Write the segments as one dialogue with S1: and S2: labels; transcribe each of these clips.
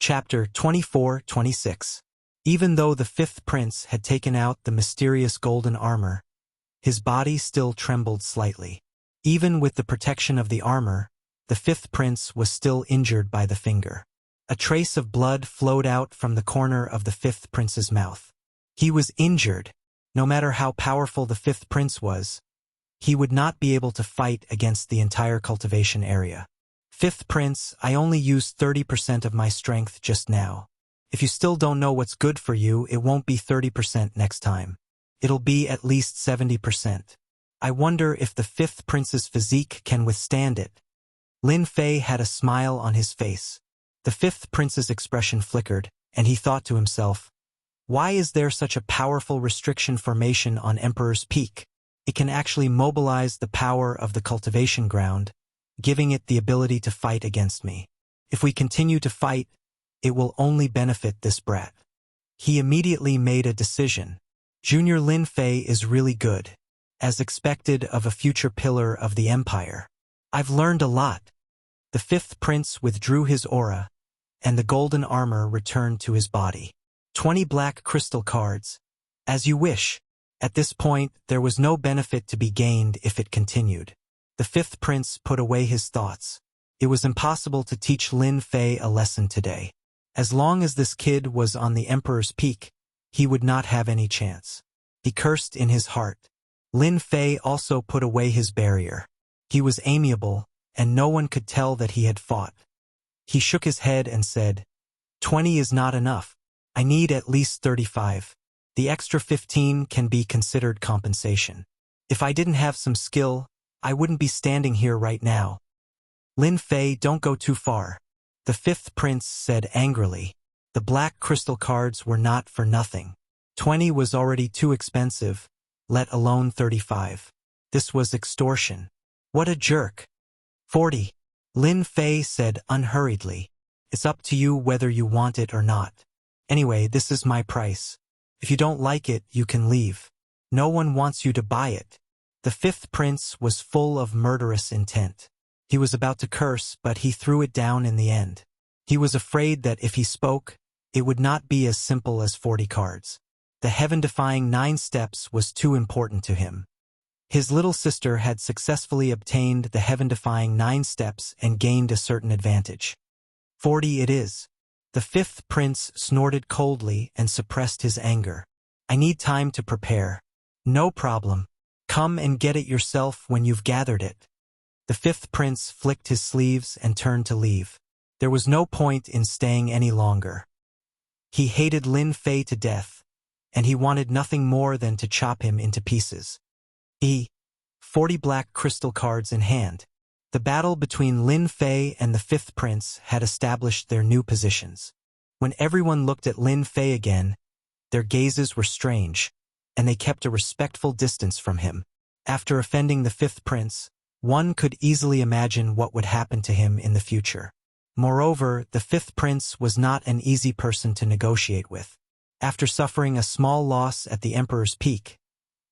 S1: Chapter 24-26. Even though the fifth prince had taken out the mysterious golden armor, his body still trembled slightly. Even with the protection of the armor, the fifth prince was still injured by the finger. A trace of blood flowed out from the corner of the fifth prince's mouth. He was injured. No matter how powerful the fifth prince was, he would not be able to fight against the entire cultivation area. Fifth prince, I only used 30% of my strength just now. If you still don't know what's good for you, it won't be 30% next time. It'll be at least 70%. I wonder if the fifth prince's physique can withstand it. Lin Fei had a smile on his face. The fifth prince's expression flickered, and he thought to himself, why is there such a powerful restriction formation on Emperor's Peak? It can actually mobilize the power of the cultivation ground, giving it the ability to fight against me. If we continue to fight, it will only benefit this brat. He immediately made a decision. Junior Lin Fei is really good, as expected of a future pillar of the empire. I've learned a lot. The fifth prince withdrew his aura, and the golden armor returned to his body. 20 black crystal cards. As you wish. At this point, there was no benefit to be gained if it continued. The fifth prince put away his thoughts. It was impossible to teach Lin Fei a lesson today. As long as this kid was on the Emperor's Peak, he would not have any chance. He cursed in his heart. Lin Fei also put away his barrier. He was amiable, and no one could tell that he had fought. He shook his head and said, 20 is not enough. I need at least 35. The extra 15 can be considered compensation. If I didn't have some skill, I wouldn't be standing here right now. Lin Fei, don't go too far. The fifth prince said angrily. The black crystal cards were not for nothing. 20 was already too expensive, let alone 35. This was extortion. What a jerk. 40. Lin Fei said unhurriedly. It's up to you whether you want it or not. Anyway, this is my price. If you don't like it, you can leave. No one wants you to buy it. The fifth prince was full of murderous intent. He was about to curse, but he threw it down in the end. He was afraid that if he spoke, it would not be as simple as 40 cards. The heaven-defying 9 steps was too important to him. His little sister had successfully obtained the heaven-defying 9 steps and gained a certain advantage. 40 it is. The fifth prince snorted coldly and suppressed his anger. I need time to prepare. No problem. Come and get it yourself when you've gathered it. The fifth prince flicked his sleeves and turned to leave. There was no point in staying any longer. He hated Lin Fei to death, and he wanted nothing more than to chop him into pieces. 40 black crystal cards in hand. The battle between Lin Fei and the fifth prince had established their new positions. When everyone looked at Lin Fei again, their gazes were strange, and they kept a respectful distance from him. After offending the fifth prince, one could easily imagine what would happen to him in the future. Moreover, the fifth prince was not an easy person to negotiate with. After suffering a small loss at the Emperor's Peak,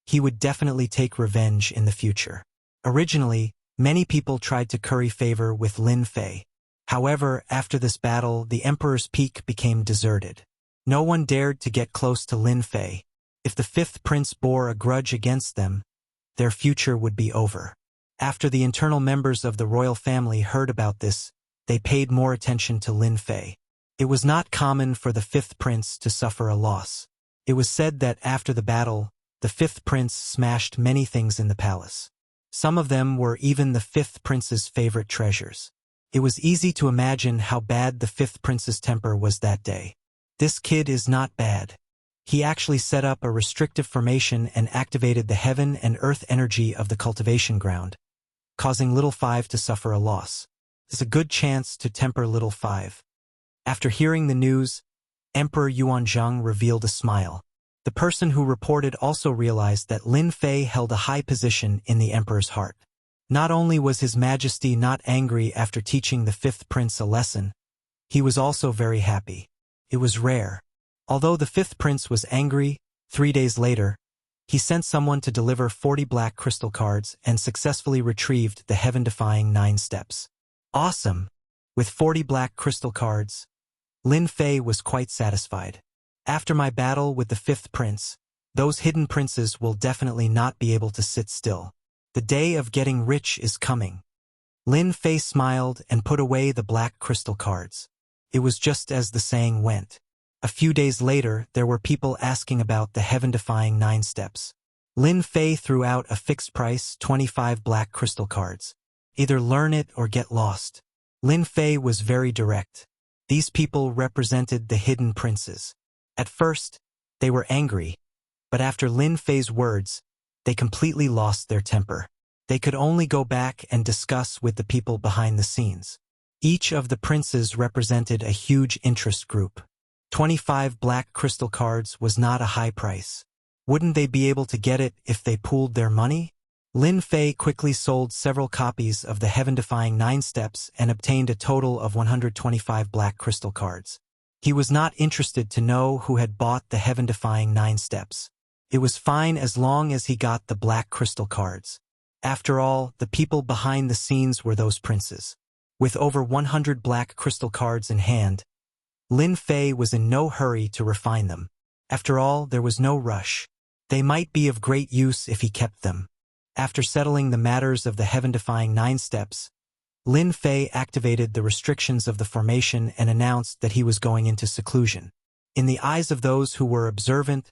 S1: he would definitely take revenge in the future. Originally, many people tried to curry favor with Lin Fei. However, after this battle, the Emperor's Peak became deserted. No one dared to get close to Lin Fei. If the fifth prince bore a grudge against them, their future would be over. After the internal members of the royal family heard about this, they paid more attention to Lin Fei. It was not common for the fifth prince to suffer a loss. It was said that after the battle, the fifth prince smashed many things in the palace. Some of them were even the fifth prince's favorite treasures. It was easy to imagine how bad the fifth prince's temper was that day. This kid is not bad. He actually set up a restrictive formation and activated the heaven and earth energy of the cultivation ground, causing Little Five to suffer a loss. It's a good chance to temper Little Five. After hearing the news, Emperor Yuanzhang revealed a smile. The person who reported also realized that Lin Fei held a high position in the emperor's heart. Not only was His Majesty not angry after teaching the fifth prince a lesson, he was also very happy. It was rare. Although the fifth prince was angry, 3 days later, he sent someone to deliver 40 black crystal cards and successfully retrieved the heaven-defying 9 steps. Awesome! With 40 black crystal cards, Lin Fei was quite satisfied. After my battle with the fifth prince, those hidden princes will definitely not be able to sit still. The day of getting rich is coming. Lin Fei smiled and put away the black crystal cards. It was just as the saying went. A few days later, there were people asking about the heaven-defying 9 steps. Lin Fei threw out a fixed price, 25 black crystal cards. Either learn it or get lost. Lin Fei was very direct. These people represented the hidden princes. At first, they were angry, but after Lin Fei's words, they completely lost their temper. They could only go back and discuss with the people behind the scenes. Each of the princes represented a huge interest group. 25 black crystal cards was not a high price. Wouldn't they be able to get it if they pooled their money? Lin Fei quickly sold several copies of the heaven-defying 9 steps and obtained a total of 125 black crystal cards. He was not interested to know who had bought the heaven-defying 9 steps. It was fine as long as he got the black crystal cards. After all, the people behind the scenes were those princes. With over 100 black crystal cards in hand, Lin Fei was in no hurry to refine them. After all, there was no rush. They might be of great use if he kept them. After settling the matters of the heaven-defying 9 steps, Lin Fei activated the restrictions of the formation and announced that he was going into seclusion. In the eyes of those who were observant,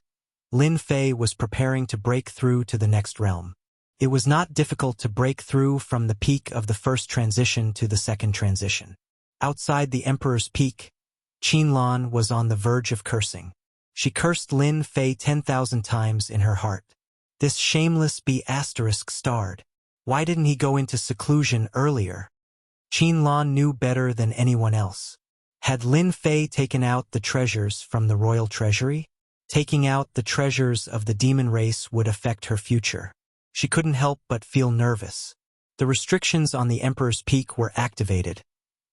S1: Lin Fei was preparing to break through to the next realm. It was not difficult to break through from the peak of the first transition to the second transition. Outside the Emperor's Peak, Qinlan was on the verge of cursing. She cursed Lin Fei 10,000 times in her heart. This shameless B***starred. Why didn't he go into seclusion earlier? Qinlan knew better than anyone else. Had Lin Fei taken out the treasures from the royal treasury? Taking out the treasures of the demon race would affect her future. She couldn't help but feel nervous. The restrictions on the Emperor's Peak were activated,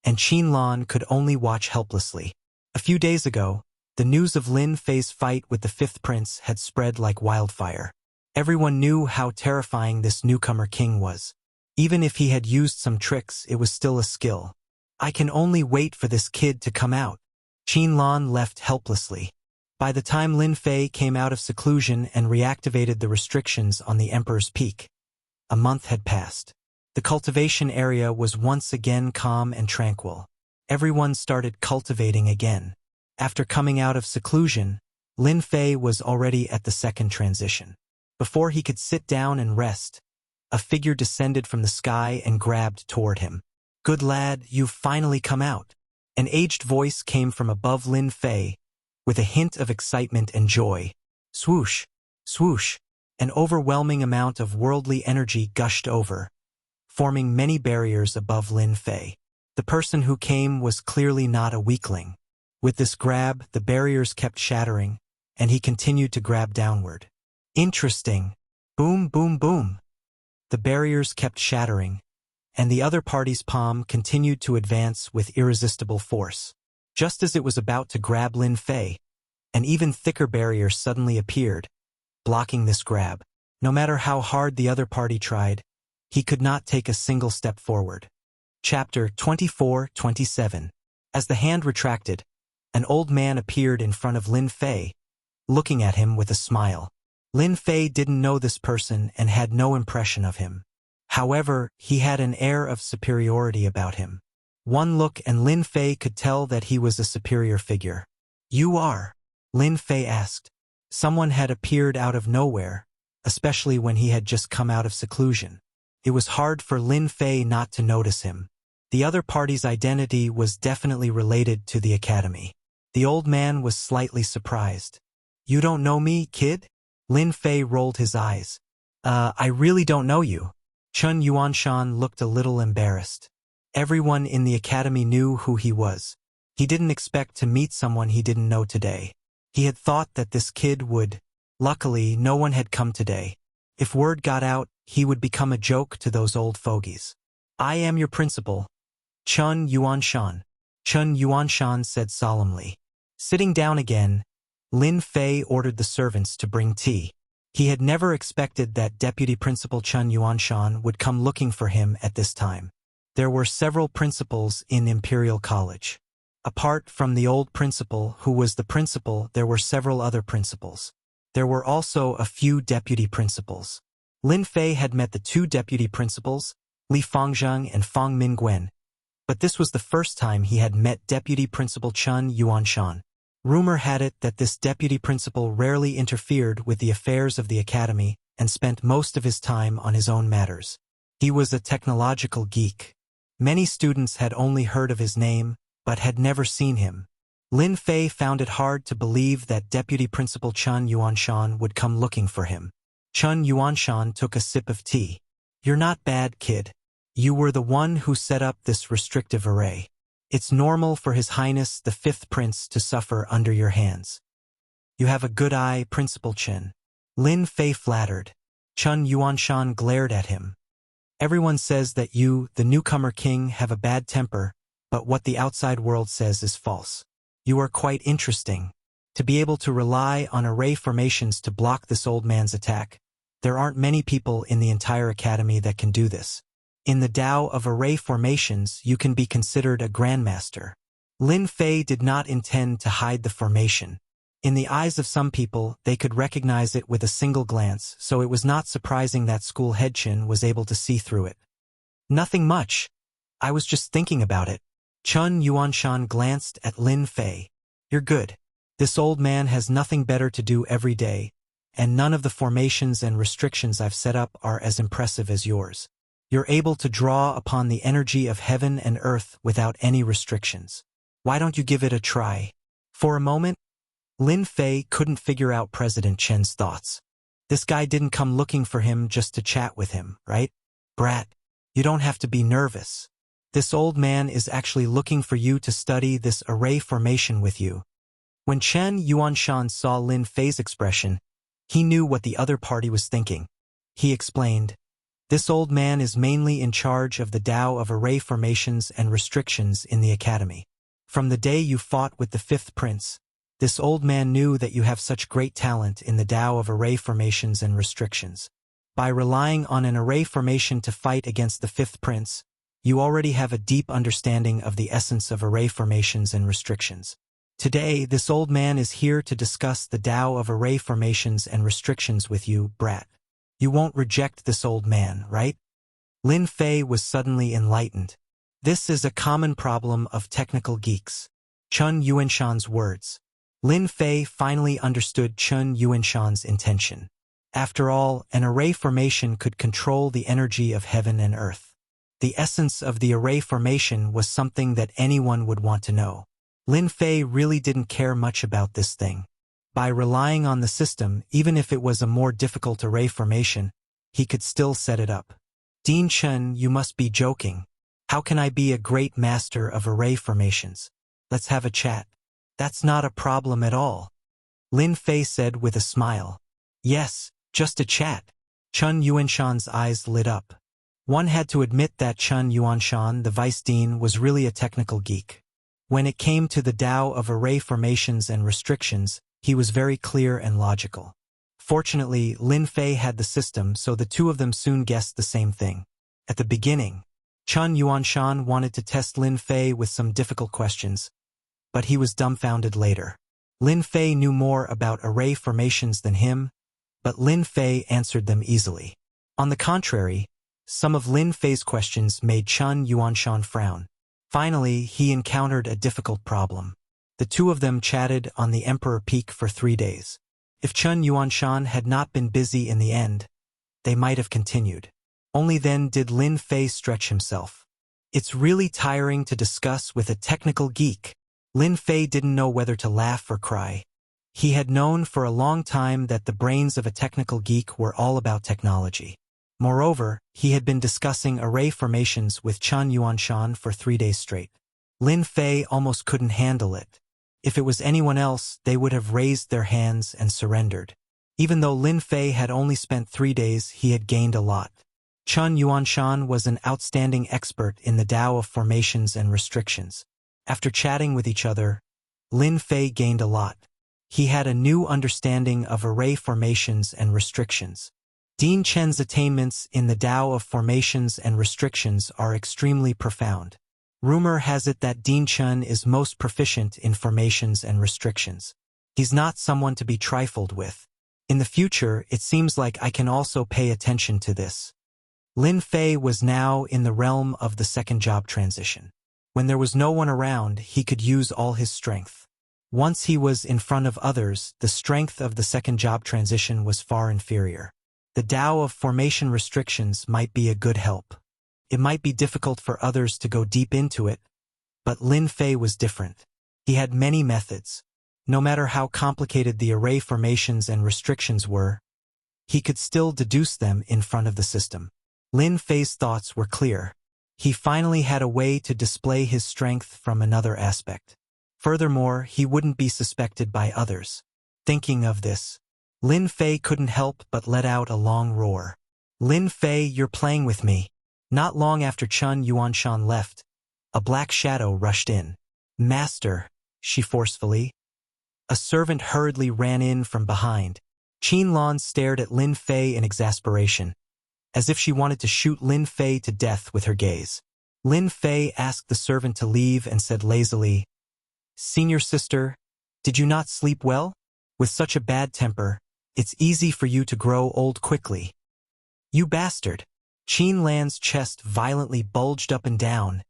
S1: and Qinlan could only watch helplessly. A few days ago, the news of Lin Fei's fight with the fifth prince had spread like wildfire. Everyone knew how terrifying this newcomer king was. Even if he had used some tricks, it was still a skill. I can only wait for this kid to come out. Qinlan left helplessly. By the time Lin Fei came out of seclusion and reactivated the restrictions on the Emperor's Peak, a month had passed. The cultivation area was once again calm and tranquil. Everyone started cultivating again. After coming out of seclusion, Lin Fei was already at the second transition. Before he could sit down and rest, a figure descended from the sky and grabbed toward him. "Good lad, you've finally come out." An aged voice came from above Lin Fei, with a hint of excitement and joy. Swoosh, swoosh, an overwhelming amount of worldly energy gushed over, forming many barriers above Lin Fei. The person who came was clearly not a weakling. With this grab, the barriers kept shattering, and he continued to grab downward. Interesting. Boom, boom, boom. The barriers kept shattering, and the other party's palm continued to advance with irresistible force. Just as it was about to grab Lin Fei, an even thicker barrier suddenly appeared, blocking this grab. No matter how hard the other party tried, he could not take a single step forward. Chapter 24-27. As the hand retracted, an old man appeared in front of Lin Fei, looking at him with a smile. Lin Fei didn't know this person and had no impression of him. However, he had an air of superiority about him. One look and Lin Fei could tell that he was a superior figure. "You are?" Lin Fei asked. Someone had appeared out of nowhere, especially when he had just come out of seclusion. It was hard for Lin Fei not to notice him. The other party's identity was definitely related to the academy. The old man was slightly surprised. "You don't know me, kid?" Lin Fei rolled his eyes. I really don't know you." Chun Yuanshan looked a little embarrassed. Everyone in the academy knew who he was. He didn't expect to meet someone he didn't know today. He had thought that this kid would. Luckily, no one had come today. If word got out, he would become a joke to those old fogies. "I am your principal, Chun Yuanshan," Chun Yuanshan said solemnly. Sitting down again, Lin Fei ordered the servants to bring tea. He had never expected that Deputy Principal Chun Yuanshan would come looking for him at this time. There were several principals in Imperial College. Apart from the old principal, who was the principal, there were several other principals. There were also a few deputy principals. Lin Fei had met the two deputy principals, Li Fangzheng and Fang Mingwen, but this was the first time he had met Deputy Principal Chen Yuanshan. Rumor had it that this deputy principal rarely interfered with the affairs of the academy and spent most of his time on his own matters. He was a technological geek. Many students had only heard of his name, but had never seen him. Lin Fei found it hard to believe that Deputy Principal Chen Yuanshan would come looking for him. Chen Yuanshan took a sip of tea. "You're not bad, kid. You were the one who set up this restrictive array. It's normal for His Highness the Fifth Prince to suffer under your hands. You have a good eye, Principal Chen." Lin Fei flattered. Chen Yuanshan glared at him. "Everyone says that you, the newcomer king, have a bad temper, but what the outside world says is false. You are quite interesting. To be able to rely on array formations to block this old man's attack, there aren't many people in the entire academy that can do this. In the Tao of array formations, you can be considered a grandmaster." Lin Fei did not intend to hide the formation. In the eyes of some people, they could recognize it with a single glance, so it was not surprising that school head Chen was able to see through it. "Nothing much. I was just thinking about it." Chen Yuanshan glanced at Lin Fei. "You're good. This old man has nothing better to do every day, and none of the formations and restrictions I've set up are as impressive as yours. You're able to draw upon the energy of heaven and earth without any restrictions. Why don't you give it a try?" For a moment, Lin Fei couldn't figure out President Chen's thoughts. This guy didn't come looking for him just to chat with him, right? "Brat, you don't have to be nervous. This old man is actually looking for you to study this array formation with you." When Chen Yuanshan saw Lin Fei's expression, he knew what the other party was thinking. He explained, "This old man is mainly in charge of the Tao of array formations and restrictions in the academy. From the day you fought with the Fifth Prince, this old man knew that you have such great talent in the Tao of array formations and restrictions. By relying on an array formation to fight against the Fifth Prince, you already have a deep understanding of the essence of array formations and restrictions. Today, this old man is here to discuss the Tao of array formations and restrictions with you, brat. You won't reject this old man, right?" Lin Fei was suddenly enlightened. This is a common problem of technical geeks. Chen Yuanshan's words. Lin Fei finally understood Chen Yuanshan's intention. After all, an array formation could control the energy of heaven and earth. The essence of the array formation was something that anyone would want to know. Lin Fei really didn't care much about this thing. By relying on the system, even if it was a more difficult array formation, he could still set it up. "Dean Chen, you must be joking. How can I be a great master of array formations? Let's have a chat." "That's not a problem at all," Lin Fei said with a smile. "Yes, just a chat." Chen Yuanshan's eyes lit up. One had to admit that Chen Yuanshan, the vice dean, was really a technical geek. When it came to the Tao of array formations and restrictions, he was very clear and logical. Fortunately, Lin Fei had the system, so the two of them soon guessed the same thing. At the beginning, Chen Yuanshan wanted to test Lin Fei with some difficult questions, but he was dumbfounded later. Lin Fei knew more about array formations than him, but Lin Fei answered them easily. On the contrary, some of Lin Fei's questions made Chen Yuanshan frown. Finally, he encountered a difficult problem. The two of them chatted on the Emperor Peak for 3 days. If Chen Yuanshan had not been busy in the end, they might have continued. Only then did Lin Fei stretch himself. "It's really tiring to discuss with a technical geek." Lin Fei didn't know whether to laugh or cry. He had known for a long time that the brains of a technical geek were all about technology. Moreover, he had been discussing array formations with Chen Yuanshan for 3 days straight. Lin Fei almost couldn't handle it. If it was anyone else, they would have raised their hands and surrendered. Even though Lin Fei had only spent 3 days, he had gained a lot. Chen Yuanshan was an outstanding expert in the Tao of formations and restrictions. After chatting with each other, Lin Fei gained a lot. He had a new understanding of array formations and restrictions. Dean Chen's attainments in the Tao of formations and restrictions are extremely profound. Rumor has it that Dean Chun is most proficient in formations and restrictions. He's not someone to be trifled with. In the future, it seems like I can also pay attention to this. Lin Fei was now in the realm of the second job transition. When there was no one around, he could use all his strength. Once he was in front of others, the strength of the second job transition was far inferior. The Tao of formation restrictions might be a good help. It might be difficult for others to go deep into it, but Lin Fei was different. He had many methods. No matter how complicated the array formations and restrictions were, he could still deduce them in front of the system. Lin Fei's thoughts were clear. He finally had a way to display his strength from another aspect. Furthermore, he wouldn't be suspected by others. Thinking of this, Lin Fei couldn't help but let out a long roar. Lin Fei, you're playing with me. Not long after Chun Yuanshan left, a black shadow rushed in. Master, she forcefully. A servant hurriedly ran in from behind. Qin Lan stared at Lin Fei in exasperation, as if she wanted to shoot Lin Fei to death with her gaze. Lin Fei asked the servant to leave and said lazily, "Senior sister, did you not sleep well? With such a bad temper, it's easy for you to grow old quickly." "You bastard!" Qin Lan's chest violently bulged up and down.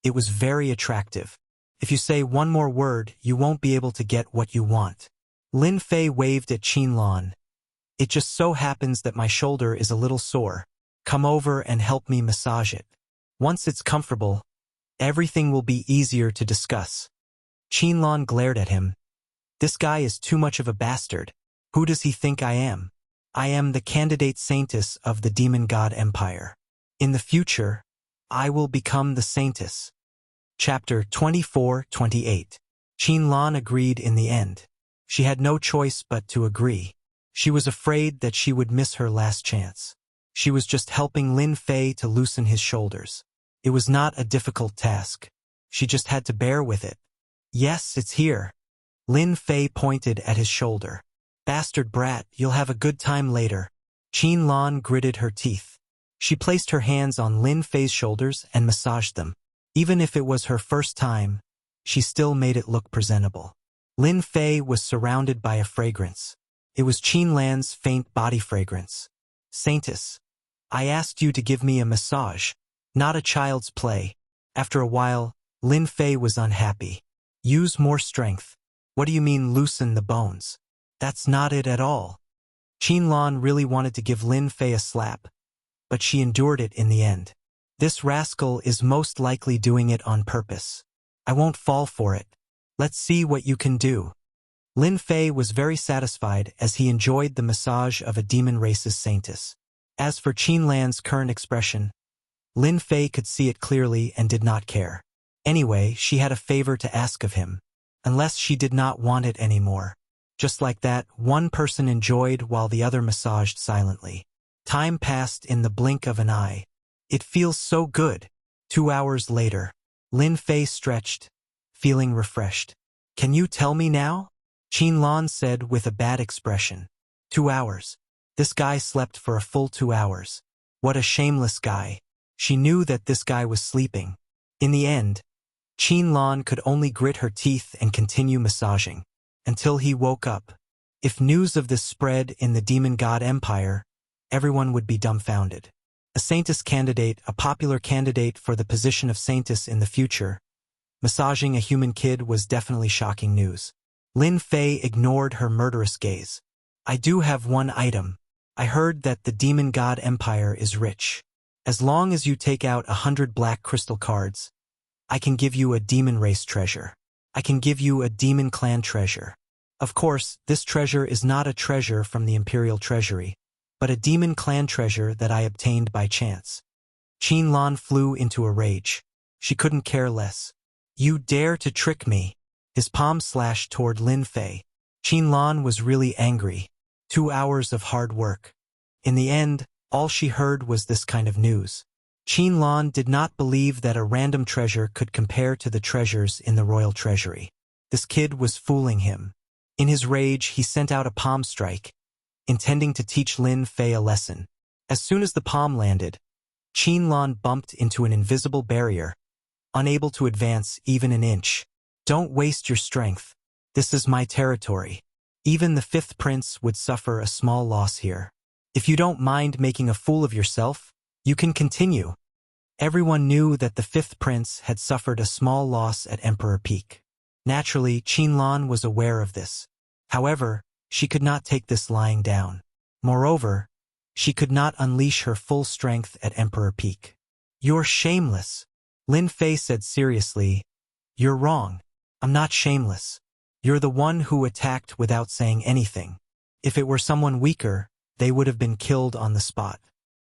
S1: It was very attractive. "If you say one more word, you won't be able to get what you want." Lin Fei waved at Qin Lan. "It just so happens that my shoulder is a little sore. Come over and help me massage it. Once it's comfortable, everything will be easier to discuss." Qin Lan glared at him. "This guy is too much of a bastard. Who does he think I am? I am the candidate saintess of the demon god empire. In the future, I will become the saintess." Chapter 24-28. Qin Lan agreed in the end. She had no choice but to agree. She was afraid that she would miss her last chance. She was just helping Lin Fei to loosen his shoulders. It was not a difficult task. She just had to bear with it. "Yes, it's here." Lin Fei pointed at his shoulder. "Bastard brat, you'll have a good time later." Qin Lan gritted her teeth. She placed her hands on Lin Fei's shoulders and massaged them. Even if it was her first time, she still made it look presentable. Lin Fei was surrounded by a fragrance. It was Qin Lan's faint body fragrance. "Saintess, I asked you to give me a massage, not a child's play." After a while, Lin Fei was unhappy. "Use more strength." "What do you mean loosen the bones?" "That's not it at all." Qin Lan really wanted to give Lin Fei a slap, but she endured it in the end. "This rascal is most likely doing it on purpose. I won't fall for it. Let's see what you can do." Lin Fei was very satisfied as he enjoyed the massage of a demon race's saintess. As for Qin Lan's current expression, Lin Fei could see it clearly and did not care. Anyway, she had a favor to ask of him, unless she did not want it anymore. Just like that, one person enjoyed while the other massaged silently. Time passed in the blink of an eye. "It feels so good." 2 hours later, Lin Fei stretched, feeling refreshed. "Can you tell me now?" Qin Lan said with a bad expression. 2 hours. This guy slept for a full 2 hours. What a shameless guy. She knew that this guy was sleeping. In the end, Qin Lan could only grit her teeth and continue massaging until he woke up. If news of this spread in the demon god empire, everyone would be dumbfounded. A saintess candidate, a popular candidate for the position of saintess in the future, massaging a human kid was definitely shocking news. Lin Fei ignored her murderous gaze. "I do have one item. I heard that the demon god empire is rich. As long as you take out 100 black crystal cards, I can give you a demon race treasure. I can give you a demon clan treasure. Of course, this treasure is not a treasure from the imperial treasury, but a demon clan treasure that I obtained by chance." Qin Lan flew into a rage. She couldn't care less. "You dare to trick me!" His palm slashed toward Lin Fei. Qin Lan was really angry. 2 hours of hard work. In the end, all she heard was this kind of news. Qin Lan did not believe that a random treasure could compare to the treasures in the royal treasury. This kid was fooling him. In his rage, he sent out a palm strike, intending to teach Lin Fei a lesson. As soon as the palm landed, Qin Lan bumped into an invisible barrier, unable to advance even an inch. Don't waste your strength. This is my territory. Even the fifth prince would suffer a small loss here. If you don't mind making a fool of yourself, you can continue. Everyone knew that the fifth prince had suffered a small loss at Emperor Peak. Naturally, Qinlan was aware of this. However, she could not take this lying down. Moreover, she could not unleash her full strength at Emperor Peak. You're shameless, Lin Fei said seriously. You're wrong. I'm not shameless. You're the one who attacked without saying anything. If it were someone weaker, they would have been killed on the spot.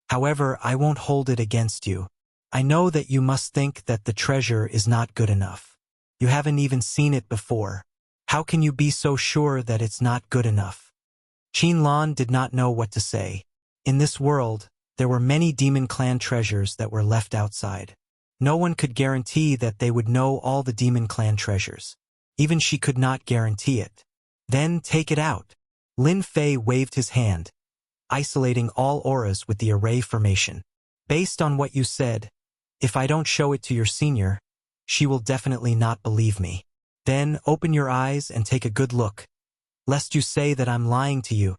S1: However, I won't hold it against you. I know that you must think that the treasure is not good enough. You haven't even seen it before. How can you be so sure that it's not good enough? Qinlan did not know what to say. In this world, there were many demon clan treasures that were left outside. No one could guarantee that they would know all the demon clan treasures. Even she could not guarantee it. Then take it out. Lin Fei waved his hand, isolating all auras with the array formation. Based on what you said, if I don't show it to your senior, she will definitely not believe me. Then open your eyes and take a good look, lest you say that I'm lying to you.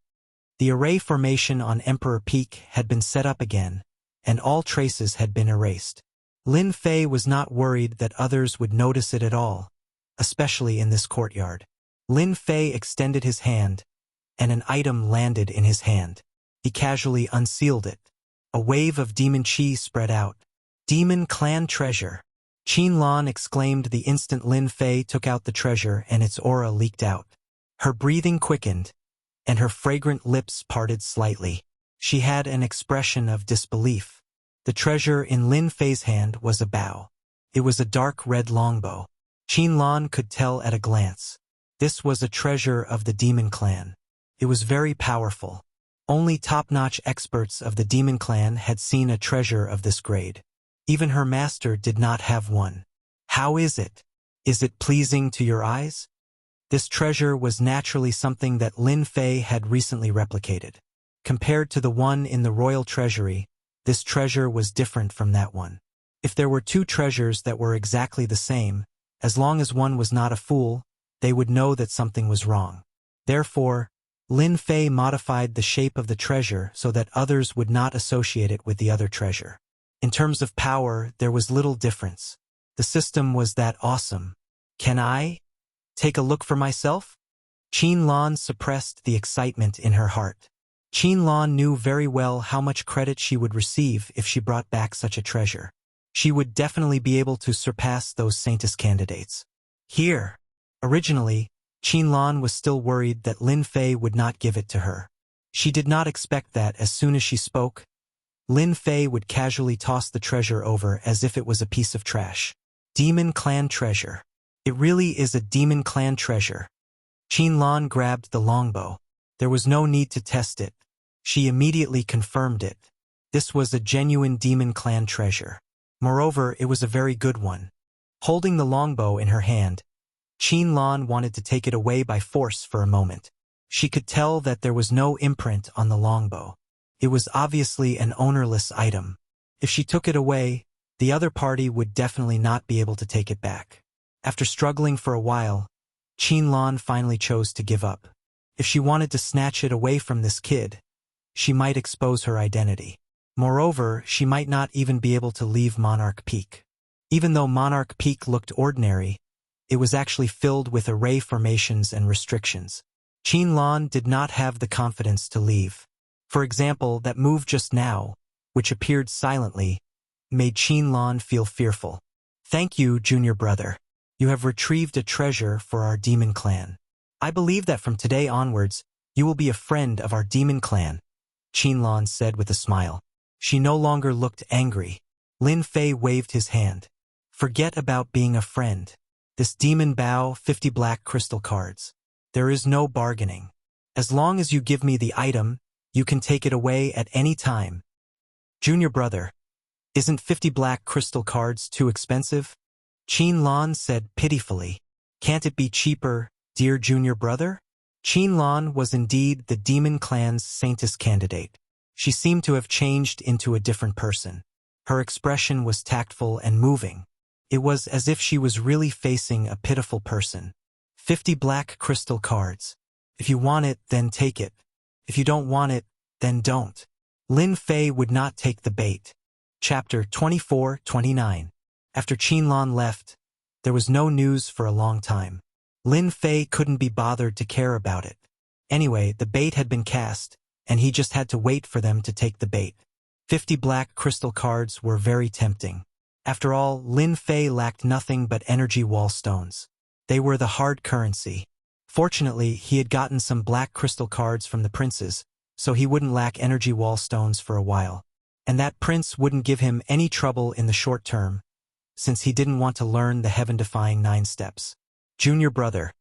S1: The array formation on Emperor Peak had been set up again, and all traces had been erased. Lin Fei was not worried that others would notice it at all, especially in this courtyard. Lin Fei extended his hand, and an item landed in his hand. He casually unsealed it. A wave of demon chi spread out. Demon clan treasure. Qinlan exclaimed the instant Lin Fei took out the treasure and its aura leaked out. Her breathing quickened, and her fragrant lips parted slightly. She had an expression of disbelief. The treasure in Lin Fei's hand was a bow. It was a dark red longbow. Qinlan could tell at a glance. This was a treasure of the demon clan. It was very powerful. Only top-notch experts of the demon clan had seen a treasure of this grade. Even her master did not have one. How is it? Is it pleasing to your eyes? This treasure was naturally something that Lin Fei had recently replicated. Compared to the one in the royal treasury, this treasure was different from that one. If there were two treasures that were exactly the same, as long as one was not a fool, they would know that something was wrong. Therefore, Lin Fei modified the shape of the treasure so that others would not associate it with the other treasure. In terms of power, there was little difference. The system was that awesome. Can I take a look for myself? Qinlan suppressed the excitement in her heart. Qinlan knew very well how much credit she would receive if she brought back such a treasure. She would definitely be able to surpass those Saintess candidates. Here. Originally, Qinlan was still worried that Lin Fei would not give it to her. She did not expect that as soon as she spoke, Lin Fei would casually toss the treasure over as if it was a piece of trash. Demon clan treasure. It really is a demon clan treasure. Qinlan grabbed the longbow. There was no need to test it. She immediately confirmed it. This was a genuine demon clan treasure. Moreover, it was a very good one. Holding the longbow in her hand, Qinlan wanted to take it away by force for a moment. She could tell that there was no imprint on the longbow. It was obviously an ownerless item. If she took it away, the other party would definitely not be able to take it back. After struggling for a while, Qinlan finally chose to give up. If she wanted to snatch it away from this kid, she might expose her identity. Moreover, she might not even be able to leave Monarch Peak. Even though Monarch Peak looked ordinary, it was actually filled with array formations and restrictions. Qinlan did not have the confidence to leave. For example, that move just now, which appeared silently, made Qinlan feel fearful. Thank you, junior brother. You have retrieved a treasure for our demon clan. I believe that from today onwards, you will be a friend of our demon clan, Qinlan said with a smile. She no longer looked angry. Lin Fei waved his hand. Forget about being a friend. This demon bow, 50 black crystal cards. There is no bargaining. As long as you give me the item, you can take it away at any time. Junior brother, isn't 50 black crystal cards too expensive? Qinlan said pitifully. Can't it be cheaper, dear junior brother? Qinlan was indeed the demon clan's Saintess candidate. She seemed to have changed into a different person. Her expression was tactful and moving. It was as if she was really facing a pitiful person. 50 black crystal cards. If you want it, then take it. If you don't want it, then don't. Lin Fei would not take the bait. Chapter 24-29. After Qinlan left, there was no news for a long time. Lin Fei couldn't be bothered to care about it. Anyway, the bait had been cast, and he just had to wait for them to take the bait. 50 black crystal cards were very tempting. After all, Lin Fei lacked nothing but energy wall stones. They were the hard currency. Fortunately, he had gotten some black crystal cards from the princes, so he wouldn't lack energy wall stones for a while. And that prince wouldn't give him any trouble in the short term, since he didn't want to learn the heaven-defying 9 steps. Junior brother,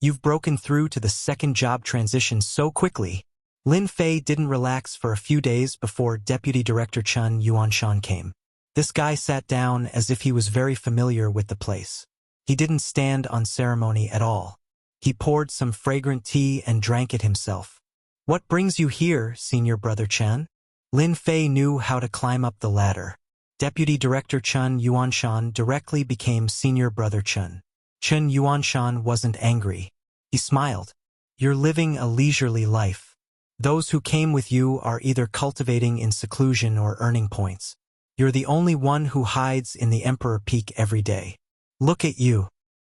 S1: you've broken through to the second job transition so quickly. Lin Fei didn't relax for a few days before Deputy Director Chen Yuanshan came. This guy sat down as if he was very familiar with the place. He didn't stand on ceremony at all. He poured some fragrant tea and drank it himself. What brings you here, Senior Brother Chen? Lin Fei knew how to climb up the ladder. Deputy Director Chen Yuanshan directly became Senior Brother Chen. Chen Yuanshan wasn't angry. He smiled. You're living a leisurely life. Those who came with you are either cultivating in seclusion or earning points. You're the only one who hides in the Emperor Peak every day. Look at you.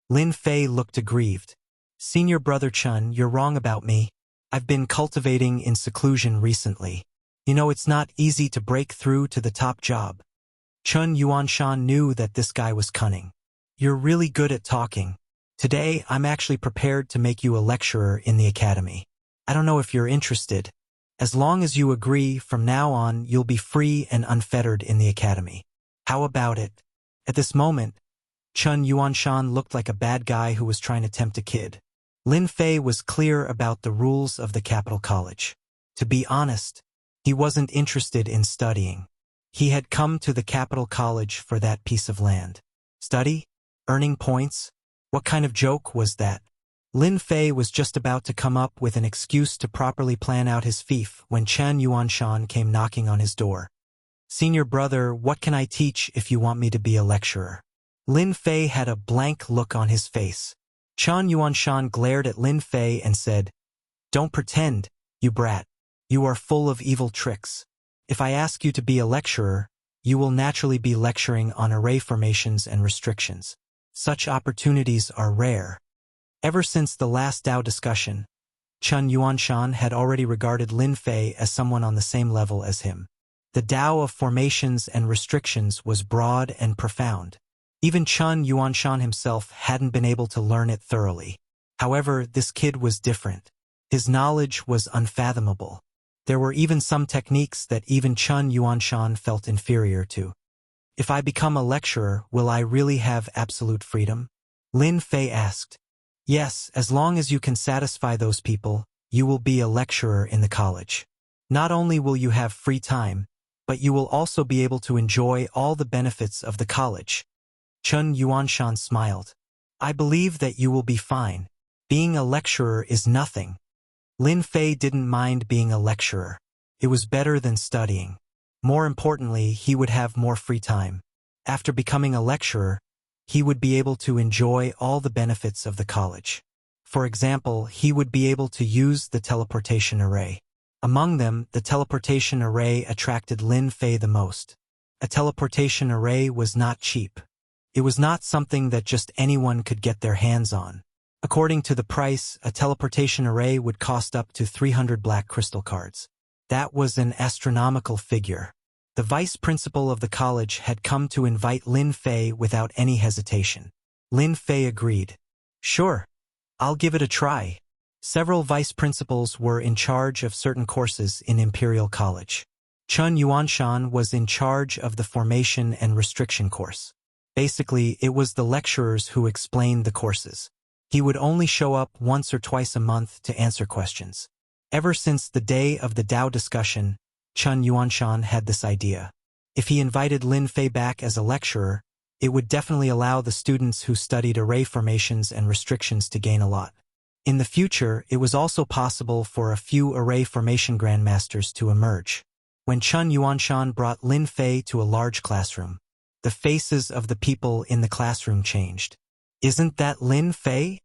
S1: Lin Fei looked aggrieved. Senior Brother Chen, you're wrong about me. I've been cultivating in seclusion recently. You know, it's not easy to break through to the top job. Chen Yuanshan knew that this guy was cunning. You're really good at talking. Today, I'm actually prepared to make you a lecturer in the academy. I don't know if you're interested. As long as you agree, from now on, you'll be free and unfettered in the academy. How about it? At this moment, Chen Yuanshan looked like a bad guy who was trying to tempt a kid. Lin Fei was clear about the rules of the capital college. To be honest, he wasn't interested in studying. He had come to the capital college for that piece of land. Study? Earning points? What kind of joke was that? Lin Fei was just about to come up with an excuse to properly plan out his fief when Chen Yuanshan came knocking on his door. Senior brother, what can I teach if you want me to be a lecturer? Lin Fei had a blank look on his face. Chen Yuanshan glared at Lin Fei and said, Don't pretend, you brat. You are full of evil tricks. If I ask you to be a lecturer, you will naturally be lecturing on array formations and restrictions. Such opportunities are rare. Ever since the last Dao discussion, Chen Yuanshan had already regarded Lin Fei as someone on the same level as him. The Dao of formations and restrictions was broad and profound. Even Chen Yuanshan himself hadn't been able to learn it thoroughly. However, this kid was different. His knowledge was unfathomable. There were even some techniques that even Chen Yuanshan felt inferior to. If I become a lecturer, will I really have absolute freedom? Lin Fei asked. Yes, as long as you can satisfy those people, you will be a lecturer in the college. Not only will you have free time, but you will also be able to enjoy all the benefits of the college. Chen Yuanshan smiled. I believe that you will be fine. Being a lecturer is nothing. Lin Fei didn't mind being a lecturer. It was better than studying. More importantly, he would have more free time. After becoming a lecturer, he would be able to enjoy all the benefits of the college. For example, he would be able to use the teleportation array. Among them, the teleportation array attracted Lin Fei the most. A teleportation array was not cheap. It was not something that just anyone could get their hands on. According to the price, a teleportation array would cost up to 300 black crystal cards. That was an astronomical figure. The vice principal of the college had come to invite Lin Fei without any hesitation. Lin Fei agreed. Sure, I'll give it a try. Several vice principals were in charge of certain courses in Imperial College. Chen Yuanshan was in charge of the formation and restriction course. Basically, it was the lecturers who explained the courses. He would only show up once or twice a month to answer questions. Ever since the day of the Dao discussion, Chen Yuanshan had this idea. If he invited Lin Fei back as a lecturer, it would definitely allow the students who studied array formations and restrictions to gain a lot. In the future, it was also possible for a few array formation grandmasters to emerge. When Chen Yuanshan brought Lin Fei to a large classroom, The faces of the people in the classroom changed. Isn't that Lin Fei?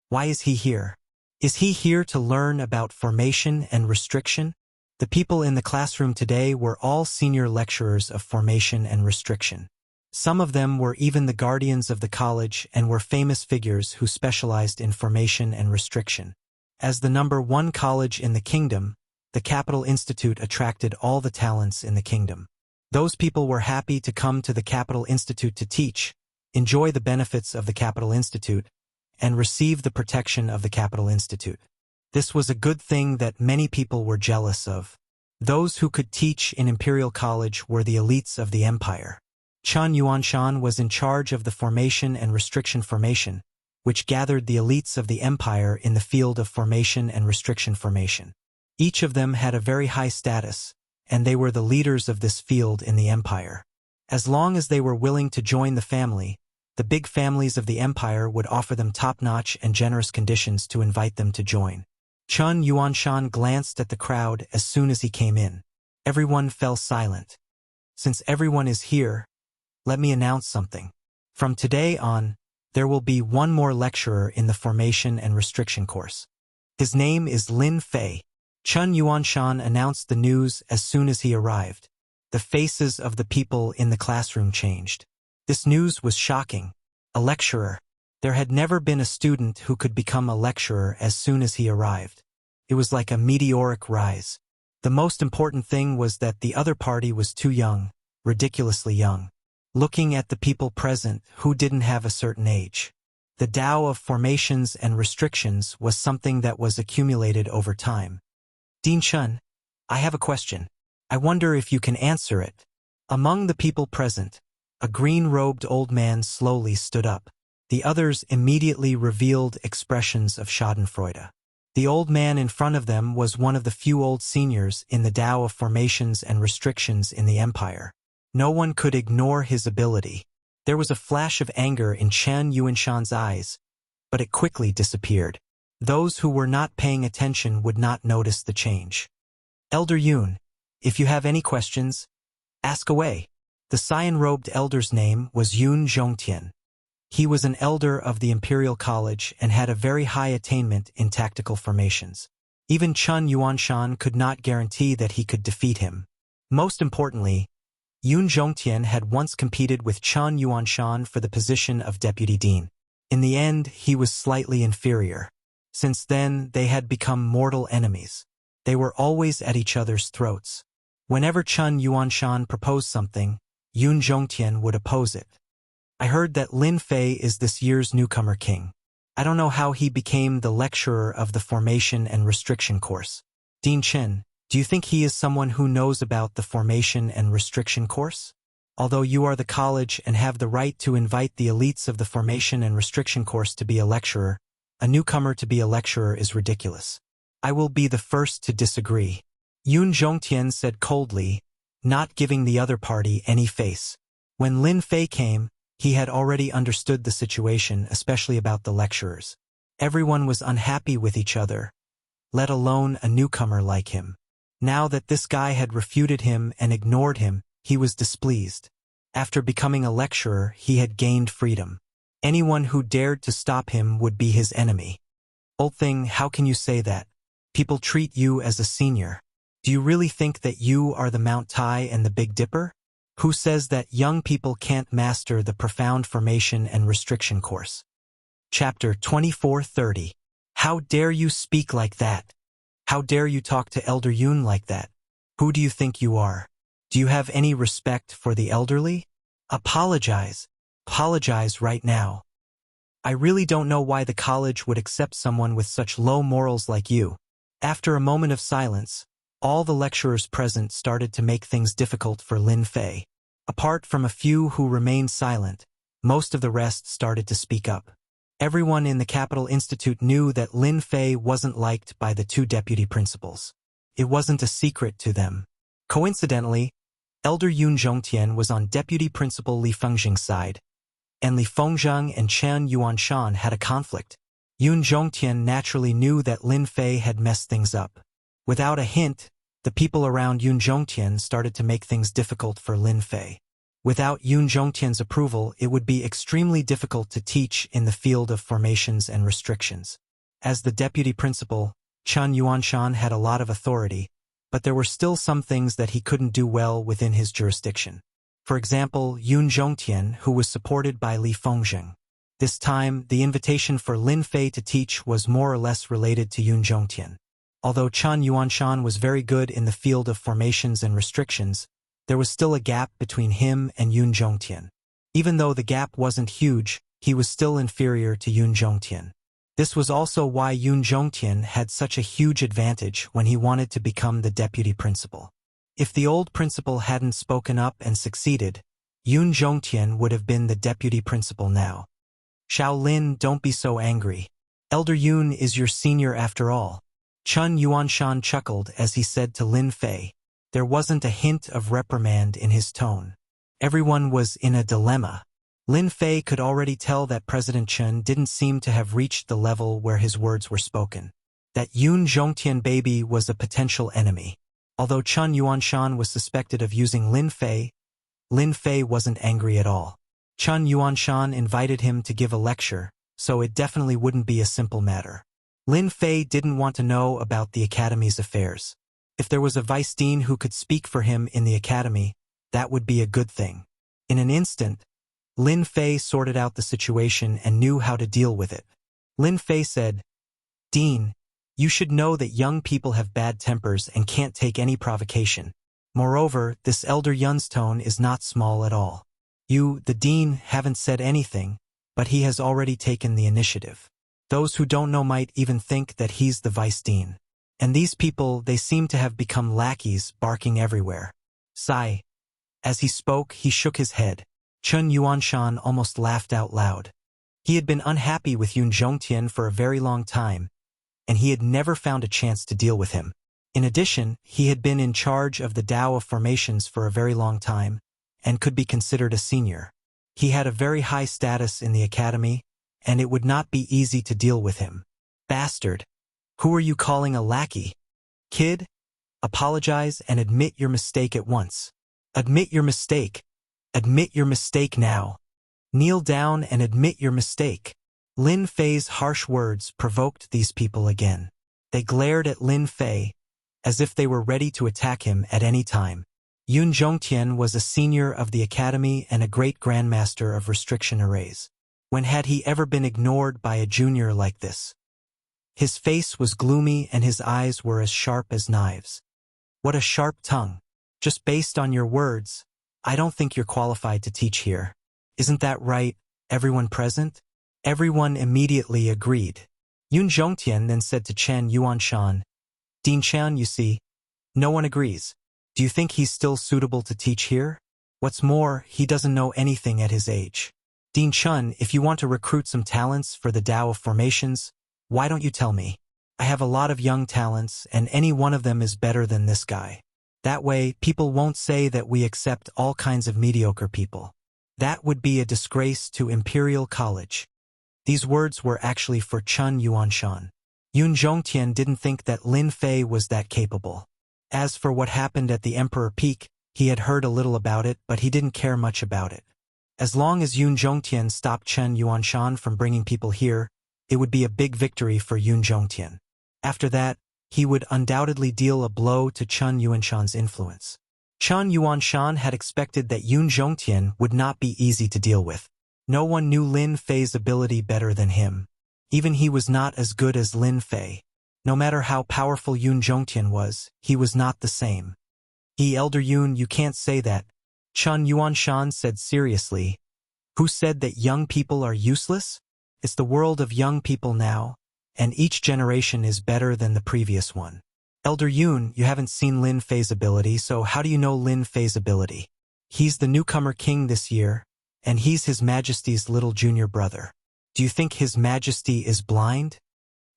S1: Why is he here? Is he here to learn about formation and restriction? The people in the classroom today were all senior lecturers of formation and restriction. Some of them were even the guardians of the college and were famous figures who specialized in formation and restriction. As the #1 college in the kingdom, the Capital Institute attracted all the talents in the kingdom. Those people were happy to come to the Capital Institute to teach, enjoy the benefits of the Capital Institute, and receive the protection of the Capital Institute. This was a good thing that many people were jealous of. Those who could teach in Imperial College were the elites of the empire. Chen Yuanshan was in charge of the formation and restriction formation, which gathered the elites of the empire in the field of formation and restriction formation. Each of them had a very high status, and they were the leaders of this field in the empire. As long as they were willing to join the family, the big families of the empire would offer them top-notch and generous conditions to invite them to join. Chen Yuanshan glanced at the crowd as soon as he came in. Everyone fell silent. Since everyone is here, let me announce something. From today on, there will be one more lecturer in the formation and restriction course. His name is Lin Fei. Chen Yuanshan announced the news as soon as he arrived. The faces of the people in the classroom changed. This news was shocking. A lecturer. There had never been a student who could become a lecturer as soon as he arrived. It was like a meteoric rise. The most important thing was that the other party was too young, ridiculously young. Looking at the people present who didn't have a certain age. The Tao of formations and restrictions was something that was accumulated over time. Dean Chun, I have a question. I wonder if you can answer it. Among the people present, a green-robed old man slowly stood up. The others immediately revealed expressions of schadenfreude. The old man in front of them was one of the few old seniors in the Tao of formations and restrictions in the empire. No one could ignore his ability. There was a flash of anger in Chen Yuanshan's eyes, but it quickly disappeared. Those who were not paying attention would not notice the change. Elder Yun, if you have any questions, ask away. The cyan-robed elder's name was Yun Zhongtian. He was an elder of the Imperial College and had a very high attainment in tactical formations. Even Chen Yuanshan could not guarantee that he could defeat him. Most importantly, Yun Zhongtian had once competed with Chen Yuanshan for the position of deputy dean. In the end, he was slightly inferior. Since then, they had become mortal enemies. They were always at each other's throats. Whenever Chen Yuanshan proposed something, Yun Zhongtian would oppose it. I heard that Lin Fei is this year's newcomer king. I don't know how he became the lecturer of the formation and restriction course. Dean Chen, do you think he is someone who knows about the formation and restriction course? Although you are the college and have the right to invite the elites of the formation and restriction course to be a lecturer, a newcomer to be a lecturer is ridiculous. I will be the first to disagree. Yun Zhongtian said coldly, not giving the other party any face. When Lin Fei came, he had already understood the situation, especially about the lecturers. Everyone was unhappy with each other, let alone a newcomer like him. Now that this guy had refuted him and ignored him, he was displeased. After becoming a lecturer, he had gained freedom. Anyone who dared to stop him would be his enemy. Old thing, how can you say that? People treat you as a senior. Do you really think that you are the Mount Tai and the Big Dipper? Who says that young people can't master the profound formation and restriction course? Chapter 2430. How dare you speak like that? How dare you talk to Elder Yun like that? Who do you think you are? Do you have any respect for the elderly? Apologize. Apologize right now. I really don't know why the college would accept someone with such low morals like you. After a moment of silence, all the lecturers present started to make things difficult for Lin Fei. Apart from a few who remained silent, most of the rest started to speak up. Everyone in the Capital Institute knew that Lin Fei wasn't liked by the two deputy principals. It wasn't a secret to them. Coincidentally, Elder Yun Zhongtian was on Deputy Principal Li Fengzheng's side, and Li Fengzheng and Chen Yuanshan had a conflict. Yun Zhongtian naturally knew that Lin Fei had messed things up. Without a hint, the people around Yun Zhongtian started to make things difficult for Lin Fei. Without Yun Zhongtian's approval, it would be extremely difficult to teach in the field of formations and restrictions. As the deputy principal, Chen Yuanshan had a lot of authority, but there were still some things that he couldn't do well within his jurisdiction. For example, Yun Zhongtian, who was supported by Li Fengzheng. This time, the invitation for Lin Fei to teach was more or less related to Yun Zhongtian. Although Chen Yuanshan was very good in the field of formations and restrictions, there was still a gap between him and Yun Zhongtian. Even though the gap wasn't huge, he was still inferior to Yun Zhongtian. This was also why Yun Zhongtian had such a huge advantage when he wanted to become the deputy principal. If the old principal hadn't spoken up and succeeded, Yun Zhongtian would have been the deputy principal now. Shaolin, don't be so angry. Elder Yun is your senior after all. Chen Yuanshan chuckled as he said to Lin Fei. There wasn't a hint of reprimand in his tone. Everyone was in a dilemma. Lin Fei could already tell that President Chen didn't seem to have reached the level where his words were spoken. That Yun Zhongtian baby was a potential enemy. Although Chen Yuanshan was suspected of using Lin Fei wasn't angry at all. Chen Yuanshan invited him to give a lecture, so it definitely wouldn't be a simple matter. Lin Fei didn't want to know about the academy's affairs. If there was a vice dean who could speak for him in the academy, that would be a good thing. In an instant, Lin Fei sorted out the situation and knew how to deal with it. Lin Fei said, "Dean, you should know that young people have bad tempers and can't take any provocation. Moreover, this elder Yun's tone is not small at all. You, the dean, haven't said anything, but he has already taken the initiative. Those who don't know might even think that he's the vice dean. And these people, they seem to have become lackeys, barking everywhere." Sigh. As he spoke, he shook his head. Chen Yuanshan almost laughed out loud. He had been unhappy with Yun Zhongtian for a very long time, and he had never found a chance to deal with him. In addition, he had been in charge of the Tao of Formations for a very long time, and could be considered a senior. He had a very high status in the academy, and it would not be easy to deal with him. Bastard! Who are you calling a lackey? Kid? Apologize and admit your mistake at once. Admit your mistake. Admit your mistake now. Kneel down and admit your mistake. Lin Fei's harsh words provoked these people again. They glared at Lin Fei, as if they were ready to attack him at any time. Yun Zhongtian was a senior of the academy and a great grandmaster of restriction arrays. When had he ever been ignored by a junior like this? His face was gloomy and his eyes were as sharp as knives. What a sharp tongue. Just based on your words, I don't think you're qualified to teach here. Isn't that right, everyone present? Everyone immediately agreed. Yun Zhongtian then said to Chen Yuanshan, "Dean Chen, you see, no one agrees. Do you think he's still suitable to teach here? What's more, he doesn't know anything at his age. Dean Chen, if you want to recruit some talents for the Tao of Formations, why don't you tell me? I have a lot of young talents, and any one of them is better than this guy. That way, people won't say that we accept all kinds of mediocre people. That would be a disgrace to Imperial College." These words were actually for Chen Yuanshan. Yun Zhongtian didn't think that Lin Fei was that capable. As for what happened at the Emperor Peak, he had heard a little about it, but he didn't care much about it. As long as Yun Zhongtian stopped Chen Yuanshan from bringing people here, it would be a big victory for Yun Zhongtian. After that, he would undoubtedly deal a blow to Chen Yuanshan's influence. Chen Yuanshan had expected that Yun Zhongtian would not be easy to deal with. No one knew Lin Fei's ability better than him. Even he was not as good as Lin Fei. No matter how powerful Yun Zhongtian was, he was not the same. Elder Yun, you can't say that," Chen Yuanshan said seriously. "Who said that young people are useless? It's the world of young people now, and each generation is better than the previous one. Elder Yun, you haven't seen Lin Fei's ability, so how do you know Lin Fei's ability? He's the newcomer king this year, and he's His Majesty's little junior brother. Do you think His Majesty is blind?"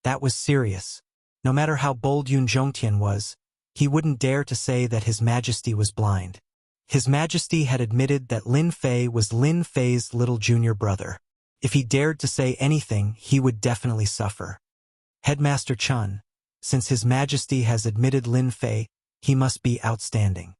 S1: That was serious. No matter how bold Yun Zhongtian was, he wouldn't dare to say that His Majesty was blind. His Majesty had admitted that Lin Fei was Lin Fei's little junior brother. If he dared to say anything, he would definitely suffer. "Headmaster Chen, since His Majesty has admitted Lin Fei, he must be outstanding.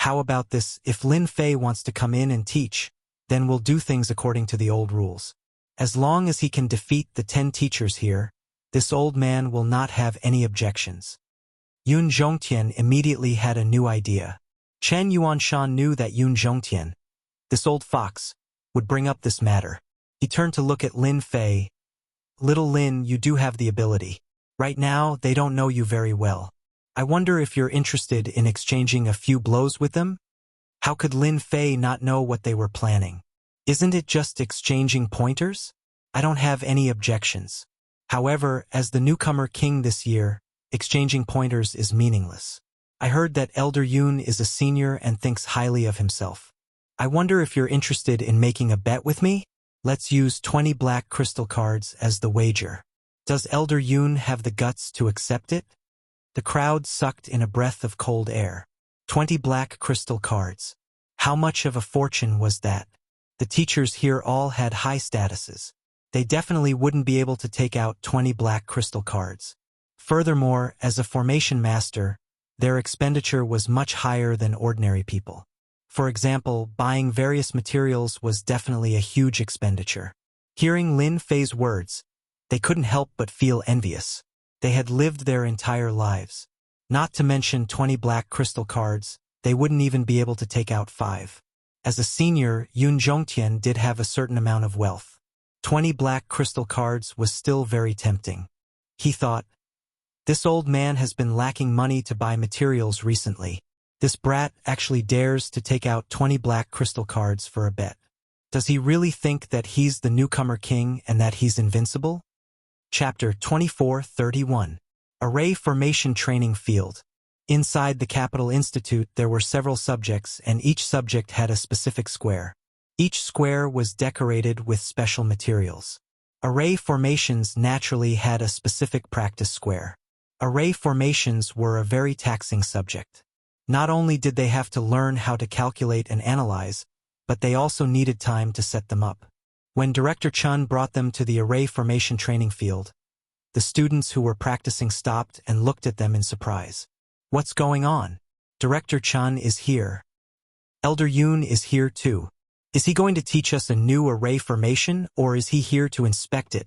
S1: How about this? If Lin Fei wants to come in and teach, then we'll do things according to the old rules. As long as he can defeat the 10 teachers here, this old man will not have any objections. Yun Zhongtian immediately had a new idea. Chen Yuanshan knew that Yun Zhongtian, this old fox, would bring up this matter. He turned to look at Lin Fei. Little Lin, you do have the ability. Right now, they don't know you very well. I wonder if you're interested in exchanging a few blows with them? How could Lin Fei not know what they were planning? Isn't it just exchanging pointers? I don't have any objections. However, as the newcomer king this year, exchanging pointers is meaningless. I heard that Elder Yun is a senior and thinks highly of himself. I wonder if you're interested in making a bet with me? Let's use 20 black crystal cards as the wager. Does Elder Yun have the guts to accept it? The crowd sucked in a breath of cold air. 20 black crystal cards. How much of a fortune was that? The teachers here all had high statuses. They definitely wouldn't be able to take out 20 black crystal cards. Furthermore, as a formation master, their expenditure was much higher than ordinary people. For example, buying various materials was definitely a huge expenditure. Hearing Lin Fei's words, they couldn't help but feel envious. They had lived their entire lives. Not to mention 20 black crystal cards, they wouldn't even be able to take out 5. As a senior, Yun Zhongtian did have a certain amount of wealth. 20 black crystal cards was still very tempting. He thought, this old man has been lacking money to buy materials recently. This brat actually dares to take out 20 black crystal cards for a bet. Does he really think that he's the newcomer king and that he's invincible? Chapter 24:31. Array Formation Training Field. Inside the Capital Institute there were several subjects and each subject had a specific square. Each square was decorated with special materials. Array formations naturally had a specific practice square. Array formations were a very taxing subject. Not only did they have to learn how to calculate and analyze, but they also needed time to set them up. When Director Chun brought them to the array formation training field, the students who were practicing stopped and looked at them in surprise. What's going on? Director Chun is here. Elder Yun is here too. Is he going to teach us a new array formation, or is he here to inspect it?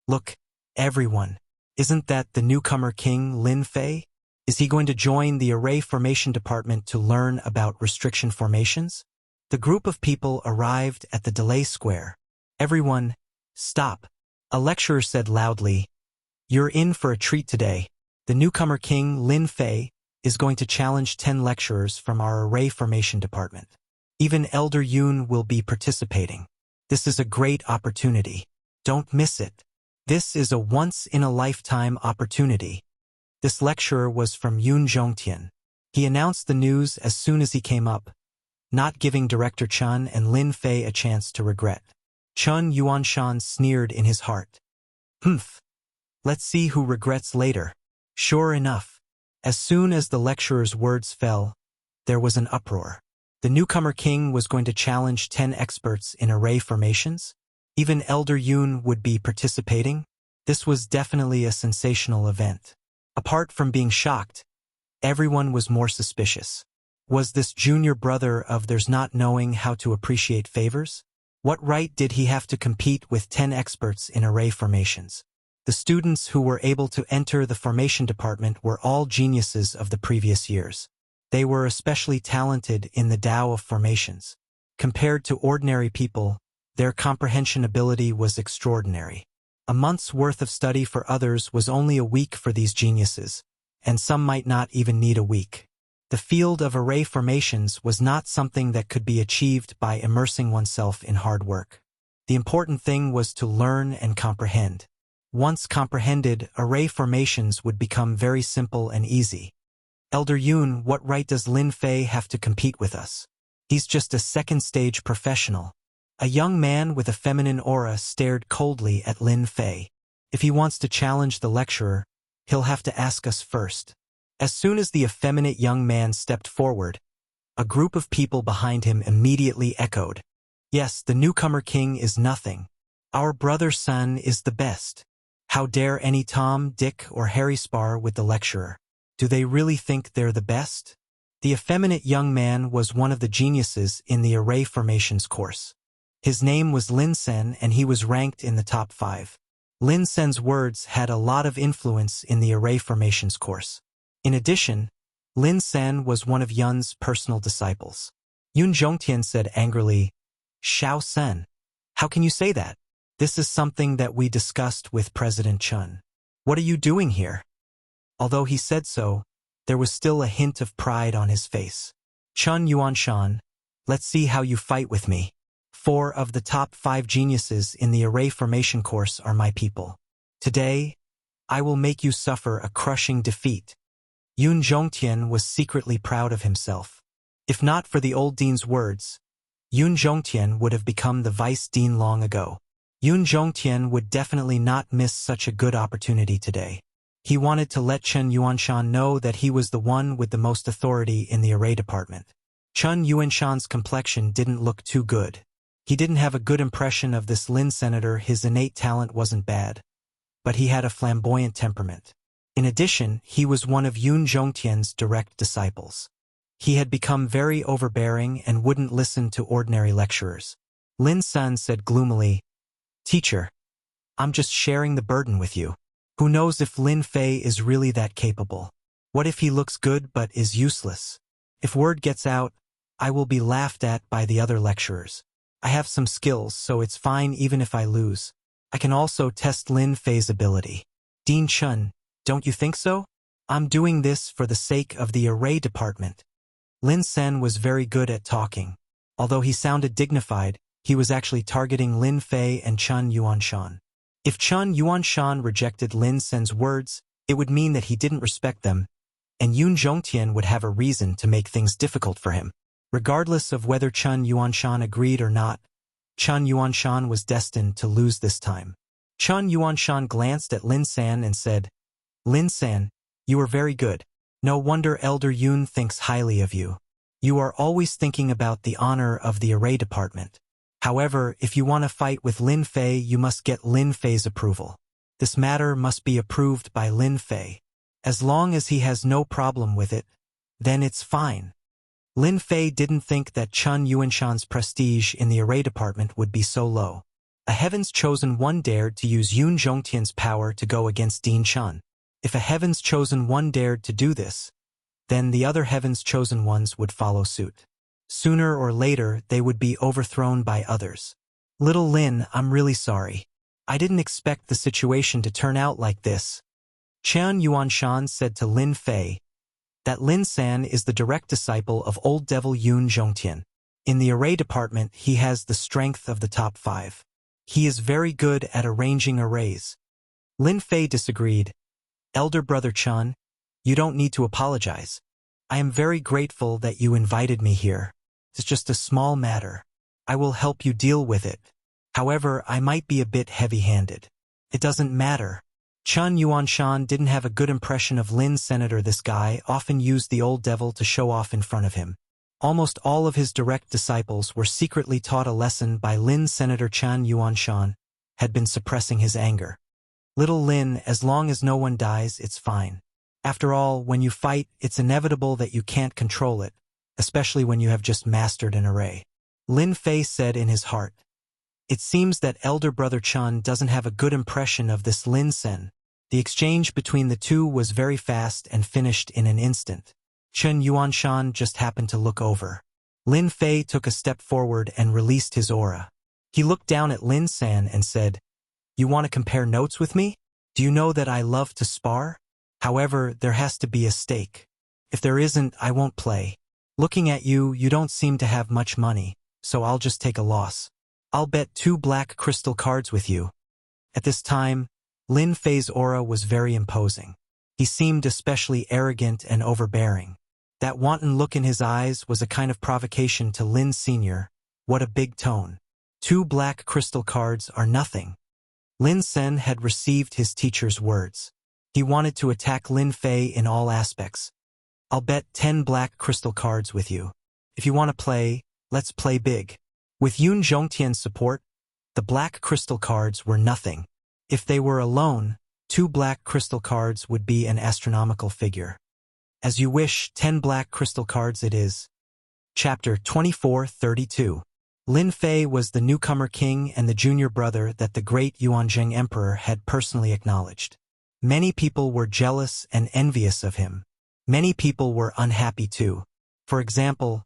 S1: Look, everyone. Isn't that the newcomer king, Lin Fei? Is he going to join the array formation department to learn about restriction formations? The group of people arrived at the delay square. Everyone, stop. A lecturer said loudly, you're in for a treat today. The newcomer king, Lin Fei, is going to challenge 10 lecturers from our array formation department. Even Elder Yun will be participating. This is a great opportunity. Don't miss it. This is a once-in-a-lifetime opportunity. This lecturer was from Yun Zhongtian. He announced the news as soon as he came up, not giving Director Chun and Lin Fei a chance to regret. Chun Yuanshan sneered in his heart. Humph. Let's see who regrets later. Sure enough, as soon as the lecturer's words fell, there was an uproar. The newcomer king was going to challenge 10 experts in array formations? Even Elder Yun would be participating? This was definitely a sensational event. Apart from being shocked, everyone was more suspicious. Was this junior brother of theirs not knowing how to appreciate favors? What right did he have to compete with 10 experts in array formations? The students who were able to enter the formation department were all geniuses of the previous years. They were especially talented in the Tao of formations. Compared to ordinary people, their comprehension ability was extraordinary. A month's worth of study for others was only a week for these geniuses, and some might not even need a week. The field of array formations was not something that could be achieved by immersing oneself in hard work. The important thing was to learn and comprehend. Once comprehended, array formations would become very simple and easy. Elder Yun, what right does Lin Fei have to compete with us? He's just a second-stage professional. A young man with a feminine aura stared coldly at Lin Fei. If he wants to challenge the lecturer, he'll have to ask us first. As soon as the effeminate young man stepped forward, a group of people behind him immediately echoed, yes, the newcomer king is nothing. Our brother's son is the best. How dare any Tom, Dick, or Harry spar with the lecturer? Do they really think they're the best? The effeminate young man was one of the geniuses in the array formations course. His name was Lin Sen and he was ranked in the top 5. Lin Sen's words had a lot of influence in the array formations course. In addition, Lin Sen was one of Yun's personal disciples. Yun Zhongtian said angrily, "Xiao Sen, how can you say that? This is something that we discussed with President Chun. What are you doing here?" Although he said so, there was still a hint of pride on his face. "Chun Yuanshan, let's see how you fight with me. 4 of the top 5 geniuses in the array formation course are my people. Today, I will make you suffer a crushing defeat." Yun Zhongtian was secretly proud of himself. If not for the old dean's words, Yun Zhongtian would have become the vice dean long ago. Yun Zhongtian would definitely not miss such a good opportunity today. He wanted to let Chun Yuanshan know that he was the one with the most authority in the array department. Chun Yuanshan's complexion didn't look too good. He didn't have a good impression of this Lin senator. His innate talent wasn't bad, but he had a flamboyant temperament. In addition, he was one of Yun Zhongtian's direct disciples. He had become very overbearing and wouldn't listen to ordinary lecturers. Lin Sen said gloomily, "Teacher, I'm just sharing the burden with you. Who knows if Lin Fei is really that capable? What if he looks good but is useless? If word gets out, I will be laughed at by the other lecturers. I have some skills, so it's fine even if I lose. I can also test Lin Fei's ability. Dean Chun, don't you think so? I'm doing this for the sake of the array department." Lin Sen was very good at talking. Although he sounded dignified, he was actually targeting Lin Fei and Chun Yuanshan. If Chun Yuanshan rejected Lin Sen's words, it would mean that he didn't respect them, and Yun Zhongtian would have a reason to make things difficult for him. Regardless of whether Chun Yuanshan agreed or not, Chun Yuanshan was destined to lose this time. Chun Yuanshan glanced at Lin San and said, "Lin San, you are very good. No wonder Elder Yun thinks highly of you. You are always thinking about the honor of the array department. However, if you want to fight with Lin Fei, you must get Lin Fei's approval. This matter must be approved by Lin Fei. As long as he has no problem with it, then it's fine." Lin Fei didn't think that Chun Yuanshan's prestige in the array department would be so low. A Heaven's Chosen One dared to use Yun Zhongtian's power to go against Dean Chun. If a Heaven's Chosen One dared to do this, then the other Heaven's Chosen Ones would follow suit. Sooner or later, they would be overthrown by others. "Little Lin, I'm really sorry. I didn't expect the situation to turn out like this." Chun Yuanshan said to Lin Fei that Lin San is the direct disciple of Old Devil Yun Zhongtian. In the array department, he has the strength of the top 5. He is very good at arranging arrays. Lin Fei disagreed. "Elder Brother Chun, you don't need to apologize. I am very grateful that you invited me here. It's just a small matter. I will help you deal with it. However, I might be a bit heavy-handed. It doesn't matter." Chun Yuanshan didn't have a good impression of Lin Senator. This guy often used the old devil to show off in front of him. Almost all of his direct disciples were secretly taught a lesson by Lin Senator. Chun Yuanshan had been suppressing his anger. "Little Lin, as long as no one dies, it's fine. After all, when you fight, it's inevitable that you can't control it, especially when you have just mastered an array." Lin Fei said in his heart. It seems that Elder Brother Chun doesn't have a good impression of this Lin Sen. The exchange between the two was very fast and finished in an instant. Chun Yuanshan just happened to look over. Lin Fei took a step forward and released his aura. He looked down at Lin San and said, "You want to compare notes with me? Do you know that I love to spar? However, there has to be a stake. If there isn't, I won't play. Looking at you, you don't seem to have much money, so I'll just take a loss. I'll bet 2 black crystal cards with you." At this time, Lin Fei's aura was very imposing. He seemed especially arrogant and overbearing. That wanton look in his eyes was a kind of provocation to Lin Sr. What a big tone. 2 black crystal cards are nothing. Lin Sen had received his teacher's words. He wanted to attack Lin Fei in all aspects. "I'll bet 10 black crystal cards with you. If you want to play, let's play big." With Yun Zhongtian's support, the black crystal cards were nothing. If they were alone, 2 black crystal cards would be an astronomical figure. As you wish, 10 black crystal cards it is. Chapter 24:32. Lin Fei was the newcomer king and the junior brother that the great Yuanzheng emperor had personally acknowledged. Many people were jealous and envious of him. Many people were unhappy too. For example,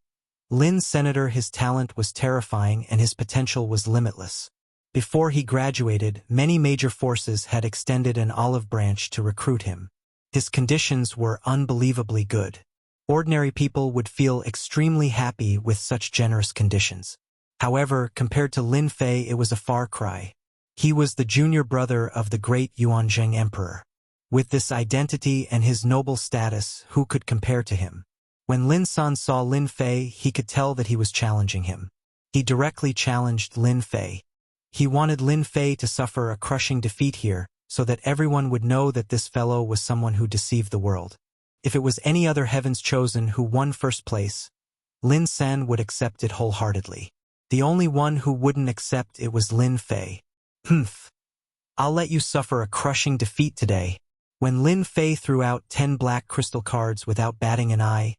S1: Lin's senator, his talent was terrifying and his potential was limitless. Before he graduated, many major forces had extended an olive branch to recruit him. His conditions were unbelievably good. Ordinary people would feel extremely happy with such generous conditions. However, compared to Lin Fei, it was a far cry. He was the junior brother of the great Yuanzheng emperor. With this identity and his noble status, who could compare to him? When Lin San saw Lin Fei, he could tell that he was challenging him. He directly challenged Lin Fei. He wanted Lin Fei to suffer a crushing defeat here, so that everyone would know that this fellow was someone who deceived the world. If it was any other heaven's chosen who won first place, Lin San would accept it wholeheartedly. The only one who wouldn't accept it was Lin Fei. Humph. I'll let you suffer a crushing defeat today. When Lin Fei threw out 10 black crystal cards without batting an eye,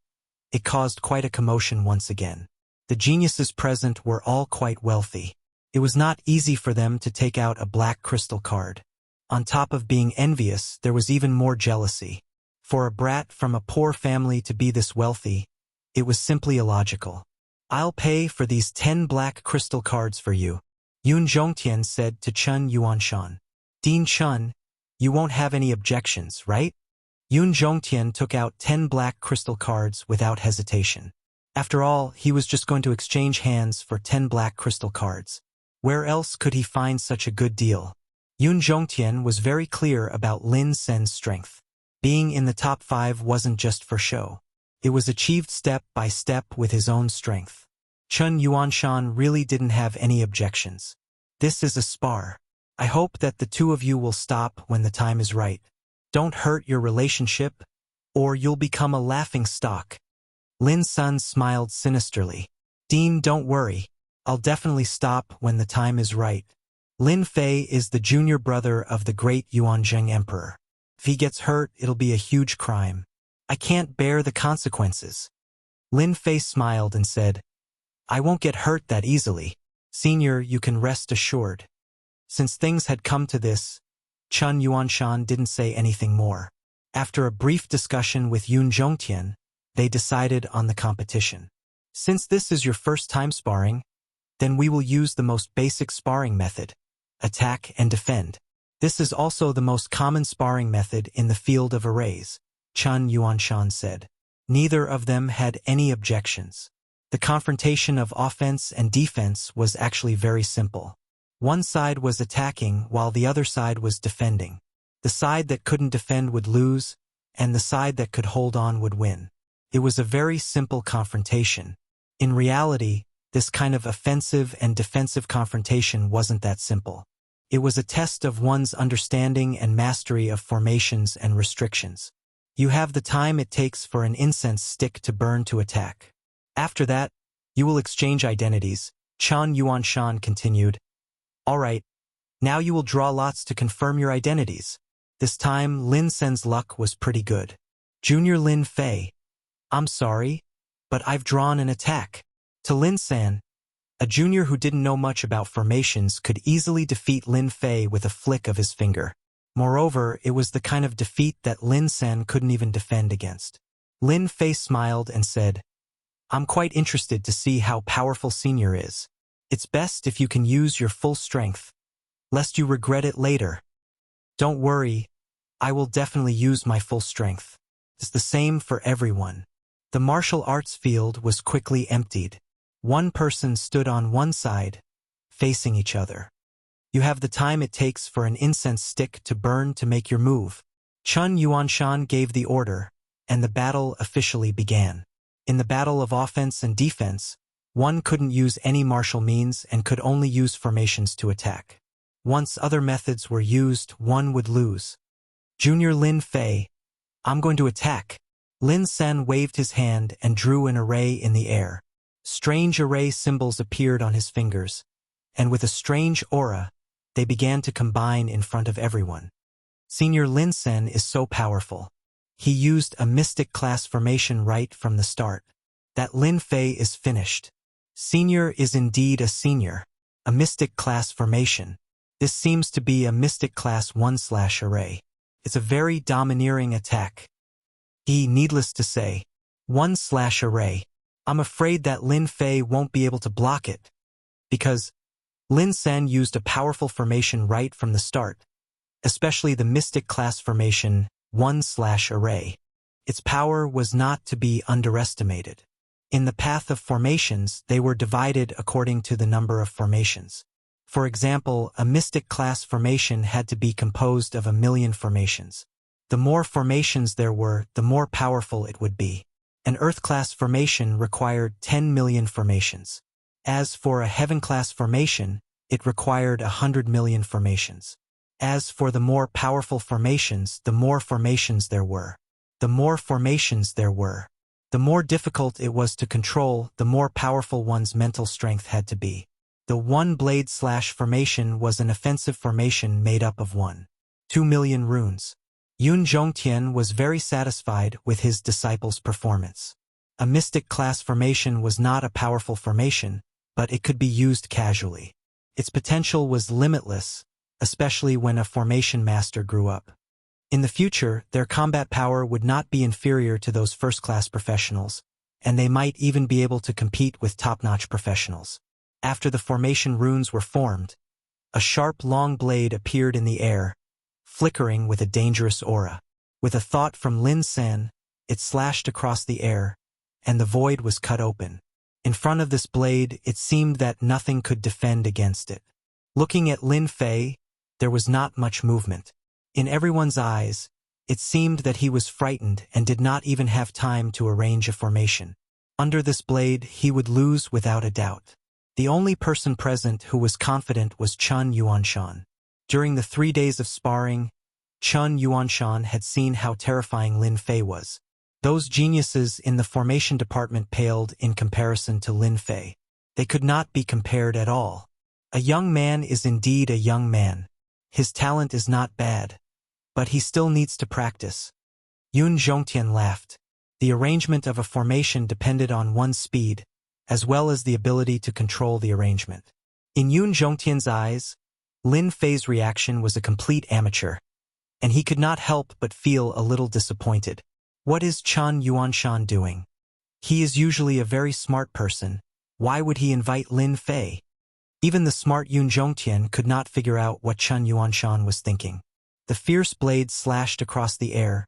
S1: it caused quite a commotion once again. The geniuses present were all quite wealthy. It was not easy for them to take out a black crystal card. On top of being envious, there was even more jealousy. For a brat from a poor family to be this wealthy, it was simply illogical. I'll pay for these 10 black crystal cards for you, Yun Zhongtian said to Chen Yuanshan. Dean Chen, you won't have any objections, right? Yun Zhongtian took out 10 black crystal cards without hesitation. After all, he was just going to exchange hands for 10 black crystal cards. Where else could he find such a good deal? Yun Zhongtian was very clear about Lin Sen's strength. Being in the top 5 wasn't just for show. It was achieved step by step with his own strength. Chen Yuanshan really didn't have any objections. This is a spar. I hope that the two of you will stop when the time is right. Don't hurt your relationship, or you'll become a laughing stock. Lin Sun smiled sinisterly. Dean, don't worry. I'll definitely stop when the time is right. Lin Fei is the junior brother of the great Yuanzheng emperor. If he gets hurt, it'll be a huge crime. I can't bear the consequences. Lin Fei smiled and said, I won't get hurt that easily. Senior, you can rest assured. Since things had come to this, Chen Yuanshan didn't say anything more. After a brief discussion with Yun Zhongtian, they decided on the competition. Since this is your first time sparring, then we will use the most basic sparring method, attack and defend. This is also the most common sparring method in the field of arrays, Chen Yuanshan said. Neither of them had any objections. The confrontation of offense and defense was actually very simple. One side was attacking while the other side was defending. The side that couldn't defend would lose, and the side that could hold on would win. It was a very simple confrontation. In reality, this kind of offensive and defensive confrontation wasn't that simple. It was a test of one's understanding and mastery of formations and restrictions. You have the time it takes for an incense stick to burn to attack. After that, you will exchange identities, Chen Yuanshan continued. All right, now you will draw lots to confirm your identities. This time, Lin Sen's luck was pretty good. Junior Lin Fei. I'm sorry, but I've drawn an attack. To Lin San, a junior who didn't know much about formations could easily defeat Lin Fei with a flick of his finger. Moreover, it was the kind of defeat that Lin San couldn't even defend against. Lin Fei smiled and said, I'm quite interested to see how powerful Senior is. It's best if you can use your full strength, lest you regret it later. Don't worry, I will definitely use my full strength. It's the same for everyone. The martial arts field was quickly emptied. One person stood on one side, facing each other. You have the time it takes for an incense stick to burn to make your move. Chen Yuanshan gave the order, and the battle officially began. In the battle of offense and defense, one couldn't use any martial means and could only use formations to attack. Once other methods were used, one would lose. Junior Lin Fei, I'm going to attack. Lin Sen waved his hand and drew an array in the air. Strange array symbols appeared on his fingers, and with a strange aura, they began to combine in front of everyone. Senior Lin Sen is so powerful. He used a mystic class formation right from the start. That Lin Fei is finished. Senior is indeed a senior. A mystic class formation. This seems to be a mystic class 1/array. It's a very domineering attack. Needless to say, 1/array. I'm afraid that Lin Fei won't be able to block it. Because Lin Sen used a powerful formation right from the start, especially the mystic class formation 1/array. Its power was not to be underestimated. In the path of formations, they were divided according to the number of formations. For example, a mystic class formation had to be composed of 1,000,000 formations. The more formations there were, the more powerful it would be. An Earth class formation required 10,000,000 formations. As for a Heaven class formation, it required 100,000,000 formations. As for the more powerful formations, the more formations there were. The more formations there were, the more difficult it was to control, the more powerful one's mental strength had to be. The one-blade slash formation was an offensive formation made up of 2,000,000 runes. Yun Zhongtian was very satisfied with his disciple's performance. A mystic class formation was not a powerful formation, but it could be used casually. Its potential was limitless, especially when a formation master grew up. In the future, their combat power would not be inferior to those first-class professionals, and they might even be able to compete with top-notch professionals. After the formation runes were formed, a sharp long blade appeared in the air, flickering with a dangerous aura. With a thought from Lin Sen, it slashed across the air, and the void was cut open. In front of this blade, it seemed that nothing could defend against it. Looking at Lin Fei, there was not much movement. In everyone's eyes, it seemed that he was frightened and did not even have time to arrange a formation. Under this blade, he would lose without a doubt. The only person present who was confident was Chun Yuanshan. During the 3 days of sparring, Chun Yuanshan had seen how terrifying Lin Fei was. Those geniuses in the formation department paled in comparison to Lin Fei. They could not be compared at all. A young man is indeed a young man. His talent is not bad, but he still needs to practice. Yun Zhongtian laughed. The arrangement of a formation depended on one's speed, as well as the ability to control the arrangement. In Yun Zhongtian's eyes, Lin Fei's reaction was a complete amateur, and he could not help but feel a little disappointed. What is Chun Yuanshan doing? He is usually a very smart person. Why would he invite Lin Fei? Even the smart Yun Zhongtian could not figure out what Chun Yuanshan was thinking. The fierce blade slashed across the air,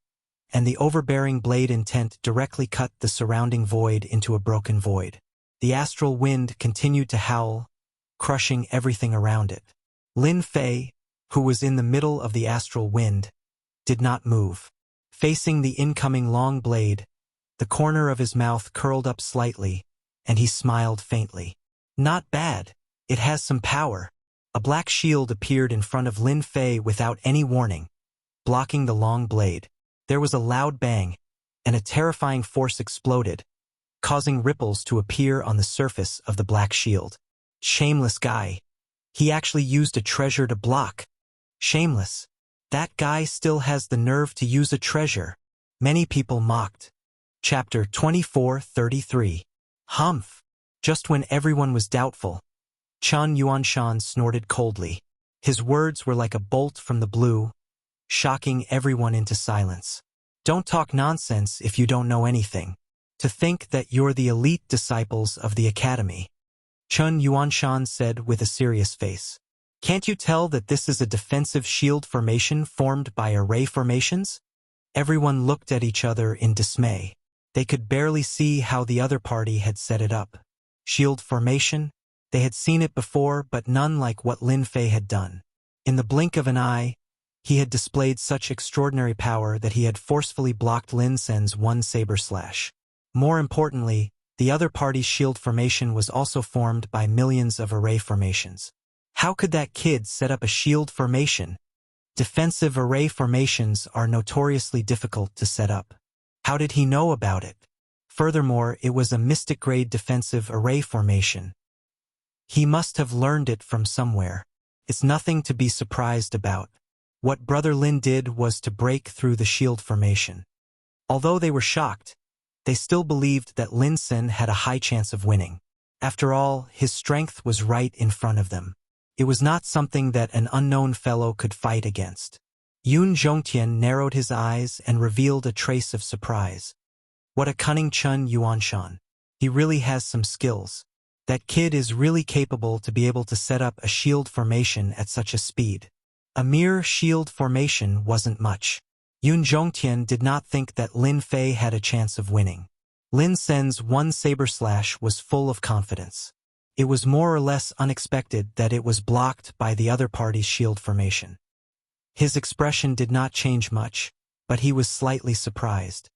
S1: and the overbearing blade intent directly cut the surrounding void into a broken void. The astral wind continued to howl, crushing everything around it. Lin Fei, who was in the middle of the astral wind, did not move. Facing the incoming long blade, the corner of his mouth curled up slightly, and he smiled faintly. Not bad. It has some power. A black shield appeared in front of Lin Fei without any warning, blocking the long blade. There was a loud bang, and a terrifying force exploded, causing ripples to appear on the surface of the black shield. Shameless guy. He actually used a treasure to block. Shameless. That guy still has the nerve to use a treasure. Many people mocked. Chapter 24:33. Humph. Just when everyone was doubtful, Chun Yuanshan snorted coldly. His words were like a bolt from the blue, shocking everyone into silence. Don't talk nonsense if you don't know anything. To think that you're the elite disciples of the academy. Chun Yuanshan said with a serious face. Can't you tell that this is a defensive shield formation formed by array formations? Everyone looked at each other in dismay. They could barely see how the other party had set it up. Shield formation? They had seen it before, but none like what Lin Fei had done. In the blink of an eye, he had displayed such extraordinary power that he had forcefully blocked Lin Sen's one saber slash. More importantly, the other party's shield formation was also formed by millions of array formations. How could that kid set up a shield formation? Defensive array formations are notoriously difficult to set up. How did he know about it? Furthermore, it was a mystic-grade defensive array formation. He must have learned it from somewhere. It's nothing to be surprised about. What Brother Lin did was to break through the shield formation. Although they were shocked, they still believed that Lin Sen had a high chance of winning. After all, his strength was right in front of them. It was not something that an unknown fellow could fight against. Yun Zhongtian narrowed his eyes and revealed a trace of surprise. What a cunning Chun Yuanshan. He really has some skills. That kid is really capable to be able to set up a shield formation at such a speed. A mere shield formation wasn't much. Yun Zhongtian did not think that Lin Fei had a chance of winning. Lin Sen's one saber slash was full of confidence. It was more or less unexpected that it was blocked by the other party's shield formation. His expression did not change much, but he was slightly surprised.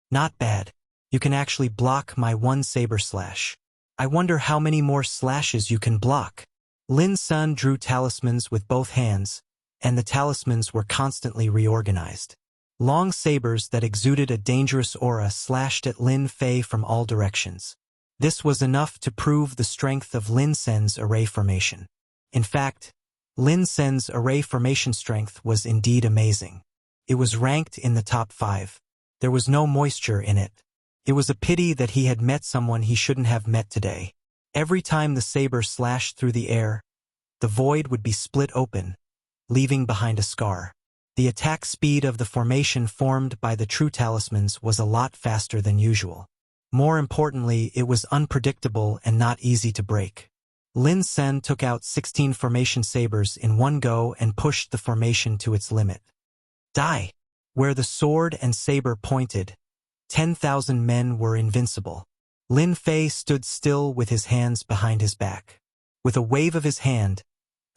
S1: Not bad. You can actually block my one saber slash. I wonder how many more slashes you can block. Lin Sen drew talismans with both hands, and the talismans were constantly reorganized. Long sabers that exuded a dangerous aura slashed at Lin Fei from all directions. This was enough to prove the strength of Lin Sen's array formation. In fact, Lin Sen's array formation strength was indeed amazing. It was ranked in the top 5. There was no moisture in it. It was a pity that he had met someone he shouldn't have met today. Every time the saber slashed through the air, the void would be split open, leaving behind a scar. The attack speed of the formation formed by the true talismans was a lot faster than usual. More importantly, it was unpredictable and not easy to break. Lin Sen took out 16 formation sabers in one go and pushed the formation to its limit. Die! Where the sword and saber pointed, 10,000 men were invincible. Lin Fei stood still with his hands behind his back. With a wave of his hand,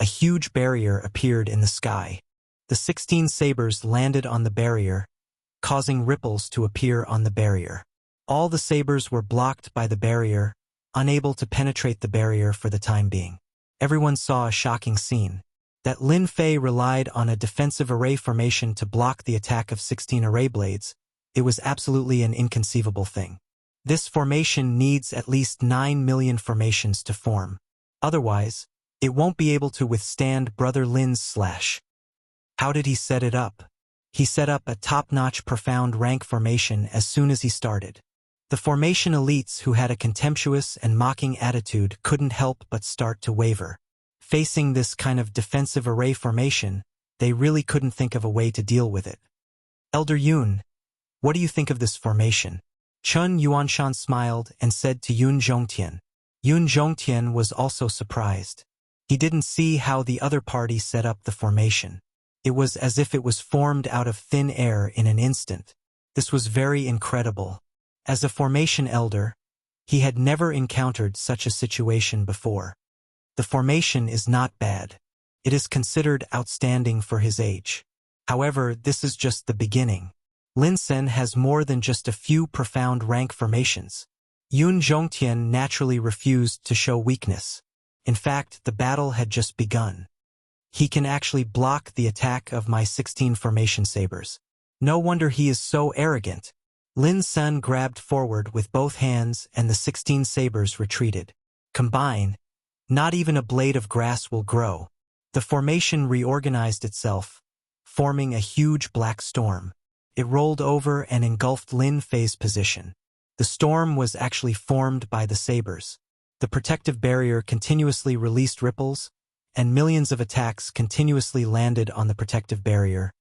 S1: a huge barrier appeared in the sky. The 16 sabers landed on the barrier, causing ripples to appear on the barrier. All the sabers were blocked by the barrier, unable to penetrate the barrier for the time being. Everyone saw a shocking scene. That Lin Fei relied on a defensive array formation to block the attack of 16 array blades, it was absolutely an inconceivable thing. This formation needs at least 9 million formations to form. Otherwise, it won't be able to withstand Brother Lin's slash. How did he set it up? He set up a top-notch profound rank formation as soon as he started. The formation elites who had a contemptuous and mocking attitude couldn't help but start to waver. Facing this kind of defensive array formation, they really couldn't think of a way to deal with it. Elder Yun, what do you think of this formation? Chun Yuanshan smiled and said to Yun Zhongtian. Yun Zhongtian was also surprised. He didn't see how the other party set up the formation. It was as if it was formed out of thin air in an instant. This was very incredible. As a formation elder, he had never encountered such a situation before. The formation is not bad. It is considered outstanding for his age. However, this is just the beginning. Lin Sen has more than just a few profound rank formations. Yun Zhongtian naturally refused to show weakness. In fact, the battle had just begun. He can actually block the attack of my 16 formation sabers. No wonder he is so arrogant. Lin Sen grabbed forward with both hands and the 16 sabers retreated. Combine, not even a blade of grass will grow. The formation reorganized itself, forming a huge black storm. It rolled over and engulfed Lin Fei's position. The storm was actually formed by the sabers. The protective barrier continuously released ripples, and millions of attacks continuously landed on the protective barrier,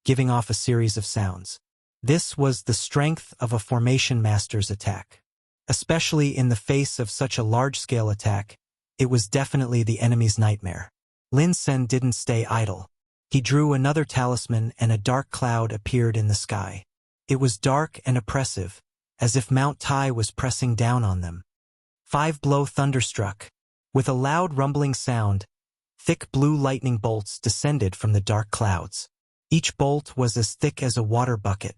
S1: giving off a series of sounds. This was the strength of a formation master's attack. Especially in the face of such a large-scale attack, it was definitely the enemy's nightmare. Lin Sen didn't stay idle. He drew another talisman and a dark cloud appeared in the sky. It was dark and oppressive, as if Mount Tai was pressing down on them. 5-blow thunderstruck. With a loud rumbling sound, thick blue lightning bolts descended from the dark clouds. Each bolt was as thick as a water bucket.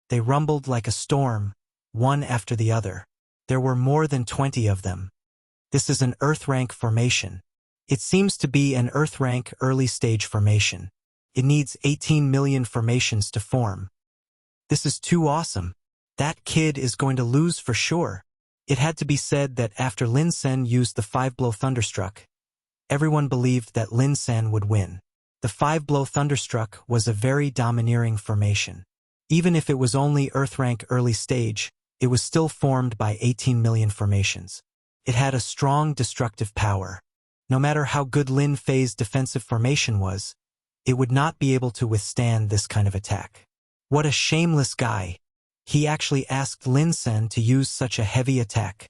S1: They rumbled like a storm, one after the other. There were more than 20 of them. This is an Earth rank formation. It seems to be an Earth rank early stage formation. It needs 18 million formations to form. This is too awesome. That kid is going to lose for sure. It had to be said that after Lin Sen used the 5-blow thunderstruck, everyone believed that Lin Sen would win. The 5-blow thunderstruck was a very domineering formation. Even if it was only Earth rank early stage, it was still formed by 18 million formations. It had a strong destructive power. No matter how good Lin Fei's defensive formation was, it would not be able to withstand this kind of attack. What a shameless guy! He actually asked Lin Sen to use such a heavy attack.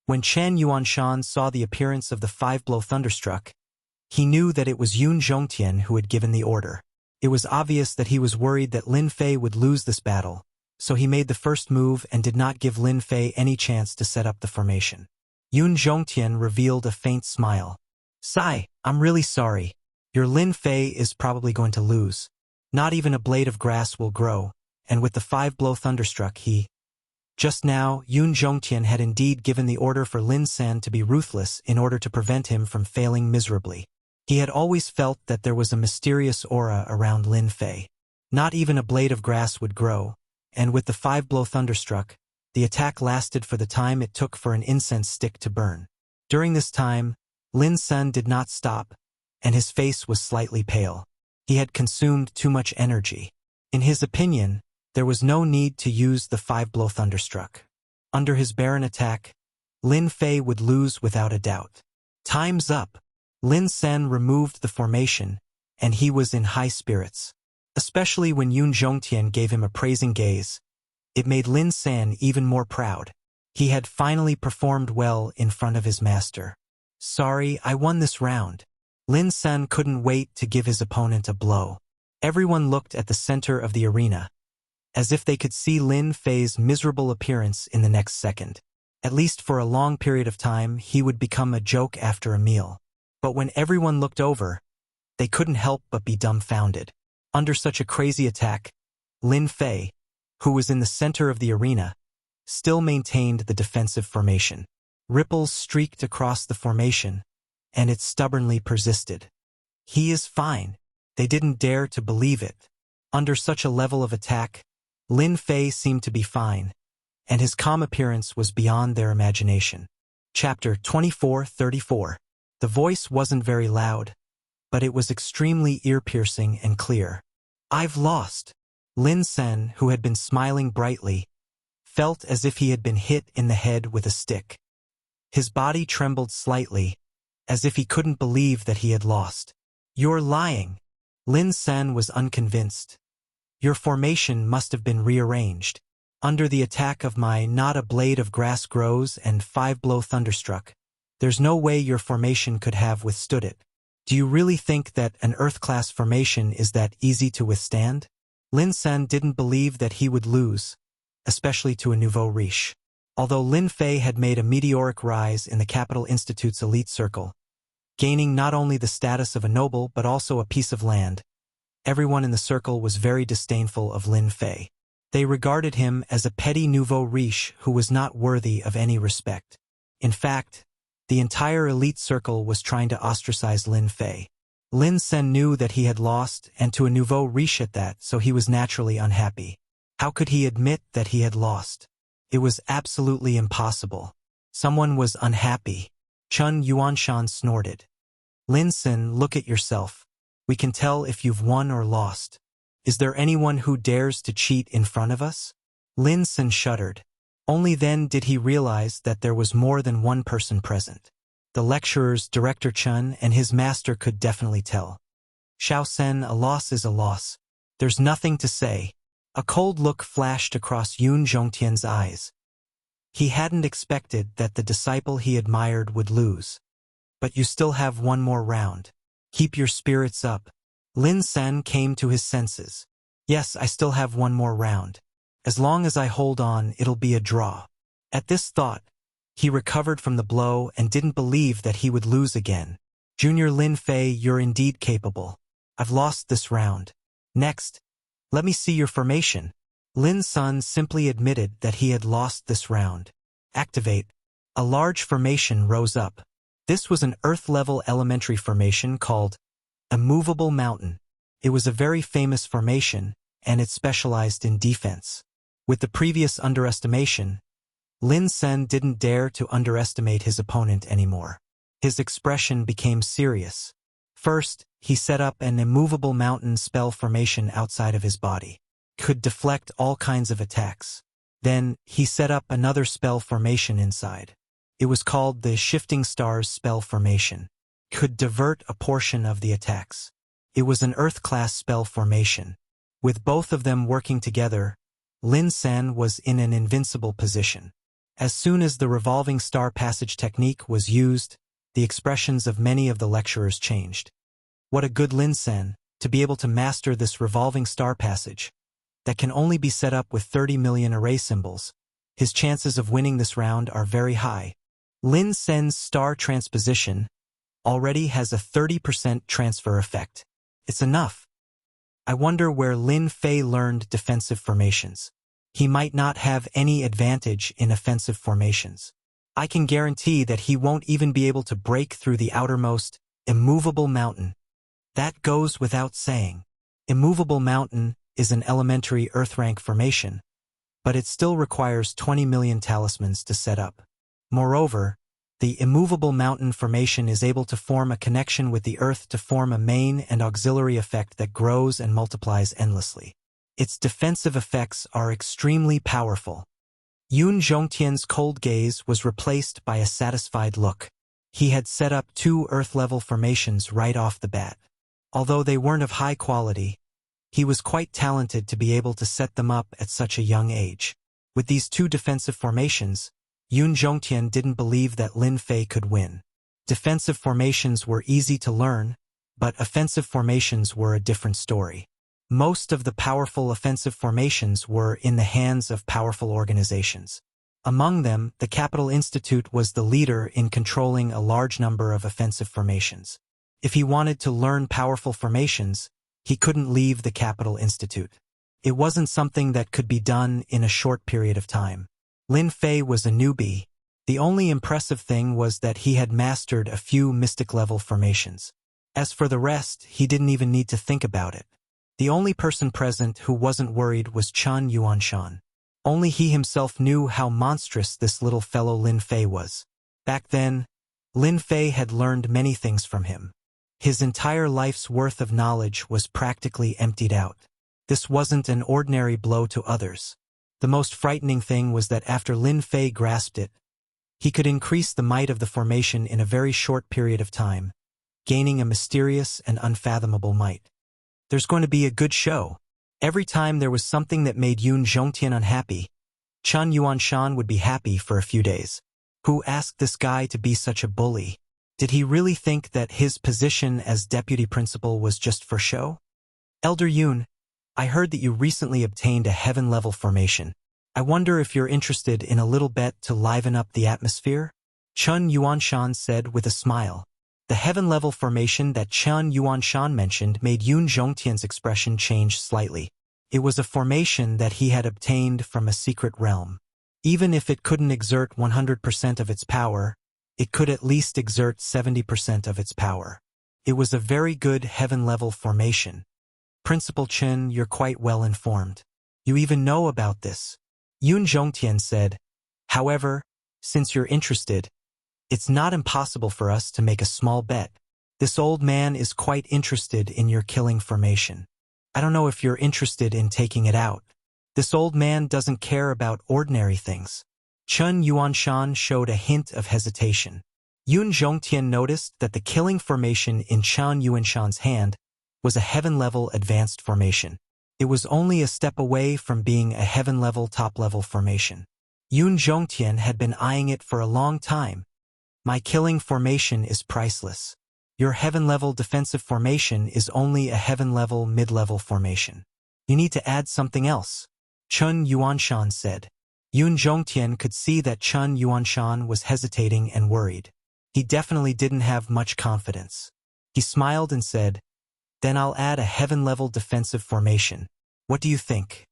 S1: When Chen Yuanshan saw the appearance of the five-blow thunderstruck, he knew that it was Yun Zhongtian who had given the order. It was obvious that he was worried that Lin Fei would lose this battle, so he made the first move and did not give Lin Fei any chance to set up the formation. Yun Zhongtian revealed a faint smile. "Sai, I'm really sorry. Your Lin Fei is probably going to lose. Not even a blade of grass will grow, and with the five-blow thunderstruck he—" Just now, Yun Zhongtian had indeed given the order for Lin San to be ruthless in order to prevent him from failing miserably. He had always felt that there was a mysterious aura around Lin Fei. Not even a blade of grass would grow, and with the five-blow thunderstruck, the attack lasted for the time it took for an incense stick to burn. During this time, Lin San did not stop, and his face was slightly pale. He had consumed too much energy. In his opinion, there was no need to use the five-blow thunderstruck. Under his barren attack, Lin Fei would lose without a doubt. Time's up. Lin Sen removed the formation, and he was in high spirits. Especially when Yun Zhongtian gave him a praising gaze. It made Lin San even more proud. He had finally performed well in front of his master. "Sorry, I won this round." Lin Sen couldn't wait to give his opponent a blow. Everyone looked at the center of the arena, as if they could see Lin Fei's miserable appearance in the next second. At least for a long period of time, he would become a joke after a meal. But when everyone looked over, they couldn't help but be dumbfounded. Under such a crazy attack, Lin Fei, who was in the center of the arena, still maintained the defensive formation. Ripples streaked across the formation, and it stubbornly persisted. "He is fine." They didn't dare to believe it. Under such a level of attack, Lin Fei seemed to be fine, and his calm appearance was beyond their imagination. Chapter 24:34. The voice wasn't very loud, but it was extremely ear-piercing and clear. "I've lost." Lin Sen, who had been smiling brightly, felt as if he had been hit in the head with a stick. His body trembled slightly, as if he couldn't believe that he had lost. "You're lying." Lin Sen was unconvinced. "Your formation must have been rearranged. Under the attack of my not a blade of grass grows and five-blow thunderstruck, there's no way your formation could have withstood it. Do you really think that an Earth-class formation is that easy to withstand?" Lin Sen didn't believe that he would lose, especially to a nouveau riche. Although Lin Fei had made a meteoric rise in the Capital Institute's elite circle, gaining not only the status of a noble but also a piece of land, everyone in the circle was very disdainful of Lin Fei. They regarded him as a petty nouveau riche who was not worthy of any respect. In fact, the entire elite circle was trying to ostracize Lin Fei. Lin Sen knew that he had lost, and to a nouveau riche at that, so he was naturally unhappy. How could he admit that he had lost? It was absolutely impossible. Someone was unhappy. Chen Yuanshan snorted. "Lin Sen, look at yourself. We can tell if you've won or lost. Is there anyone who dares to cheat in front of us?" Lin Sen shuddered. Only then did he realize that there was more than one person present. The lecturers, Director Chen, and his master could definitely tell. "Xiao Sen, a loss is a loss. There's nothing to say." A cold look flashed across Yun Zhongtian's eyes. He hadn't expected that the disciple he admired would lose. "But you still have one more round. Keep your spirits up." Lin Sen came to his senses. "Yes, I still have one more round. As long as I hold on, it'll be a draw." At this thought, he recovered from the blow and didn't believe that he would lose again. "Junior Lin Fei, you're indeed capable. I've lost this round. Next, let me see your formation." Lin Sun simply admitted that he had lost this round. "Activate." A large formation rose up. This was an Earth-level elementary formation called a movable mountain. It was a very famous formation, and it specialized in defense. With the previous underestimation, Lin Sen didn't dare to underestimate his opponent anymore. His expression became serious. First, he set up an immovable mountain spell formation outside of his body. could deflect all kinds of attacks. Then, he set up another spell formation inside. It was called the Shifting Stars spell formation. Could divert a portion of the attacks. It was an Earth-class spell formation. With both of them working together, Lin Sen was in an invincible position. As soon as the revolving star passage technique was used, the expressions of many of the lecturers changed. What a good Lin Sen, to be able to master this revolving star passage, that can only be set up with 30 million array symbols. His chances of winning this round are very high. Lin Sen's star transposition already has a 30% transfer effect. It's enough. I wonder where Lin Fei learned defensive formations. He might not have any advantage in offensive formations. I can guarantee that he won't even be able to break through the outermost, immovable mountain. That goes without saying. Immovable mountain is an elementary Earth rank formation, but it still requires 20 million talismans to set up. Moreover, the immovable mountain formation is able to form a connection with the Earth to form a main and auxiliary effect that grows and multiplies endlessly. Its defensive effects are extremely powerful. Yun Zhongtian's cold gaze was replaced by a satisfied look. He had set up 2 Earth-level formations right off the bat. Although they weren't of high quality, he was quite talented to be able to set them up at such a young age. With these 2 defensive formations, Yun Zhongtian didn't believe that Lin Fei could win. Defensive formations were easy to learn, but offensive formations were a different story. Most of the powerful offensive formations were in the hands of powerful organizations. Among them, the Capital Institute was the leader in controlling a large number of offensive formations. If he wanted to learn powerful formations, he couldn't leave the Capital Institute. It wasn't something that could be done in a short period of time. Lin Fei was a newbie. The only impressive thing was that he had mastered a few mystic-level formations. As for the rest, he didn't even need to think about it. The only person present who wasn't worried was Chen Yuanshan. Only he himself knew how monstrous this little fellow Lin Fei was. Back then, Lin Fei had learned many things from him. His entire life's worth of knowledge was practically emptied out. This wasn't an ordinary blow to others. The most frightening thing was that after Lin Fei grasped it, he could increase the might of the formation in a very short period of time, gaining a mysterious and unfathomable might. There's going to be a good show. Every time there was something that made Yun Zhongtian unhappy, Chen Yuanshan would be happy for a few days. Who asked this guy to be such a bully? Did he really think that his position as deputy principal was just for show? Elder Yun, I heard that you recently obtained a heaven-level formation. I wonder if you're interested in a little bet to liven up the atmosphere? Chen Yuanshan said with a smile. The heaven-level formation that Chen Yuanshan mentioned made Yun Zhongtian's expression change slightly. It was a formation that he had obtained from a secret realm. Even if it couldn't exert 100% of its power, it could at least exert 70% of its power. It was a very good heaven-level formation. Principal Chen, you're quite well informed. You even know about this. Yun Zhongtian said. However, since you're interested, it's not impossible for us to make a small bet. This old man is quite interested in your killing formation. I don't know if you're interested in taking it out. This old man doesn't care about ordinary things. Chen Yuanshan showed a hint of hesitation. Yun Zhongtian noticed that the killing formation in Chen Yuanshan's hand was a heaven-level advanced formation. It was only a step away from being a heaven-level top-level formation. Yun Zhongtian had been eyeing it for a long time. My killing formation is priceless. Your heaven-level defensive formation is only a heaven-level mid-level formation. You need to add something else, Chen Yuanshan said. Yun Zhongtian could see that Chen Yuanshan was hesitating and worried. He definitely didn't have much confidence. He smiled and said, Then I'll add a heaven-level defensive formation. What do you think?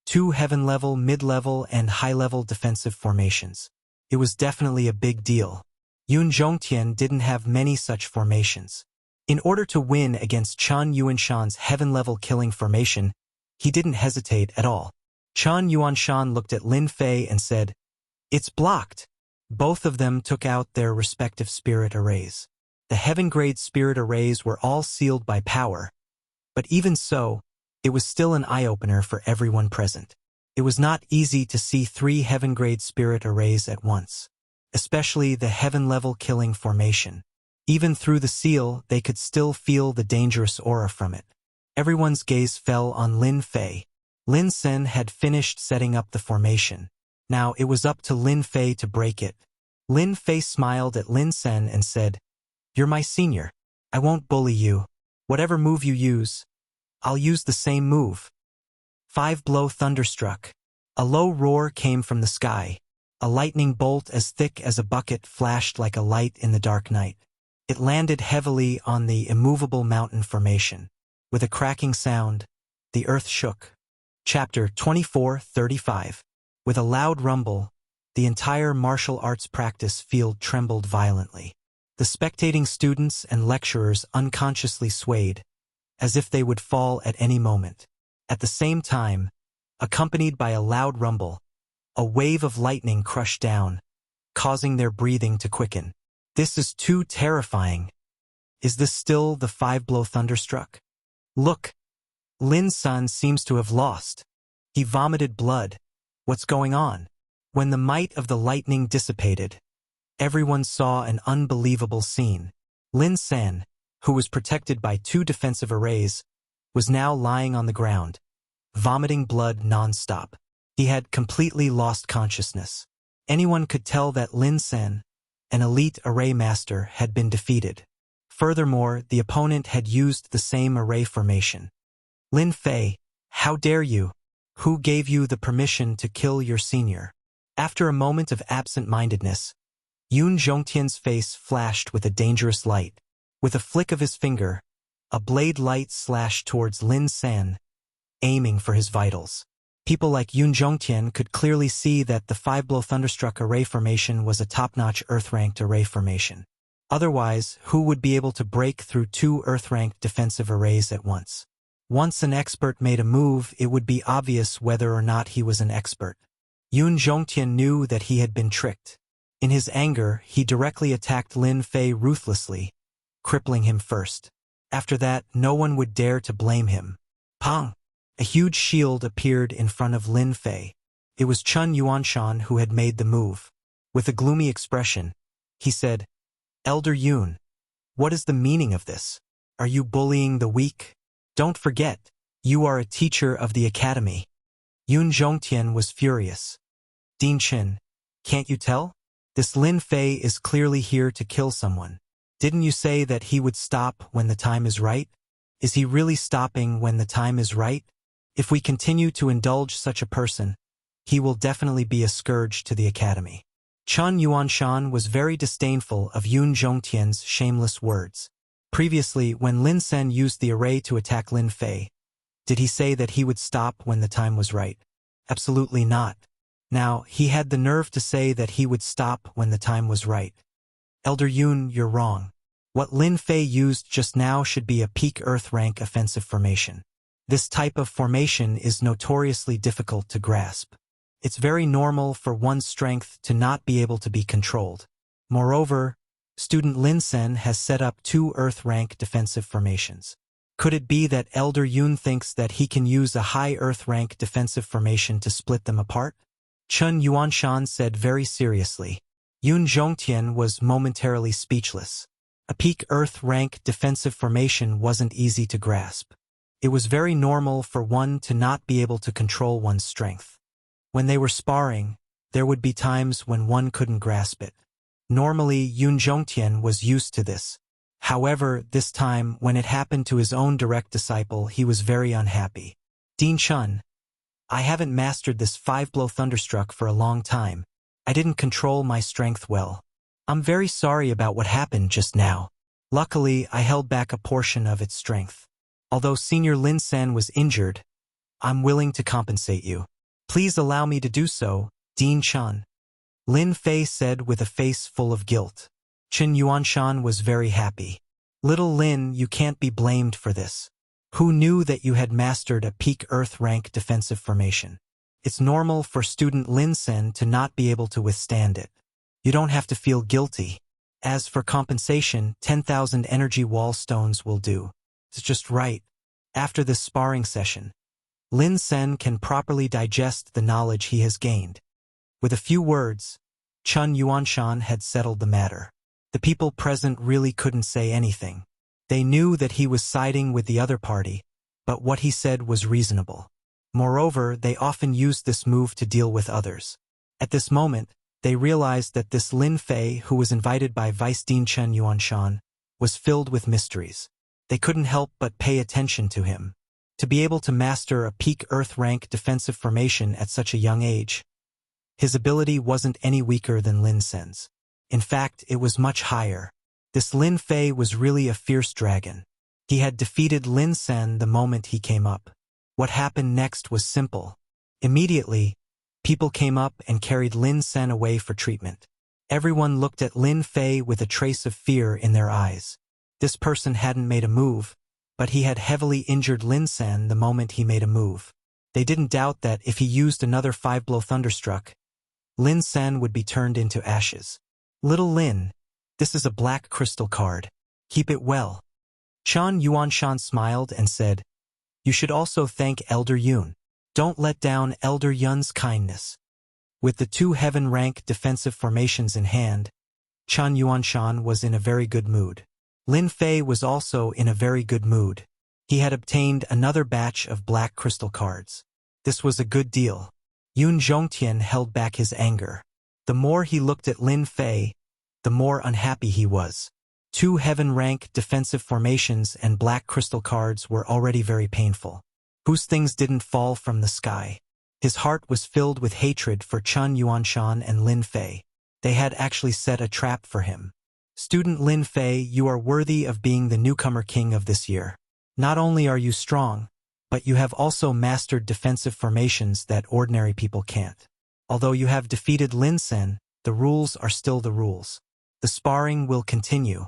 S1: 2 heaven-level, mid-level, and high-level defensive formations. It was definitely a big deal. Yun Zhongtian didn't have many such formations. In order to win against Chen Yuanshan's heaven-level killing formation, he didn't hesitate at all. Chen Yuanshan looked at Lin Fei and said, It's blocked. Both of them took out their respective spirit arrays. The heaven-grade spirit arrays were all sealed by power. But even so, it was still an eye-opener for everyone present. It was not easy to see 3 heaven-grade spirit arrays at once, especially the heaven-level killing formation. Even through the seal, they could still feel the dangerous aura from it. Everyone's gaze fell on Lin Fei. Lin Sen had finished setting up the formation. Now it was up to Lin Fei to break it. Lin Fei smiled at Lin Sen and said, "You're my senior. I won't bully you. Whatever move you use, I'll use the same move." 5-blow thunderstruck. A low roar came from the sky. A lightning bolt as thick as a bucket flashed like a light in the dark night. It landed heavily on the immovable mountain formation. With a cracking sound, the earth shook. Chapter 24:35. With a loud rumble, the entire martial arts practice field trembled violently. The spectating students and lecturers unconsciously swayed, as if they would fall at any moment. At the same time, accompanied by a loud rumble, a wave of lightning crushed down, causing their breathing to quicken. This is too terrifying. Is this still the 5-blow thunderstruck? Look, Lin Sun seems to have lost. He vomited blood. What's going on? When the might of the lightning dissipated, everyone saw an unbelievable scene. Lin San, who was protected by 2 defensive arrays, was now lying on the ground, vomiting blood non-stop. He had completely lost consciousness. Anyone could tell that Lin San, an elite array master, had been defeated. Furthermore, the opponent had used the same array formation. Lin Fei, how dare you? Who gave you the permission to kill your senior? After a moment of absent-mindedness, Yun Zhongtian's face flashed with a dangerous light. With a flick of his finger, a blade light slashed towards Lin San, aiming for his vitals. People like Yun Zhongtian could clearly see that the 5-blow thunderstruck array formation was a top-notch Earth-ranked array formation. Otherwise, who would be able to break through 2 Earth-ranked defensive arrays at once? Once an expert made a move, it would be obvious whether or not he was an expert. Yun Zhongtian knew that he had been tricked. In his anger, he directly attacked Lin Fei ruthlessly, crippling him first. After that, no one would dare to blame him. Pang! A huge shield appeared in front of Lin Fei. It was Chun Yuanshan who had made the move. With a gloomy expression, he said, "Elder Yun, what is the meaning of this? Are you bullying the weak? Don't forget, you are a teacher of the academy." Yun Zhongtian was furious. "Din Chin, can't you tell? This Lin Fei is clearly here to kill someone. Didn't you say that he would stop when the time is right? Is he really stopping when the time is right? If we continue to indulge such a person, he will definitely be a scourge to the academy." Chun Yuanshan was very disdainful of Yun Zhongtian's shameless words. Previously, when Lin Sen used the array to attack Lin Fei, did he say that he would stop when the time was right? Absolutely not. Now, he had the nerve to say that he would stop when the time was right. Elder Yun, you're wrong. What Lin Fei used just now should be a peak Earth rank offensive formation. This type of formation is notoriously difficult to grasp. It's very normal for one's strength to not be able to be controlled. Moreover, student Lin Sen has set up 2 Earth rank defensive formations. Could it be that Elder Yun thinks that he can use a high Earth rank defensive formation to split them apart? Chun Yuanshan said very seriously. Yun Zhongtian was momentarily speechless. A peak Earth rank defensive formation wasn't easy to grasp. It was very normal for one to not be able to control one's strength. When they were sparring, there would be times when one couldn't grasp it. Normally, Yun Zhongtian was used to this. However, this time, when it happened to his own direct disciple, he was very unhappy. "Din Chun, I haven't mastered this 5-blow thunderstruck for a long time. I didn't control my strength well. I'm very sorry about what happened just now. Luckily, I held back a portion of its strength. Although Senior Lin San was injured, I'm willing to compensate you. Please allow me to do so, Din Chun." Lin Fei said with a face full of guilt. Qin Yuanshan was very happy. "Little Lin, you can't be blamed for this. Who knew that you had mastered a peak Earth rank defensive formation? It's normal for student Lin Sen to not be able to withstand it. You don't have to feel guilty. As for compensation, 10,000 energy wall stones will do. It's just right. After this sparring session, Lin Sen can properly digest the knowledge he has gained. With a few words, Chun Yuanshan had settled the matter. The people present really couldn't say anything. They knew that he was siding with the other party, but what he said was reasonable. Moreover, they often used this move to deal with others. At this moment, they realized that this Lin Fei, who was invited by Vice Dean Chen Yuanshan, was filled with mysteries. They couldn't help but pay attention to him. To be able to master a peak Earth rank defensive formation at such a young age, his ability wasn't any weaker than Lin Sen's. In fact, it was much higher. This Lin Fei was really a fierce dragon. He had defeated Lin Sen the moment he came up. What happened next was simple. Immediately, people came up and carried Lin Sen away for treatment. Everyone looked at Lin Fei with a trace of fear in their eyes. This person hadn't made a move, but he had heavily injured Lin Sen the moment he made a move. They didn't doubt that if he used another 5-blow thunderstruck, Lin Sen would be turned into ashes. Little Lin, this is a black crystal card. Keep it well. Chun Yuanshan smiled and said, "You should also thank Elder Yun. Don't let down Elder Yun's kindness." With the 2 heaven-rank defensive formations in hand, Chun Yuanshan was in a very good mood. Lin Fei was also in a very good mood. He had obtained another batch of black crystal cards. This was a good deal. Yun Zhongtian held back his anger. The more he looked at Lin Fei, the more unhappy he was. 2 heaven-rank defensive formations and black crystal cards were already very painful. Whose things didn't fall from the sky. His heart was filled with hatred for Chun Yuanshan and Lin Fei. They had actually set a trap for him. Student Lin Fei, you are worthy of being the newcomer king of this year. Not only are you strong, but you have also mastered defensive formations that ordinary people can't. Although you have defeated Lin Sen, the rules are still the rules. The sparring will continue.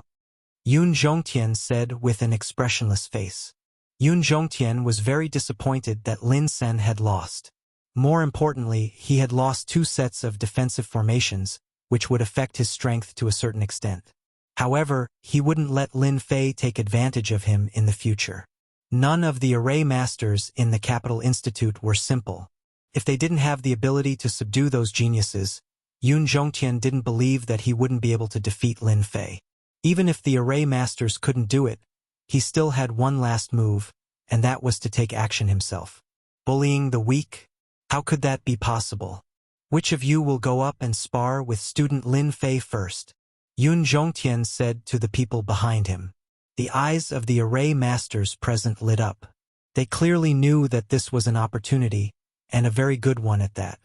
S1: Yun Zhongtian said with an expressionless face. Yun Zhongtian was very disappointed that Lin Sen had lost. More importantly, he had lost 2 sets of defensive formations, which would affect his strength to a certain extent. However, he wouldn't let Lin Fei take advantage of him in the future. None of the array masters in the Capital Institute were simple. If they didn't have the ability to subdue those geniuses, Yun Zhongtian didn't believe that he wouldn't be able to defeat Lin Fei. Even if the array masters couldn't do it, he still had one last move, and that was to take action himself. Bullying the weak? How could that be possible? Which of you will go up and spar with student Lin Fei first? Yun Zhongtian said to the people behind him. The eyes of the array masters present lit up. They clearly knew that this was an opportunity, and a very good one at that.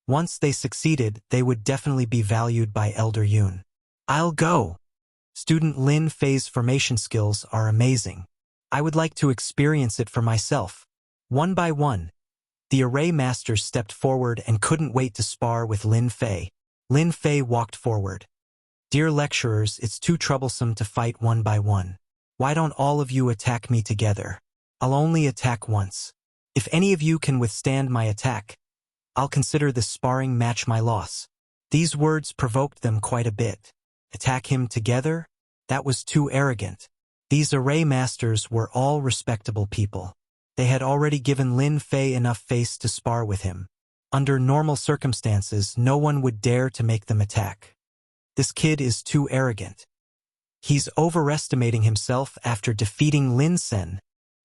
S1: Once they succeeded, they would definitely be valued by Elder Yun. I'll go. Student Lin Fei's formation skills are amazing. I would like to experience it for myself. One by one, the array masters stepped forward and couldn't wait to spar with Lin Fei. Lin Fei walked forward. Dear lecturers, it's too troublesome to fight one by one. Why don't all of you attack me together? I'll only attack once. If any of you can withstand my attack, I'll consider this sparring match my loss. These words provoked them quite a bit. Attack him together? That was too arrogant. These array masters were all respectable people. They had already given Lin Fei enough face to spar with him. Under normal circumstances, no one would dare to make them attack. This kid is too arrogant. He's overestimating himself after defeating Lin Sen.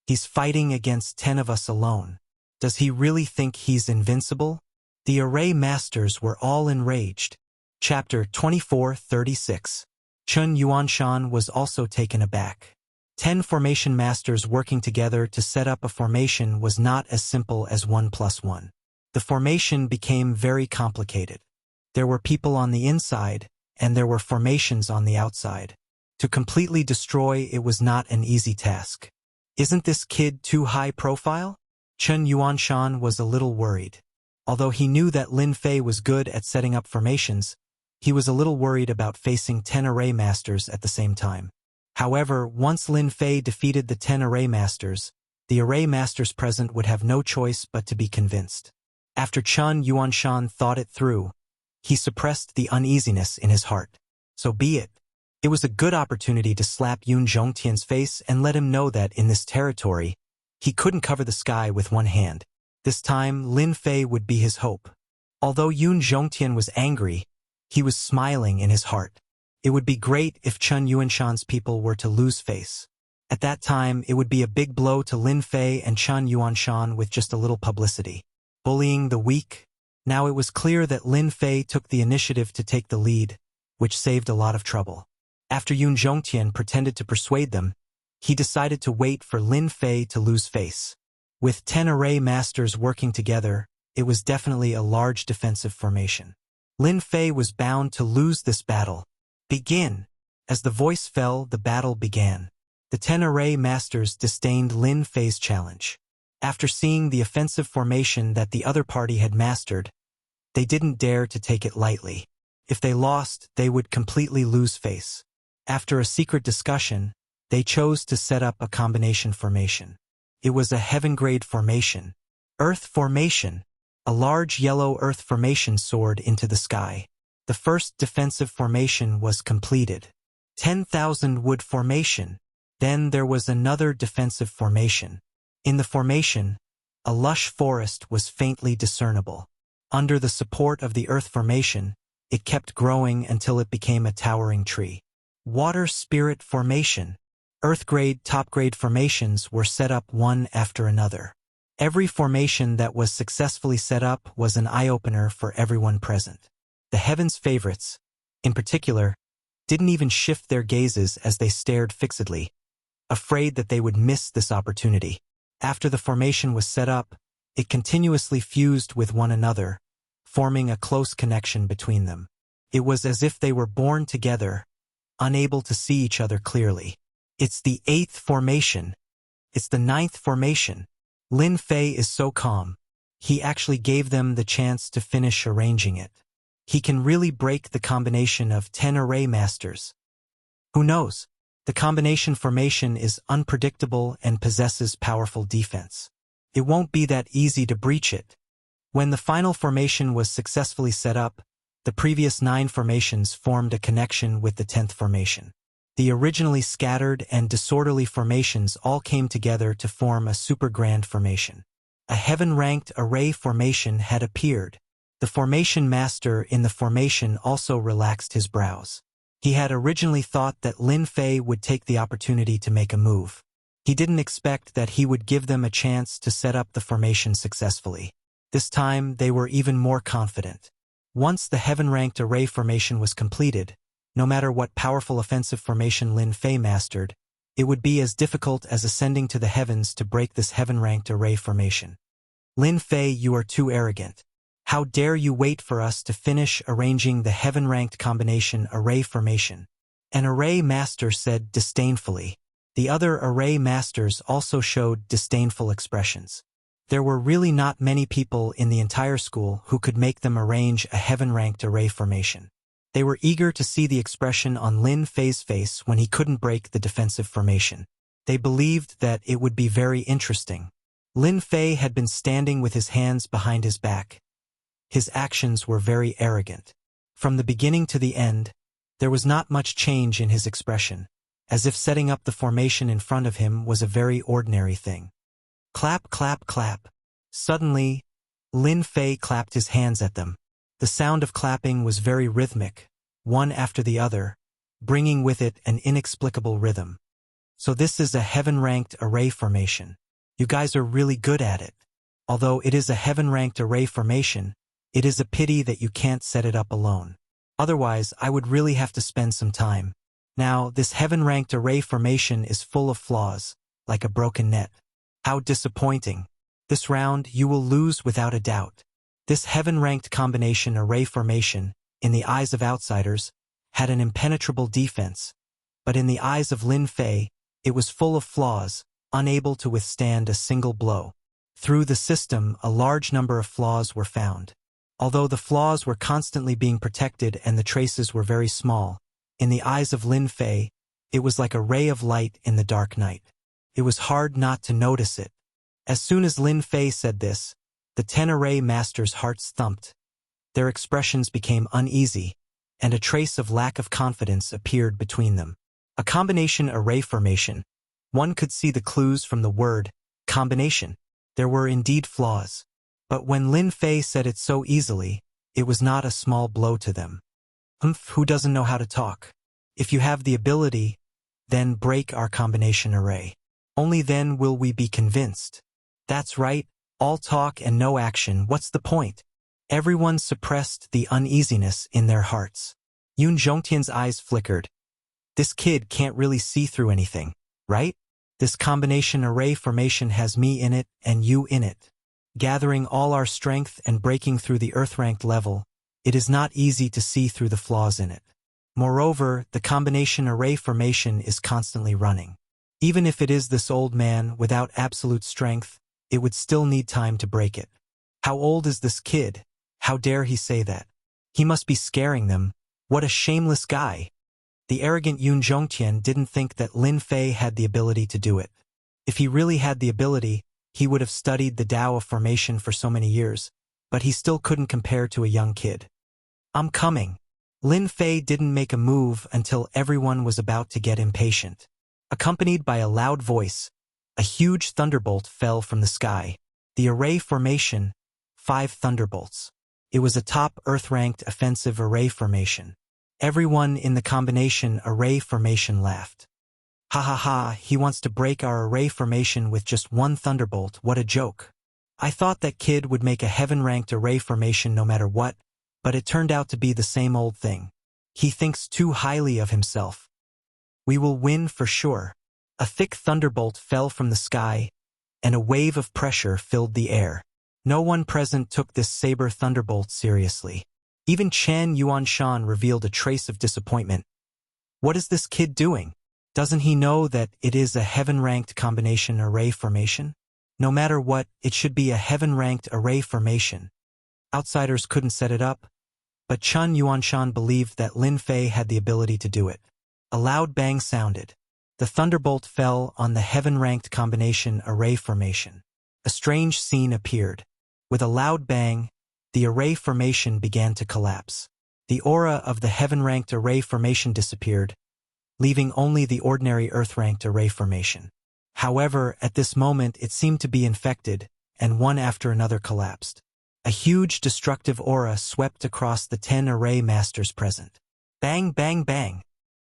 S1: He's fighting against 10 of us alone. Does he really think he's invincible? The array masters were all enraged. Chapter 24:36. Chun Yuanshan was also taken aback. 10 formation masters working together to set up a formation was not as simple as 1 plus 1. The formation became very complicated. There were people on the inside, and there were formations on the outside. To completely destroy it was not an easy task. Isn't this kid too high profile? Chun Yuanshan was a little worried. Although he knew that Lin Fei was good at setting up formations, he was a little worried about facing 10 array masters at the same time. However, once Lin Fei defeated the 10 array masters, the array masters present would have no choice but to be convinced. After Chun Yuanshan thought it through, he suppressed the uneasiness in his heart. So be it. It was a good opportunity to slap Yun Zhongtian's face and let him know that in this territory, He couldn't cover the sky with one hand. This time, Lin Fei would be his hope. Although Yun Zhongtian was angry, he was smiling in his heart. It would be great if Chen Yuanshan's people were to lose face. At that time, it would be a big blow to Lin Fei and Chen Yuanshan with just a little publicity. Bullying the weak. Now it was clear that Lin Fei took the initiative to take the lead, which saved a lot of trouble. After Yun Zhongtian pretended to persuade them, he decided to wait for Lin Fei to lose face. With 10 array masters working together, it was definitely a large defensive formation. Lin Fei was bound to lose this battle. Begin! As the voice fell, the battle began. The 10 array masters disdained Lin Fei's challenge. After seeing the offensive formation that the other party had mastered, they didn't dare to take it lightly. If they lost, they would completely lose face. After a secret discussion, they chose to set up a combination formation. It was a heaven-grade formation. Earth formation. A large yellow earth formation soared into the sky. The first defensive formation was completed. 10,000 wood formation. Then there was another defensive formation. In the formation, a lush forest was faintly discernible. Under the support of the earth formation, it kept growing until it became a towering tree. Water spirit formation. Earth-grade, top-grade formations were set up one after another. Every formation that was successfully set up was an eye-opener for everyone present. The heavens' favorites, in particular, didn't even shift their gazes as they stared fixedly, afraid that they would miss this opportunity. After the formation was set up, it continuously fused with one another, forming a close connection between them. It was as if they were born together, unable to see each other clearly. It's the 8th formation. It's the 9th formation. Lin Fei is so calm. He actually gave them the chance to finish arranging it. He can really break the combination of 10 array masters. Who knows? The combination formation is unpredictable and possesses powerful defense. It won't be that easy to breach it. When the final formation was successfully set up, the previous 9 formations formed a connection with the 10th formation. The originally scattered and disorderly formations all came together to form a super grand formation. A heaven-ranked array formation had appeared. The formation master in the formation also relaxed his brows. He had originally thought that Lin Fei would take the opportunity to make a move. He didn't expect that he would give them a chance to set up the formation successfully. This time, they were even more confident. Once the heaven-ranked array formation was completed, no matter what powerful offensive formation Lin Fei mastered, it would be as difficult as ascending to the heavens to break this heaven-ranked array formation. Lin Fei, you are too arrogant. How dare you wait for us to finish arranging the heaven-ranked combination array formation? An array master said disdainfully. The other array masters also showed disdainful expressions. There were really not many people in the entire school who could make them arrange a heaven-ranked array formation. They were eager to see the expression on Lin Fei's face when he couldn't break the defensive formation. They believed that it would be very interesting. Lin Fei had been standing with his hands behind his back. His actions were very arrogant. From the beginning to the end, there was not much change in his expression, as if setting up the formation in front of him was a very ordinary thing. Clap, clap, clap. Suddenly, Lin Fei clapped his hands at them. The sound of clapping was very rhythmic, one after the other, bringing with it an inexplicable rhythm. So this is a heaven-ranked array formation. You guys are really good at it. Although it is a heaven-ranked array formation, it is a pity that you can't set it up alone. Otherwise, I would really have to spend some time. Now, this heaven-ranked array formation is full of flaws, like a broken net. How disappointing. This round, you will lose without a doubt. This heaven-ranked combination array formation, in the eyes of outsiders, had an impenetrable defense, but in the eyes of Lin Fei, it was full of flaws, unable to withstand a single blow. Through the system, a large number of flaws were found. Although the flaws were constantly being protected and the traces were very small, in the eyes of Lin Fei, it was like a ray of light in the dark night. It was hard not to notice it. As soon as Lin Fei said this, the 10 array masters' hearts thumped. Their expressions became uneasy, and a trace of lack of confidence appeared between them. A combination array formation. One could see the clues from the word combination. There were indeed flaws. But when Lin Fei said it so easily, it was not a small blow to them. Who doesn't know how to talk? If you have the ability, then break our combination array. Only then will we be convinced. That's right, all talk and no action, what's the point? Everyone suppressed the uneasiness in their hearts. Yun Zhongtian's eyes flickered. This kid can't really see through anything, right? This combination array formation has me in it and you in it. Gathering all our strength and breaking through the earth-ranked level, it is not easy to see through the flaws in it. Moreover, the combination array formation is constantly running. Even if it is this old man without absolute strength, it would still need time to break it. How old is this kid? How dare he say that? He must be scaring them. What a shameless guy. The arrogant Yun Zhongtian didn't think that Lin Fei had the ability to do it. If he really had the ability, he would have studied the Tao of formation for so many years, but he still couldn't compare to a young kid. I'm coming. Lin Fei didn't make a move until everyone was about to get impatient. Accompanied by a loud voice, a huge thunderbolt fell from the sky. The array formation, 5 thunderbolts. It was a top Earth-ranked offensive array formation. Everyone in the combination array formation laughed. Ha ha ha, he wants to break our array formation with just 1 thunderbolt, what a joke. I thought that kid would make a heaven-ranked array formation no matter what, but it turned out to be the same old thing. He thinks too highly of himself. We will win for sure. A thick thunderbolt fell from the sky, and a wave of pressure filled the air. No one present took this saber thunderbolt seriously. Even Chen Yuanshan revealed a trace of disappointment. What is this kid doing? Doesn't he know that it is a heaven-ranked combination array formation? No matter what, it should be a heaven-ranked array formation. Outsiders couldn't set it up, but Chen Yuanshan believed that Lin Fei had the ability to do it. A loud bang sounded. The thunderbolt fell on the heaven-ranked combination array formation. A strange scene appeared. With a loud bang, the array formation began to collapse. The aura of the heaven-ranked array formation disappeared, leaving only the ordinary earth-ranked array formation. However, at this moment it seemed to be infected, and one after another collapsed. A huge destructive aura swept across the 10 array masters present. Bang, bang, bang.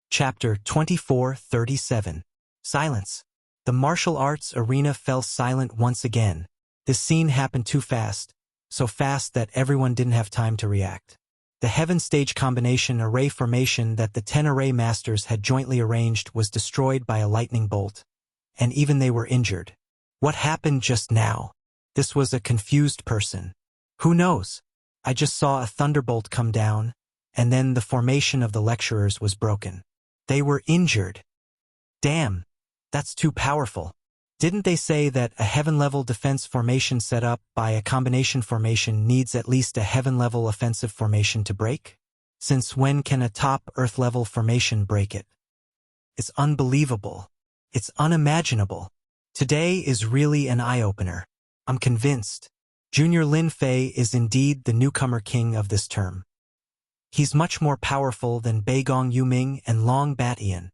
S1: Chapter 24:37. Silence. The martial arts arena fell silent once again. This scene happened too fast, so fast that everyone didn't have time to react. The heaven stage combination array formation that the 10 array masters had jointly arranged was destroyed by a lightning bolt, and even they were injured. What happened just now? This was a confused person. Who knows? I just saw a thunderbolt come down, and then the formation of the lecturers was broken. They were injured. Damn, that's too powerful. Didn't they say that a heaven-level defense formation set up by a combination formation needs at least a heaven-level offensive formation to break? Since when can a top Earth-level formation break it? It's unbelievable. It's unimaginable. Today is really an eye-opener. I'm convinced. Junior Lin Fei is indeed the newcomer king of this term. He's much more powerful than Beigong Yuming and Long Batian.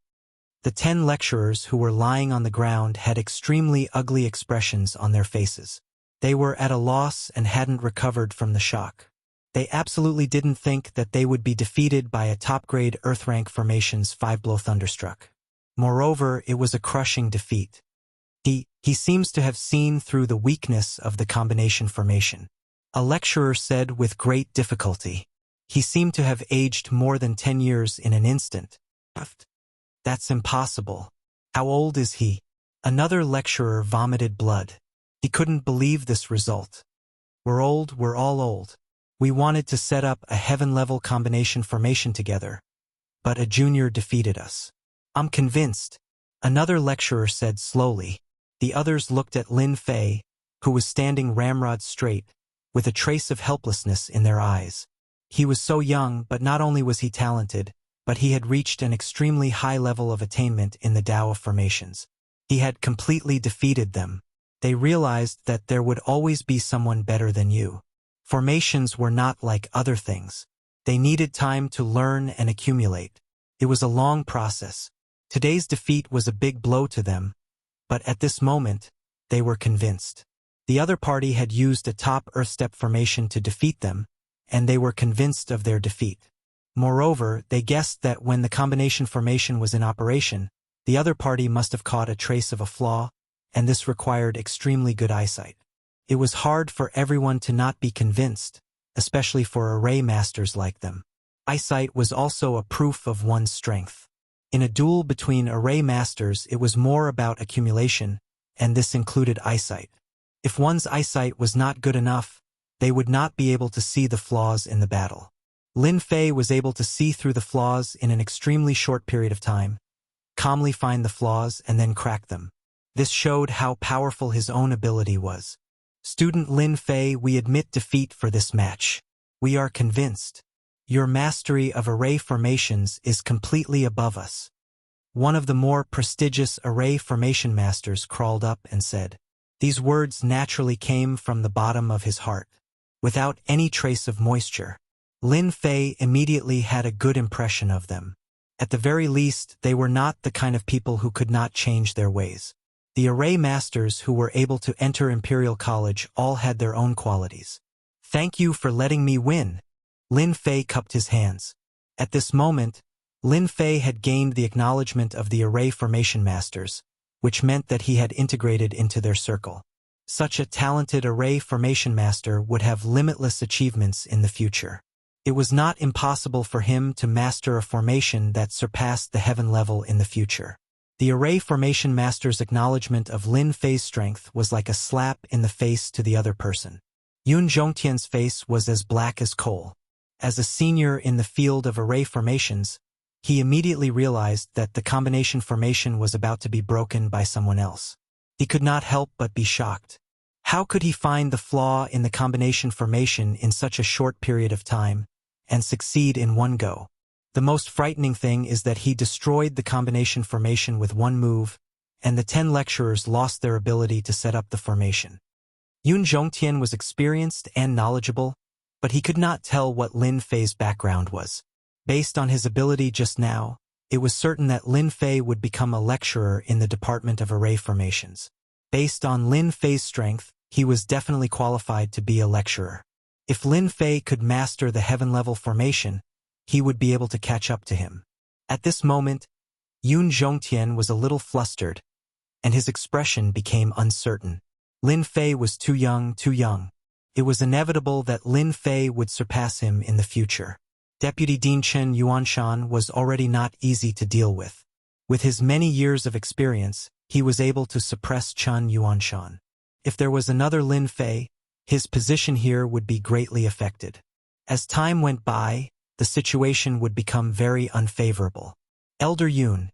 S1: The 10 lecturers who were lying on the ground had extremely ugly expressions on their faces. They were at a loss and hadn't recovered from the shock. They absolutely didn't think that they would be defeated by a top-grade Earth-rank formation's 5-blow thunderstruck. Moreover, it was a crushing defeat. He seems to have seen through the weakness of the combination formation. A lecturer said with great difficulty. He seemed to have aged more than 10 years in an instant. That's impossible. How old is he? Another lecturer vomited blood. He couldn't believe this result. We're old, we're all old. We wanted to set up a heaven-level combination formation together, but a junior defeated us. I'm convinced. Another lecturer said slowly. The others looked at Lin Fei, who was standing ramrod straight, with a trace of helplessness in their eyes. He was so young, but not only was he talented, but he had reached an extremely high level of attainment in the Tao of formations. He had completely defeated them. They realized that there would always be someone better than you. Formations were not like other things. They needed time to learn and accumulate. It was a long process. Today's defeat was a big blow to them, but at this moment, they were convinced. The other party had used a top earth-step formation to defeat them, and they were convinced of their defeat. Moreover, they guessed that when the combination formation was in operation, the other party must have caught a trace of a flaw, and this required extremely good eyesight. It was hard for everyone to not be convinced, especially for array masters like them. Eyesight was also a proof of one's strength. In a duel between array masters, it was more about accumulation, and this included eyesight. If one's eyesight was not good enough, they would not be able to see the flaws in the battle. Lin Fei was able to see through the flaws in an extremely short period of time, calmly find the flaws and then crack them. This showed how powerful his own ability was. Student Lin Fei, we admit defeat for this match. We are convinced. Your mastery of array formations is completely above us. One of the more prestigious array formation masters crawled up and said. These words naturally came from the bottom of his heart, without any trace of moisture. Lin Fei immediately had a good impression of them. At the very least, they were not the kind of people who could not change their ways. The array masters who were able to enter Imperial College all had their own qualities. Thank you for letting me win. Lin Fei cupped his hands. At this moment, Lin Fei had gained the acknowledgement of the array formation masters, which meant that he had integrated into their circle. Such a talented array formation master would have limitless achievements in the future. It was not impossible for him to master a formation that surpassed the heaven level in the future. The array formation master's acknowledgement of Lin Fei's strength was like a slap in the face to the other person. Yun Zhongtian's face was as black as coal. As a senior in the field of array formations, he immediately realized that the combination formation was about to be broken by someone else. He could not help but be shocked. How could he find the flaw in the combination formation in such a short period of time, and succeed in one go? The most frightening thing is that he destroyed the combination formation with one move, and the 10 lecturers lost their ability to set up the formation. Yun Zhongtian was experienced and knowledgeable, but he could not tell what Lin Fei's background was. Based on his ability just now, it was certain that Lin Fei would become a lecturer in the Department of Array Formations. Based on Lin Fei's strength, he was definitely qualified to be a lecturer. If Lin Fei could master the heaven-level formation, he would be able to catch up to him. At this moment, Yun Zhongtian was a little flustered, and his expression became uncertain. Lin Fei was too young. It was inevitable that Lin Fei would surpass him in the future. Deputy Dean Chen Yuanshan was already not easy to deal with. With his many years of experience, he was able to suppress Chen Yuanshan. If there was another Lin Fei, his position here would be greatly affected. As time went by, the situation would become very unfavorable. Elder Yun,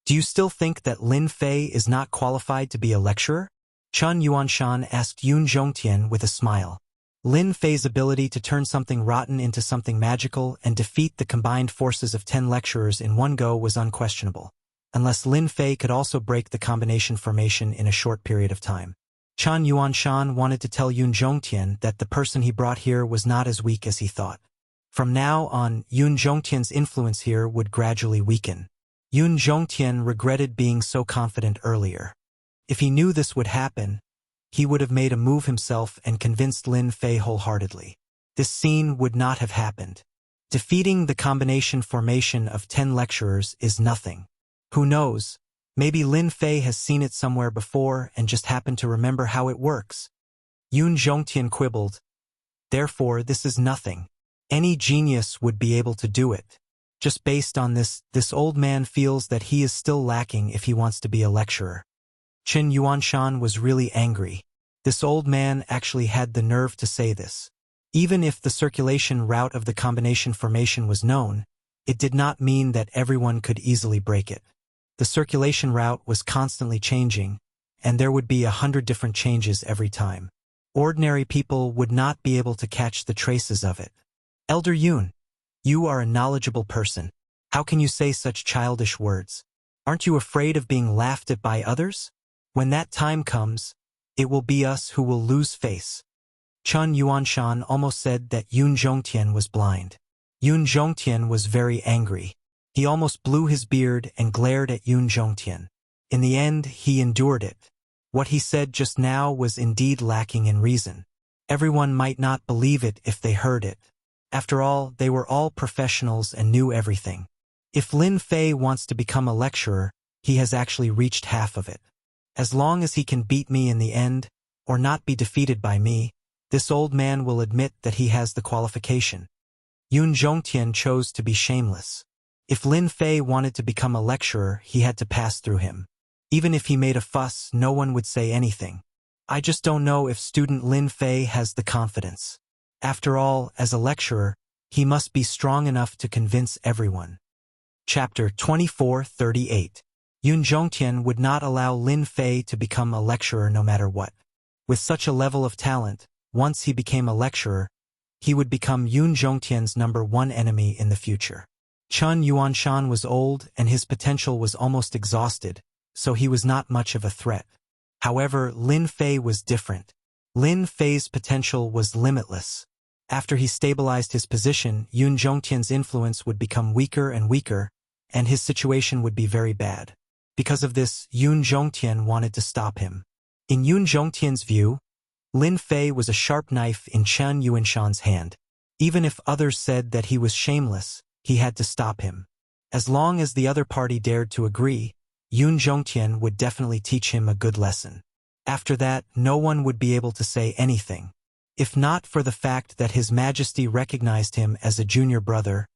S1: do you still think that Lin Fei is not qualified to be a lecturer? Chen Yuanshan asked Yun Zhongtian with a smile. Lin Fei's ability to turn something rotten into something magical and defeat the combined forces of 10 lecturers in one go was unquestionable, unless Lin Fei could also break the combination formation in a short period of time. Chen Yuanshan wanted to tell Yun Zhongtian that the person he brought here was not as weak as he thought. From now on, Yun Zhongtian's influence here would gradually weaken. Yun Zhongtian regretted being so confident earlier. If he knew this would happen, he would have made a move himself and convinced Lin Fei wholeheartedly. This scene would not have happened. Defeating the combination formation of 10 lecturers is nothing. Who knows, maybe Lin Fei has seen it somewhere before and just happened to remember how it works. Yun Zhongtian quibbled. Therefore, this is nothing. Any genius would be able to do it. Just based on this old man feels that he is still lacking if he wants to be a lecturer. Chen Yuanshan was really angry. This old man actually had the nerve to say this. Even if the circulation route of the combination formation was known, it did not mean that everyone could easily break it. The circulation route was constantly changing, and there would be 100 different changes every time. Ordinary people would not be able to catch the traces of it. Elder Yun, you are a knowledgeable person. How can you say such childish words? Aren't you afraid of being laughed at by others? When that time comes, it will be us who will lose face. Chen Yuanshan almost said that Yun Zhongtian was blind. Yun Zhongtian was very angry. He almost blew his beard and glared at Yun Zhongtian. In the end, he endured it. What he said just now was indeed lacking in reason. Everyone might not believe it if they heard it. After all, they were all professionals and knew everything. If Lin Fei wants to become a lecturer, he has actually reached half of it. As long as he can beat me in the end, or not be defeated by me, this old man will admit that he has the qualification. Yun Zhongtian chose to be shameless. If Lin Fei wanted to become a lecturer, he had to pass through him. Even if he made a fuss, no one would say anything. I just don't know if student Lin Fei has the confidence. After all, as a lecturer, he must be strong enough to convince everyone. Chapter 24:38. Yun Zhongtian would not allow Lin Fei to become a lecturer no matter what. With such a level of talent, once he became a lecturer, he would become Yun Zhongtian's #1 enemy in the future. Chun Yuanshan was old and his potential was almost exhausted, so he was not much of a threat. However, Lin Fei was different. Lin Fei's potential was limitless. After he stabilized his position, Yun Zhongtian's influence would become weaker and weaker, and his situation would be very bad. Because of this, Yun Zhongtian wanted to stop him. In Yun Zhongtian's view, Lin Fei was a sharp knife in Chun Yuanshan's hand. Even if others said that he was shameless, he had to stop him. As long as the other party dared to agree, Yun Zhongtian would definitely teach him a good lesson. After that, no one would be able to say anything. If not for the fact that His Majesty recognized him as a junior brother,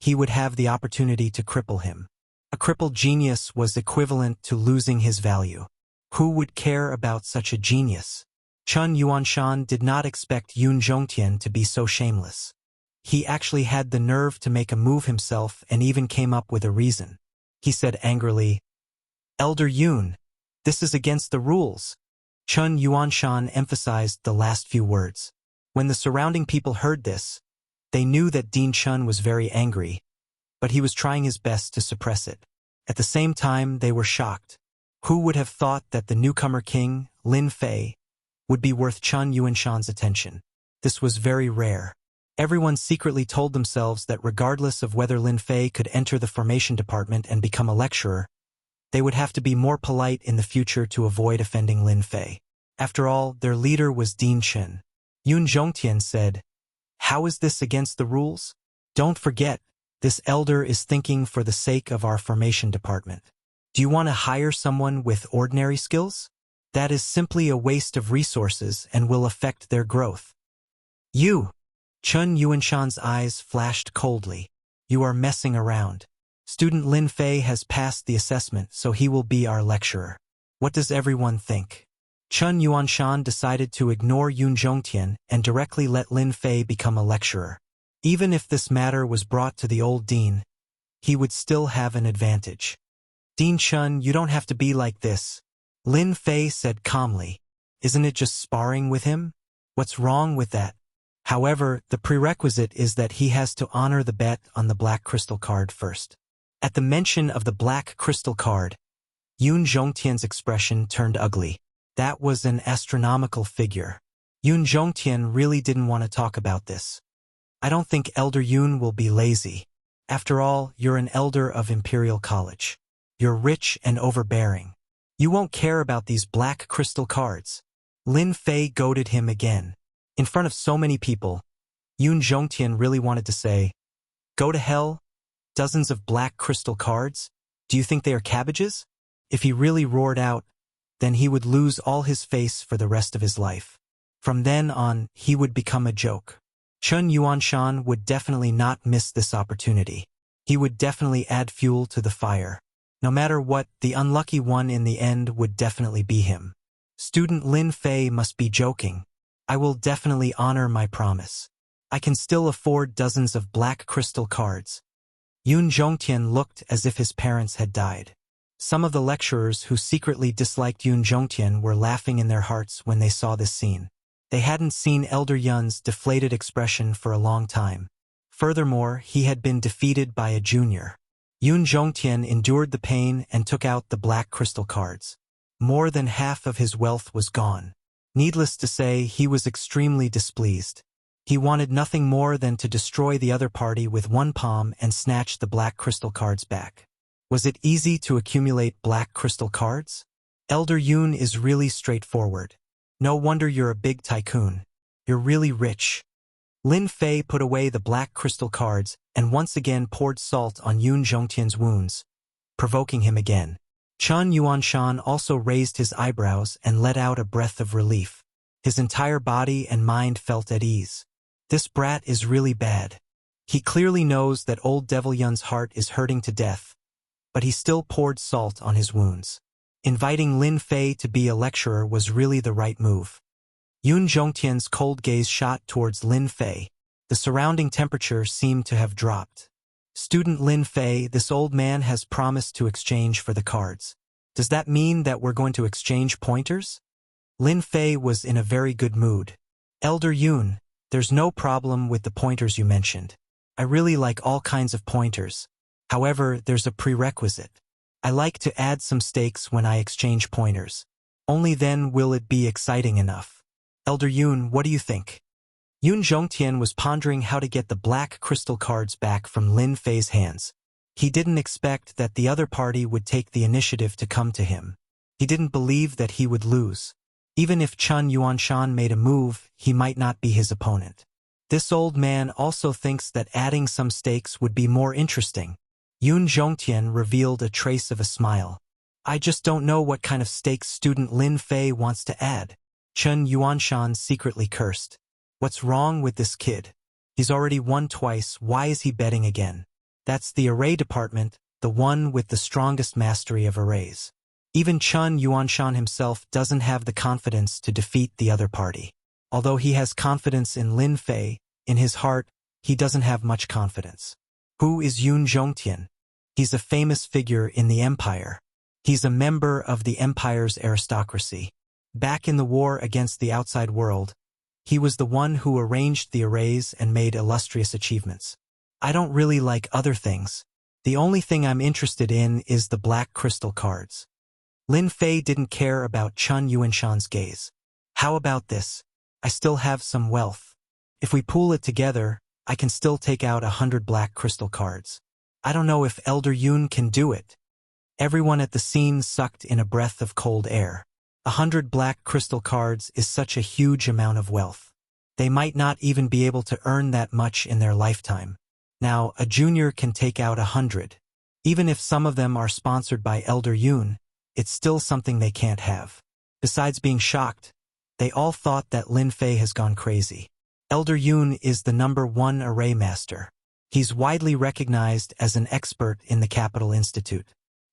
S1: he would have the opportunity to cripple him. A crippled genius was equivalent to losing his value. Who would care about such a genius? Chun Yuanshan did not expect Yun Zhongtian to be so shameless. He actually had the nerve to make a move himself and even came up with a reason. He said angrily, "Elder Yun, this is against the rules." Chun Yuanshan emphasized the last few words. When the surrounding people heard this, they knew that Dean Chun was very angry, but he was trying his best to suppress it. At the same time, they were shocked. Who would have thought that the newcomer king, Lin Fei, would be worth Chun Yuanshan's attention? This was very rare. Everyone secretly told themselves that regardless of whether Lin Fei could enter the formation department and become a lecturer, they would have to be more polite in the future to avoid offending Lin Fei. After all, their leader was Dean Chen. Yun Zhongtian said, "How is this against the rules? Don't forget, this elder is thinking for the sake of our formation department. Do you want to hire someone with ordinary skills? That is simply a waste of resources and will affect their growth." "You!" Chun Yuanshan's eyes flashed coldly. "You are messing around. Student Lin Fei has passed the assessment, so he will be our lecturer. What does everyone think?" Chun Yuanshan decided to ignore Yun Zhongtian and directly let Lin Fei become a lecturer. Even if this matter was brought to the old dean, he would still have an advantage. "Dean Chun, you don't have to be like this," Lin Fei said calmly. "Isn't it just sparring with him? What's wrong with that? However, the prerequisite is that he has to honor the bet on the black crystal card first." At the mention of the black crystal card, Yun Zhongtian's expression turned ugly. That was an astronomical figure. Yun Zhongtian really didn't want to talk about this. "I don't think Elder Yun will be lazy. After all, you're an elder of Imperial College. You're rich and overbearing. You won't care about these black crystal cards." Lin Fei goaded him again. In front of so many people, Yun Zhongtian really wanted to say, "Go to hell? Dozens of black crystal cards? Do you think they are cabbages?" If he really roared out, then he would lose all his face for the rest of his life. From then on, he would become a joke. Chun Yuanshan would definitely not miss this opportunity. He would definitely add fuel to the fire. No matter what, the unlucky one in the end would definitely be him. Student Lin Fei must be joking. I will definitely honor my promise. I can still afford dozens of black crystal cards. Yun Zhongtian looked as if his parents had died. Some of the lecturers who secretly disliked Yun Zhongtian were laughing in their hearts when they saw this scene. They hadn't seen Elder Yun's deflated expression for a long time. Furthermore, he had been defeated by a junior. Yun Zhongtian endured the pain and took out the black crystal cards. More than half of his wealth was gone. Needless to say, he was extremely displeased. He wanted nothing more than to destroy the other party with one palm and snatch the black crystal cards back. Was it easy to accumulate black crystal cards? Elder Yun is really straightforward. No wonder you're a big tycoon. You're really rich. Lin Fei put away the black crystal cards and once again poured salt on Yun Zhongtian's wounds, provoking him again. Chun Yuanshan also raised his eyebrows and let out a breath of relief. His entire body and mind felt at ease. This brat is really bad. He clearly knows that old Devil Yun's heart is hurting to death, but he still poured salt on his wounds. Inviting Lin Fei to be a lecturer was really the right move. Yun Zhongtian's cold gaze shot towards Lin Fei. The surrounding temperature seemed to have dropped. Student Lin Fei, this old man has promised to exchange for the cards. Does that mean that we're going to exchange pointers? Lin Fei was in a very good mood. Elder Yun, there's no problem with the pointers you mentioned. I really like all kinds of pointers. However, there's a prerequisite. I like to add some stakes when I exchange pointers. Only then will it be exciting enough. Elder Yun, what do you think? Yun Zhongtian was pondering how to get the black crystal cards back from Lin Fei's hands. He didn't expect that the other party would take the initiative to come to him. He didn't believe that he would lose. Even if Chun Yuanshan made a move, he might not be his opponent. This old man also thinks that adding some stakes would be more interesting. Yun Zhongtian revealed a trace of a smile. I just don't know what kind of stakes student Lin Fei wants to add. Chun Yuanshan secretly cursed. What's wrong with this kid? He's already won twice, why is he betting again? That's the array department, the one with the strongest mastery of arrays. Even Chun Yuanshan himself doesn't have the confidence to defeat the other party. Although he has confidence in Lin Fei, in his heart, he doesn't have much confidence. Who is Yun Zhongtian? He's a famous figure in the empire. He's a member of the empire's aristocracy. Back in the war against the outside world, he was the one who arranged the arrays and made illustrious achievements. I don't really like other things. The only thing I'm interested in is the black crystal cards. Lin Fei didn't care about Chun Yuanshan's gaze. How about this? I still have some wealth. If we pool it together, I can still take out 100 black crystal cards. I don't know if Elder Yun can do it. Everyone at the scene sucked in a breath of cold air. 100 black crystal cards is such a huge amount of wealth. They might not even be able to earn that much in their lifetime. Now, a junior can take out 100. Even if some of them are sponsored by Elder Yun, it's still something they can't have. Besides being shocked, they all thought that Lin Fei has gone crazy. Elder Yun is the #1 array master. He's widely recognized as an expert in the Capital Institute.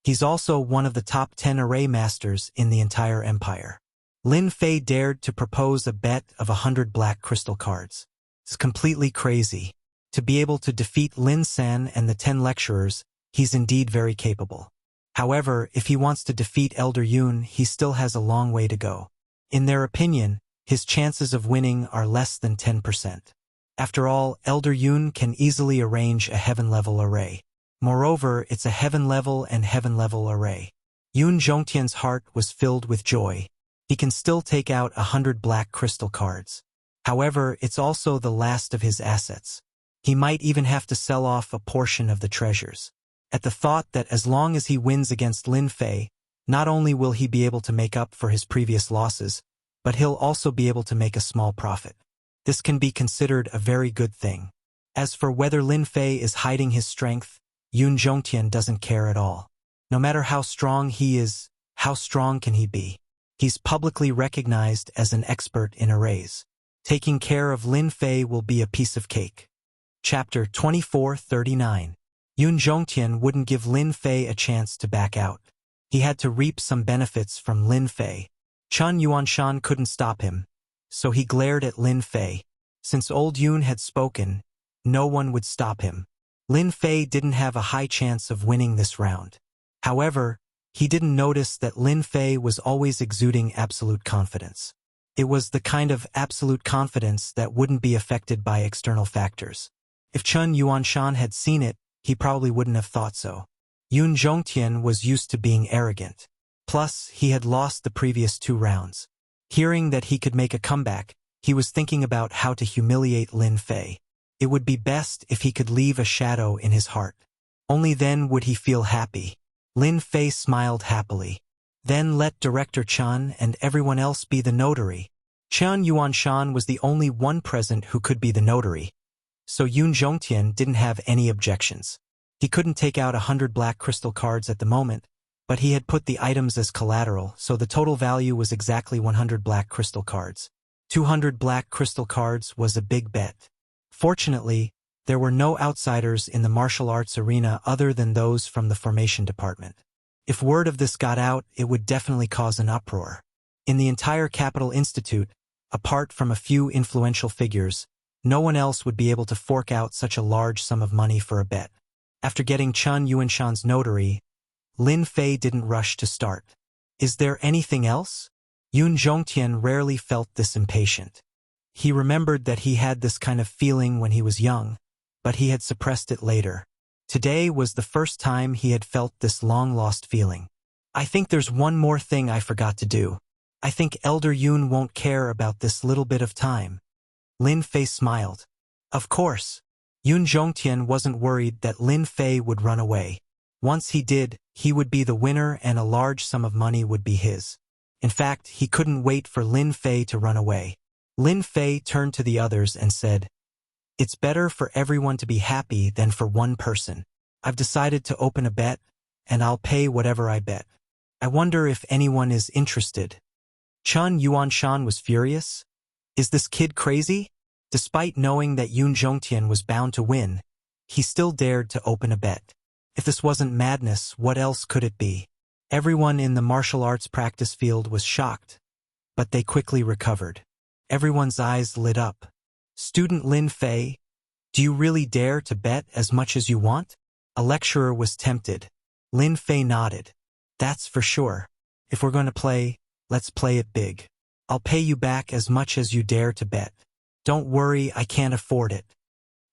S1: He's also one of the top 10 array masters in the entire empire. Lin Fei dared to propose a bet of 100 black crystal cards. It's completely crazy. To be able to defeat Lin San and the 10 lecturers, he's indeed very capable. However, if he wants to defeat Elder Yun, he still has a long way to go. In their opinion, his chances of winning are less than 10%. After all, Elder Yun can easily arrange a heaven-level array. Moreover, it's a heaven-level and heaven-level array. Yun Zhongtian's heart was filled with joy. He can still take out 100 black crystal cards. However, it's also the last of his assets. He might even have to sell off a portion of the treasures. At the thought that as long as he wins against Lin Fei, not only will he be able to make up for his previous losses, but he'll also be able to make a small profit. This can be considered a very good thing. As for whether Lin Fei is hiding his strength, Yun Zhongtian doesn't care at all. No matter how strong he is, how strong can he be? He's publicly recognized as an expert in arrays. Taking care of Lin Fei will be a piece of cake. Chapter 2439. Yun Zhongtian wouldn't give Lin Fei a chance to back out. He had to reap some benefits from Lin Fei. Chun Yuanshan couldn't stop him, so he glared at Lin Fei. Since old Yun had spoken, no one would stop him. Lin Fei didn't have a high chance of winning this round. However, he didn't notice that Lin Fei was always exuding absolute confidence. It was the kind of absolute confidence that wouldn't be affected by external factors. If Chun Yuanshan had seen it, he probably wouldn't have thought so. Yun Zhongtian was used to being arrogant. Plus, he had lost the previous 2 rounds. Hearing that he could make a comeback, he was thinking about how to humiliate Lin Fei. It would be best if he could leave a shadow in his heart. Only then would he feel happy. Lin Fei smiled happily. Then let Director Chen and everyone else be the notary. Chen Yuanshan was the only one present who could be the notary, so Yun Zhongtian didn't have any objections. He couldn't take out 100 black crystal cards at the moment, but he had put the items as collateral, so the total value was exactly 100 black crystal cards. 200 black crystal cards was a big bet. Fortunately, there were no outsiders in the martial arts arena other than those from the formation department. If word of this got out, it would definitely cause an uproar. In the entire Capital Institute, apart from a few influential figures, no one else would be able to fork out such a large sum of money for a bet. After getting Chen Yuanshan's notary, Lin Fei didn't rush to start. Is there anything else? Yun Zhongtian rarely felt this impatient. He remembered that he had this kind of feeling when he was young, but he had suppressed it later. Today was the first time he had felt this long-lost feeling. I think there's one more thing I forgot to do. I think Elder Yun won't care about this little bit of time. Lin Fei smiled. Of course. Yun Zhongtian wasn't worried that Lin Fei would run away. Once he did, he would be the winner and a large sum of money would be his. In fact, he couldn't wait for Lin Fei to run away. Lin Fei turned to the others and said, "It's better for everyone to be happy than for one person. I've decided to open a bet, and I'll pay whatever I bet. I wonder if anyone is interested." Chen Yuanshan was furious. Is this kid crazy? Despite knowing that Yun Zhongtian was bound to win, he still dared to open a bet. If this wasn't madness, what else could it be? Everyone in the martial arts practice field was shocked, but they quickly recovered. Everyone's eyes lit up. Student Lin Fei, do you really dare to bet as much as you want? A lecturer was tempted. Lin Fei nodded. That's for sure. If we're going to play, let's play it big. I'll pay you back as much as you dare to bet. Don't worry, I can't afford it.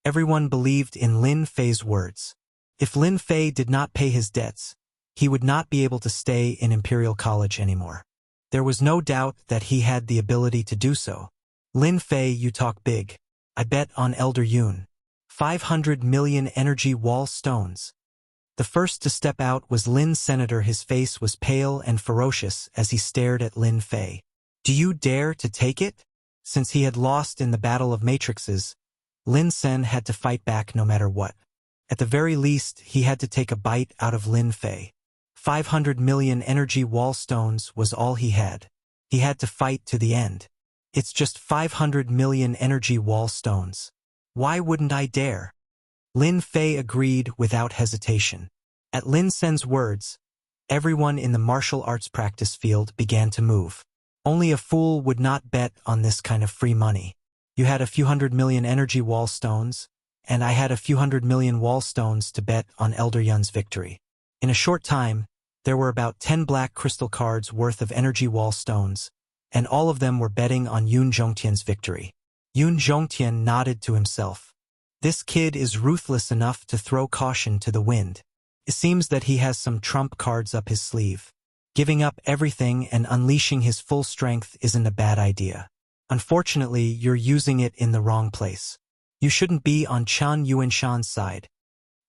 S1: Everyone believed in Lin Fei's words. If Lin Fei did not pay his debts, he would not be able to stay in Imperial College anymore. There was no doubt that he had the ability to do so. Lin Fei, you talk big. I bet on Elder Yun. 500 million energy wall stones. The first to step out was Lin's senator. His face was pale and ferocious as he stared at Lin Fei. Do you dare to take it? Since he had lost in the Battle of Matrixes, Lin Sen had to fight back no matter what. At the very least, he had to take a bite out of Lin Fei. 500 million energy wall stones was all he had. He had to fight to the end. It's just 500 million energy wall stones. Why wouldn't I dare? Lin Fei agreed without hesitation. At Lin Sen's words, everyone in the martial arts practice field began to move. Only a fool would not bet on this kind of free money. You had a few 100 million energy wall stones, and I had a few 100 million wall stones to bet on Elder Yun's victory. In a short time, there were about 10 black crystal cards worth of energy wall stones, and all of them were betting on Yun Zhongtian's victory. Yun Zhongtian nodded to himself. This kid is ruthless enough to throw caution to the wind. It seems that he has some trump cards up his sleeve. Giving up everything and unleashing his full strength isn't a bad idea. Unfortunately, you're using it in the wrong place. You shouldn't be on Chen Yuanshan's side.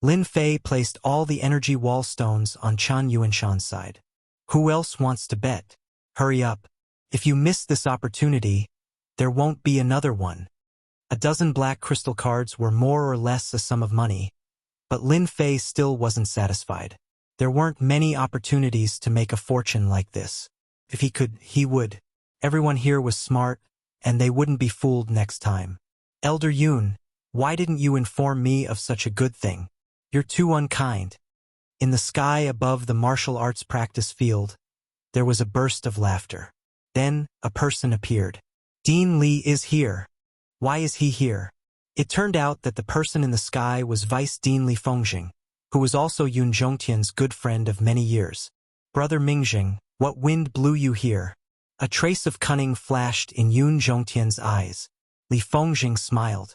S1: Lin Fei placed all the energy wall stones on Chen Yuanshan's side. Who else wants to bet? Hurry up. If you miss this opportunity, there won't be another one. A dozen black crystal cards were more or less a sum of money, but Lin Fei still wasn't satisfied. There weren't many opportunities to make a fortune like this. If he could, he would. Everyone here was smart, and they wouldn't be fooled next time. Elder Yun, why didn't you inform me of such a good thing? You're too unkind. In the sky above the martial arts practice field, there was a burst of laughter. Then, a person appeared. Dean Li is here. Why is he here? It turned out that the person in the sky was Vice Dean Li Fengjing, who was also Yun Zhongtian's good friend of many years. Brother Mingjing, what wind blew you here? A trace of cunning flashed in Yun Zhongtian's eyes. Li Fengjing smiled.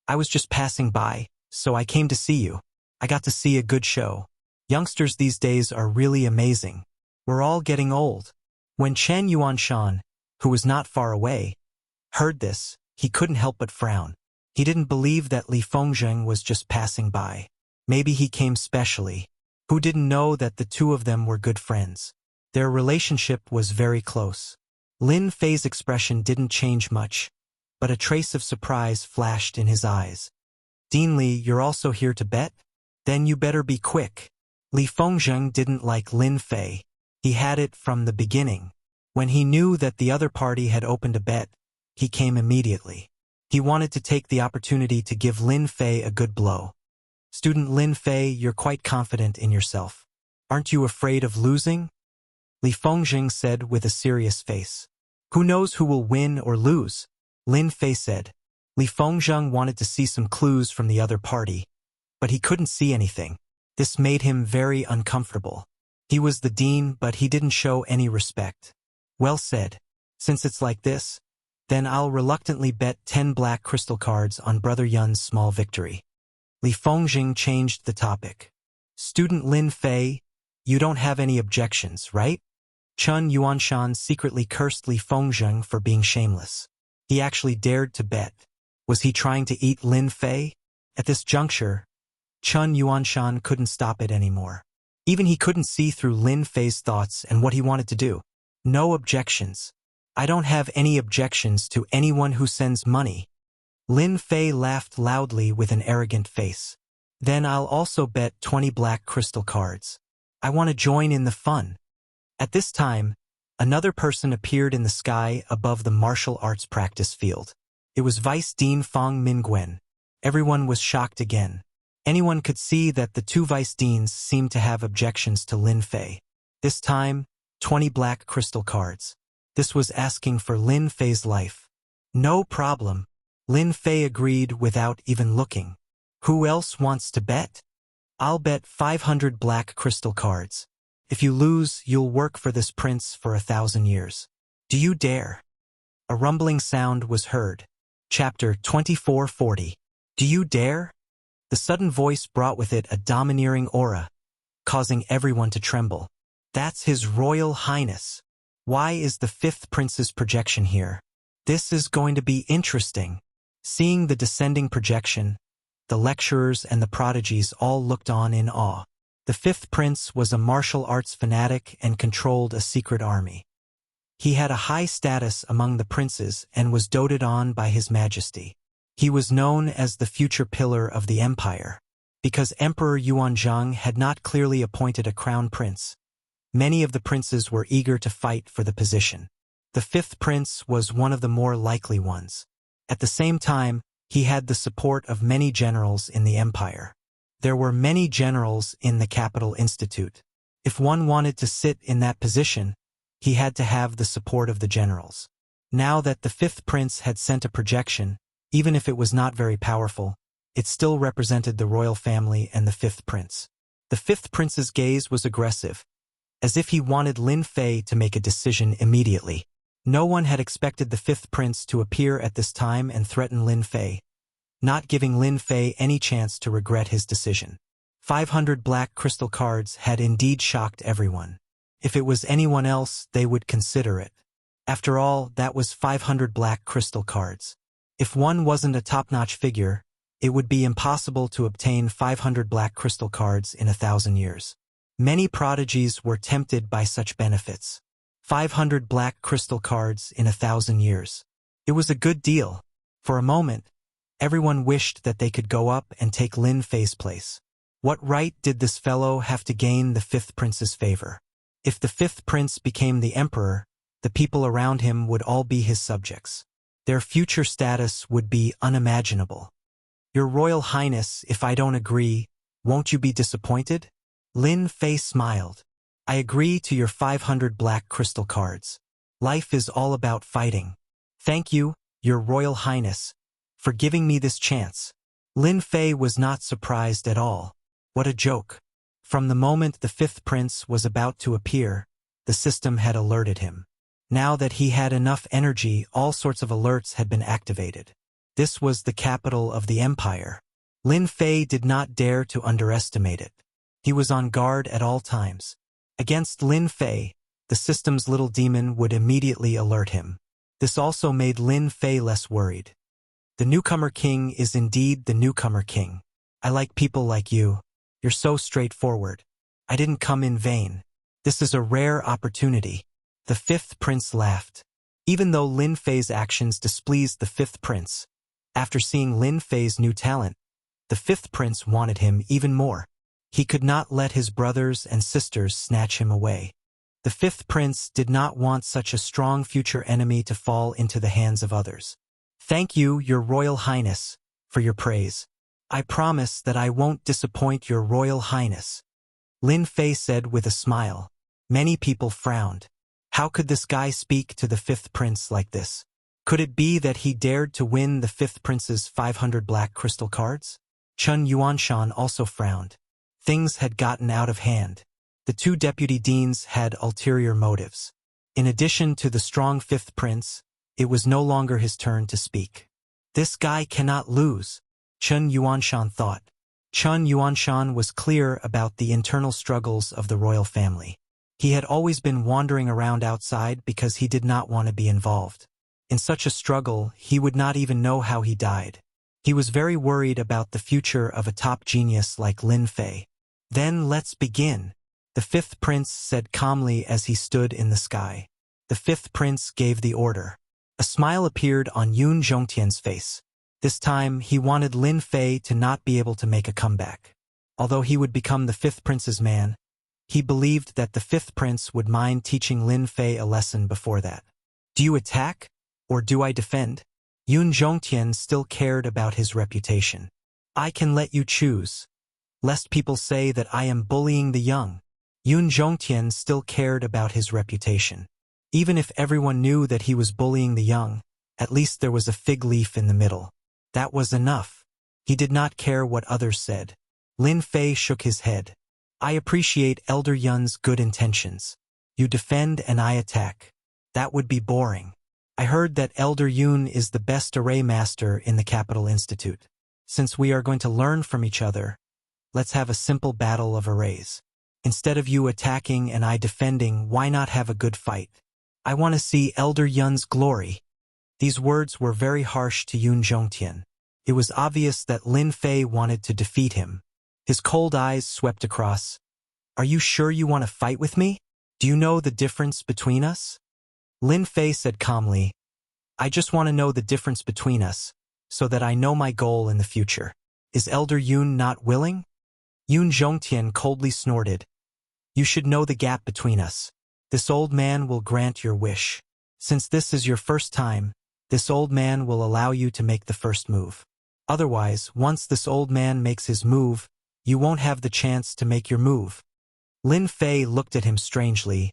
S1: I was just passing by, so I came to see you. I got to see a good show. Youngsters these days are really amazing. We're all getting old. When Chen Yuanshan, who was not far away, heard this, he couldn't help but frown. He didn't believe that Li Fengjing was just passing by. Maybe he came specially. Who didn't know that the two of them were good friends? Their relationship was very close. Lin Fei's expression didn't change much, but a trace of surprise flashed in his eyes. Dean Li, you're also here to bet? Then you better be quick. Li Fengzheng didn't like Lin Fei. He had it from the beginning. When he knew that the other party had opened a bet, he came immediately. He wanted to take the opportunity to give Lin Fei a good blow. Student Lin Fei, you're quite confident in yourself. Aren't you afraid of losing? Li Fengzheng said with a serious face. Who knows who will win or lose? Lin Fei said. Li Fengzheng wanted to see some clues from the other party, but he couldn't see anything. This made him very uncomfortable. He was the dean, but he didn't show any respect. Well said. Since it's like this, then I'll reluctantly bet 10 black crystal cards on Brother Yun's small victory. Li Fengzheng changed the topic. Student Lin Fei, you don't have any objections, right? Chun Yuanshan secretly cursed Li Fengzheng for being shameless. He actually dared to bet. Was he trying to eat Lin Fei? At this juncture, Chun Yuanshan couldn't stop it anymore. Even he couldn't see through Lin Fei's thoughts and what he wanted to do. No objections. I don't have any objections to anyone who sends money. Lin Fei laughed loudly with an arrogant face. Then I'll also bet 20 black crystal cards. I want to join in the fun. At this time, another person appeared in the sky above the martial arts practice field. It was Vice Dean Fang Mingwen. Everyone was shocked again. Anyone could see that the two vice deans seemed to have objections to Lin Fei. This time, 20 black crystal cards. This was asking for Lin Fei's life. No problem. Lin Fei agreed without even looking. Who else wants to bet? I'll bet 500 black crystal cards. If you lose, you'll work for this prince for 1,000 years. Do you dare? A rumbling sound was heard. Chapter 2440. Do you dare? The sudden voice brought with it a domineering aura, causing everyone to tremble. That's His Royal Highness. Why is the fifth prince's projection here? This is going to be interesting. Seeing the descending projection, the lecturers and the prodigies all looked on in awe. The fifth prince was a martial arts fanatic and controlled a secret army. He had a high status among the princes and was doted on by His Majesty. He was known as the future pillar of the empire. Because Emperor Yuanzhang had not clearly appointed a crown prince, many of the princes were eager to fight for the position. The fifth prince was one of the more likely ones. At the same time, he had the support of many generals in the empire. There were many generals in the Capital Institute. If one wanted to sit in that position, he had to have the support of the generals. Now that the fifth prince had sent a projection, even if it was not very powerful, it still represented the royal family and the fifth prince. The fifth prince's gaze was aggressive, as if he wanted Lin Fei to make a decision immediately. No one had expected the fifth prince to appear at this time and threaten Lin Fei, not giving Lin Fei any chance to regret his decision. 500 black crystal cards had indeed shocked everyone. If it was anyone else, they would consider it. After all, that was 500 black crystal cards. If one wasn't a top-notch figure, it would be impossible to obtain 500 black crystal cards in 1,000 years. Many prodigies were tempted by such benefits. 500 black crystal cards in 1,000 years. It was a good deal. For a moment, everyone wished that they could go up and take Lin Fei's place. What right did this fellow have to gain the fifth prince's favor? If the fifth prince became the emperor, the people around him would all be his subjects. Their future status would be unimaginable. Your Royal Highness, if I don't agree, won't you be disappointed? Lin Fei smiled. I agree to your 500 black crystal cards. Life is all about fighting. Thank you, Your Royal Highness, for giving me this chance. Lin Fei was not surprised at all. What a joke. From the moment the fifth prince was about to appear, the system had alerted him. Now that he had enough energy, all sorts of alerts had been activated. This was the capital of the empire. Lin Fei did not dare to underestimate it. He was on guard at all times. Against Lin Fei, the system's little demon would immediately alert him. This also made Lin Fei less worried. The newcomer king is indeed the newcomer king. I like people like you. You're so straightforward. I didn't come in vain. This is a rare opportunity. The fifth prince laughed. Even though Lin Fei's actions displeased the fifth prince, after seeing Lin Fei's new talent, the fifth prince wanted him even more. He could not let his brothers and sisters snatch him away. The fifth prince did not want such a strong future enemy to fall into the hands of others. Thank you, Your Royal Highness, for your praise. I promise that I won't disappoint Your Royal Highness, Lin Fei said with a smile. Many people frowned. How could this guy speak to the fifth prince like this? Could it be that he dared to win the fifth prince's 500 black crystal cards? Chun Yuanshan also frowned. Things had gotten out of hand. The two deputy deans had ulterior motives. In addition to the strong fifth prince, it was no longer his turn to speak. This guy cannot lose, Chun Yuanshan thought. Chun Yuanshan was clear about the internal struggles of the royal family. He had always been wandering around outside because he did not want to be involved. In such a struggle, he would not even know how he died. He was very worried about the future of a top genius like Lin Fei. Then let's begin, the fifth prince said calmly as he stood in the sky. The fifth prince gave the order. A smile appeared on Yun Zhongtian's face. This time, he wanted Lin Fei to not be able to make a comeback. Although he would become the fifth prince's man, he believed that the fifth prince would mind teaching Lin Fei a lesson before that. Do you attack, or do I defend? Yun Zhongtian still cared about his reputation. I can let you choose, lest people say that I am bullying the young. Yun Zhongtian still cared about his reputation. Even if everyone knew that he was bullying the young, at least there was a fig leaf in the middle. That was enough. He did not care what others said. Lin Fei shook his head. I appreciate Elder Yun's good intentions. You defend and I attack. That would be boring. I heard that Elder Yun is the best array master in the Capital Institute. Since we are going to learn from each other, let's have a simple battle of arrays. Instead of you attacking and I defending, why not have a good fight? I want to see Elder Yun's glory. These words were very harsh to Yun Zhongtian. It was obvious that Lin Fei wanted to defeat him. His cold eyes swept across. Are you sure you want to fight with me? Do you know the difference between us? Lin Fei said calmly, I just want to know the difference between us, so that I know my goal in the future. Is Elder Yun not willing? Yun Zhongtian coldly snorted. You should know the gap between us. This old man will grant your wish. Since this is your first time, this old man will allow you to make the first move. Otherwise, once this old man makes his move, you won't have the chance to make your move. Lin Fei looked at him strangely.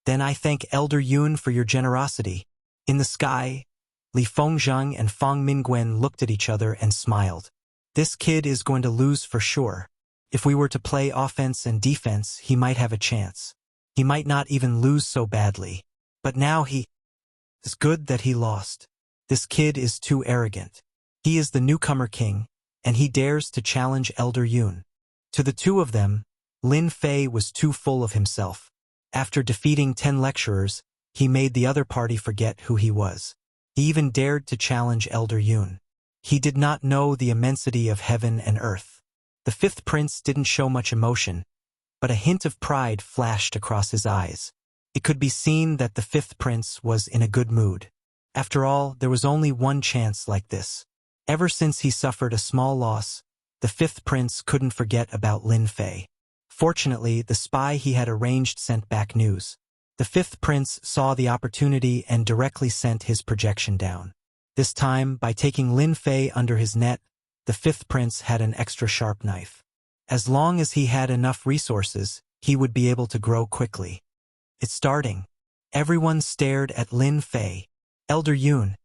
S1: Then I thank Elder Yun for your generosity. In the sky, Li Fengzheng and Fang Mingwen looked at each other and smiled. This kid is going to lose for sure. If we were to play offense and defense, he might have a chance. He might not even lose so badly. But now it's good that he lost. This kid is too arrogant. He is the newcomer king, and he dares to challenge Elder Yun. To the two of them, Lin Fei was too full of himself. After defeating 10 lecturers, he made the other party forget who he was. He even dared to challenge Elder Yun. He did not know the immensity of heaven and earth. The fifth prince didn't show much emotion, but a hint of pride flashed across his eyes. It could be seen that the fifth prince was in a good mood. After all, there was only one chance like this. Ever since he suffered a small loss, the fifth prince couldn't forget about Lin Fei. Fortunately, the spy he had arranged sent back news. The fifth prince saw the opportunity and directly sent his projection down. This time, by taking Lin Fei under his net, the fifth prince had an extra sharp knife. As long as he had enough resources, he would be able to grow quickly. It's starting. Everyone stared at Lin Fei. Elder Yun,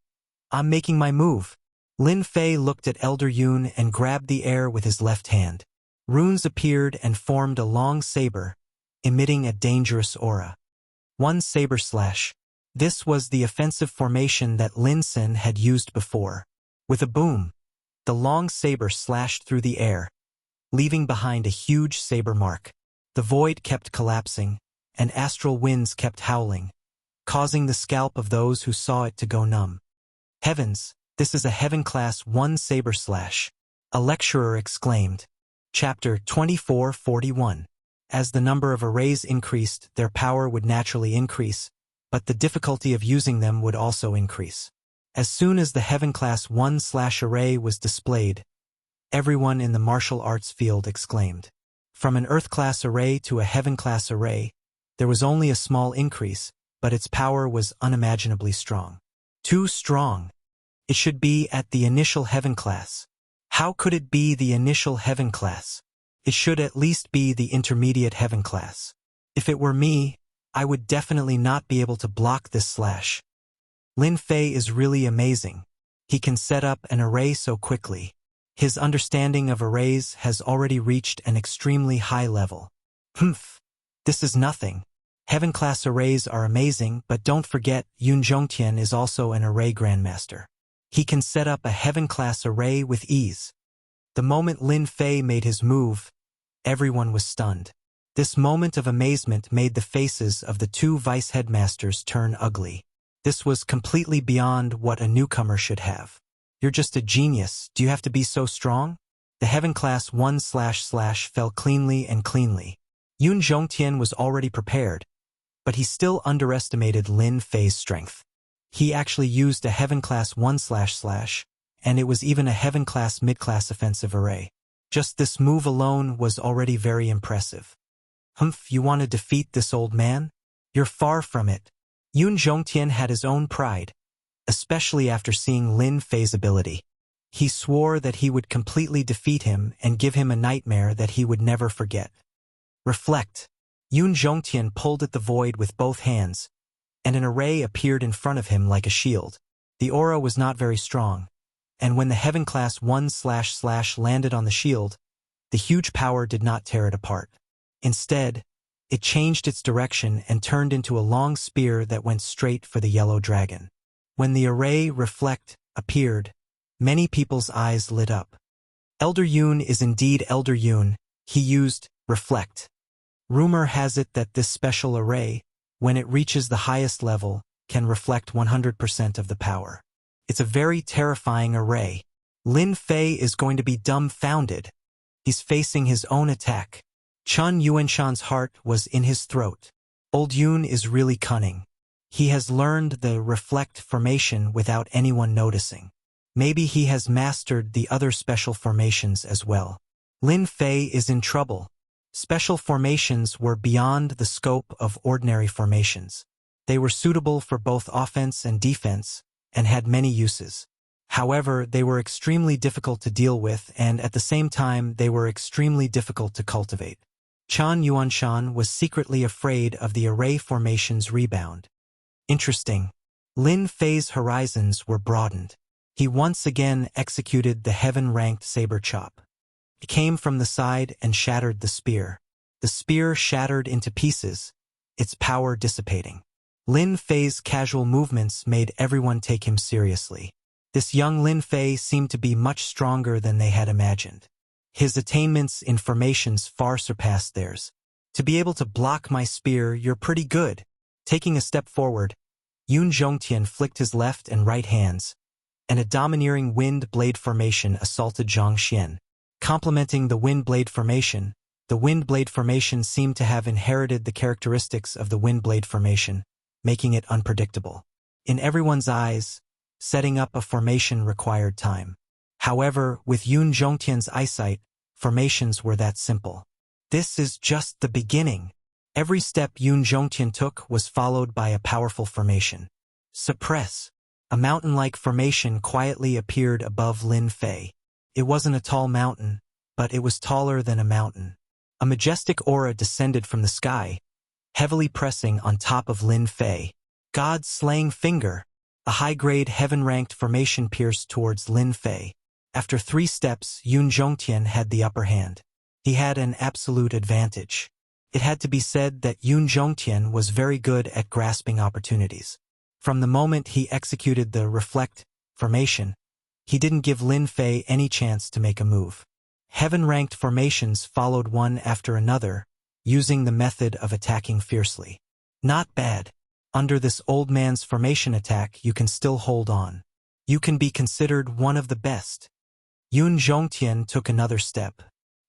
S1: I'm making my move. Lin Fei looked at Elder Yun and grabbed the air with his left hand. Runes appeared and formed a long saber, emitting a dangerous aura. One saber slash. This was the offensive formation that Lin Sin had used before. With a boom, the long saber slashed through the air, leaving behind a huge saber mark. The void kept collapsing, and astral winds kept howling, causing the scalp of those who saw it to go numb. Heavens, this is a heaven-class 1 saber slash, a lecturer exclaimed. Chapter 2441. As the number of arrays increased, their power would naturally increase, but the difficulty of using them would also increase. As soon as the Heaven Class 1/array was displayed, everyone in the martial arts field exclaimed. From an Earth Class array to a Heaven Class array, there was only a small increase, but its power was unimaginably strong. Too strong. It should be at the initial Heaven Class. How could it be the initial Heaven Class? It should at least be the intermediate Heaven Class. If it were me, I would definitely not be able to block this slash. Lin Fei is really amazing. He can set up an array so quickly. His understanding of arrays has already reached an extremely high level. This is nothing. Heaven Class arrays are amazing, but don't forget Yun Zhongtian is also an array grandmaster. He can set up a Heaven Class array with ease. The moment Lin Fei made his move, everyone was stunned. This moment of amazement made the faces of the two vice headmasters turn ugly. This was completely beyond what a newcomer should have. You're just a genius. Do you have to be so strong? The Heaven Class 1// fell cleanly and cleanly. Yun Zhongtian was already prepared, but he still underestimated Lin Fei's strength. He actually used a Heaven Class 1//, and it was even a Heaven Class mid-class offensive array. Just this move alone was already very impressive. You want to defeat this old man? You're far from it. Yun Zhongtian had his own pride, especially after seeing Lin Fei's ability. He swore that he would completely defeat him and give him a nightmare that he would never forget. Reflect. Yun Zhongtian pulled at the void with both hands, and an array appeared in front of him like a shield. The aura was not very strong, and when the Heaven Class 1// landed on the shield, the huge power did not tear it apart. Instead, it changed its direction and turned into a long spear that went straight for the yellow dragon. When the array Reflect appeared, many people's eyes lit up. Elder Yun is indeed Elder Yun. He used Reflect. Rumor has it that this special array, when it reaches the highest level, can reflect 100% of the power. It's a very terrifying array. Lin Fei is going to be dumbfounded. He's facing his own attack. Chun Yuanshan's heart was in his throat. Old Yun is really cunning. He has learned the Reflect formation without anyone noticing. Maybe he has mastered the other special formations as well. Lin Fei is in trouble. Special formations were beyond the scope of ordinary formations. They were suitable for both offense and defense, and had many uses. However, they were extremely difficult to deal with, and at the same time they were extremely difficult to cultivate. Chan Yuanshan was secretly afraid of the array formation's rebound. Interesting. Lin Fei's horizons were broadened. He once again executed the heaven-ranked saber chop. It came from the side and shattered the spear. The spear shattered into pieces, its power dissipating. Lin Fei's casual movements made everyone take him seriously. This young Lin Fei seemed to be much stronger than they had imagined. His attainments in formations far surpassed theirs. To be able to block my spear, you're pretty good. Taking a step forward, Yun Zhongtian flicked his left and right hands, and a domineering wind blade formation assaulted Zhang Xian. Complementing the wind blade formation, the wind blade formation seemed to have inherited the characteristics of the wind blade formation, making it unpredictable. In everyone's eyes, setting up a formation required time. However, with Yun Zhongtian's eyesight, formations were that simple. This is just the beginning. Every step Yun Zhongtian took was followed by a powerful formation. Suppress. A mountain-like formation quietly appeared above Lin Fei. It wasn't a tall mountain, but it was taller than a mountain. A majestic aura descended from the sky, heavily pressing on top of Lin Fei. God's slaying finger. A high-grade heaven-ranked formation pierced towards Lin Fei. After 3 steps, Yun Zhongtian had the upper hand. He had an absolute advantage. It had to be said that Yun Zhongtian was very good at grasping opportunities. From the moment he executed the Reflect formation, he didn't give Lin Fei any chance to make a move. Heaven-ranked formations followed one after another, using the method of attacking fiercely. Not bad. Under this old man's formation attack, you can still hold on. You can be considered one of the best. Yun Zhongtian took another step.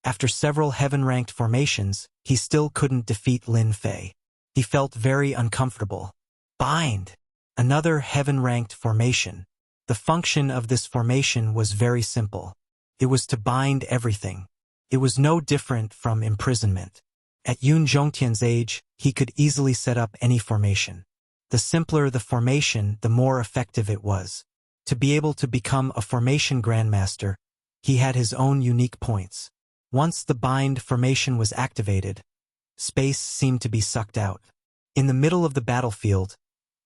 S1: After several heaven-ranked formations, he still couldn't defeat Lin Fei. He felt very uncomfortable. Bind! Another heaven-ranked formation. The function of this formation was very simple. It was to bind everything. It was no different from imprisonment. At Yun Zhongtian's age, he could easily set up any formation. The simpler the formation, the more effective it was. To be able to become a formation grandmaster, he had his own unique points. Once the bind formation was activated, space seemed to be sucked out. In the middle of the battlefield,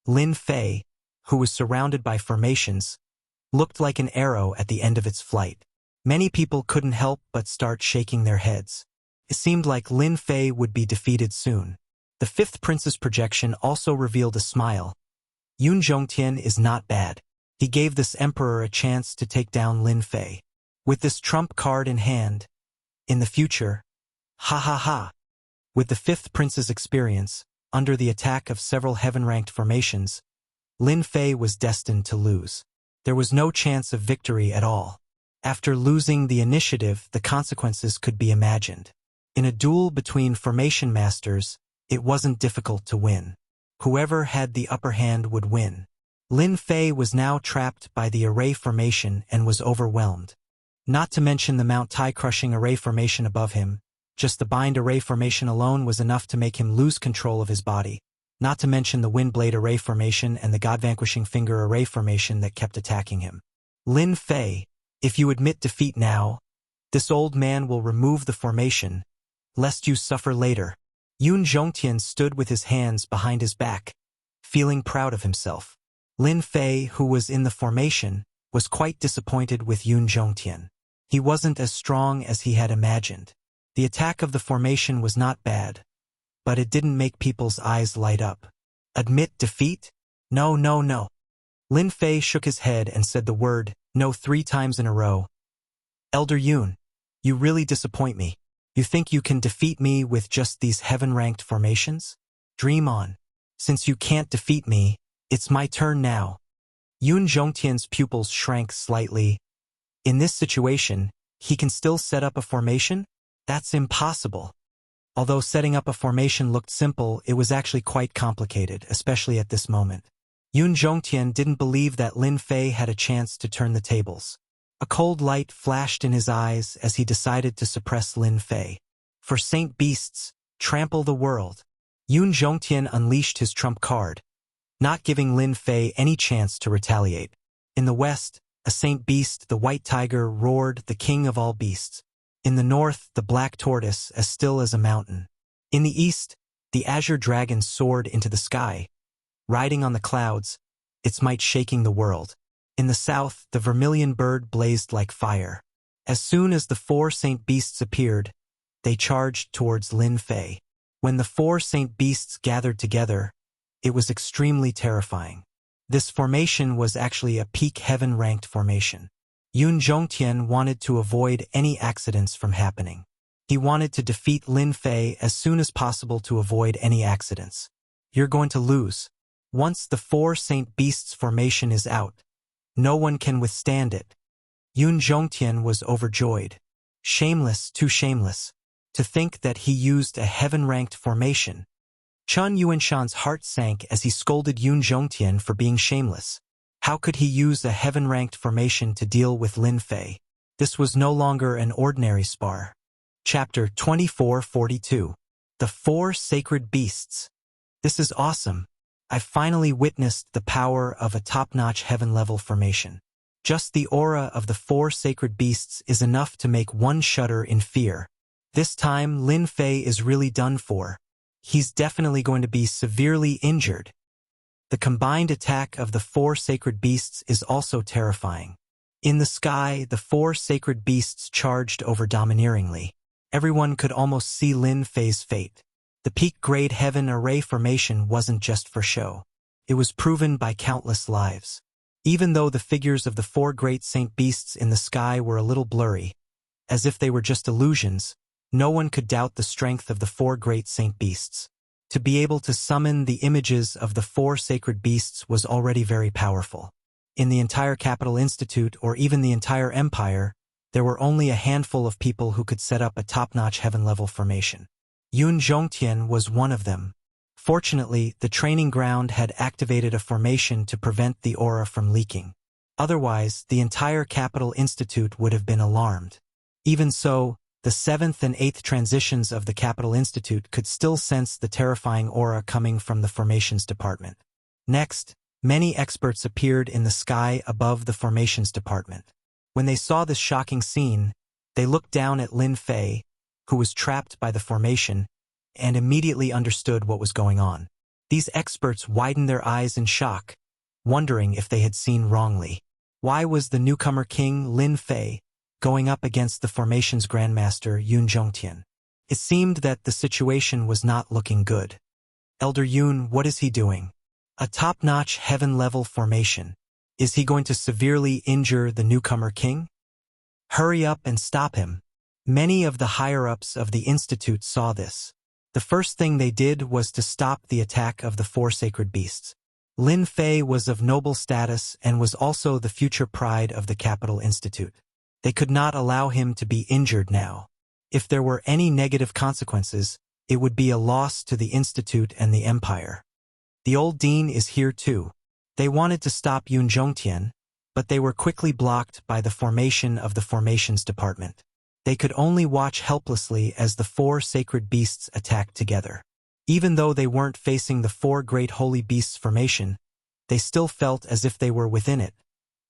S1: Lin Fei, who was surrounded by formations, looked like an arrow at the end of its flight. Many people couldn't help but start shaking their heads. It seemed like Lin Fei would be defeated soon. The fifth prince's projection also revealed a smile. Yun Zhongtian is not bad. He gave this emperor a chance to take down Lin Fei. With this trump card in hand, in the future, ha ha ha. With the fifth prince's experience, under the attack of several heaven-ranked formations, Lin Fei was destined to lose. There was no chance of victory at all. After losing the initiative, the consequences could be imagined. In a duel between formation masters, it wasn't difficult to win. Whoever had the upper hand would win. Lin Fei was now trapped by the array formation and was overwhelmed. Not to mention the Mount Tai crushing array formation above him, just the bind array formation alone was enough to make him lose control of his body. Not to mention the wind blade array formation and the god-vanquishing finger array formation that kept attacking him. Lin Fei, if you admit defeat now, this old man will remove the formation, lest you suffer later. Yun Zhongtian stood with his hands behind his back, feeling proud of himself. Lin Fei, who was in the formation, was quite disappointed with Yun Zhongtian. He wasn't as strong as he had imagined. The attack of the formation was not bad, but it didn't make people's eyes light up. Admit defeat? No, no, no. Lin Fei shook his head and said the word no 3 times in a row. Elder Yun, you really disappoint me. You think you can defeat me with just these heaven-ranked formations? Dream on. Since you can't defeat me, it's my turn now. Yun Zhongtian's pupils shrank slightly. In this situation, he can still set up a formation? That's impossible. Although setting up a formation looked simple, it was actually quite complicated, especially at this moment. Yun Zhongtian didn't believe that Lin Fei had a chance to turn the tables. A cold light flashed in his eyes as he decided to suppress Lin Fei. For Saint Beasts, trample the world. Yun Zhongtian unleashed his trump card, not giving Lin Fei any chance to retaliate. In the west, a Saint Beast, the white tiger, roared, the king of all beasts. In the north, the black tortoise, as still as a mountain. In the east, the azure dragon soared into the sky, riding on the clouds, its might shaking the world. In the south, the vermilion bird blazed like fire. As soon as the 4 Saint Beasts appeared, they charged towards Lin Fei. When the 4 Saint Beasts gathered together, it was extremely terrifying. This formation was actually a peak heaven-ranked formation. Yun Zhongtian wanted to avoid any accidents from happening. He wanted to defeat Lin Fei as soon as possible to avoid any accidents. You're going to lose. Once the 4 Saint Beasts formation is out, no one can withstand it. Yun Zhongtian was overjoyed. Shameless, too shameless. To think that he used a heaven-ranked formation. Chun Yuanshan's heart sank as he scolded Yun Zhongtian for being shameless. How could he use a heaven-ranked formation to deal with Lin Fei? This was no longer an ordinary spar. Chapter 2442. The 4 Sacred Beasts. This is awesome. I've finally witnessed the power of a top-notch heaven-level formation. Just the aura of the 4 Sacred Beasts is enough to make one shudder in fear. This time, Lin Fei is really done for. He's definitely going to be severely injured. The combined attack of the 4 Sacred Beasts is also terrifying. In the sky, the 4 Sacred Beasts charged over domineeringly. Everyone could almost see Lin Fei's fate. The peak-grade heaven array formation wasn't just for show. It was proven by countless lives. Even though the figures of the 4 great Saint Beasts in the sky were a little blurry, as if they were just illusions, no one could doubt the strength of the 4 great Saint Beasts. To be able to summon the images of the 4 Sacred Beasts was already very powerful. In the entire Capital Institute or even the entire empire, There were only a handful of people who could set up a top-notch heaven-level formation. Yun Zhongtian was one of them. Fortunately, the training ground had activated a formation to prevent the aura from leaking. Otherwise, the entire Capital Institute would have been alarmed. Even so, the 7th and 8th transitions of the Capital Institute could still sense the terrifying aura coming from the formations department. Next, many experts appeared in the sky above the formations department. When they saw this shocking scene, they looked down at Lin Fei, who was trapped by the formation, and immediately understood what was going on. These experts widened their eyes in shock, wondering if they had seen wrongly. Why was the newcomer king Lin Fei going up against the formation's grandmaster Yun Zhongtian? It seemed that the situation was not looking good. Elder Yun, what is he doing? A top-notch heaven-level formation. Is he going to severely injure the newcomer king? Hurry up and stop him. Many of the higher-ups of the institute saw this. The first thing they did was to stop the attack of the 4 sacred beasts. Lin Fei was of noble status and was also the future pride of the Capital Institute. They could not allow him to be injured now. If there were any negative consequences, it would be a loss to the institute and the empire. The old dean is here too. They wanted to stop Yun Zhongtian, but they were quickly blocked by the formation of the formations department. They could only watch helplessly as the 4 sacred beasts attacked together. Even though they weren't facing the 4 great holy beasts formation, they still felt as if they were within it,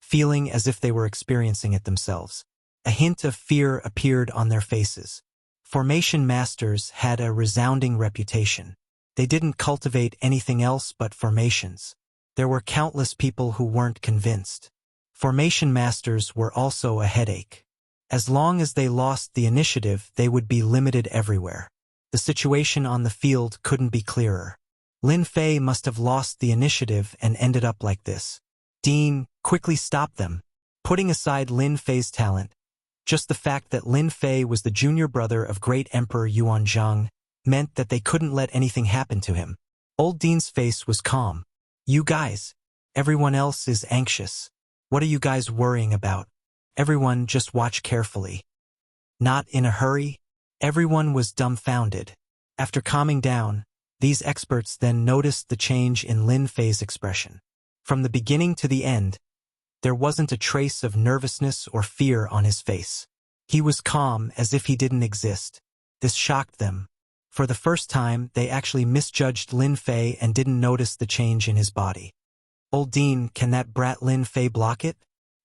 S1: feeling as if they were experiencing it themselves. A hint of fear appeared on their faces. Formation masters had a resounding reputation. They didn't cultivate anything else but formations. There were countless people who weren't convinced. Formation masters were also a headache. As long as they lost the initiative, they would be limited everywhere. The situation on the field couldn't be clearer. Lin Fei must have lost the initiative and ended up like this. Dean, quickly stop them. Putting aside Lin Fei's talent, just the fact that Lin Fei was the junior brother of great Emperor Yuanzhang meant that they couldn't let anything happen to him. Old Dean's face was calm. You guys, everyone else is anxious. What are you guys worrying about? Everyone just watch carefully. Not in a hurry? Everyone was dumbfounded. After calming down, these experts then noticed the change in Lin Fei's expression. From the beginning to the end, there wasn't a trace of nervousness or fear on his face. He was calm as if he didn't exist. This shocked them. For the first time, they actually misjudged Lin Fei and didn't notice the change in his body. Old Dean, can that brat Lin Fei block it?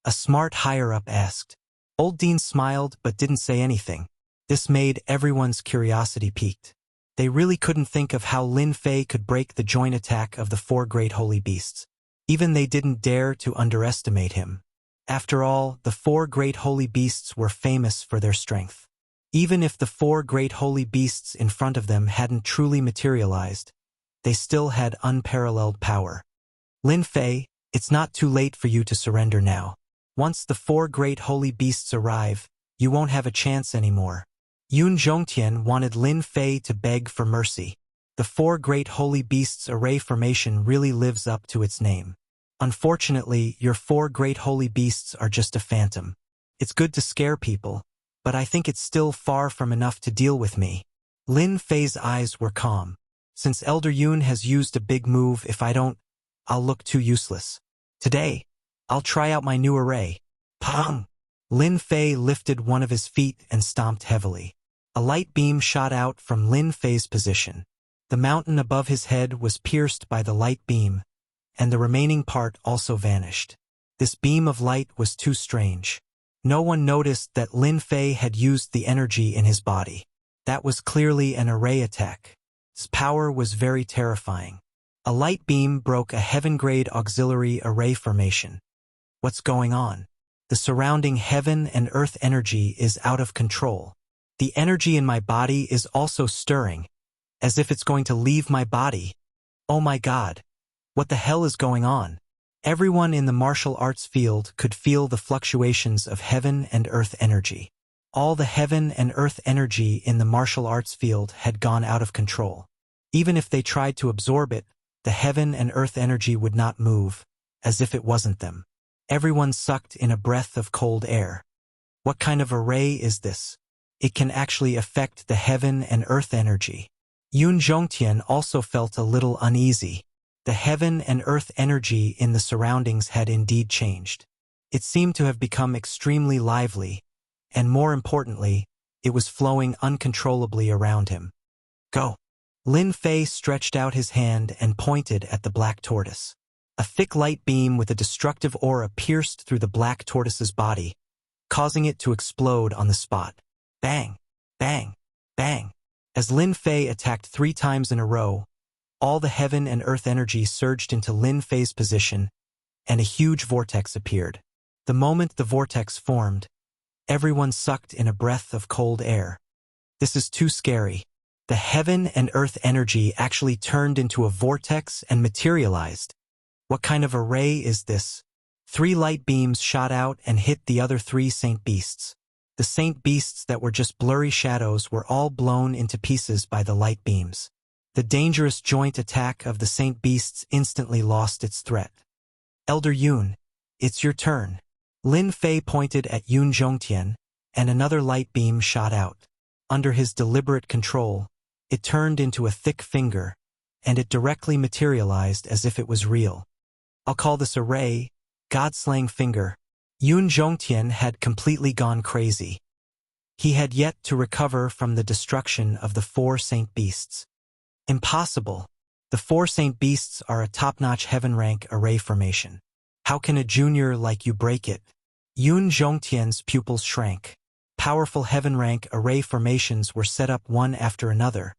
S1: A smart higher-up asked. Old Dean smiled but didn't say anything. This made everyone's curiosity piqued. They really couldn't think of how Lin Fei could break the joint attack of the 4 great holy beasts. Even they didn't dare to underestimate him. After all, the 4 great holy beasts were famous for their strength. Even if the 4 great holy beasts in front of them hadn't truly materialized, they still had unparalleled power. Lin Fei, it's not too late for you to surrender now. Once the 4 great holy beasts arrive, you won't have a chance anymore. Yun Zhongtian wanted Lin Fei to beg for mercy. The 4 great holy beasts array formation really lives up to its name. Unfortunately, your 4 great holy beasts are just a phantom. It's good to scare people, but I think it's still far from enough to deal with me. Lin Fei's eyes were calm. Since Elder Yun has used a big move, if I don't, I'll look too useless. Today, I'll try out my new array. Pong! Lin Fei lifted one of his feet and stomped heavily. A light beam shot out from Lin Fei's position. The mountain above his head was pierced by the light beam, and the remaining part also vanished. This beam of light was too strange. No one noticed that Lin Fei had used the energy in his body. That was clearly an array attack. Its power was very terrifying. A light beam broke a heaven-grade auxiliary array formation. What's going on? The surrounding heaven and earth energy is out of control. The energy in my body is also stirring, as if it's going to leave my body. Oh my God! What the hell is going on? Everyone in the martial arts field could feel the fluctuations of heaven and earth energy. All the heaven and earth energy in the martial arts field had gone out of control. Even if they tried to absorb it, the heaven and earth energy would not move, as if it wasn't them. Everyone sucked in a breath of cold air. What kind of array is this? It can actually affect the heaven and earth energy. Yun Zhongtian also felt a little uneasy. The heaven and earth energy in the surroundings had indeed changed. It seemed to have become extremely lively, and more importantly, it was flowing uncontrollably around him. Go! Lin Fei stretched out his hand and pointed at the black tortoise. A thick light beam with a destructive aura pierced through the black tortoise's body, causing it to explode on the spot. Bang! Bang! Bang! As Lin Fei attacked 3 times in a row, all the heaven and earth energy surged into Lin Fei's position, and a huge vortex appeared. The moment the vortex formed, everyone sucked in a breath of cold air. This is too scary. The heaven and earth energy actually turned into a vortex and materialized. What kind of array is this? 3 light beams shot out and hit the other 3 saint beasts. The saint beasts that were just blurry shadows were all blown into pieces by the light beams. The dangerous joint attack of the saint beasts instantly lost its threat. Elder Yun, it's your turn. Lin Fei pointed at Yun Zhongtian, and another light beam shot out. Under his deliberate control, it turned into a thick finger, and it directly materialized as if it was real. I'll call this array, God-slaying finger. Yun Zhongtian had completely gone crazy. He had yet to recover from the destruction of the 4 saint beasts. Impossible. The 4 saint beasts are a top-notch heaven-rank array formation. How can a junior like you break it? Yun Zhongtian's pupils shrank. Powerful heaven-rank array formations were set up one after another,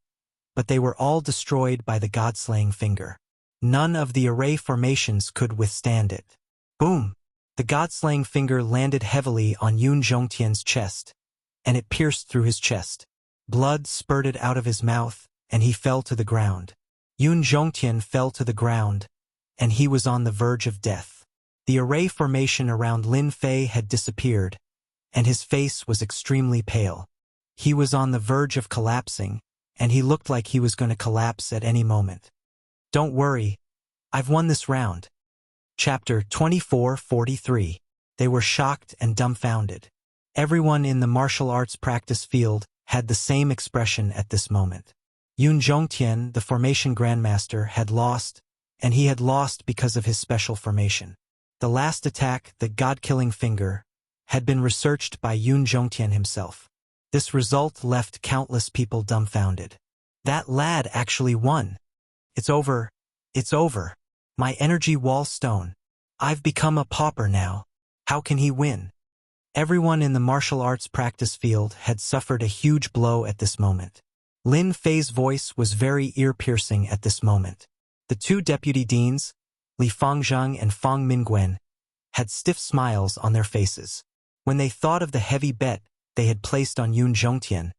S1: but they were all destroyed by the God-slaying finger. None of the array formations could withstand it. Boom! The God-slaying finger landed heavily on Yun Zhongtian's chest, and it pierced through his chest. Blood spurted out of his mouth, and he fell to the ground. Yun Zhongtian fell to the ground, and he was on the verge of death. The array formation around Lin Fei had disappeared, and his face was extremely pale. He was on the verge of collapsing, and he looked like he was going to collapse at any moment. Don't worry, I've won this round. Chapter 2443. They were shocked and dumbfounded. Everyone in the martial arts practice field had the same expression at this moment. Yun Zhongtian, the formation grandmaster, had lost, and he had lost because of his special formation. The last attack, the God-killing finger, had been researched by Yun Zhongtian himself. This result left countless people dumbfounded. That lad actually won. It's over. It's over. My energy wall stone. I've become a pauper now. How can he win? Everyone in the martial arts practice field had suffered a huge blow at this moment. Lin Fei's voice was very ear-piercing at this moment. The 2 deputy deans, Li Fangzheng and Fang Mingwen, had stiff smiles on their faces. When they thought of the heavy bet they had placed on Yun Zhongtian,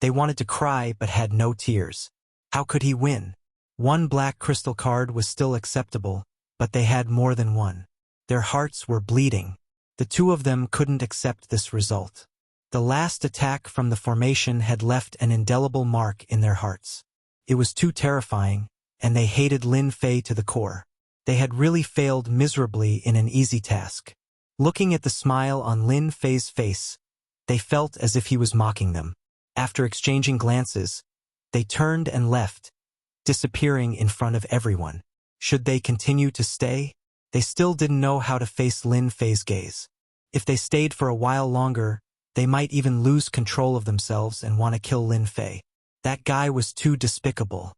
S1: they wanted to cry but had no tears. How could he win? 1 black crystal card was still acceptable, but they had more than one. Their hearts were bleeding. The 2 of them couldn't accept this result. The last attack from the formation had left an indelible mark in their hearts. It was too terrifying, and they hated Lin Fei to the core. They had really failed miserably in an easy task. Looking at the smile on Lin Fei's face, they felt as if he was mocking them. After exchanging glances, they turned and left, disappearing in front of everyone. Should they continue to stay? They still didn't know how to face Lin Fei's gaze. If they stayed for a while longer, they might even lose control of themselves and want to kill Lin Fei. That guy was too despicable.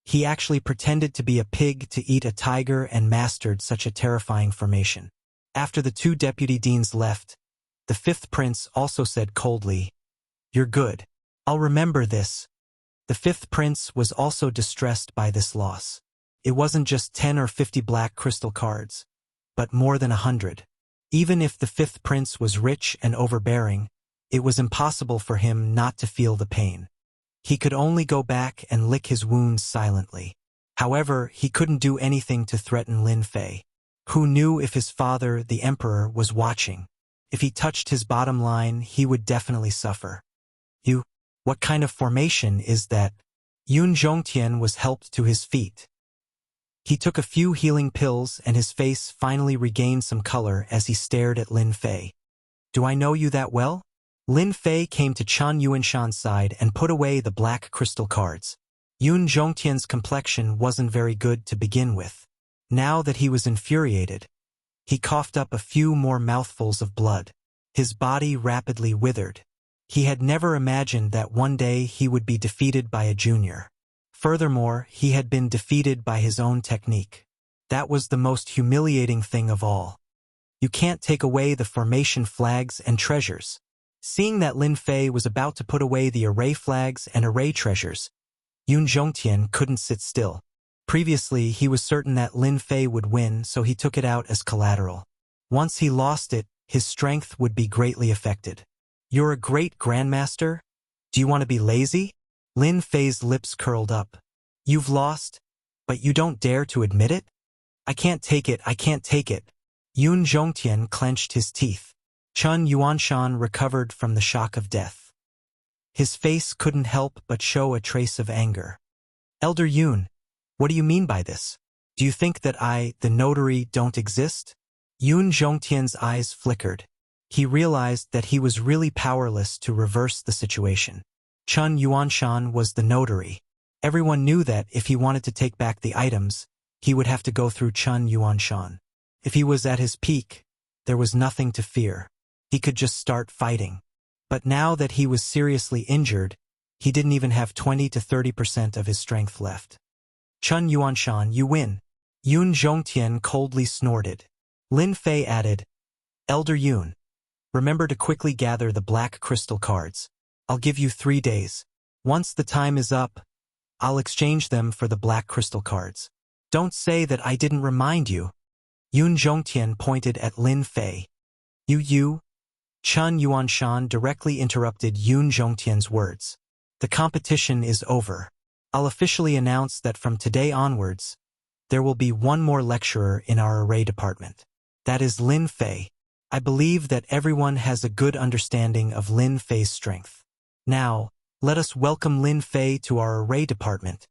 S1: He actually pretended to be a pig to eat a tiger and mastered such a terrifying formation. After the 2 deputy deans left, the 5th prince also said coldly, "You're good. I'll remember this." The 5th prince was also distressed by this loss. It wasn't just 10 or 50 black crystal cards, but more than 100. Even if the 5th prince was rich and overbearing, it was impossible for him not to feel the pain. He could only go back and lick his wounds silently. However, he couldn't do anything to threaten Lin Fei. Who knew if his father, the emperor, was watching? If he touched his bottom line, he would definitely suffer. What kind of formation is that? Yun Zhongtian was helped to his feet. He took a few healing pills and his face finally regained some color as he stared at Lin Fei. Do I know you that well? Lin Fei came to Chen Yuanshan's side and put away the black crystal cards. Yun Zhongtian's complexion wasn't very good to begin with. Now that he was infuriated, he coughed up a few more mouthfuls of blood. His body rapidly withered. He had never imagined that one day he would be defeated by a junior. Furthermore, he had been defeated by his own technique. That was the most humiliating thing of all. You can't take away the formation flags and treasures. Seeing that Lin Fei was about to put away the array flags and array treasures, Yun Zhongtian couldn't sit still. Previously, he was certain that Lin Fei would win, so he took it out as collateral. Once he lost it, his strength would be greatly affected. You're a great grandmaster? Do you want to be lazy? Lin Fei's lips curled up. You've lost, but you don't dare to admit it? I can't take it, I can't take it. Yun Zhongtian clenched his teeth. Chen Yuanshan recovered from the shock of death. His face couldn't help but show a trace of anger. Elder Yun, what do you mean by this? Do you think that I, the notary, don't exist? Yun Zhongtian's eyes flickered. He realized that he was really powerless to reverse the situation. Chen Yuanshan was the notary. Everyone knew that if he wanted to take back the items, he would have to go through Chen Yuanshan. If he was at his peak, there was nothing to fear. He could just start fighting. But now that he was seriously injured, he didn't even have 20 to 30% of his strength left. Chen Yuanshan, you win. Yun Zhongtian coldly snorted. Lin Fei added, Elder Yun, remember to quickly gather the black crystal cards. I'll give you 3 days. Once the time is up, I'll exchange them for the black crystal cards. Don't say that I didn't remind you. Yun Zhongtian pointed at Lin Fei. You? Chen Yuanshan directly interrupted Yun Zhongtian's words. The competition is over. I'll officially announce that from today onwards, there will be one more lecturer in our array department. That is Lin Fei. I believe that everyone has a good understanding of Lin Fei's strength. Now, let us welcome Lin Fei to our array department.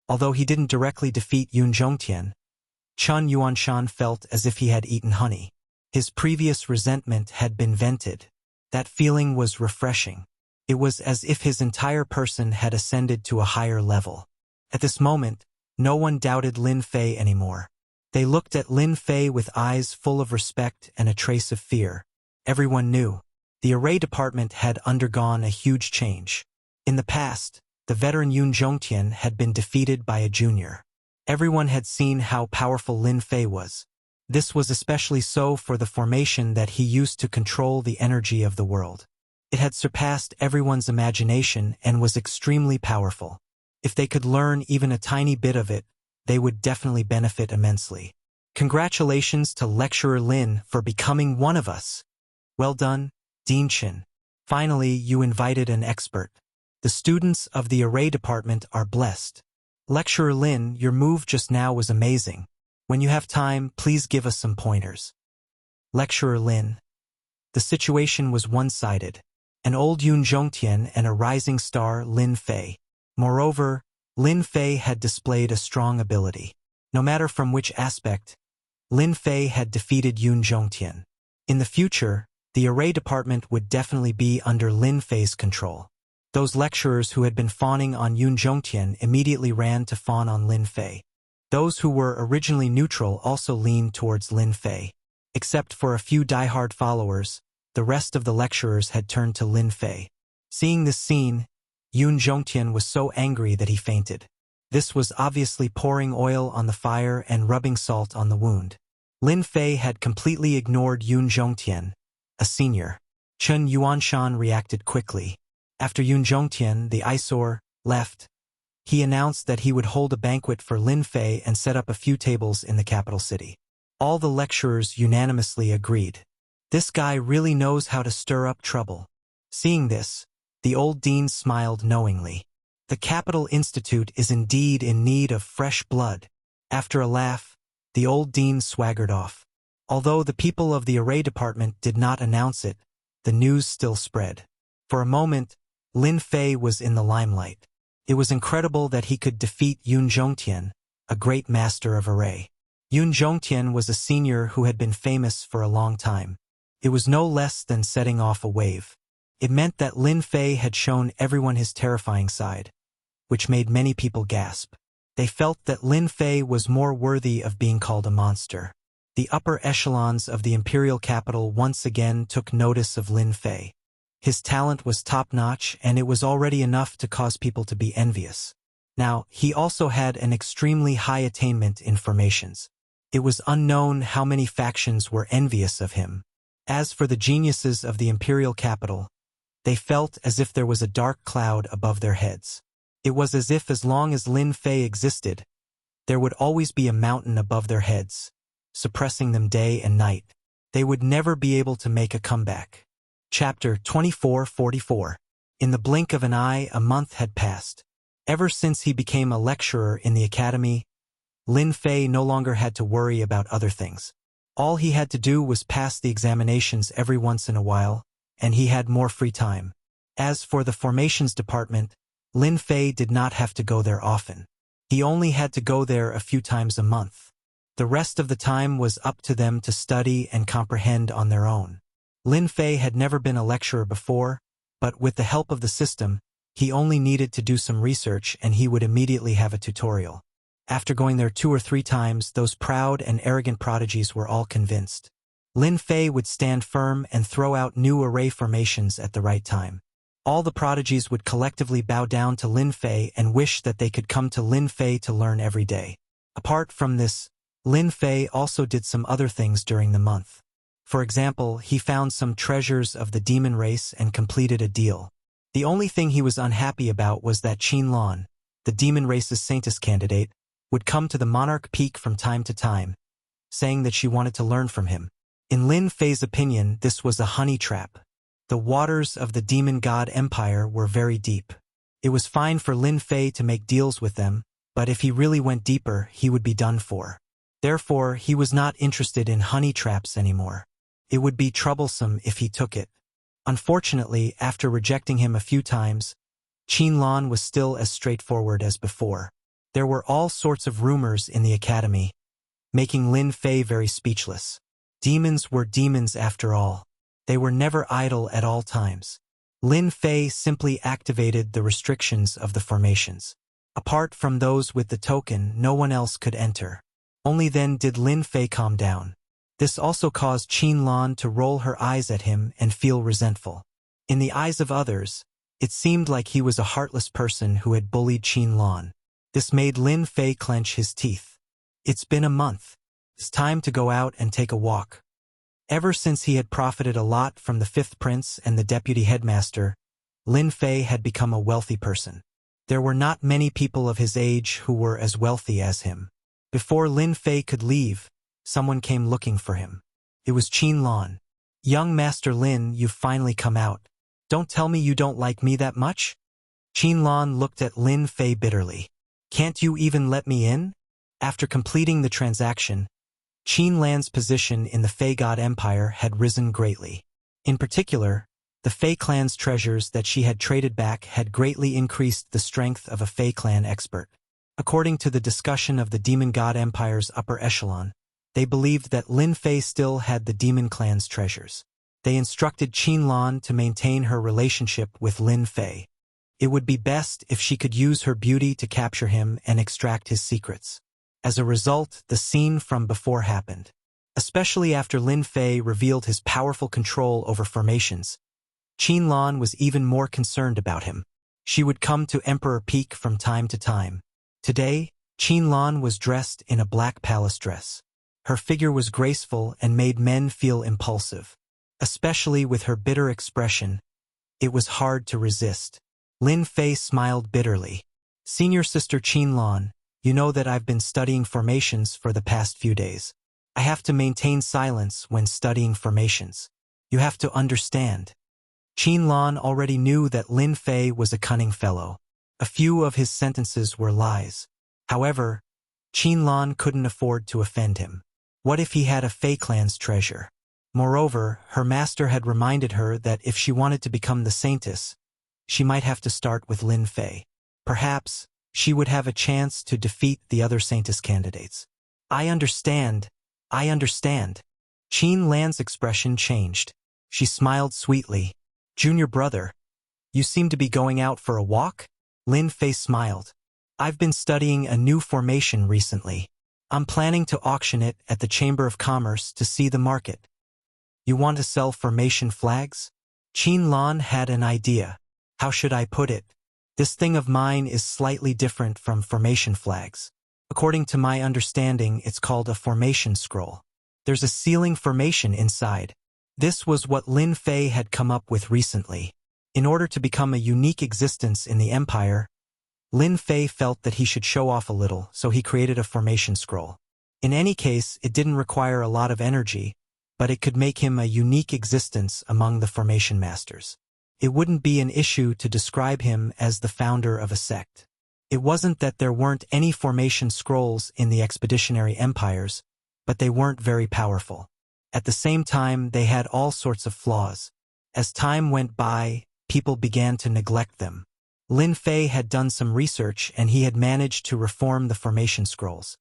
S1: Although he didn't directly defeat Yun Zhongtian, Chen Yuanshan felt as if he had eaten honey. His previous resentment had been vented. That feeling was refreshing. It was as if his entire person had ascended to a higher level. At this moment, no one doubted Lin Fei anymore. They looked at Lin Fei with eyes full of respect and a trace of fear. Everyone knew. The array department had undergone a huge change. In the past, the veteran Yun Zhongtian had been defeated by a junior. Everyone had seen how powerful Lin Fei was. This was especially so for the formation that he used to control the energy of the world. It had surpassed everyone's imagination and was extremely powerful. If they could learn even a tiny bit of it, they would definitely benefit immensely. Congratulations to Lecturer Lin for becoming one of us. Well done, Dean Chin. Finally, you invited an expert. The students of the array department are blessed. Lecturer Lin, your move just now was amazing. When you have time, please give us some pointers. Lecturer Lin. The situation was one-sided. An old Yun Zhongtian and a rising star, Lin Fei. Moreover, Lin Fei had displayed a strong ability. No matter from which aspect, Lin Fei had defeated Yun Zhongtian. In the future, the array department would definitely be under Lin Fei's control. Those lecturers who had been fawning on Yun Zhongtian immediately ran to fawn on Lin Fei. Those who were originally neutral also leaned towards Lin Fei. Except for a few die-hard followers, the rest of the lecturers had turned to Lin Fei. Seeing this scene, Yun Zhongtian was so angry that he fainted. This was obviously pouring oil on the fire and rubbing salt on the wound. Lin Fei had completely ignored Yun Zhongtian, a senior. Chen Yuanshan reacted quickly. After Yun Zhongtian, the eyesore, left, he announced that he would hold a banquet for Lin Fei and set up a few tables in the capital city. All the lecturers unanimously agreed. This guy really knows how to stir up trouble. Seeing this, the old dean smiled knowingly. The Capital Institute is indeed in need of fresh blood. After a laugh, the old dean swaggered off. Although the people of the array department did not announce it, the news still spread. For a moment, Lin Fei was in the limelight. It was incredible that he could defeat Yun Zhongtian, a great master of array. Yun Zhongtian was a senior who had been famous for a long time. It was no less than setting off a wave. It meant that Lin Fei had shown everyone his terrifying side, which made many people gasp. They felt that Lin Fei was more worthy of being called a monster. The upper echelons of the imperial capital once again took notice of Lin Fei. His talent was top-notch, and it was already enough to cause people to be envious. Now, he also had an extremely high attainment in formations. It was unknown how many factions were envious of him. As for the geniuses of the imperial capital, they felt as if there was a dark cloud above their heads. It was as long as Lin Fei existed, there would always be a mountain above their heads, suppressing them day and night. They would never be able to make a comeback. Chapter 2444. In the blink of an eye, a month had passed. Ever since he became a lecturer in the academy, Lin Fei no longer had to worry about other things. All he had to do was pass the examinations every once in a while, and he had more free time. As for the formations department, Lin Fei did not have to go there often. He only had to go there a few times a month. The rest of the time was up to them to study and comprehend on their own. Lin Fei had never been a lecturer before, but with the help of the system, he only needed to do some research and he would immediately have a tutorial. After going there 2 or 3 times, those proud and arrogant prodigies were all convinced. Lin Fei would stand firm and throw out new array formations at the right time. All the prodigies would collectively bow down to Lin Fei and wish that they could come to Lin Fei to learn every day. Apart from this, Lin Fei also did some other things during the month. For example, he found some treasures of the demon race and completed a deal. The only thing he was unhappy about was that Qinlan, the demon race's saintess candidate, would come to the Monarch Peak from time to time, saying that she wanted to learn from him. In Lin Fei's opinion, this was a honey trap. The waters of the demon god empire were very deep. It was fine for Lin Fei to make deals with them, but if he really went deeper, he would be done for. Therefore, he was not interested in honey traps anymore. It would be troublesome if he took it. Unfortunately, after rejecting him a few times, Qinlan was still as straightforward as before. There were all sorts of rumors in the academy, making Lin Fei very speechless. Demons were demons after all. They were never idle at all times. Lin Fei simply activated the restrictions of the formations. Apart from those with the token, no one else could enter. Only then did Lin Fei calm down. This also caused Qinlan to roll her eyes at him and feel resentful. In the eyes of others, it seemed like he was a heartless person who had bullied Qinlan. This made Lin Fei clench his teeth. It's been a month. It's time to go out and take a walk. Ever since he had profited a lot from the 5th prince and the deputy headmaster, Lin Fei had become a wealthy person. There were not many people of his age who were as wealthy as him. Before Lin Fei could leave, someone came looking for him. It was Qinlan. "Young Master Lin, you've finally come out. Don't tell me you don't like me that much?" Qinlan looked at Lin Fei bitterly. "Can't you even let me in?" After completing the transaction, Qinlan's position in the Fei God Empire had risen greatly. In particular, the Fei clan's treasures that she had traded back had greatly increased the strength of a Fei clan expert. According to the discussion of the Demon God Empire's upper echelon, they believed that Lin Fei still had the Demon clan's treasures. They instructed Qinlan to maintain her relationship with Lin Fei. It would be best if she could use her beauty to capture him and extract his secrets. As a result, the scene from before happened. Especially after Lin Fei revealed his powerful control over formations, Qinlan was even more concerned about him. She would come to Emperor Peak from time to time. Today, Qinlan was dressed in a black palace dress. Her figure was graceful and made men feel impulsive. Especially with her bitter expression, it was hard to resist. Lin Fei smiled bitterly. "Senior Sister Qinlan, you know that I've been studying formations for the past few days. I have to maintain silence when studying formations. You have to understand." Qinlan already knew that Lin Fei was a cunning fellow. A few of his sentences were lies. However, Qinlan couldn't afford to offend him. What if he had a Fei clan's treasure? Moreover, her master had reminded her that if she wanted to become the saintess, she might have to start with Lin Fei. Perhaps she would have a chance to defeat the other saintess candidates. I understand. Qin Lan's expression changed. She smiled sweetly. Junior brother, you seem to be going out for a walk? Lin Fei smiled. I've been studying a new formation recently. I'm planning to auction it at the Chamber of Commerce to see the market. You want to sell formation flags? Qin Lan had an idea. How should I put it? This thing of mine is slightly different from formation flags. According to my understanding, it's called a formation scroll. There's a sealing formation inside. This was what Lin Fei had come up with recently. In order to become a unique existence in the empire, Lin Fei felt that he should show off a little, so he created a formation scroll. In any case, it didn't require a lot of energy, but it could make him a unique existence among the formation masters. It wouldn't be an issue to describe him as the founder of a sect. It wasn't that there weren't any formation scrolls in the expeditionary empires, but they weren't very powerful. At the same time, they had all sorts of flaws. As time went by, people began to neglect them. Lin Fei had done some research and he had managed to reform the formation scrolls.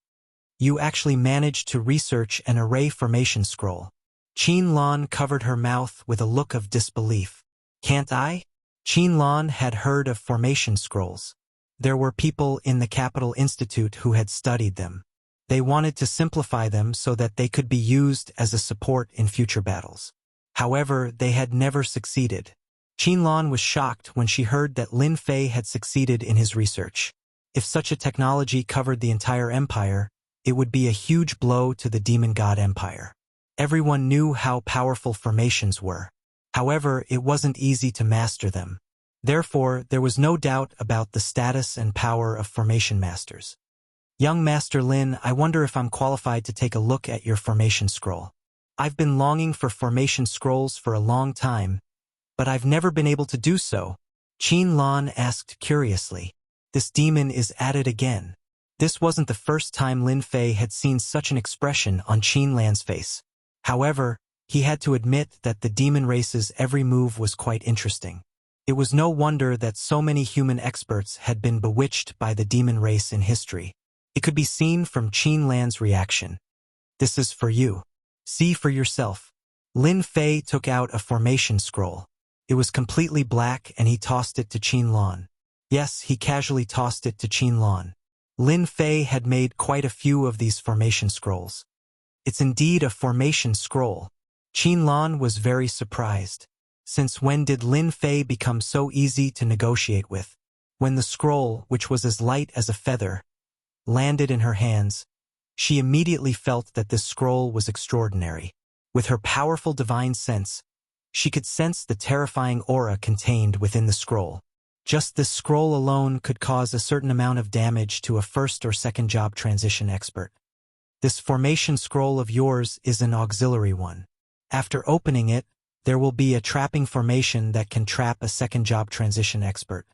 S1: You actually managed to research an array formation scroll. Qin Lan covered her mouth with a look of disbelief. Can't I? Qin Lan had heard of formation scrolls. There were people in the Capital Institute who had studied them. They wanted to simplify them so that they could be used as a support in future battles. However, they had never succeeded. Qin Lan was shocked when she heard that Lin Fei had succeeded in his research. If such a technology covered the entire empire, it would be a huge blow to the Demon God Empire. Everyone knew how powerful formations were. However, it wasn't easy to master them. Therefore, there was no doubt about the status and power of formation masters. Young Master Lin, I wonder if I'm qualified to take a look at your formation scroll. I've been longing for formation scrolls for a long time, but I've never been able to do so. Qin Lan asked curiously. This demon is at it again. This wasn't the first time Lin Fei had seen such an expression on Qin Lan's face. However, he had to admit that the demon race's every move was quite interesting. It was no wonder that so many human experts had been bewitched by the demon race in history. It could be seen from Qin Lan's reaction. This is for you. See for yourself. Lin Fei took out a formation scroll. It was completely black and he tossed it to Qin Lan. Yes, he casually tossed it to Qin Lan. Lin Fei had made quite a few of these formation scrolls. It's indeed a formation scroll. Qin Lan was very surprised. Since when did Lin Fei become so easy to negotiate with? When the scroll, which was as light as a feather, landed in her hands, she immediately felt that this scroll was extraordinary. With her powerful divine sense, she could sense the terrifying aura contained within the scroll. Just this scroll alone could cause a certain amount of damage to a first or second job transition expert. This formation scroll of yours is an auxiliary one. After opening it, there will be a trapping formation that can trap a second job transition expert.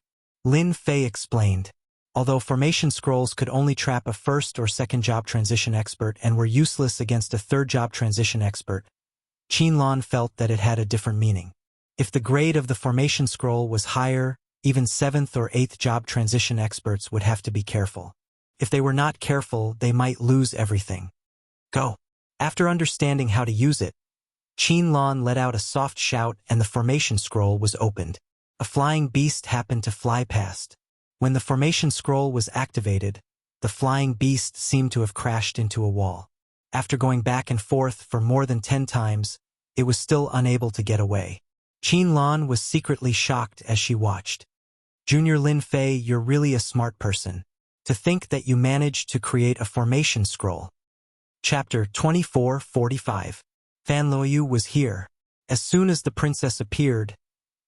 S1: Lin Fei explained. Although formation scrolls could only trap a first or second job transition expert and were useless against a third job transition expert, Qin Lan felt that it had a different meaning. If the grade of the formation scroll was higher, even 7th or 8th job transition experts would have to be careful. If they were not careful, they might lose everything. Go. After understanding how to use it, Qin Lan let out a soft shout and the formation scroll was opened. A flying beast happened to fly past. When the formation scroll was activated, the flying beast seemed to have crashed into a wall. After going back and forth for more than 10 times, it was still unable to get away. Qin Lan was secretly shocked as she watched. Junior Lin Fei, you're really a smart person. To think that you managed to create a formation scroll. Chapter 24:45. Fan Luoyu was here. As soon as the princess appeared,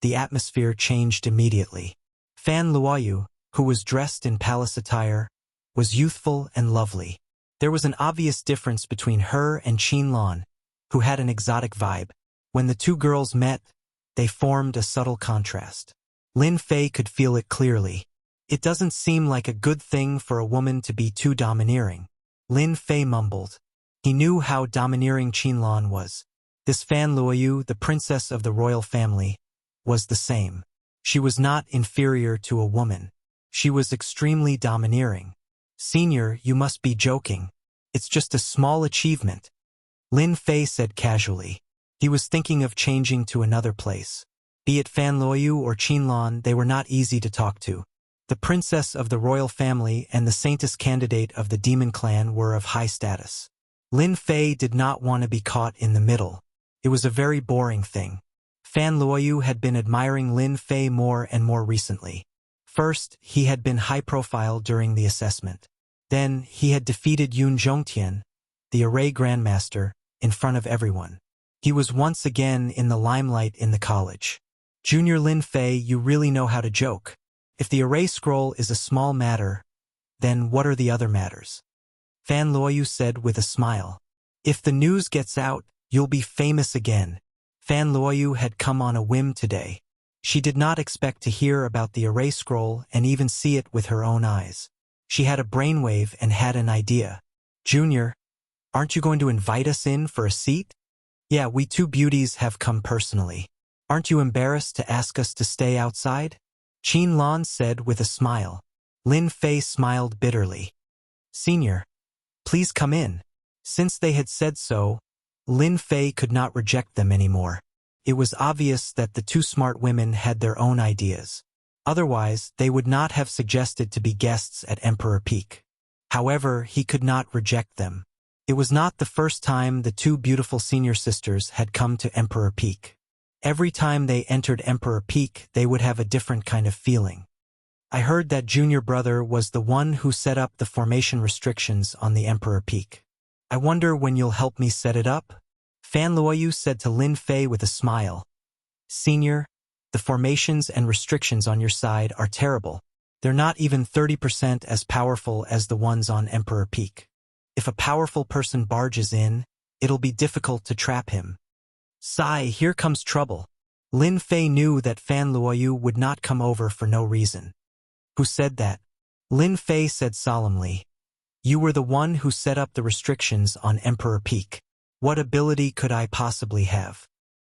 S1: the atmosphere changed immediately. Fan Luoyu, who was dressed in palace attire, was youthful and lovely. There was an obvious difference between her and Qin Lan, who had an exotic vibe. When the two girls met, they formed a subtle contrast. Lin Fei could feel it clearly. It doesn't seem like a good thing for a woman to be too domineering. Lin Fei mumbled. He knew how domineering Qin Lan was. This Fan Luoyu, the princess of the royal family, was the same. She was not inferior to a woman. She was extremely domineering. Senior, you must be joking. It's just a small achievement. Lin Fei said casually. He was thinking of changing to another place. Be it Fan Luoyu or Qinlan, they were not easy to talk to. The princess of the royal family and the saintess candidate of the demon clan were of high status. Lin Fei did not want to be caught in the middle. It was a very boring thing. Fan Luoyu had been admiring Lin Fei more and more recently. First, he had been high-profile during the assessment. Then, he had defeated Yun Zhongtian, the array grandmaster, in front of everyone. He was once again in the limelight in the college. Junior Lin Fei, you really know how to joke. If the array scroll is a small matter, then what are the other matters? Fan Luoyu said with a smile. If the news gets out, you'll be famous again. Fan Luoyu had come on a whim today. She did not expect to hear about the array scroll and even see it with her own eyes. She had a brainwave and had an idea. Junior, aren't you going to invite us in for a seat? Yeah, we two beauties have come personally. Aren't you embarrassed to ask us to stay outside? Qinlan said with a smile. Lin Fei smiled bitterly. Senior, please come in. Since they had said so, Lin Fei could not reject them anymore. It was obvious that the two smart women had their own ideas. Otherwise, they would not have suggested to be guests at Emperor Peak. However, he could not reject them. It was not the first time the two beautiful senior sisters had come to Emperor Peak. Every time they entered Emperor Peak, they would have a different kind of feeling. I heard that junior brother was the one who set up the formation restrictions on the Emperor Peak. I wonder when you'll help me set it up? Fan Luoyu said to Lin Fei with a smile. Senior, the formations and restrictions on your side are terrible. They're not even 30% as powerful as the ones on Emperor Peak. If a powerful person barges in, it'll be difficult to trap him. Sigh, here comes trouble. Lin Fei knew that Fan Luoyu would not come over for no reason. Who said that? Lin Fei said solemnly. You were the one who set up the restrictions on Emperor Peak. What ability could I possibly have?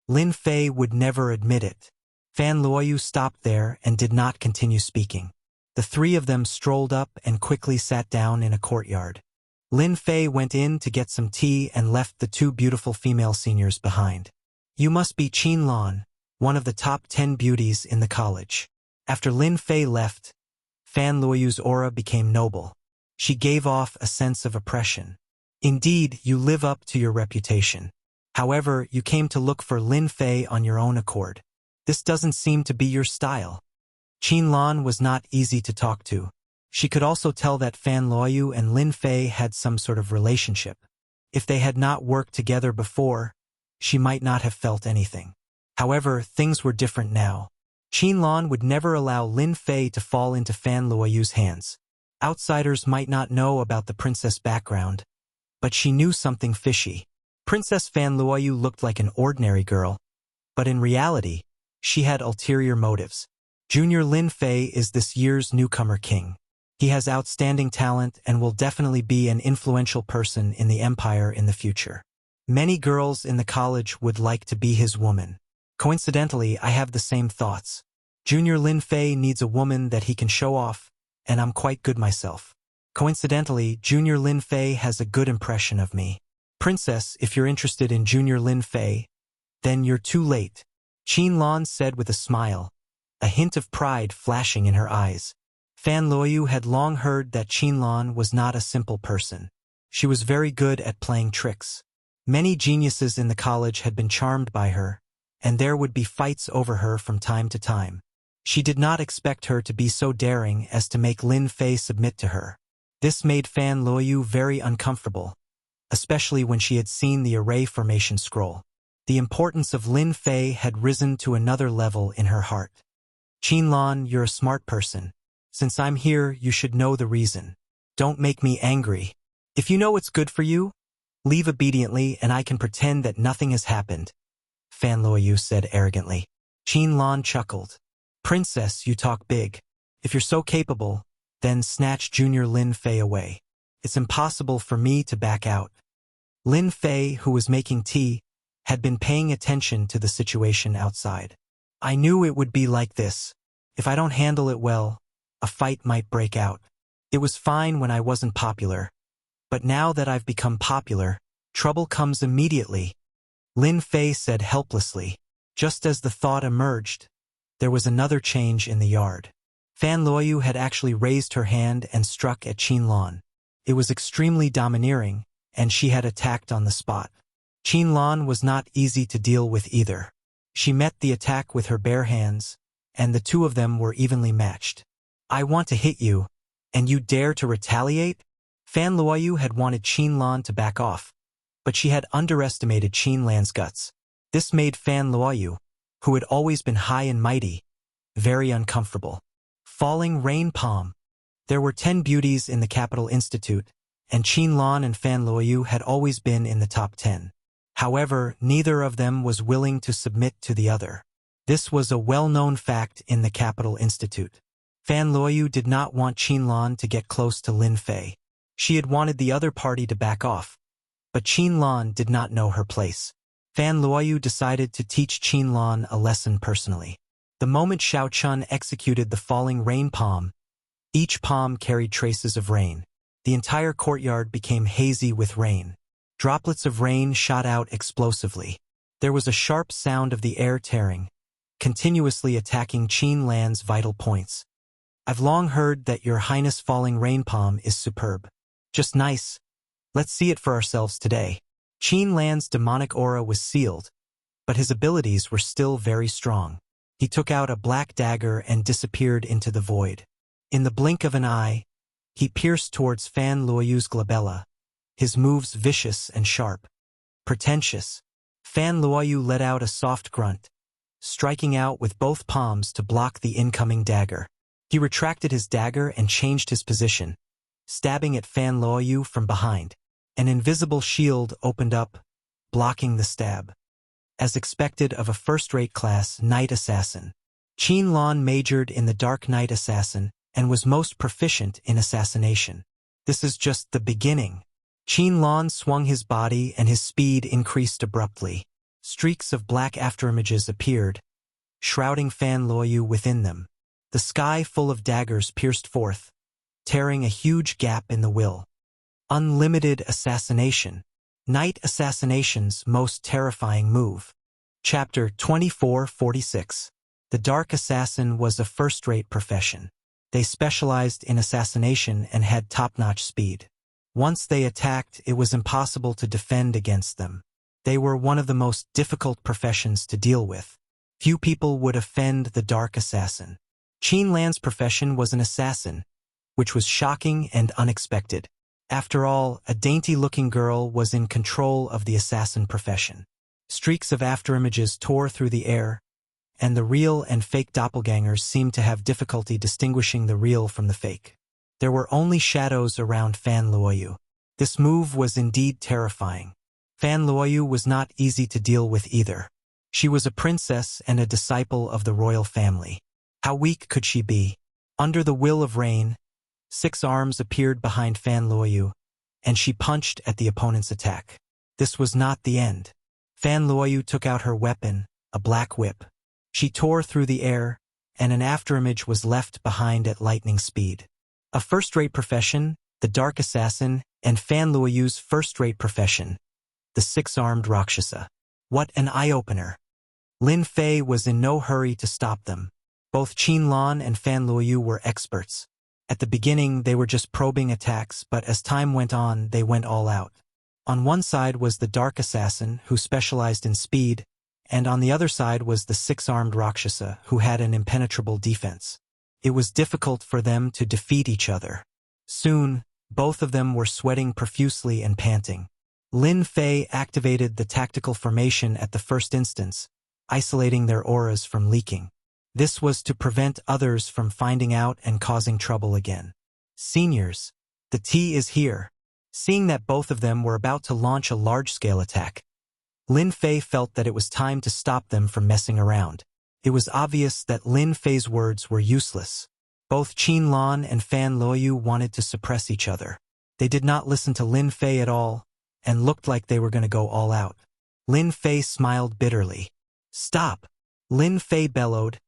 S1: Lin Fei would never admit it. Fan Luoyu stopped there and did not continue speaking. The three of them strolled up and quickly sat down in a courtyard. Lin Fei went in to get some tea and left the two beautiful female seniors behind. You must be Qinlan, one of the top 10 beauties in the college. After Lin Fei left, Fan Luoyu's aura became noble. She gave off a sense of oppression. Indeed, you live up to your reputation. However, you came to look for Lin Fei on your own accord. This doesn't seem to be your style. Qinlan was not easy to talk to. She could also tell that Fan Luoyu and Lin Fei had some sort of relationship. If they had not worked together before, she might not have felt anything. However, things were different now. Qinlan would never allow Lin Fei to fall into Fan Luoyu's hands. Outsiders might not know about the princess background, but she knew something fishy. Princess Fan Luoyu looked like an ordinary girl, but in reality, she had ulterior motives. Junior Lin Fei is this year's newcomer king. He has outstanding talent and will definitely be an influential person in the empire in the future. Many girls in the college would like to be his woman. Coincidentally, I have the same thoughts. Junior Lin Fei needs a woman that he can show off, and I'm quite good myself. Coincidentally, Junior Lin Fei has a good impression of me. Princess, if you're interested in Junior Lin Fei, then you're too late, Qinlan said with a smile, a hint of pride flashing in her eyes. Fan Luoyu had long heard that Qinlan was not a simple person. She was very good at playing tricks. Many geniuses in the college had been charmed by her, and there would be fights over her from time to time. She did not expect her to be so daring as to make Lin Fei submit to her. This made Fan Luoyu very uncomfortable, especially when she had seen the array formation scroll. The importance of Lin Fei had risen to another level in her heart. Qinlan, you're a smart person. Since I'm here, you should know the reason. Don't make me angry. If you know what's good for you, leave obediently and I can pretend that nothing has happened, Fan Luoyu said arrogantly. Qinlan chuckled. Princess, you talk big. If you're so capable, then snatch Junior Lin Fei away. It's impossible for me to back out. Lin Fei, who was making tea, had been paying attention to the situation outside. I knew it would be like this. If I don't handle it well, a fight might break out. It was fine when I wasn't popular, but now that I've become popular, Trouble comes immediately, Lin Fei said helplessly. Just as the thought emerged, there was another change in the yard. Fan Luoyu had actually raised her hand and struck at Qin Lan. It was extremely domineering, and she had attacked on the spot. Qin Lan was not easy to deal with either. She met the attack with her bare hands, and the two of them were evenly matched. I want to hit you, and you dare to retaliate? Fan Luoyu had wanted Qin Lan to back off, but she had underestimated Qin Lan's guts. This made Fan Luoyu, who had always been high and mighty, very uncomfortable. Falling rain palm. There were 10 beauties in the Capital Institute, and Qin Lan and Fan Luoyu had always been in the top 10. However, neither of them was willing to submit to the other. This was a well-known fact in the Capital Institute. Fan Luoyu did not want Qin Lan to get close to Lin Fei. She had wanted the other party to back off, but Qin Lan did not know her place. Fan Luoyu decided to teach Qin Lan a lesson personally. The moment Xiao Chun executed the falling rain palm, each palm carried traces of rain. The entire courtyard became hazy with rain. Droplets of rain shot out explosively. There was a sharp sound of the air tearing, continuously attacking Qin Lan's vital points. I've long heard that Your Highness falling rain palm is superb. Just nice. Let's see it for ourselves today. Qin Lan's demonic aura was sealed, but his abilities were still very strong. He took out a black dagger and disappeared into the void. In the blink of an eye, he pierced towards Fan Luoyu's glabella, his moves vicious and sharp. Pretentious. Fan Luoyu let out a soft grunt, striking out with both palms to block the incoming dagger. He retracted his dagger and changed his position, stabbing at Fan Luoyu from behind. An invisible shield opened up, blocking the stab. As expected of a first-rate class knight assassin, Qin Lan majored in the Dark Knight Assassin and was most proficient in assassination. This is just the beginning. Qin Lan swung his body and his speed increased abruptly. Streaks of black afterimages appeared, shrouding Fan Luoyu within them. The sky full of daggers pierced forth, tearing a huge gap in the will. Unlimited assassination. Knight assassination's most terrifying move. Chapter 2446. The Dark Assassin was a first-rate profession. They specialized in assassination and had top-notch speed. Once they attacked, it was impossible to defend against them. They were one of the most difficult professions to deal with. Few people would offend the Dark Assassin. Qin Lan's profession was an assassin, which was shocking and unexpected. After all, a dainty-looking girl was in control of the assassin profession. Streaks of afterimages tore through the air, and the real and fake doppelgangers seemed to have difficulty distinguishing the real from the fake. There were only shadows around Fan Luoyu. This move was indeed terrifying. Fan Luoyu was not easy to deal with either. She was a princess and a disciple of the royal family. How weak could she be? Under the will of rain, 6 arms appeared behind Fan Luoyu, and she punched at the opponent's attack. This was not the end. Fan Luoyu took out her weapon, a black whip. She tore through the air, and an afterimage was left behind at lightning speed. A first-rate profession, the Dark Assassin, and Fan Luoyu's first-rate profession, the 6-armed Rakshasa. What an eye-opener. Lin Fei was in no hurry to stop them. Both Qin Lan and Fan Luoyu were experts. At the beginning, they were just probing attacks, but as time went on, they went all out. On one side was the Dark Assassin, who specialized in speed, and on the other side was the 6-armed Rakshasa, who had an impenetrable defense. It was difficult for them to defeat each other. Soon, both of them were sweating profusely and panting. Lin Fei activated the tactical formation at the first instance, isolating their auras from leaking. This was to prevent others from finding out and causing trouble again. Seniors, the tea is here. Seeing that both of them were about to launch a large-scale attack, Lin Fei felt that it was time to stop them from messing around. It was obvious that Lin Fei's words were useless. Both Qin Lan and Fan Luoyu wanted to suppress each other. They did not listen to Lin Fei at all, and looked like they were going to go all out. Lin Fei smiled bitterly. Stop! Lin Fei bellowed,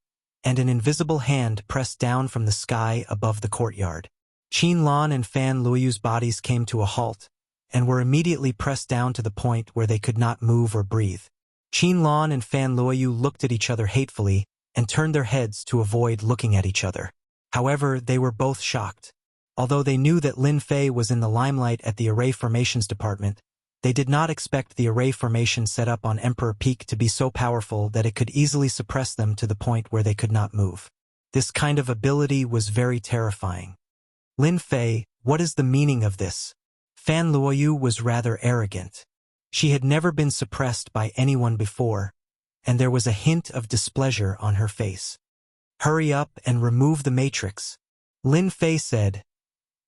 S1: and an invisible hand pressed down from the sky above the courtyard. Qin Lan and Fan Luoyu's bodies came to a halt, and were immediately pressed down to the point where they could not move or breathe. Qin Lan and Fan Luoyu looked at each other hatefully and turned their heads to avoid looking at each other. However, they were both shocked. Although they knew that Lin Fei was in the limelight at the Array Formations Department, they did not expect the array formation set up on Emperor Peak to be so powerful that it could easily suppress them to the point where they could not move. This kind of ability was very terrifying. Lin Fei, what is the meaning of this? Fan Luoyu was rather arrogant. She had never been suppressed by anyone before, and there was a hint of displeasure on her face. Hurry up and remove the matrix. Lin Fei said,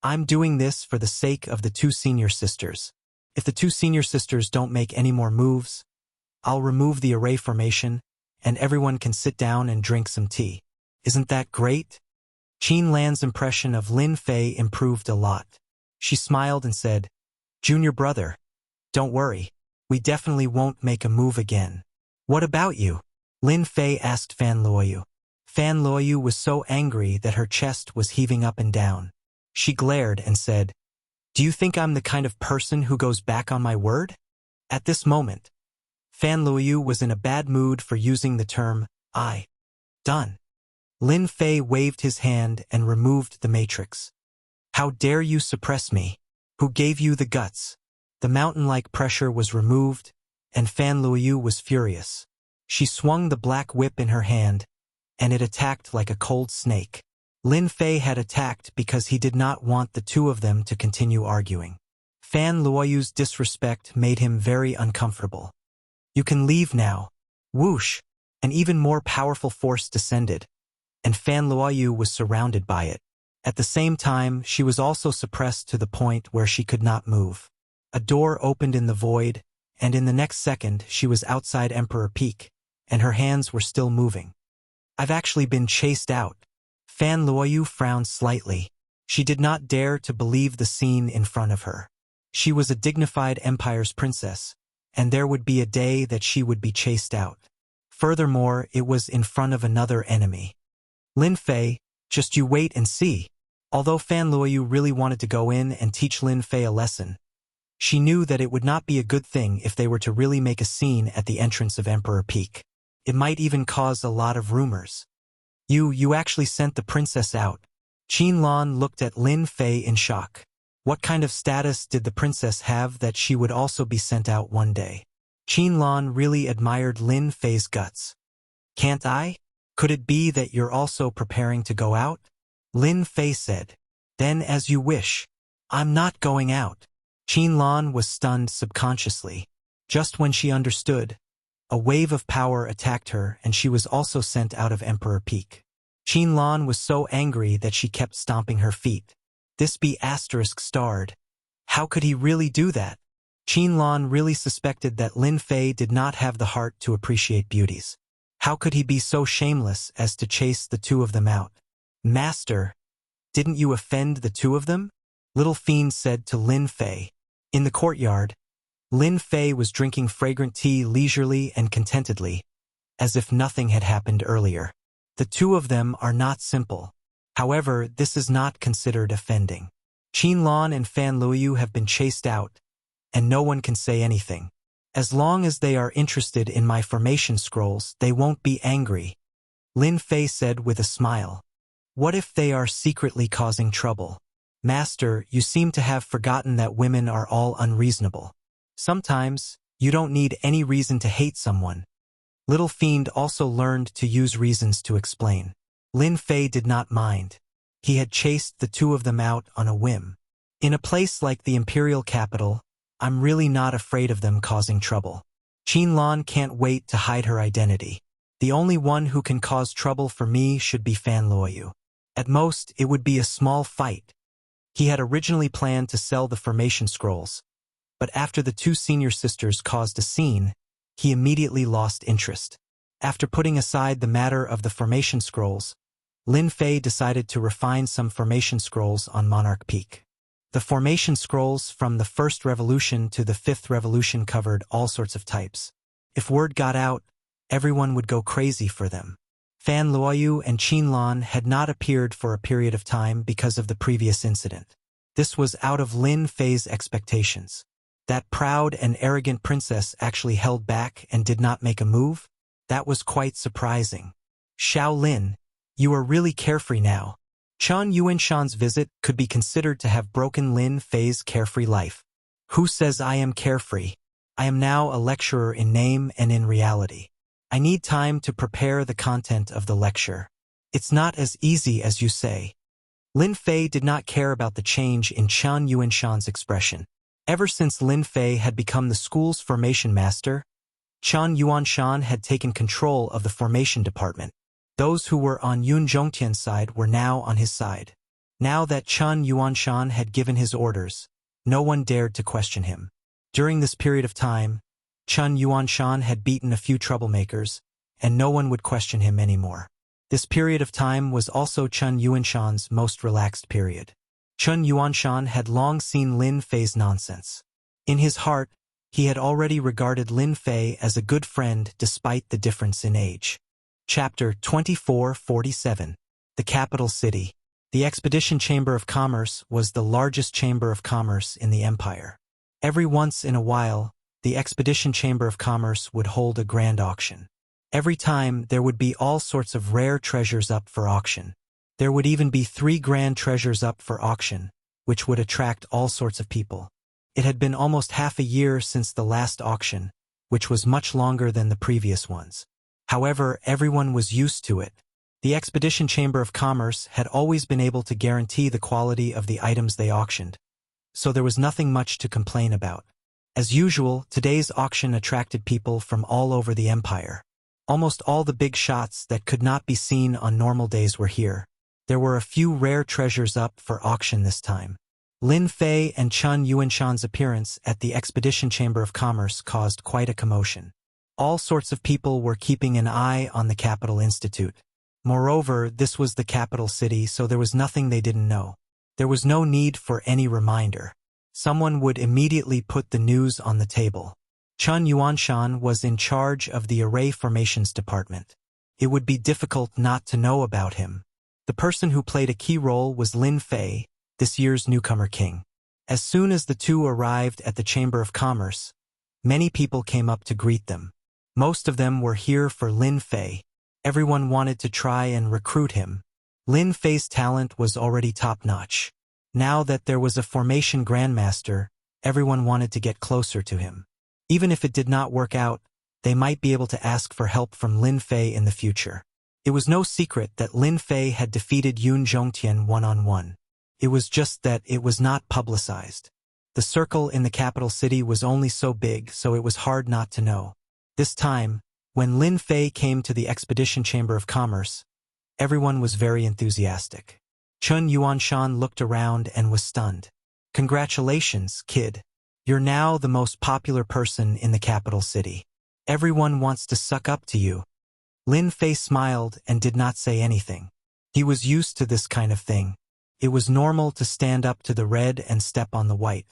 S1: I'm doing this for the sake of the two senior sisters. If the two senior sisters don't make any more moves, I'll remove the array formation, and everyone can sit down and drink some tea. Isn't that great? Qin Lan's impression of Lin Fei improved a lot. She smiled and said, Junior brother, don't worry. We definitely won't make a move again. What about you? Lin Fei asked Fan Luoyu. Fan Luoyu was so angry that her chest was heaving up and down. She glared and said, Do you think I'm the kind of person who goes back on my word? At this moment, Fan Luoyu was in a bad mood for using the term, done. Lin Fei waved his hand and removed the matrix. How dare you suppress me? Who gave you the guts? The mountain-like pressure was removed, and Fan Luoyu was furious. She swung the black whip in her hand, and it attacked like a cold snake. Lin Fei had attacked because he did not want the two of them to continue arguing. Fan Luoyu's disrespect made him very uncomfortable. You can leave now. Whoosh! An even more powerful force descended, and Fan Luoyu was surrounded by it. At the same time, she was also suppressed to the point where she could not move. A door opened in the void, and in the next second she was outside Emperor Peak, and her hands were still moving. I've actually been chased out. Fan Luoyu frowned slightly. She did not dare to believe the scene in front of her. She was a dignified empire's princess, and there would be a day that she would be chased out. Furthermore, it was in front of another enemy. Lin Fei, just you wait and see. Although Fan Luoyu really wanted to go in and teach Lin Fei a lesson, she knew that it would not be a good thing if they were to really make a scene at the entrance of Emperor Peak. It might even cause a lot of rumors. You actually sent the princess out. Qin Lan looked at Lin Fei in shock. What kind of status did the princess have that she would also be sent out one day? Qin Lan really admired Lin Fei's guts. Can't I? Could it be that you're also preparing to go out? Lin Fei said. Then as you wish. I'm not going out. Qin Lan was stunned subconsciously. Just when she understood, a wave of power attacked her and she was also sent out of Emperor Peak. Qin Lan was so angry that she kept stomping her feet. This be asterisk starred. How could he really do that? Qin Lan really suspected that Lin Fei did not have the heart to appreciate beauties. How could he be so shameless as to chase the two of them out? Master, didn't you offend the two of them? Little Fiend said to Lin Fei. In the courtyard, Lin Fei was drinking fragrant tea leisurely and contentedly, as if nothing had happened earlier. The two of them are not simple. However, this is not considered offending. Qin Lan and Fan Luoyu have been chased out, and no one can say anything. As long as they are interested in my formation scrolls, they won't be angry, Lin Fei said with a smile. What if they are secretly causing trouble? Master, you seem to have forgotten that women are all unreasonable. Sometimes, you don't need any reason to hate someone. Little Fiend also learned to use reasons to explain. Lin Fei did not mind. He had chased the two of them out on a whim. In a place like the imperial capital, I'm really not afraid of them causing trouble. Qin Lan can't wait to hide her identity. The only one who can cause trouble for me should be Fan Luoyu. At most, it would be a small fight. He had originally planned to sell the formation scrolls, but after the two senior sisters caused a scene, he immediately lost interest. After putting aside the matter of the formation scrolls, Lin Fei decided to refine some formation scrolls on Monarch Peak. The formation scrolls from the first revolution to the fifth revolution covered all sorts of types. If word got out, everyone would go crazy for them. Fan Luoyu and Qin Lan had not appeared for a period of time because of the previous incident. This was out of Lin Fei's expectations. That proud and arrogant princess actually held back and did not make a move? That was quite surprising. Xiao Lin, you are really carefree now. Chen Yuanshan's visit could be considered to have broken Lin Fei's carefree life. Who says I am carefree? I am now a lecturer in name and in reality. I need time to prepare the content of the lecture. It's not as easy as you say. Lin Fei did not care about the change in Chen Yuanshan's expression. Ever since Lin Fei had become the school's formation master, Chen Yuanshan had taken control of the formation department. Those who were on Yun Zhongtian's side were now on his side. Now that Chen Yuanshan had given his orders, no one dared to question him. During this period of time, Chen Yuanshan had beaten a few troublemakers, and no one would question him anymore. This period of time was also Chen Yuanshan's most relaxed period. Chen Yuanshan had long seen Lin Fei's nonsense. In his heart, he had already regarded Lin Fei as a good friend despite the difference in age. Chapter 2447. The Capital City. The Expedition Chamber of Commerce was the largest chamber of commerce in the empire. Every once in a while, the Expedition Chamber of Commerce would hold a grand auction. Every time, there would be all sorts of rare treasures up for auction. There would even be 3 grand treasures up for auction, which would attract all sorts of people. It had been almost half a year since the last auction, which was much longer than the previous ones. However, everyone was used to it. The Expedition Chamber of Commerce had always been able to guarantee the quality of the items they auctioned, so there was nothing much to complain about. As usual, today's auction attracted people from all over the empire. Almost all the big shots that could not be seen on normal days were here. There were a few rare treasures up for auction this time. Lin Fei and Chen Yuanshan's appearance at the Expedition Chamber of Commerce caused quite a commotion. All sorts of people were keeping an eye on the Capital Institute. Moreover, this was the capital city, so there was nothing they didn't know. There was no need for any reminder. Someone would immediately put the news on the table. Chen Yuanshan was in charge of the array formations department. It would be difficult not to know about him. The person who played a key role was Lin Fei, this year's newcomer king. As soon as the two arrived at the Chamber of Commerce, many people came up to greet them. Most of them were here for Lin Fei. Everyone wanted to try and recruit him. Lin Fei's talent was already top-notch. Now that there was a formation grandmaster, everyone wanted to get closer to him. Even if it did not work out, they might be able to ask for help from Lin Fei in the future. It was no secret that Lin Fei had defeated Yun Zhongtian one-on-one. It was just that it was not publicized. The circle in the capital city was only so big, so it was hard not to know. This time, when Lin Fei came to the Expedition Chamber of Commerce, everyone was very enthusiastic. Chen Yuanshan looked around and was stunned. Congratulations, kid. You're now the most popular person in the capital city. Everyone wants to suck up to you. Lin Fei smiled and did not say anything. He was used to this kind of thing. It was normal to stand up to the red and step on the white.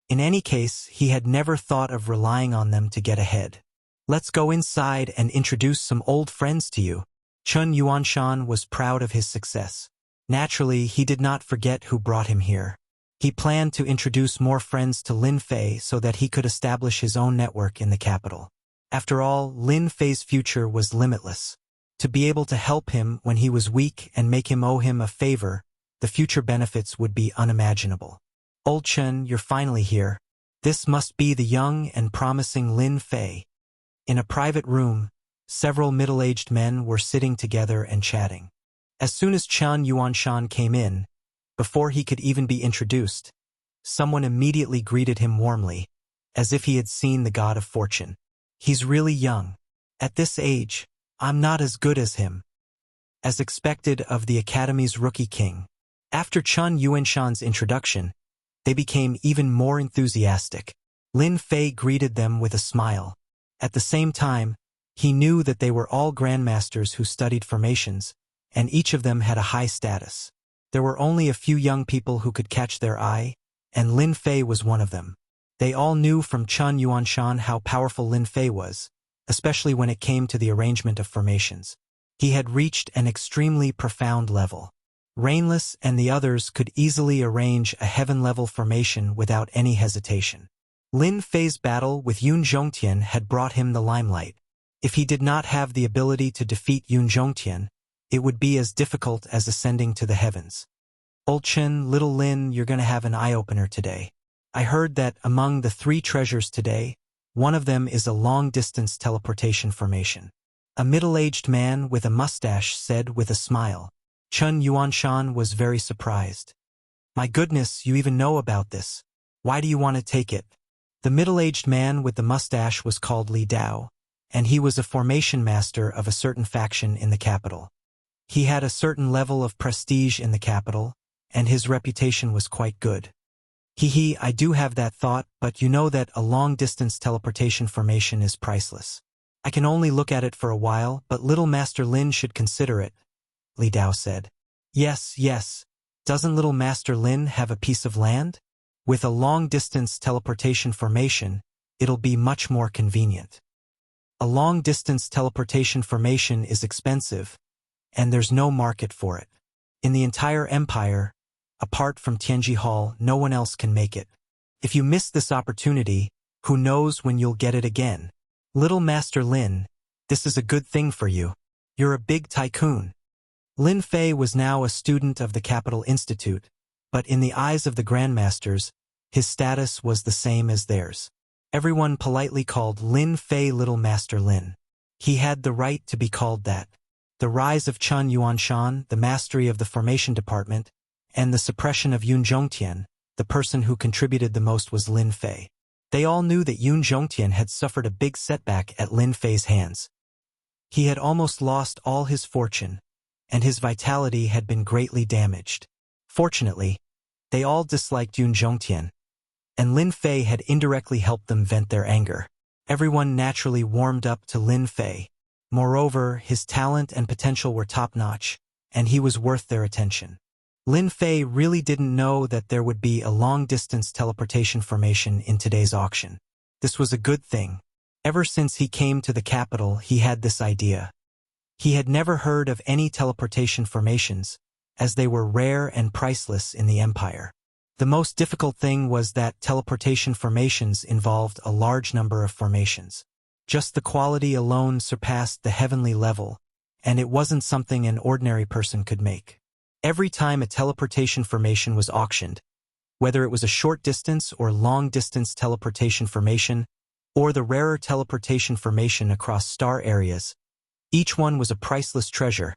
S1: In any case, he had never thought of relying on them to get ahead. Let's go inside and introduce some old friends to you. Chen Yuanshan was proud of his success. Naturally, he did not forget who brought him here. He planned to introduce more friends to Lin Fei so that he could establish his own network in the capital. After all, Lin Fei's future was limitless. To be able to help him when he was weak and make him owe him a favor, the future benefits would be unimaginable. Old Chen, you're finally here. This must be the young and promising Lin Fei. In a private room, several middle-aged men were sitting together and chatting. As soon as Chen Yuanshan came in, before he could even be introduced, someone immediately greeted him warmly, as if he had seen the god of fortune. He's really young. At this age, I'm not as good as him. As expected of the Academy's rookie king. After Chen Yuanshan's introduction, they became even more enthusiastic. Lin Fei greeted them with a smile. At the same time, he knew that they were all grandmasters who studied formations, and each of them had a high status. There were only a few young people who could catch their eye, and Lin Fei was one of them. They all knew from Chen Yuanshan how powerful Lin Fei was, especially when it came to the arrangement of formations. He had reached an extremely profound level. Rainless and the others could easily arrange a heaven-level formation without any hesitation. Lin Fei's battle with Yun Zhongtian had brought him the limelight. If he did not have the ability to defeat Yun Zhongtian, it would be as difficult as ascending to the heavens. Old Chen, little Lin, you're gonna have an eye-opener today. I heard that among the 3 treasures today, one of them is a long-distance teleportation formation. A middle-aged man with a mustache said with a smile. Chen Yuanshan was very surprised. My goodness, you even know about this. Why do you want to take it? The middle-aged man with the mustache was called Li Dao, and he was a formation master of a certain faction in the capital. He had a certain level of prestige in the capital, and his reputation was quite good. I do have that thought, but you know that a long-distance teleportation formation is priceless. I can only look at it for a while, but little Master Lin should consider it, Li Dao said. Yes. Doesn't little Master Lin have a piece of land? With a long-distance teleportation formation, it'll be much more convenient. A long-distance teleportation formation is expensive, and there's no market for it. In the entire empire, apart from Tianji Hall, no one else can make it. If you miss this opportunity, who knows when you'll get it again? Little Master Lin, this is a good thing for you. You're a big tycoon. Lin Fei was now a student of the Capital Institute, but in the eyes of the Grandmasters, his status was the same as theirs. Everyone politely called Lin Fei Little Master Lin. He had the right to be called that. The rise of Chen Yuanshan, the mastery of the formation department, and the suppression of Yun Zhongtian, the person who contributed the most was Lin Fei. They all knew that Yun Zhongtian had suffered a big setback at Lin Fei's hands. He had almost lost all his fortune, and his vitality had been greatly damaged. Fortunately, they all disliked Yun Zhongtian, and Lin Fei had indirectly helped them vent their anger. Everyone naturally warmed up to Lin Fei. Moreover, his talent and potential were top-notch, and he was worth their attention. Lin Fei really didn't know that there would be a long-distance teleportation formation in today's auction. This was a good thing. Ever since he came to the capital, he had this idea. He had never heard of any teleportation formations, as they were rare and priceless in the empire. The most difficult thing was that teleportation formations involved a large number of formations. Just the quality alone surpassed the heavenly level, and it wasn't something an ordinary person could make. Every time a teleportation formation was auctioned, whether it was a short distance or long distance teleportation formation, or the rarer teleportation formation across star areas, each one was a priceless treasure,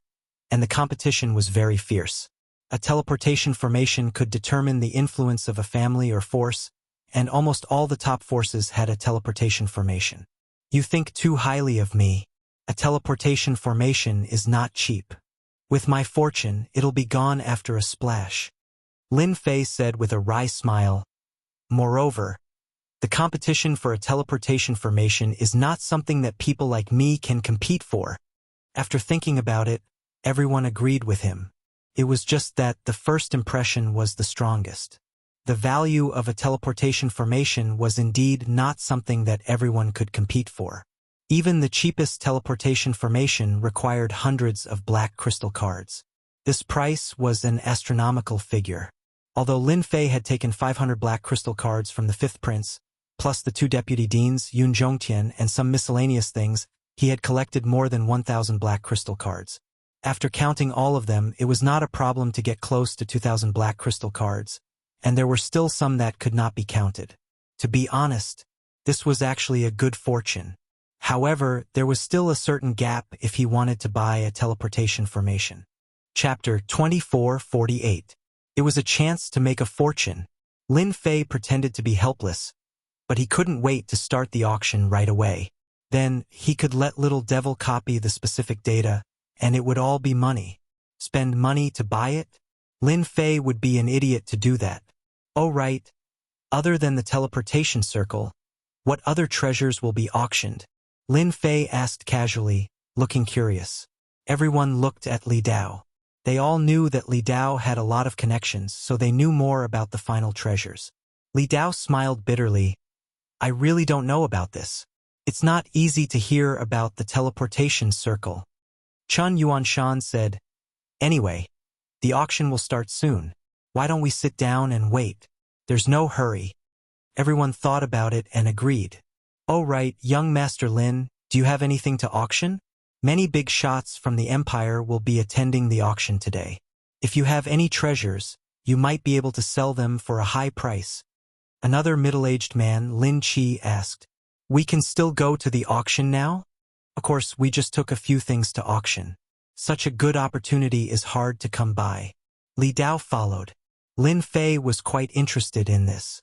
S1: and the competition was very fierce. A teleportation formation could determine the influence of a family or force, and almost all the top forces had a teleportation formation. You think too highly of me. A teleportation formation is not cheap. With my fortune, it'll be gone after a splash. Lin Fei said with a wry smile. Moreover, the competition for a teleportation formation is not something that people like me can compete for. After thinking about it, everyone agreed with him. It was just that the first impression was the strongest. The value of a teleportation formation was indeed not something that everyone could compete for. Even the cheapest teleportation formation required hundreds of black crystal cards. This price was an astronomical figure. Although Lin Fei had taken 500 black crystal cards from the fifth prince, plus the 2 deputy deans, Yun Zhongtian, and some miscellaneous things, he had collected more than 1,000 black crystal cards. After counting all of them, it was not a problem to get close to 2,000 black crystal cards, and there were still some that could not be counted. To be honest, this was actually a good fortune. However, there was still a certain gap if he wanted to buy a teleportation formation. Chapter 2448. It was a chance to make a fortune. Lin Fei pretended to be helpless, but he couldn't wait to start the auction right away. Then, he could let Little Devil copy the specific data, and it would all be money. Spend money to buy it? Lin Fei would be an idiot to do that. Oh right. Other than the teleportation circle, what other treasures will be auctioned? Lin Fei asked casually, looking curious. Everyone looked at Li Dao. They all knew that Li Dao had a lot of connections, so they knew more about the final treasures. Li Dao smiled bitterly. I really don't know about this. It's not easy to hear about the teleportation circle. Chen Yuanshan said, Anyway, the auction will start soon. Why don't we sit down and wait? There's no hurry. Everyone thought about it and agreed. "Oh right, young Master Lin, do you have anything to auction? Many big shots from the Empire will be attending the auction today. If you have any treasures, you might be able to sell them for a high price." Another middle-aged man, Lin Chi, asked, "We can still go to the auction now? Of course, we just took a few things to auction. Such a good opportunity is hard to come by." Li Dao followed. Lin Fei was quite interested in this.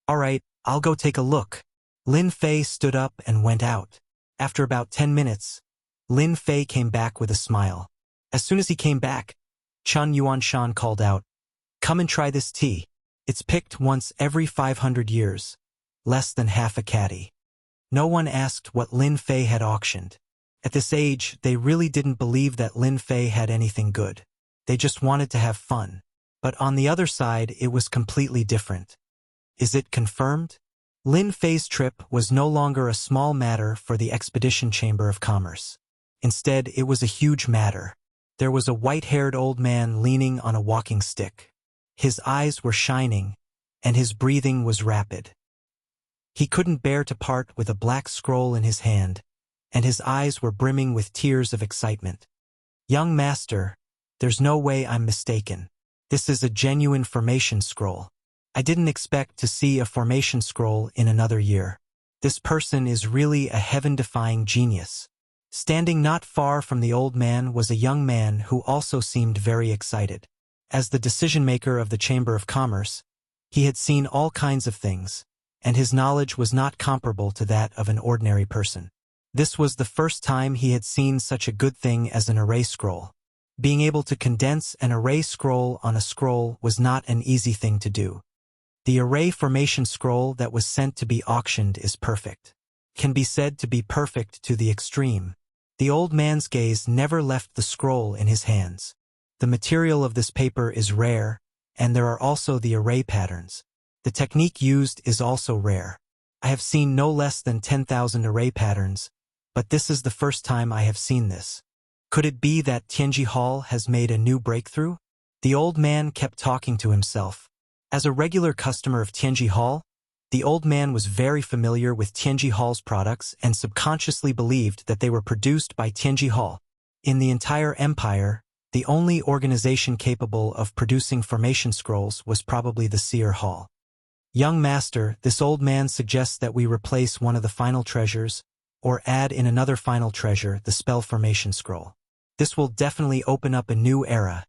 S1: "All right, I'll go take a look." Lin Fei stood up and went out. After about 10 minutes, Lin Fei came back with a smile. As soon as he came back, Chun Yuanshan called out, "Come and try this tea. It's picked once every 500 years, less than half a caddy." No one asked what Lin Fei had auctioned. At this age, they really didn't believe that Lin Fei had anything good. They just wanted to have fun. But on the other side, it was completely different. Is it confirmed? Lin Fei's trip was no longer a small matter for the Expedition Chamber of Commerce. Instead, it was a huge matter. There was a white-haired old man leaning on a walking stick. His eyes were shining, and his breathing was rapid. He couldn't bear to part with a black scroll in his hand, and his eyes were brimming with tears of excitement. "Young master, there's no way I'm mistaken. This is a genuine formation scroll. I didn't expect to see a formation scroll in another year. This person is really a heaven-defying genius." Standing not far from the old man was a young man who also seemed very excited. As the decision-maker of the Chamber of Commerce, he had seen all kinds of things, and his knowledge was not comparable to that of an ordinary person. This was the first time he had seen such a good thing as an array scroll. Being able to condense an array scroll on a scroll was not an easy thing to do. The array formation scroll that was sent to be auctioned is perfect. Can be said to be perfect to the extreme. The old man's gaze never left the scroll in his hands. The material of this paper is rare, and there are also the array patterns. The technique used is also rare. I have seen no less than 10,000 array patterns, but this is the first time I have seen this. Could it be that Tianji Hall has made a new breakthrough? The old man kept talking to himself. As a regular customer of Tianji Hall, the old man was very familiar with Tianji Hall's products and subconsciously believed that they were produced by Tianji Hall. In the entire empire, the only organization capable of producing formation scrolls was probably the Seer Hall. "Young master, this old man suggests that we replace one of the final treasures, or add in another final treasure, the spell formation scroll. This will definitely open up a new era.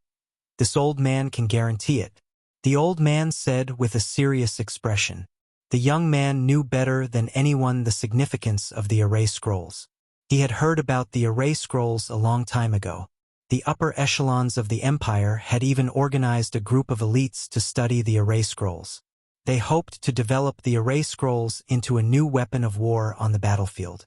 S1: This old man can guarantee it," the old man said with a serious expression. The young man knew better than anyone the significance of the array scrolls. He had heard about the array scrolls a long time ago. The upper echelons of the empire had even organized a group of elites to study the array scrolls. They hoped to develop the array scrolls into a new weapon of war on the battlefield.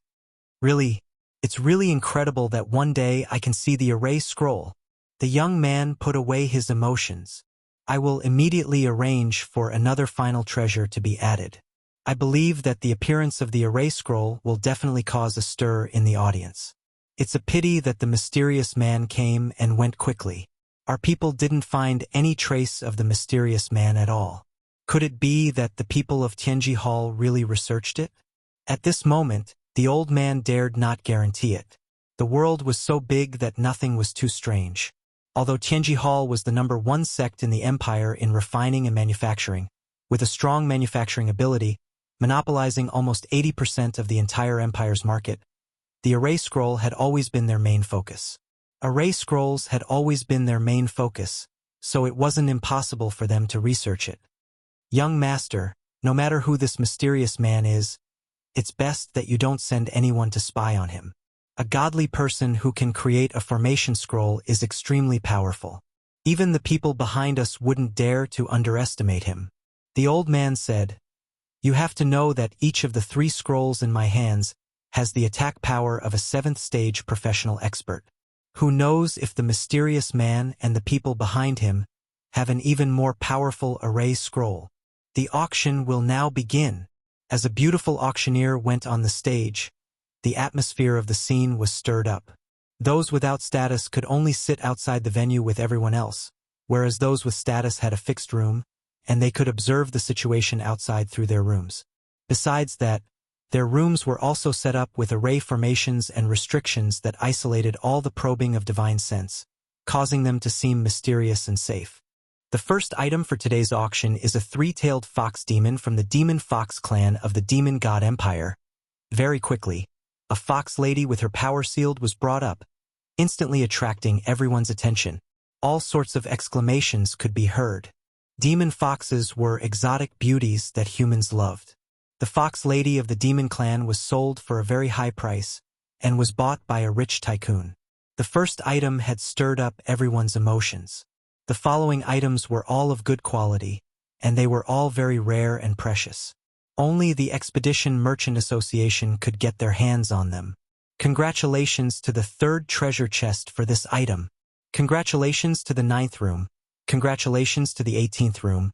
S1: "Really, it's really incredible that one day I can see the array scroll." The young man put away his emotions. "I will immediately arrange for another final treasure to be added. I believe that the appearance of the array scroll will definitely cause a stir in the audience. It's a pity that the mysterious man came and went quickly. Our people didn't find any trace of the mysterious man at all. Could it be that the people of Tianji Hall really researched it?" At this moment, the old man dared not guarantee it. The world was so big that nothing was too strange. Although Tianji Hall was the #1 sect in the empire in refining and manufacturing, with a strong manufacturing ability, monopolizing almost 80% of the entire empire's market, the array scroll had always been their main focus. Array scrolls had always been their main focus, so it wasn't impossible for them to research it. "Young master, no matter who this mysterious man is, it's best that you don't send anyone to spy on him. A godly person who can create a formation scroll is extremely powerful. Even the people behind us wouldn't dare to underestimate him." The old man said, "You have to know that each of the 3 scrolls in my hands has the attack power of a 7th-stage professional expert. Who knows if the mysterious man and the people behind him have an even more powerful array scroll. The auction will now begin." As a beautiful auctioneer went on the stage, the atmosphere of the scene was stirred up. Those without status could only sit outside the venue with everyone else, whereas those with status had a fixed room, and they could observe the situation outside through their rooms. Besides that, their rooms were also set up with array formations and restrictions that isolated all the probing of divine sense, causing them to seem mysterious and safe. The first item for today's auction is a three-tailed fox demon from the Demon Fox clan of the Demon God Empire. Very quickly, a fox lady with her power sealed was brought up, instantly attracting everyone's attention. All sorts of exclamations could be heard. Demon foxes were exotic beauties that humans loved. The fox lady of the demon clan was sold for a very high price and was bought by a rich tycoon. The first item had stirred up everyone's emotions. The following items were all of good quality, and they were all very rare and precious. Only the Expedition Merchant Association could get their hands on them. Congratulations to the third treasure chest for this item. Congratulations to the 9th room. Congratulations to the 18th room.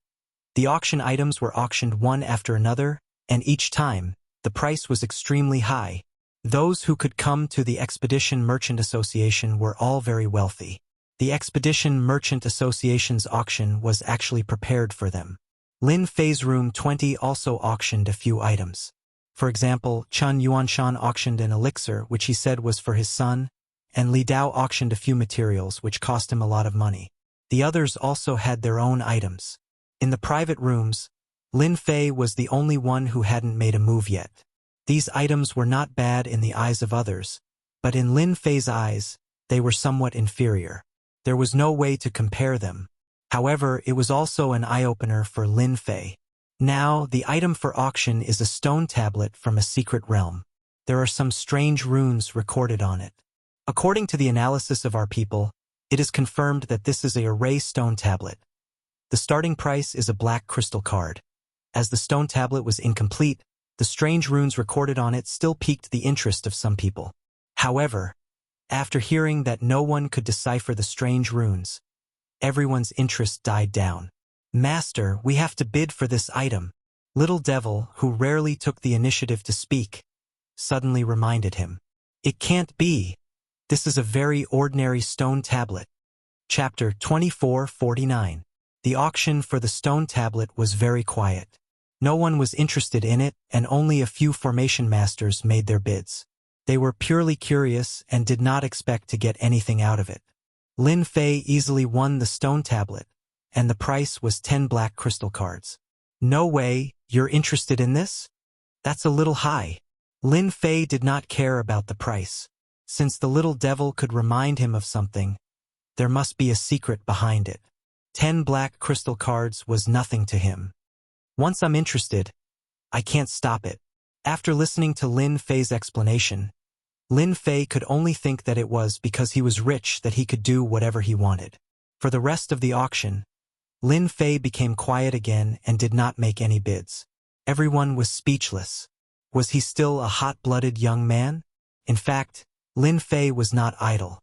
S1: The auction items were auctioned one after another, and each time, the price was extremely high. Those who could come to the Expedition Merchant Association were all very wealthy. The Expedition Merchant Association's auction was actually prepared for them. Lin Fei's room 20 also auctioned a few items. For example, Chun Yuanshan auctioned an elixir which he said was for his son, and Li Dao auctioned a few materials which cost him a lot of money. The others also had their own items. In the private rooms, Lin Fei was the only one who hadn't made a move yet. These items were not bad in the eyes of others, but in Lin Fei's eyes, they were somewhat inferior. There was no way to compare them. However, it was also an eye-opener for Lin Fei. Now, the item for auction is a stone tablet from a secret realm. There are some strange runes recorded on it. According to the analysis of our people, it is confirmed that this is a array stone tablet. The starting price is a black crystal card. As the stone tablet was incomplete, the strange runes recorded on it still piqued the interest of some people. However, after hearing that no one could decipher the strange runes, everyone's interest died down. Master, we have to bid for this item. Little Devil, who rarely took the initiative to speak, suddenly reminded him. It can't be. This is a very ordinary stone tablet. Chapter 2449. The auction for the stone tablet was very quiet. No one was interested in it, and only a few formation masters made their bids. They were purely curious and did not expect to get anything out of it. Lin Fei easily won the stone tablet, and the price was 10 black crystal cards. No way, you're interested in this? That's a little high. Lin Fei did not care about the price. Since the little devil could remind him of something, there must be a secret behind it. 10 black crystal cards was nothing to him. Once I'm interested, I can't stop it. After listening to Lin Fei's explanation, Lin Fei could only think that it was because he was rich that he could do whatever he wanted. For the rest of the auction, Lin Fei became quiet again and did not make any bids. Everyone was speechless. Was he still a hot-blooded young man? In fact, Lin Fei was not idle.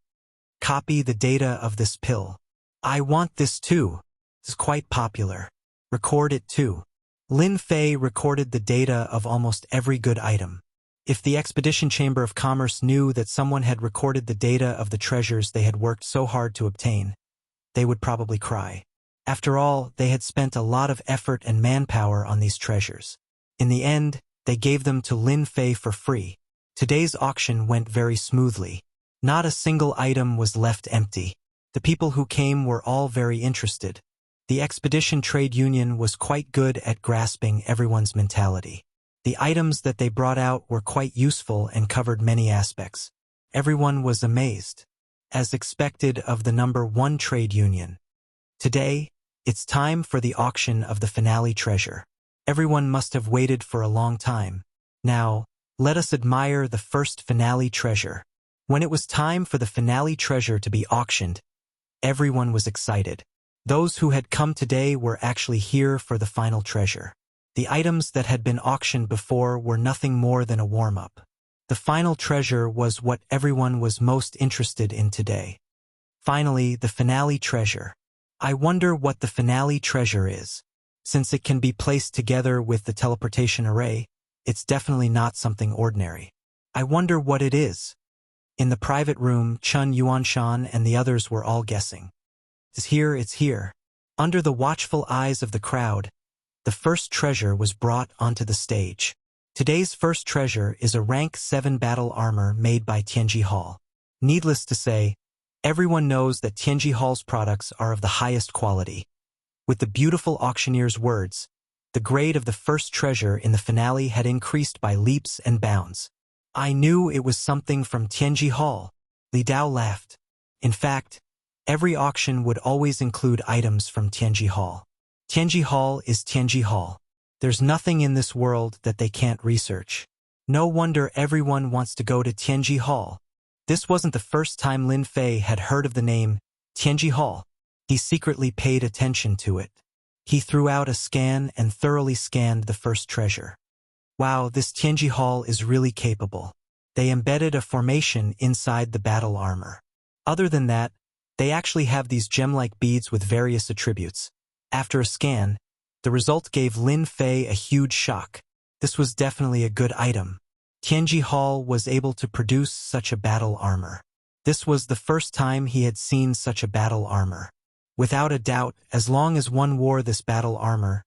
S1: Copy the data of this pill. I want this too. It's quite popular. Record it too. Lin Fei recorded the data of almost every good item. If the Expedition Chamber of Commerce knew that someone had recorded the data of the treasures they had worked so hard to obtain, they would probably cry. After all, they had spent a lot of effort and manpower on these treasures. In the end, they gave them to Lin Fei for free. Today's auction went very smoothly. Not a single item was left empty. The people who came were all very interested. The Expedition Trade Union was quite good at grasping everyone's mentality. The items that they brought out were quite useful and covered many aspects. Everyone was amazed, as expected of the number 1 trade union. Today, it's time for the auction of the finale treasure. Everyone must have waited for a long time. Now, let us admire the first finale treasure. When it was time for the finale treasure to be auctioned, everyone was excited. Those who had come today were actually here for the final treasure. The items that had been auctioned before were nothing more than a warm-up. The final treasure was what everyone was most interested in today. Finally, the finale treasure. I wonder what the finale treasure is. Since it can be placed together with the teleportation array, it's definitely not something ordinary. I wonder what it is. In the private room, Chun Yuanshan and the others were all guessing. It's here. Under the watchful eyes of the crowd, the first treasure was brought onto the stage. Today's first treasure is a rank 7 battle armor made by Tianji Hall. Needless to say, everyone knows that Tianji Hall's products are of the highest quality. With the beautiful auctioneer's words, the grade of the first treasure in the finale had increased by leaps and bounds. I knew it was something from Tianji Hall. Li Dao laughed. In fact, every auction would always include items from Tianji Hall. Tianji Hall is Tianji Hall. There's nothing in this world that they can't research. No wonder everyone wants to go to Tianji Hall. This wasn't the first time Lin Fei had heard of the name Tianji Hall. He secretly paid attention to it. He threw out a scan and thoroughly scanned the first treasure. Wow, this Tianji Hall is really capable. They embedded a formation inside the battle armor. Other than that, they actually have these gem-like beads with various attributes. After a scan, the result gave Lin Fei a huge shock. This was definitely a good item. Tianji Hall was able to produce such a battle armor. This was the first time he had seen such a battle armor. Without a doubt, as long as one wore this battle armor,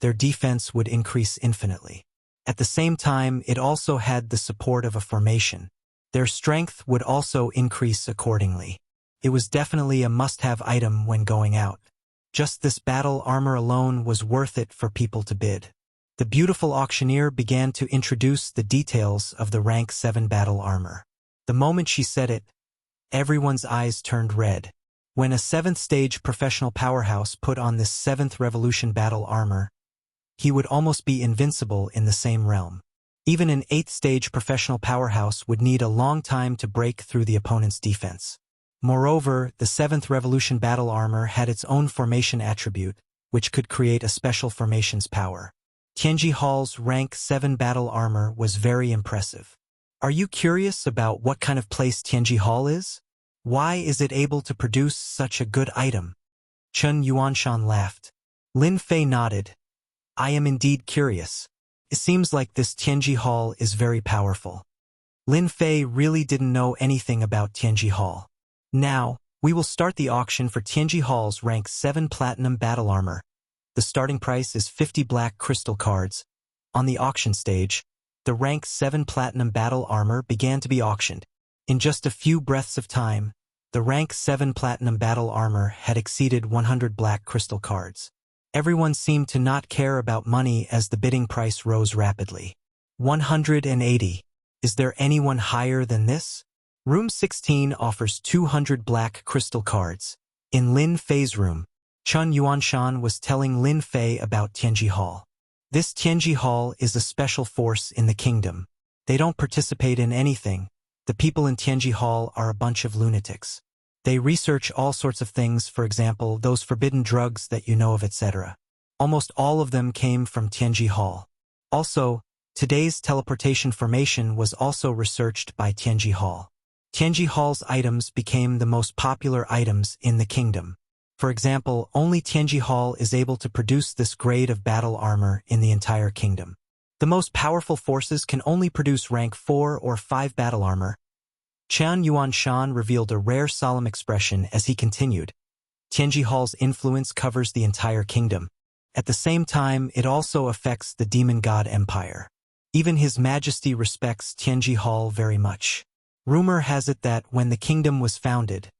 S1: their defense would increase infinitely. At the same time, it also had the support of a formation. Their strength would also increase accordingly. It was definitely a must-have item when going out. Just this battle armor alone was worth it for people to bid. The beautiful auctioneer began to introduce the details of the rank 7 battle armor. The moment she said it, everyone's eyes turned red. When a 7th stage professional powerhouse put on this 7th revolution battle armor, he would almost be invincible in the same realm. Even an 8th stage professional powerhouse would need a long time to break through the opponent's defense. Moreover, the 7th revolution battle armor had its own formation attribute, which could create a special formation's power. Tianji Hall's rank 7 battle armor was very impressive. Are you curious about what kind of place Tianji Hall is? Why is it able to produce such a good item? Chen Yuanshan laughed. Lin Fei nodded. I am indeed curious. It seems like this Tianji Hall is very powerful. Lin Fei really didn't know anything about Tianji Hall. Now, we will start the auction for Tianji Hall's rank 7 platinum battle armor. The starting price is 50 black crystal cards. On the auction stage, the rank 7 platinum battle armor began to be auctioned. In just a few breaths of time, the rank 7 platinum battle armor had exceeded 100 black crystal cards. Everyone seemed to not care about money as the bidding price rose rapidly. 180. Is there anyone higher than this? Room 16 offers 200 black crystal cards. In Lin Fei's room, Chen Yuanshan was telling Lin Fei about Tianji Hall. This Tianji Hall is a special force in the kingdom. They don't participate in anything. The people in Tianji Hall are a bunch of lunatics. They research all sorts of things, for example, those forbidden drugs that you know of, etc. Almost all of them came from Tianji Hall. Also, today's teleportation formation was also researched by Tianji Hall. Tianji Hall's items became the most popular items in the kingdom. For example, only Tianji Hall is able to produce this grade of battle armor in the entire kingdom. The most powerful forces can only produce rank 4 or 5 battle armor. Chen Yuanshan revealed a rare solemn expression as he continued. Tianji Hall's influence covers the entire kingdom. At the same time, it also affects the demon god empire. Even His Majesty respects Tianji Hall very much. Rumor has it that when the kingdom was founded,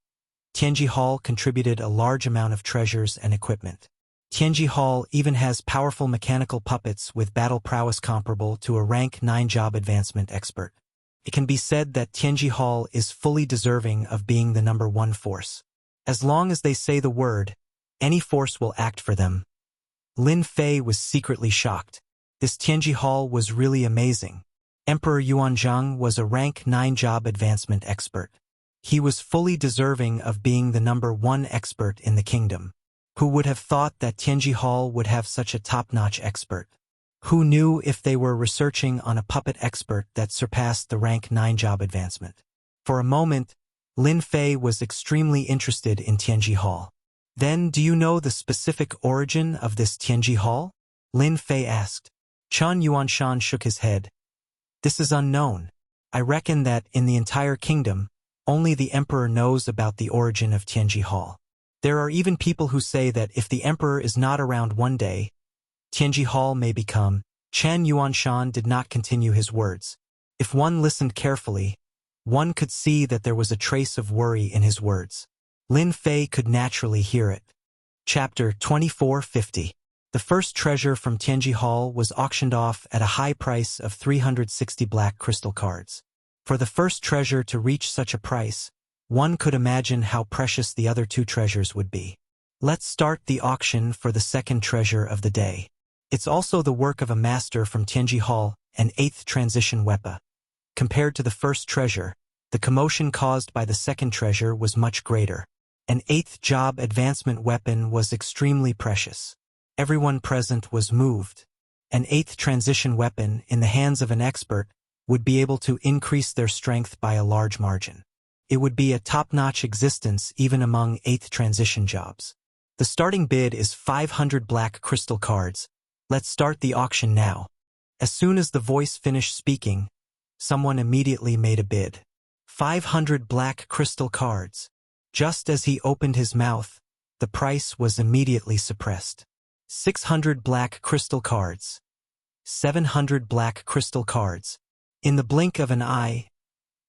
S1: Tianji Hall contributed a large amount of treasures and equipment. Tianji Hall even has powerful mechanical puppets with battle prowess comparable to a rank 9 job advancement expert. It can be said that Tianji Hall is fully deserving of being the number 1 force. As long as they say the word, any force will act for them. Lin Fei was secretly shocked. This Tianji Hall was really amazing. Emperor Yuanzhang was a rank 9 job advancement expert. He was fully deserving of being the number 1 expert in the kingdom. Who would have thought that Tianji Hall would have such a top-notch expert? Who knew if they were researching on a puppet expert that surpassed the rank 9 job advancement? For a moment, Lin Fei was extremely interested in Tianji Hall. Then, do you know the specific origin of this Tianji Hall? Lin Fei asked. Chen Yuanshan shook his head. This is unknown. I reckon that in the entire kingdom, only the emperor knows about the origin of Tianji Hall. There are even people who say that if the emperor is not around one day, Tianji Hall may become. Chen Yuanshan did not continue his words. If one listened carefully, one could see that there was a trace of worry in his words. Lin Fei could naturally hear it. Chapter 2450. The first treasure from Tianji Hall was auctioned off at a high price of 360 black crystal cards. For the first treasure to reach such a price, one could imagine how precious the other two treasures would be. Let's start the auction for the second treasure of the day. It's also the work of a master from Tianji Hall, an 8th transition weapon. Compared to the first treasure, the commotion caused by the second treasure was much greater. An 8th job advancement weapon was extremely precious. Everyone present was moved. An 8th transition weapon in the hands of an expert would be able to increase their strength by a large margin. It would be a top-notch existence even among 8th transition jobs. The starting bid is 500 black crystal cards. Let's start the auction now. As soon as the voice finished speaking, someone immediately made a bid. 500 black crystal cards. Just as he opened his mouth, the price was immediately suppressed. 600 black crystal cards. 700 black crystal cards. In the blink of an eye,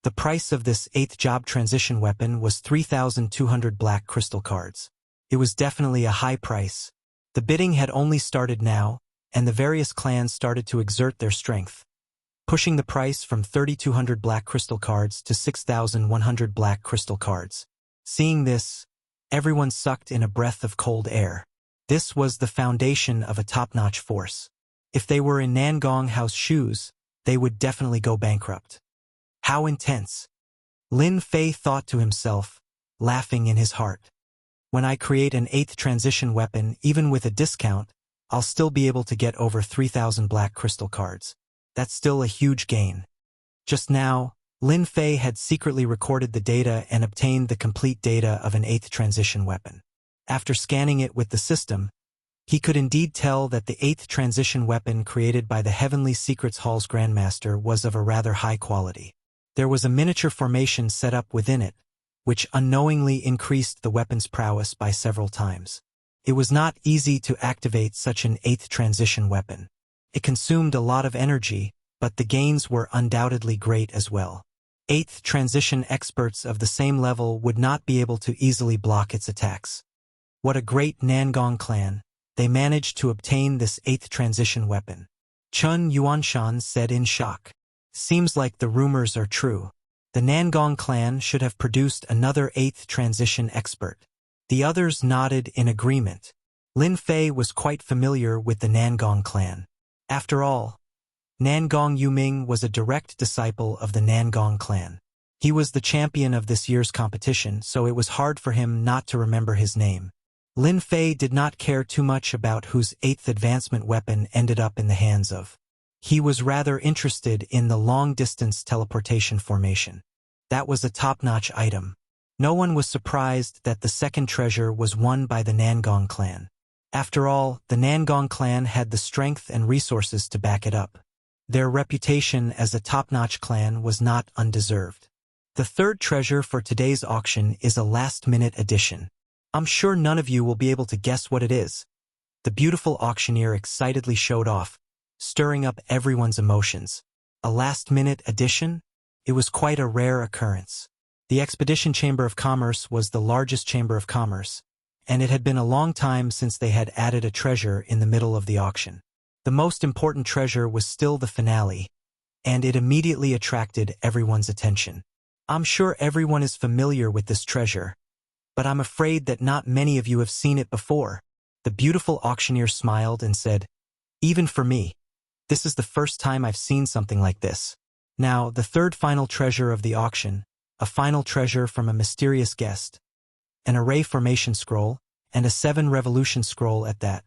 S1: the price of this 8th job transition weapon was 3,200 black crystal cards. It was definitely a high price. The bidding had only started now, and the various clans started to exert their strength, pushing the price from 3,200 black crystal cards to 6,100 black crystal cards. Seeing this, everyone sucked in a breath of cold air. This was the foundation of a top-notch force. If they were in Nangong House shoes, they would definitely go bankrupt. How intense! Lin Fei thought to himself, laughing in his heart. When I create an 8th transition weapon, even with a discount, I'll still be able to get over 3,000 black crystal cards. That's still a huge gain. Just now, Lin Fei had secretly recorded the data and obtained the complete data of an 8th transition weapon. After scanning it with the system, he could indeed tell that the 8th transition weapon created by the Heavenly Secrets Hall's Grandmaster was of a rather high quality. There was a miniature formation set up within it, which unknowingly increased the weapon's prowess by several times. It was not easy to activate such an 8th transition weapon. It consumed a lot of energy, but the gains were undoubtedly great as well. 8th transition experts of the same level would not be able to easily block its attacks. What a great Nangong clan! They managed to obtain this 8th transition weapon. Chen Yuanshan said in shock. Seems like the rumors are true. The Nangong clan should have produced another 8th transition expert. The others nodded in agreement. Lin Fei was quite familiar with the Nangong clan. After all, Nangong Yuming was a direct disciple of the Nangong clan. He was the champion of this year's competition, so it was hard for him not to remember his name. Lin Fei did not care too much about whose 8th advancement weapon ended up in the hands of. He was rather interested in the long-distance teleportation formation. That was a top-notch item. No one was surprised that the second treasure was won by the Nangong clan. After all, the Nangong clan had the strength and resources to back it up. Their reputation as a top-notch clan was not undeserved. The third treasure for today's auction is a last-minute addition. I'm sure none of you will be able to guess what it is. The beautiful auctioneer excitedly showed off, stirring up everyone's emotions. A last-minute addition? It was quite a rare occurrence. The Expedition Chamber of Commerce was the largest chamber of commerce, and it had been a long time since they had added a treasure in the middle of the auction. The most important treasure was still the finale, and it immediately attracted everyone's attention. I'm sure everyone is familiar with this treasure, but I'm afraid that not many of you have seen it before. The beautiful auctioneer smiled and said, "Even for me, this is the first time I've seen something like this." Now, the third final treasure of the auction, a final treasure from a mysterious guest, an array formation scroll, and a 7 revolution scroll at that.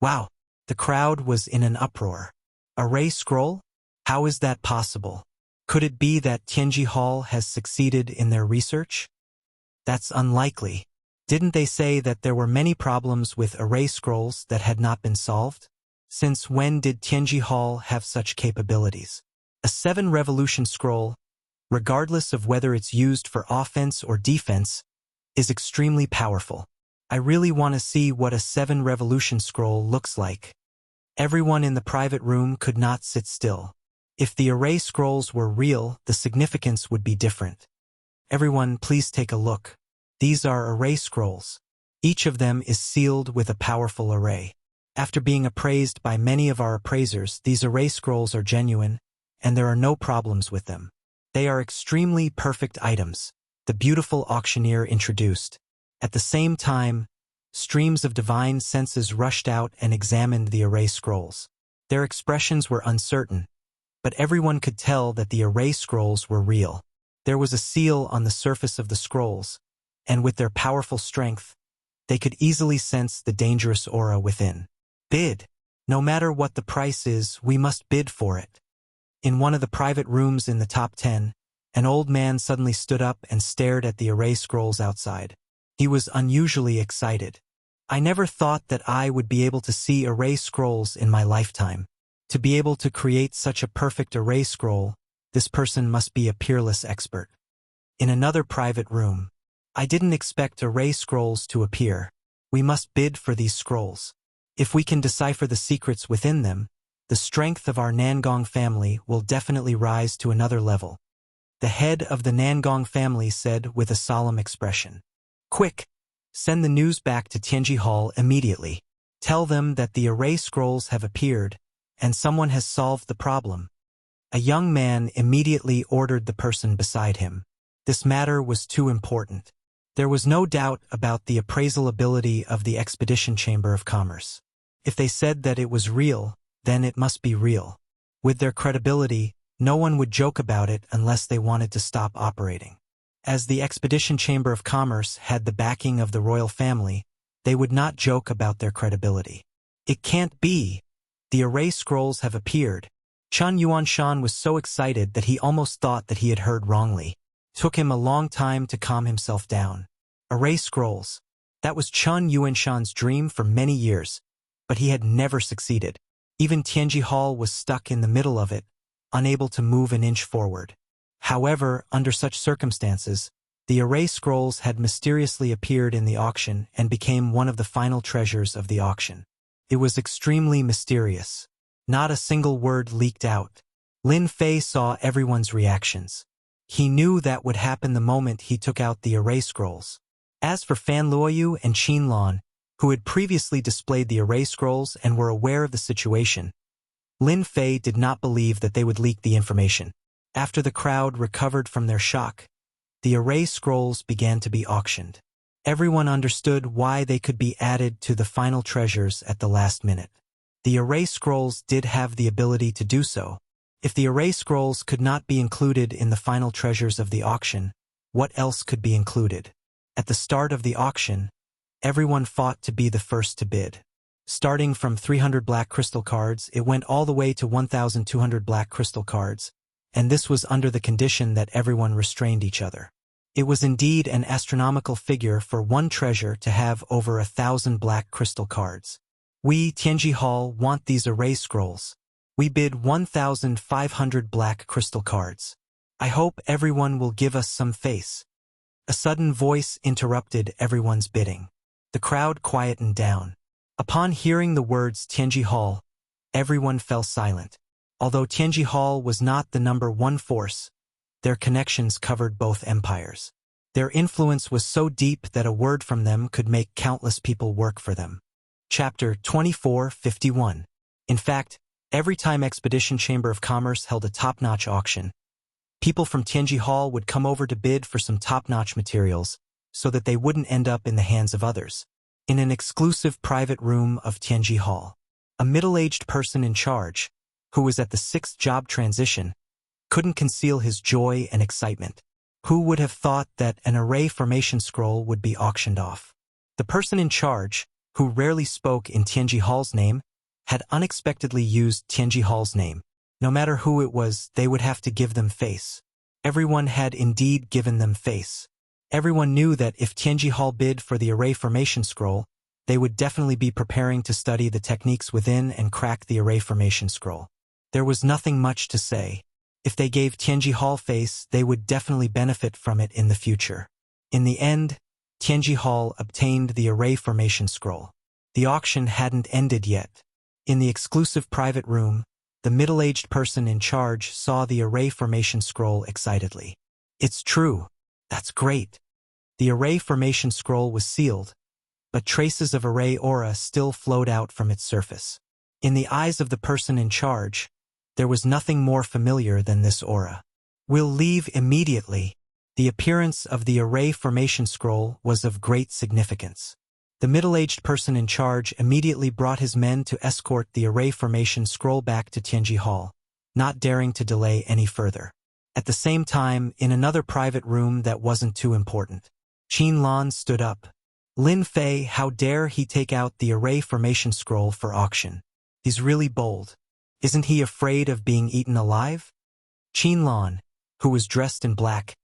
S1: Wow! The crowd was in an uproar. Array scroll? How is that possible? Could it be that Tianji Hall has succeeded in their research? That's unlikely. Didn't they say that there were many problems with array scrolls that had not been solved? Since when did Tianji Hall have such capabilities? A 7 revolution scroll, regardless of whether it's used for offense or defense, is extremely powerful. I really want to see what a 7 revolution scroll looks like. Everyone in the private room could not sit still. If the array scrolls were real, the significance would be different. Everyone, please take a look. These are array scrolls. Each of them is sealed with a powerful array. After being appraised by many of our appraisers, these array scrolls are genuine, and there are no problems with them. They are extremely perfect items, the beautiful auctioneer introduced. At the same time, streams of divine senses rushed out and examined the array scrolls. Their expressions were uncertain, but everyone could tell that the array scrolls were real. There was a seal on the surface of the scrolls, and with their powerful strength, they could easily sense the dangerous aura within. Bid. No matter what the price is, we must bid for it. In one of the private rooms in the top 10, an old man suddenly stood up and stared at the array scrolls outside. He was unusually excited. I never thought that I would be able to see array scrolls in my lifetime. To be able to create such a perfect array scroll, this person must be a peerless expert. In another private room, I didn't expect array scrolls to appear. We must bid for these scrolls. If we can decipher the secrets within them, the strength of our Nangong family will definitely rise to another level. The head of the Nangong family said with a solemn expression, "Quick! Send the news back to Tianji Hall immediately. Tell them that the array scrolls have appeared, and someone has solved the problem." A young man immediately ordered the person beside him. This matter was too important. There was no doubt about the appraisal ability of the Expedition Chamber of Commerce. If they said that it was real, then it must be real. With their credibility, no one would joke about it unless they wanted to stop operating. As the Expedition Chamber of Commerce had the backing of the royal family, they would not joke about their credibility. It can't be. The array scrolls have appeared. Chen Yuanshan was so excited that he almost thought that he had heard wrongly. Took him a long time to calm himself down. Array scrolls. That was Chen Yuanshan's dream for many years, but he had never succeeded. Even Tianji Hall was stuck in the middle of it, unable to move an inch forward. However, under such circumstances, the array scrolls had mysteriously appeared in the auction and became one of the final treasures of the auction. It was extremely mysterious. Not a single word leaked out. Lin Fei saw everyone's reactions. He knew that would happen the moment he took out the array scrolls. As for Fan Luoyu and Qin Lan, who had previously displayed the array scrolls and were aware of the situation, Lin Fei did not believe that they would leak the information. After the crowd recovered from their shock, the array scrolls began to be auctioned. Everyone understood why they could be added to the final treasures at the last minute. The array scrolls did have the ability to do so. If the array scrolls could not be included in the final treasures of the auction, what else could be included? At the start of the auction, everyone fought to be the first to bid. Starting from 300 black crystal cards, it went all the way to 1,200 black crystal cards, and this was under the condition that everyone restrained each other. It was indeed an astronomical figure for one treasure to have over 1,000 black crystal cards. We, Tianji Hall, want these array scrolls. We bid 1,500 black crystal cards. I hope everyone will give us some face. A sudden voice interrupted everyone's bidding. The crowd quietened down. Upon hearing the words Tianji Hall, everyone fell silent. Although Tianji Hall was not the number one force, their connections covered both empires. Their influence was so deep that a word from them could make countless people work for them. Chapter 2451. In fact, every time Expedition Chamber of Commerce held a top-notch auction, people from Tianji Hall would come over to bid for some top-notch materials so that they wouldn't end up in the hands of others. In an exclusive private room of Tianji Hall, a middle-aged person in charge, who was at the 6th job transition, couldn't conceal his joy and excitement. Who would have thought that an array formation scroll would be auctioned off? The person in charge, who rarely spoke in Tianji Hall's name, had unexpectedly used Tianji Hall's name. No matter who it was, they would have to give them face. Everyone had indeed given them face. Everyone knew that if Tianji Hall bid for the array formation scroll, they would definitely be preparing to study the techniques within and crack the array formation scroll. There was nothing much to say. If they gave Tianji Hall face, they would definitely benefit from it in the future. In the end, Tianji Hall obtained the array formation scroll. The auction hadn't ended yet. In the exclusive private room, the middle-aged person in charge saw the array formation scroll excitedly. It's true. That's great. The array formation scroll was sealed, but traces of array aura still flowed out from its surface. In the eyes of the person in charge, there was nothing more familiar than this aura. We'll leave immediately. The appearance of the array formation scroll was of great significance. The middle-aged person in charge immediately brought his men to escort the array formation scroll back to Tianji Hall, not daring to delay any further. At the same time, in another private room that wasn't too important, Qin Lan stood up. Lin Fei, how dare he take out the array formation scroll for auction? He's really bold. Isn't he afraid of being eaten alive? Qin Lan, who was dressed in black,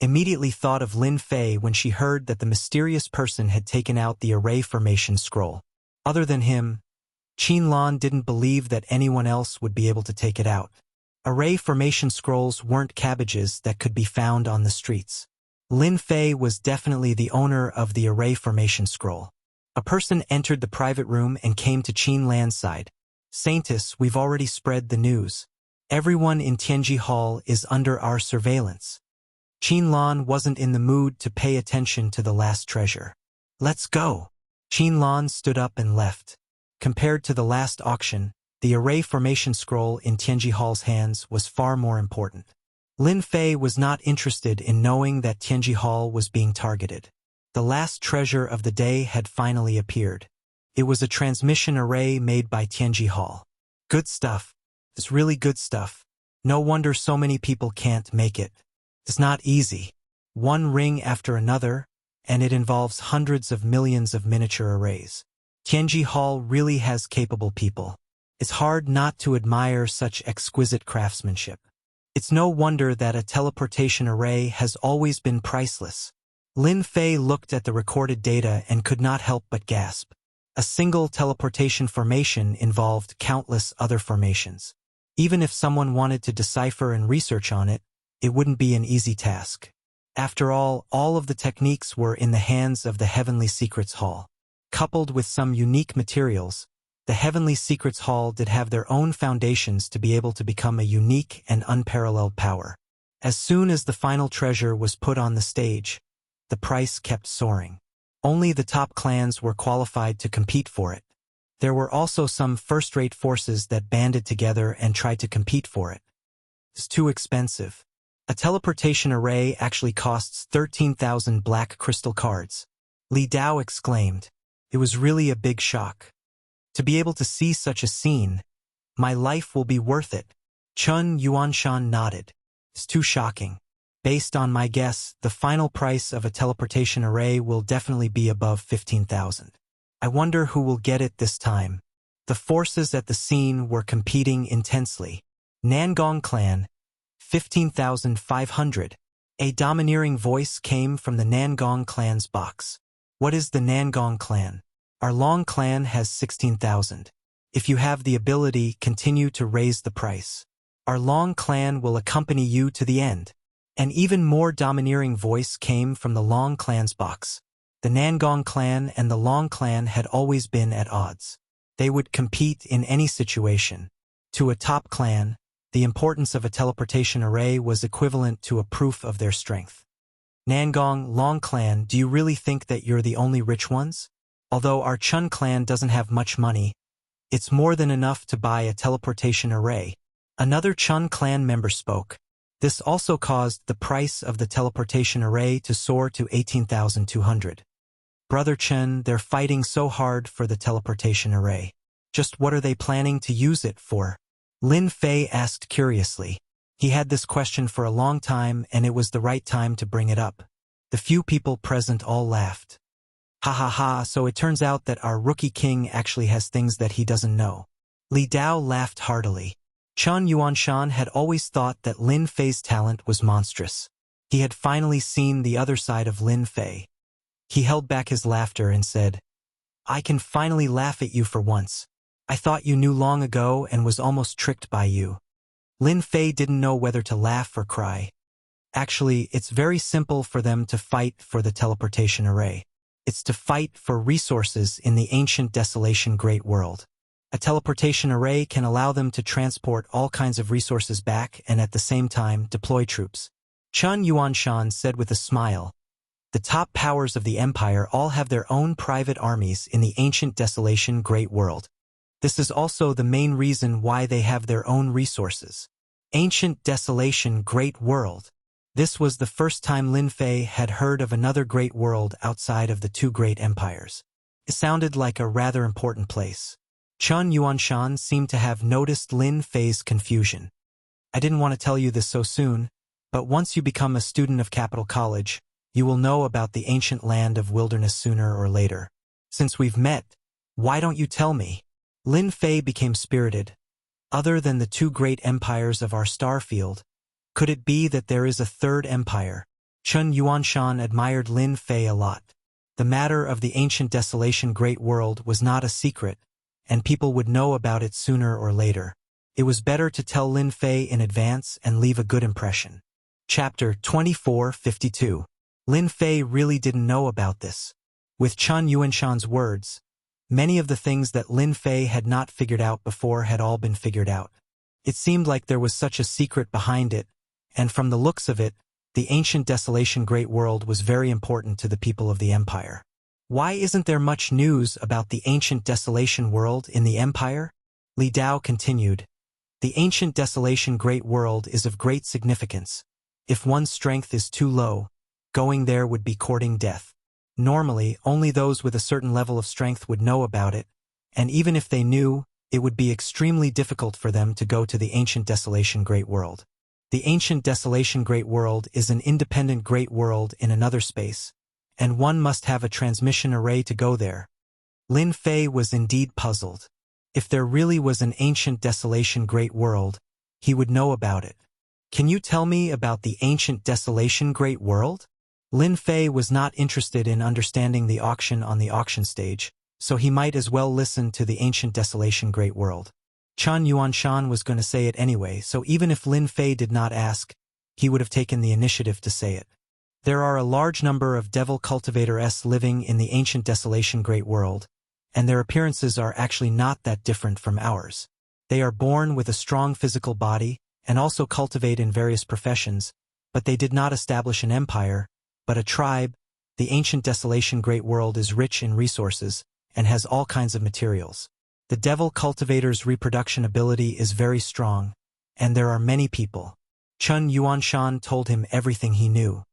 S1: immediately thought of Lin Fei when she heard that the mysterious person had taken out the array formation scroll. Other than him, Qin Lan didn't believe that anyone else would be able to take it out. Array formation scrolls weren't cabbages that could be found on the streets. Lin Fei was definitely the owner of the array formation scroll. A person entered the private room and came to Qin Lan's side. Saintess, we've already spread the news. Everyone in Tianji Hall is under our surveillance. Qin Lan wasn't in the mood to pay attention to the last treasure. Let's go. Qin Lan stood up and left. Compared to the last auction, the array formation scroll in Tianji Hall's hands was far more important. Lin Fei was not interested in knowing that Tianji Hall was being targeted. The last treasure of the day had finally appeared. It was a transmission array made by Tianji Hall. Good stuff. It's really good stuff. No wonder so many people can't make it. It's not easy. One ring after another, and it involves hundreds of millions of miniature arrays. Tianji Hall really has capable people. It's hard not to admire such exquisite craftsmanship. It's no wonder that a teleportation array has always been priceless. Lin Fei looked at the recorded data and could not help but gasp. A single teleportation formation involved countless other formations. Even if someone wanted to decipher and research on it, it wouldn't be an easy task. After all of the techniques were in the hands of the Heavenly Secrets Hall. Coupled with some unique materials, the Heavenly Secrets Hall did have their own foundations to be able to become a unique and unparalleled power. As soon as the final treasure was put on the stage, the price kept soaring. Only the top clans were qualified to compete for it. There were also some first-rate forces that banded together and tried to compete for it. It's too expensive. A teleportation array actually costs 13,000 black crystal cards. Li Dao exclaimed. It was really a big shock. To be able to see such a scene, my life will be worth it. Chun Yuanshan nodded. It's too shocking. Based on my guess, the final price of a teleportation array will definitely be above 15,000. I wonder who will get it this time. The forces at the scene were competing intensely. Nangong clan, 15,500. A domineering voice came from the Nangong clan's box. What is the Nangong clan? Our Long clan has 16,000. If you have the ability, continue to raise the price. Our Long clan will accompany you to the end. An even more domineering voice came from the Long clan's box. The Nangong clan and the Long clan had always been at odds. They would compete in any situation. To a top clan, the importance of a teleportation array was equivalent to a proof of their strength. Nangong, Long clan, do you really think that you're the only rich ones? Although our Chun clan doesn't have much money, it's more than enough to buy a teleportation array. Another Chun clan member spoke. This also caused the price of the teleportation array to soar to 18,200. Brother Chen, they're fighting so hard for the teleportation array. Just what are they planning to use it for? Lin Fei asked curiously. He had this question for a long time, and it was the right time to bring it up. The few people present all laughed. Ha ha ha, so it turns out that our rookie king actually has things that he doesn't know. Li Dao laughed heartily. Chun Yuanshan had always thought that Lin Fei's talent was monstrous. He had finally seen the other side of Lin Fei. He held back his laughter and said, I can finally laugh at you for once. I thought you knew long ago and was almost tricked by you. Lin Fei didn't know whether to laugh or cry. Actually, it's very simple for them to fight for the teleportation array. It's to fight for resources in the ancient desolation great world. A teleportation array can allow them to transport all kinds of resources back and at the same time deploy troops. Chun Yuanshan said with a smile, "The top powers of the empire all have their own private armies in the ancient desolation great world. This is also the main reason why they have their own resources. Ancient desolation great world." This was the first time Lin Fei had heard of another great world outside of the two great empires. It sounded like a rather important place. Chun Yuanshan seemed to have noticed Lin Fei's confusion. "I didn't want to tell you this so soon, but once you become a student of Capital College, you will know about the ancient land of wilderness sooner or later. Since we've met, why don't you tell me?" Lin Fei became spirited. "Other than the two great empires of our star field, could it be that there is a third empire?" Chun Yuanshan admired Lin Fei a lot. The matter of the ancient desolation great world was not a secret, and people would know about it sooner or later. It was better to tell Lin Fei in advance and leave a good impression. Chapter 2452. Lin Fei really didn't know about this. With Chun Yuanshan's words, many of the things that Lin Fei had not figured out before had all been figured out. It seemed like there was such a secret behind it, and from the looks of it, the ancient desolation great world was very important to the people of the empire. Why isn't there much news about the ancient desolation world in the empire? Li Dao continued. The ancient desolation great world is of great significance. If one's strength is too low, going there would be courting death. Normally, only those with a certain level of strength would know about it, and even if they knew, it would be extremely difficult for them to go to the ancient desolation great world. The ancient desolation great world is an independent great world in another space, and one must have a transmission array to go there. Lin Fei was indeed puzzled. If there really was an ancient desolation great world, he would know about it. "Can you tell me about the ancient desolation great world?" Lin Fei was not interested in understanding the auction on the auction stage, so he might as well listen to the ancient desolation great world. Chun Yuanshan was going to say it anyway, so even if Lin Fei did not ask, he would have taken the initiative to say it. There are a large number of devil cultivators living in the ancient desolation great world, and their appearances are actually not that different from ours. They are born with a strong physical body and also cultivate in various professions, but they did not establish an empire, but a tribe. The ancient desolation great world is rich in resources and has all kinds of materials. The devil cultivator's reproduction ability is very strong, and there are many people. Chun Yuanshan told him everything he knew.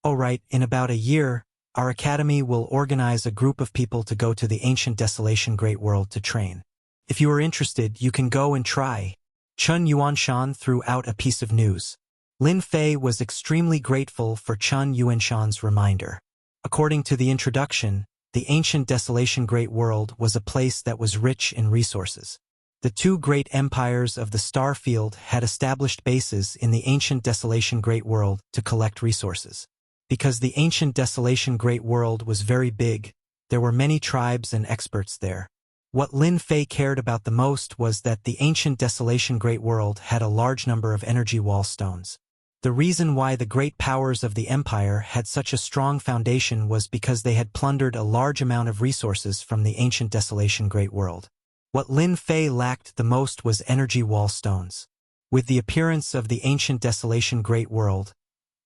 S1: "All right, in about a year, our academy will organize a group of people to go to the ancient desolation great world to train. If you are interested, you can go and try." Chun Yuanshan threw out a piece of news. Lin Fei was extremely grateful for Chun Yuanshan's reminder. According to the introduction, the ancient desolation great world was a place that was rich in resources. The two great empires of the star field had established bases in the ancient desolation great world to collect resources. Because the ancient desolation great world was very big, there were many tribes and experts there. What Lin Fei cared about the most was that the ancient desolation great world had a large number of energy wall stones. The reason why the great powers of the empire had such a strong foundation was because they had plundered a large amount of resources from the ancient desolation great world. What Lin Fei lacked the most was energy wall stones. With the appearance of the ancient desolation great world,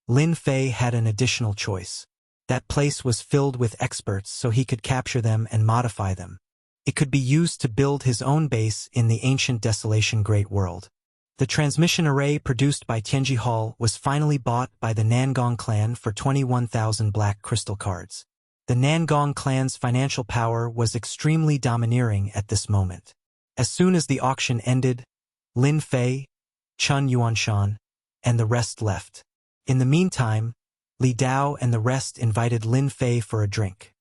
S1: Lin Fei had an additional choice. That place was filled with experts so he could capture them and modify them. It could be used to build his own base in the ancient desolation great world. The transmission array produced by Tianji Hall was finally bought by the Nangong clan for 21,000 black crystal cards. The Nangong clan's financial power was extremely domineering at this moment. As soon as the auction ended, Lin Fei, Chun Yuanshan, and the rest left. In the meantime, Li Dao and the rest invited Lin Fei for a drink.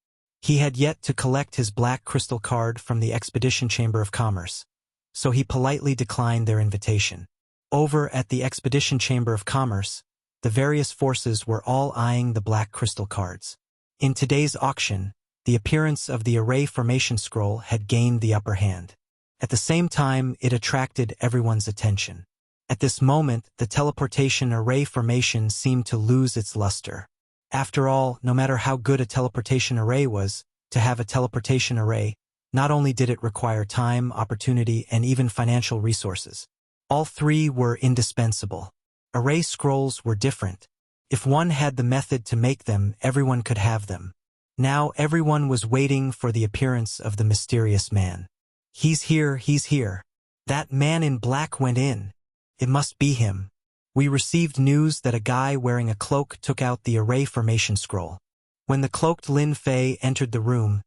S1: He had yet to collect his black crystal card from the Expedition Chamber of Commerce, so he politely declined their invitation. Over at the Expedition Chamber of Commerce, the various forces were all eyeing the black crystal cards. In today's auction, the appearance of the array formation scroll had gained the upper hand. At the same time, it attracted everyone's attention. At this moment, the teleportation array formation seemed to lose its luster. After all, no matter how good a teleportation array was, to have a teleportation array, not only did it require time, opportunity, and even financial resources. All three were indispensable. Array scrolls were different. If one had the method to make them, everyone could have them. Now everyone was waiting for the appearance of the mysterious man. He's here, he's here. That man in black went in. It must be him. We received news that a guy wearing a cloak took out the array formation scroll. When the cloaked Lin Fei entered the room,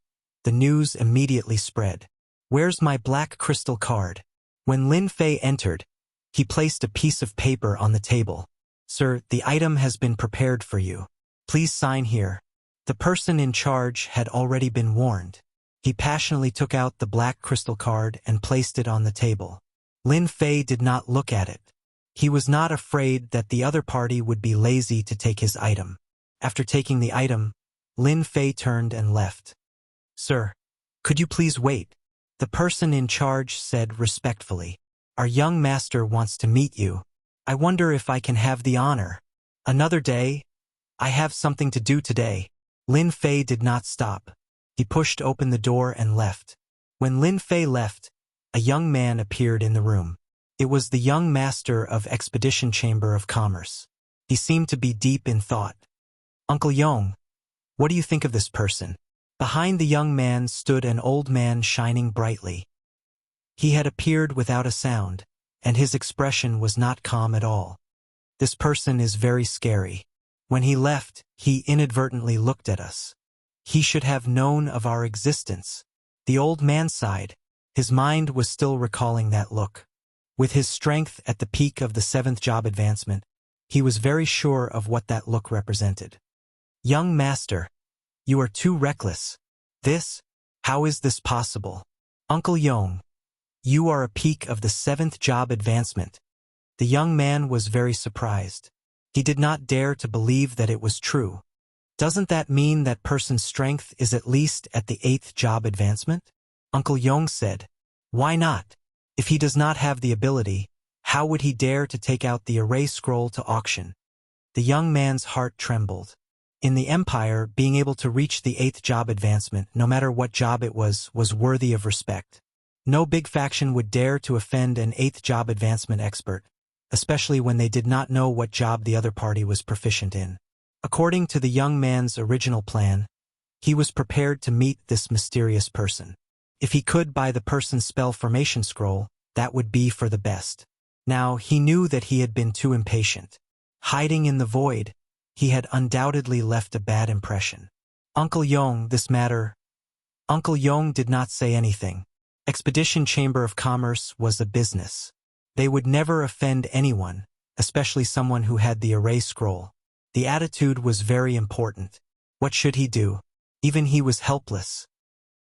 S1: the news immediately spread. Where's my black crystal card? When Lin Fei entered, he placed a piece of paper on the table. Sir, the item has been prepared for you. Please sign here. The person in charge had already been warned. He passionately took out the black crystal card and placed it on the table. Lin Fei did not look at it. He was not afraid that the other party would be lazy to take his item. After taking the item, Lin Fei turned and left. Sir, could you please wait? The person in charge said respectfully. Our young master wants to meet you. I wonder if I can have the honor. Another day? I have something to do today. Lin Fei did not stop. He pushed open the door and left. When Lin Fei left, a young man appeared in the room. It was the young master of Expedition Chamber of Commerce. He seemed to be deep in thought. Uncle Yong, what do you think of this person? Behind the young man stood an old man shining brightly. He had appeared without a sound, and his expression was not calm at all. This person is very scary. When he left, he inadvertently looked at us. He should have known of our existence. The old man sighed. His mind was still recalling that look. With his strength at the peak of the 7th job advancement, he was very sure of what that look represented. Young master, you are too reckless. How is this possible? Uncle Yong, you are a peak of the 7th job advancement. The young man was very surprised. He did not dare to believe that it was true. Doesn't that mean that person's strength is at least at the 8th job advancement? Uncle Yong said, why not? If he does not have the ability, how would he dare to take out the array scroll to auction? The young man's heart trembled. In the Empire, being able to reach the 8th job advancement, no matter what job it was worthy of respect. No big faction would dare to offend an 8th job advancement expert, especially when they did not know what job the other party was proficient in. According to the young man's original plan, he was prepared to meet this mysterious person. If he could buy the person's spell formation scroll, that would be for the best. Now, he knew that he had been too impatient. Hiding in the void, he had undoubtedly left a bad impression. Uncle Yong, this matter. Uncle Yong did not say anything. Expedition Chamber of Commerce was a business. They would never offend anyone, especially someone who had the array scroll. The attitude was very important. What should he do? Even he was helpless.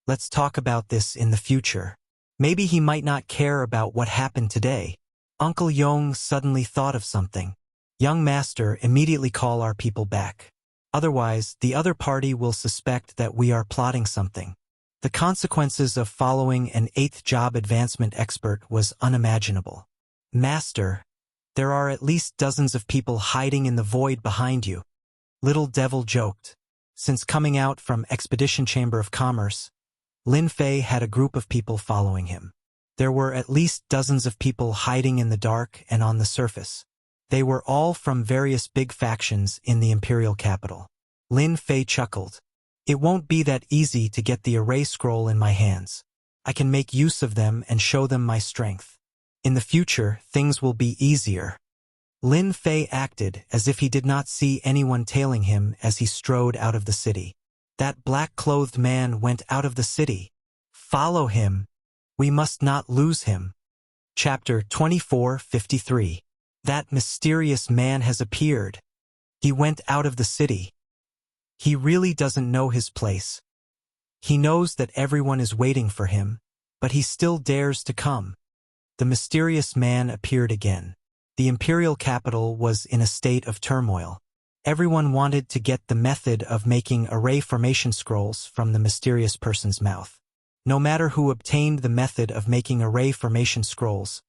S1: Let's talk about this in the future. Maybe he might not care about what happened today. Uncle Yong suddenly thought of something. Young master, immediately call our people back. Otherwise, the other party will suspect that we are plotting something. The consequences of following an 8th job advancement expert was unimaginable. Master, there are at least dozens of people hiding in the void behind you. Little Devil joked. Since coming out from Expedition Chamber of Commerce, Lin Fei had a group of people following him. There were at least dozens of people hiding in the dark and on the surface. They were all from various big factions in the imperial capital. Lin Fei chuckled. It won't be that easy to get the array scroll in my hands. I can make use of them and show them my strength. In the future, things will be easier. Lin Fei acted as if he did not see anyone tailing him as he strode out of the city. That black-clothed man went out of the city. Follow him. We must not lose him. Chapter 24:53. That mysterious man has appeared. He went out of the city. He really doesn't know his place. He knows that everyone is waiting for him, but he still dares to come. The mysterious man appeared again. The imperial capital was in a state of turmoil. Everyone wanted to get the method of making array formation scrolls from the mysterious person's mouth. No matter who obtained the method of making array formation scrolls,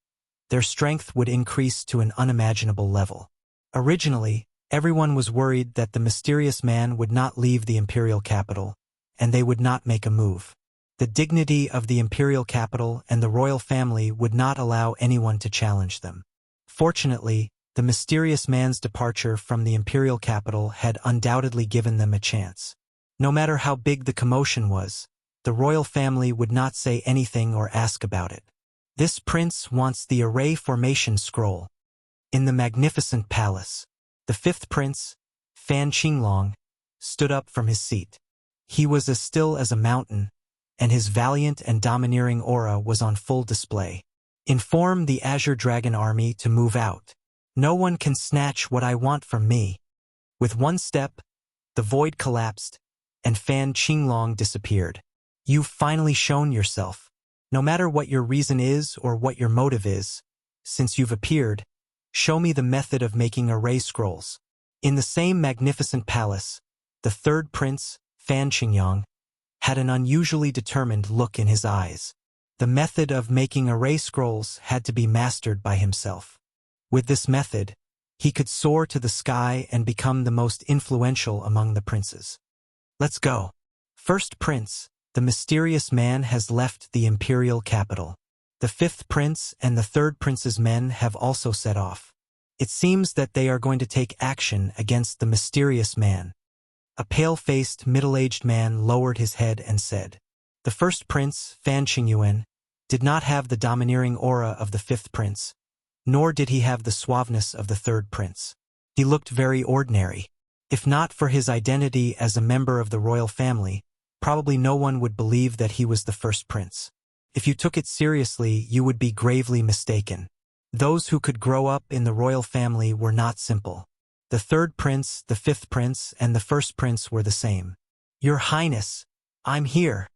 S1: their strength would increase to an unimaginable level. Originally, everyone was worried that the mysterious man would not leave the imperial capital, and they would not make a move. The dignity of the imperial capital and the royal family would not allow anyone to challenge them. Fortunately, the mysterious man's departure from the imperial capital had undoubtedly given them a chance. No matter how big the commotion was, the royal family would not say anything or ask about it. This prince wants the array formation scroll. In the magnificent palace, the fifth prince, Fan Qinglong, stood up from his seat. He was as still as a mountain, and his valiant and domineering aura was on full display. Inform the Azure Dragon Army to move out. No one can snatch what I want from me. With one step, the void collapsed, and Fan Qinglong disappeared. You've finally shown yourself. No matter what your reason is or what your motive is, since you've appeared, show me the method of making array scrolls. In the same magnificent palace, the third prince, Fan Qingyang, had an unusually determined look in his eyes. The method of making array scrolls had to be mastered by himself. With this method, he could soar to the sky and become the most influential among the princes. Let's go. First prince, the mysterious man has left the imperial capital. The fifth prince and the third prince's men have also set off. It seems that they are going to take action against the mysterious man. A pale-faced, middle-aged man lowered his head and said, "The first prince, Fan Qingyuan, did not have the domineering aura of the fifth prince, nor did he have the suaveness of the third prince. He looked very ordinary. If not for his identity as a member of the royal family, probably no one would believe that he was the first prince. If you took it seriously, you would be gravely mistaken. Those who could grow up in the royal family were not simple. The third prince, the fifth prince, and the first prince were the same. Your Highness, I'm here."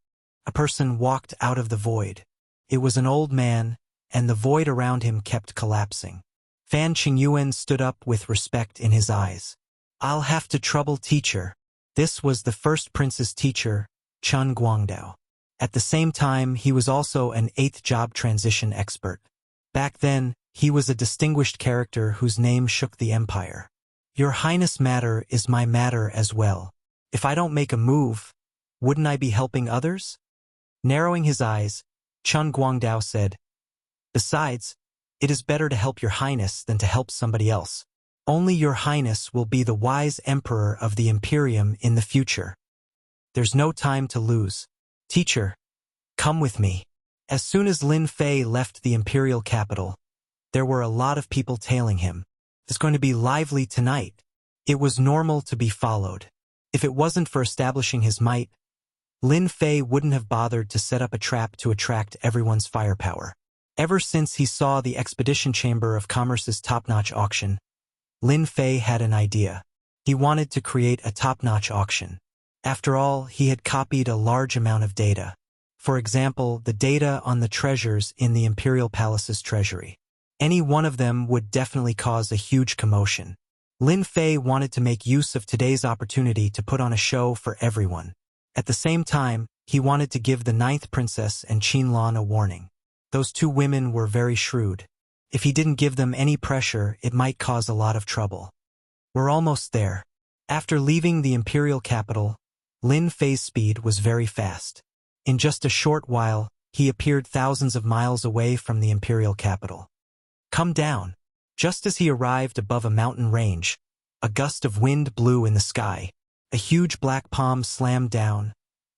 S1: A person walked out of the void. It was an old man, and the void around him kept collapsing. Fan Qingyuan stood up with respect in his eyes. "I'll have to trouble teacher." This was the first prince's teacher, Chun Guangdao. At the same time, he was also an 8th job transition expert. Back then, he was a distinguished character whose name shook the empire. "Your Highness' matter is my matter as well. If I don't make a move, wouldn't I be helping others?" Narrowing his eyes, Chun Guangdao said, "Besides, it is better to help your Highness than to help somebody else. Only your Highness will be the wise emperor of the Imperium in the future. There's no time to lose. Teacher, come with me." As soon as Lin Fei left the imperial capital, there were a lot of people tailing him. "It's going to be lively tonight." It was normal to be followed. If it wasn't for establishing his might, Lin Fei wouldn't have bothered to set up a trap to attract everyone's firepower. Ever since he saw the Expedition Chamber of Commerce's top-notch auction, Lin Fei had an idea. He wanted to create a top-notch auction. After all, he had copied a large amount of data. For example, the data on the treasures in the Imperial Palace's treasury. Any one of them would definitely cause a huge commotion. Lin Fei wanted to make use of today's opportunity to put on a show for everyone. At the same time, he wanted to give the 9th princess and Qinlan a warning. Those two women were very shrewd. If he didn't give them any pressure, it might cause a lot of trouble. We're almost there. After leaving the imperial capital, Lin Fei's speed was very fast. In just a short while, he appeared thousands of miles away from the imperial capital. "Come down." Just as he arrived above a mountain range, a gust of wind blew in the sky. A huge black palm slammed down,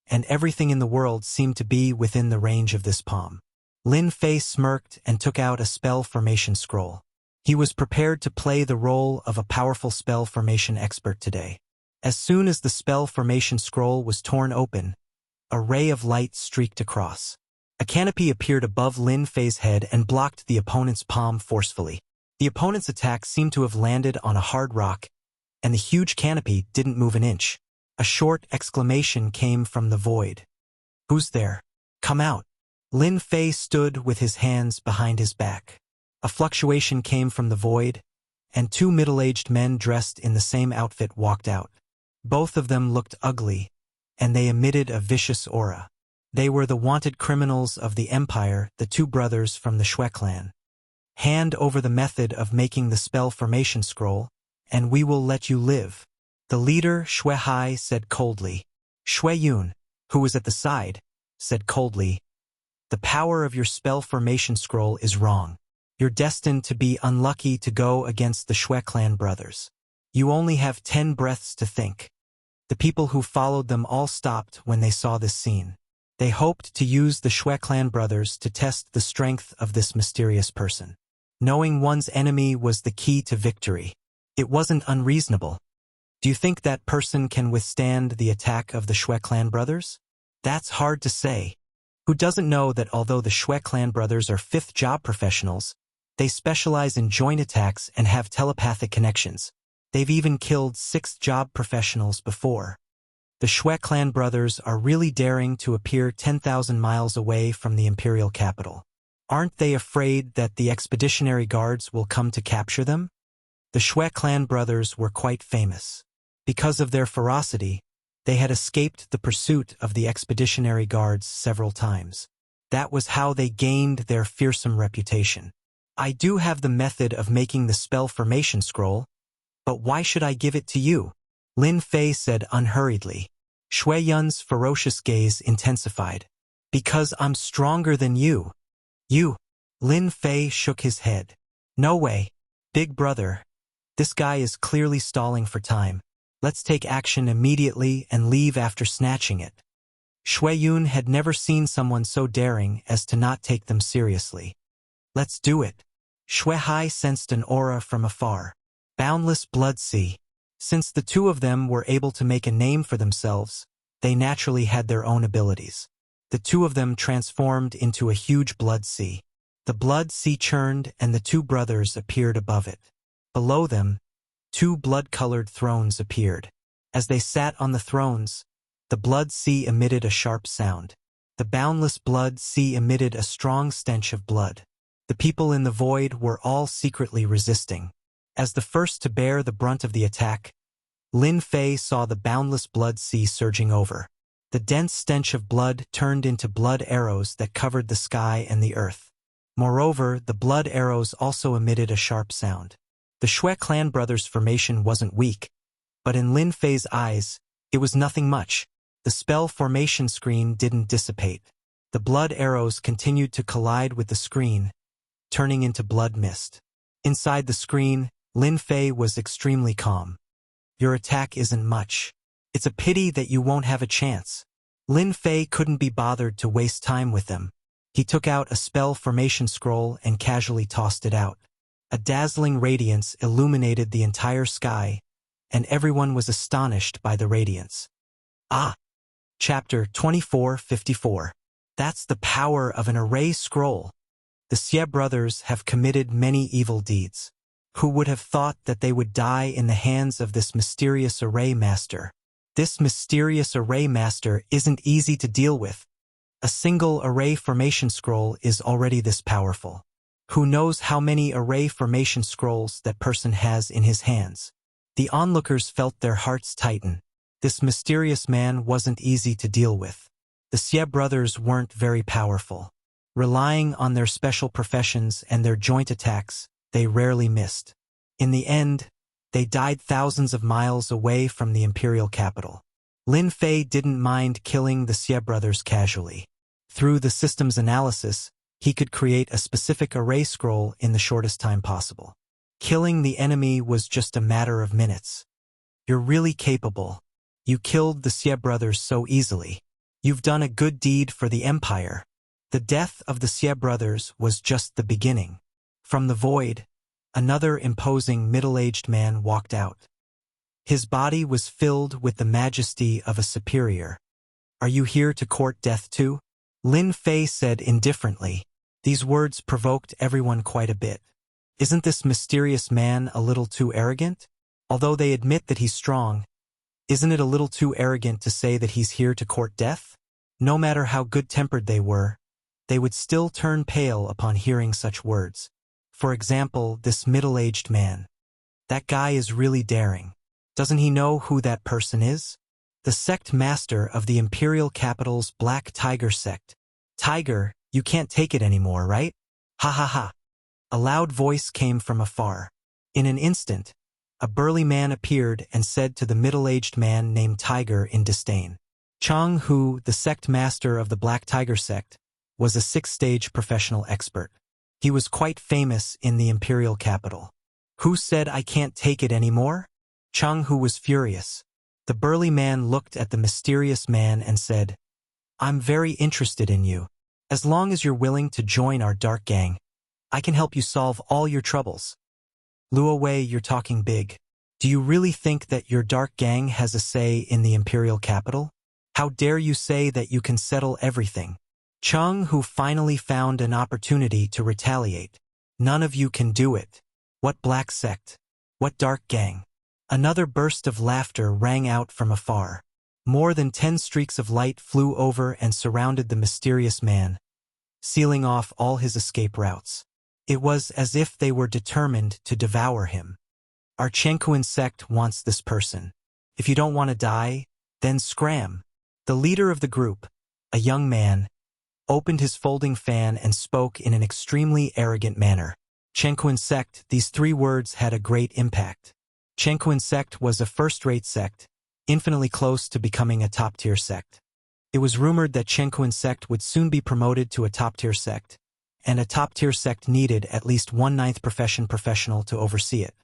S1: and everything in the world seemed to be within the range of this palm. Lin Fei smirked and took out a spell formation scroll. He was prepared to play the role of a powerful spell formation expert today. As soon as the spell formation scroll was torn open, a ray of light streaked across. A canopy appeared above Lin Fei's head and blocked the opponent's palm forcefully. The opponent's attack seemed to have landed on a hard rock, and the huge canopy didn't move an inch. A short exclamation came from the void. "Who's there? Come out." Lin Fei stood with his hands behind his back. A fluctuation came from the void, and two middle-aged men dressed in the same outfit walked out. Both of them looked ugly, and they emitted a vicious aura. They were the wanted criminals of the empire, the two brothers from the Shui clan. Hand over the method of making the spell formation scroll, and we will let you live. The leader, Shui Hai, said coldly. Shui Yun, who was at the side, said coldly, the power of your spell formation scroll is wrong. You're destined to be unlucky to go against the Shui clan brothers. You only have 10 breaths to think. The people who followed them all stopped when they saw this scene. They hoped to use the Shui clan brothers to test the strength of this mysterious person. Knowing one's enemy was the key to victory. It wasn't unreasonable. Do you think that person can withstand the attack of the Shui clan brothers? That's hard to say. Who doesn't know that although the Shui clan brothers are 5th job professionals, they specialize in joint attacks and have telepathic connections. They've even killed 6th job professionals before. The Shui clan brothers are really daring to appear 10,000 miles away from the imperial capital. Aren't they afraid that the expeditionary guards will come to capture them? The Shui clan brothers were quite famous. Because of their ferocity, they had escaped the pursuit of the expeditionary guards several times. That was how they gained their fearsome reputation. I do have the method of making the spell formation scroll, but why should I give it to you? Lin Fei said unhurriedly. Shui Yun's ferocious gaze intensified. Because I'm stronger than you. You. Lin Fei shook his head. No way. Big brother. This guy is clearly stalling for time. Let's take action immediately and leave after snatching it. Shui Yun had never seen someone so daring as to not take them seriously. Let's do it. Shui Hai sensed an aura from afar. Boundless blood sea. Since the two of them were able to make a name for themselves, they naturally had their own abilities. The two of them transformed into a huge blood sea. The blood sea churned and the two brothers appeared above it. Below them, 2 blood-colored thrones appeared. As they sat on the thrones, the blood sea emitted a sharp sound. The boundless blood sea emitted a strong stench of blood. The people in the void were all secretly resisting. As the first to bear the brunt of the attack, Lin Fei saw the boundless blood sea surging over. The dense stench of blood turned into blood arrows that covered the sky and the earth. Moreover, the blood arrows also emitted a sharp sound. The Shui clan brothers' formation wasn't weak, but in Lin Fei's eyes, it was nothing much. The spell formation screen didn't dissipate. The blood arrows continued to collide with the screen, turning into blood mist. Inside the screen, Lin Fei was extremely calm. Your attack isn't much. It's a pity that you won't have a chance. Lin Fei couldn't be bothered to waste time with them. He took out a spell formation scroll and casually tossed it out. A dazzling radiance illuminated the entire sky, and everyone was astonished by the radiance. Ah! Chapter 2454. That's the power of an array scroll. The Xie brothers have committed many evil deeds. Who would have thought that they would die in the hands of this mysterious array master? This mysterious array master isn't easy to deal with. A single array formation scroll is already this powerful. Who knows how many array formation scrolls that person has in his hands? The onlookers felt their hearts tighten. This mysterious man wasn't easy to deal with. The Xie brothers weren't very powerful. Relying on their special professions and their joint attacks, they rarely missed. In the end, they died thousands of miles away from the imperial capital. Lin Fei didn't mind killing the Xie brothers casually. Through the system's analysis, he could create a specific array scroll in the shortest time possible. Killing the enemy was just a matter of minutes. You're really capable. You killed the Xie brothers so easily. You've done a good deed for the empire. The death of the Xie brothers was just the beginning. From the void, another imposing middle-aged man walked out. His body was filled with the majesty of a superior. Are you here to court death too? Lin Fei said indifferently. These words provoked everyone quite a bit. Isn't this mysterious man a little too arrogant? Although they admit that he's strong, isn't it a little too arrogant to say that he's here to court death? No matter how good-tempered they were, they would still turn pale upon hearing such words. For example, this middle-aged man. That guy is really daring. Doesn't he know who that person is? The sect master of the imperial capital's Black Tiger sect. Tiger, you can't take it anymore, right? Ha ha ha. A loud voice came from afar. In an instant, a burly man appeared and said to the middle-aged man named Tiger in disdain. Chang Hu, the sect master of the Black Tiger sect, was a 6th-stage professional expert. He was quite famous in the imperial capital. Who said I can't take it anymore? Chang Hu was furious. The burly man looked at the mysterious man and said, I'm very interested in you. As long as you're willing to join our dark gang, I can help you solve all your troubles. Luo Wei, you're talking big. Do you really think that your dark gang has a say in the imperial capital? How dare you say that you can settle everything? Chang Hu finally found an opportunity to retaliate. None of you can do it. What black sect? What dark gang? Another burst of laughter rang out from afar. More than 10 streaks of light flew over and surrounded the mysterious man, sealing off all his escape routes. It was as if they were determined to devour him. Our Chenkuan sect wants this person. If you don't want to die, then scram. The leader of the group, a young man, opened his folding fan and spoke in an extremely arrogant manner. Chenkuan sect, these 3 words had a great impact. Chenkuan sect was a first-rate sect, infinitely close to becoming a top-tier sect. It was rumored that Chenkuan sect would soon be promoted to a top-tier sect, and a top-tier sect needed at least 1/9 professional to oversee it.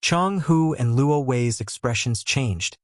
S1: Chang Hu and Luo Wei's expressions changed,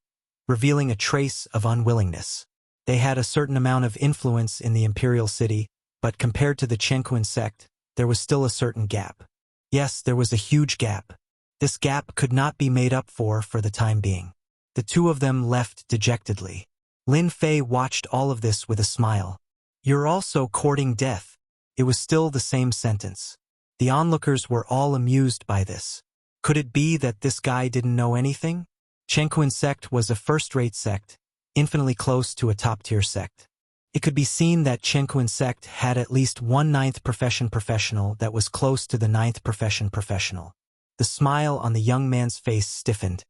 S1: revealing a trace of unwillingness. They had a certain amount of influence in the imperial city, but compared to the Chenkuan sect, there was still a certain gap. Yes, there was a huge gap. This gap could not be made up for the time being. The 2 of them left dejectedly. Lin Fei watched all of this with a smile. You're also courting death. It was still the same sentence. The onlookers were all amused by this. Could it be that this guy didn't know anything? Chenkuan sect was a first-rate sect, infinitely close to a top-tier sect. It could be seen that Chenkuan sect had at least 1/9 professional that was close to the 9th professional. The smile on the young man's face stiffened.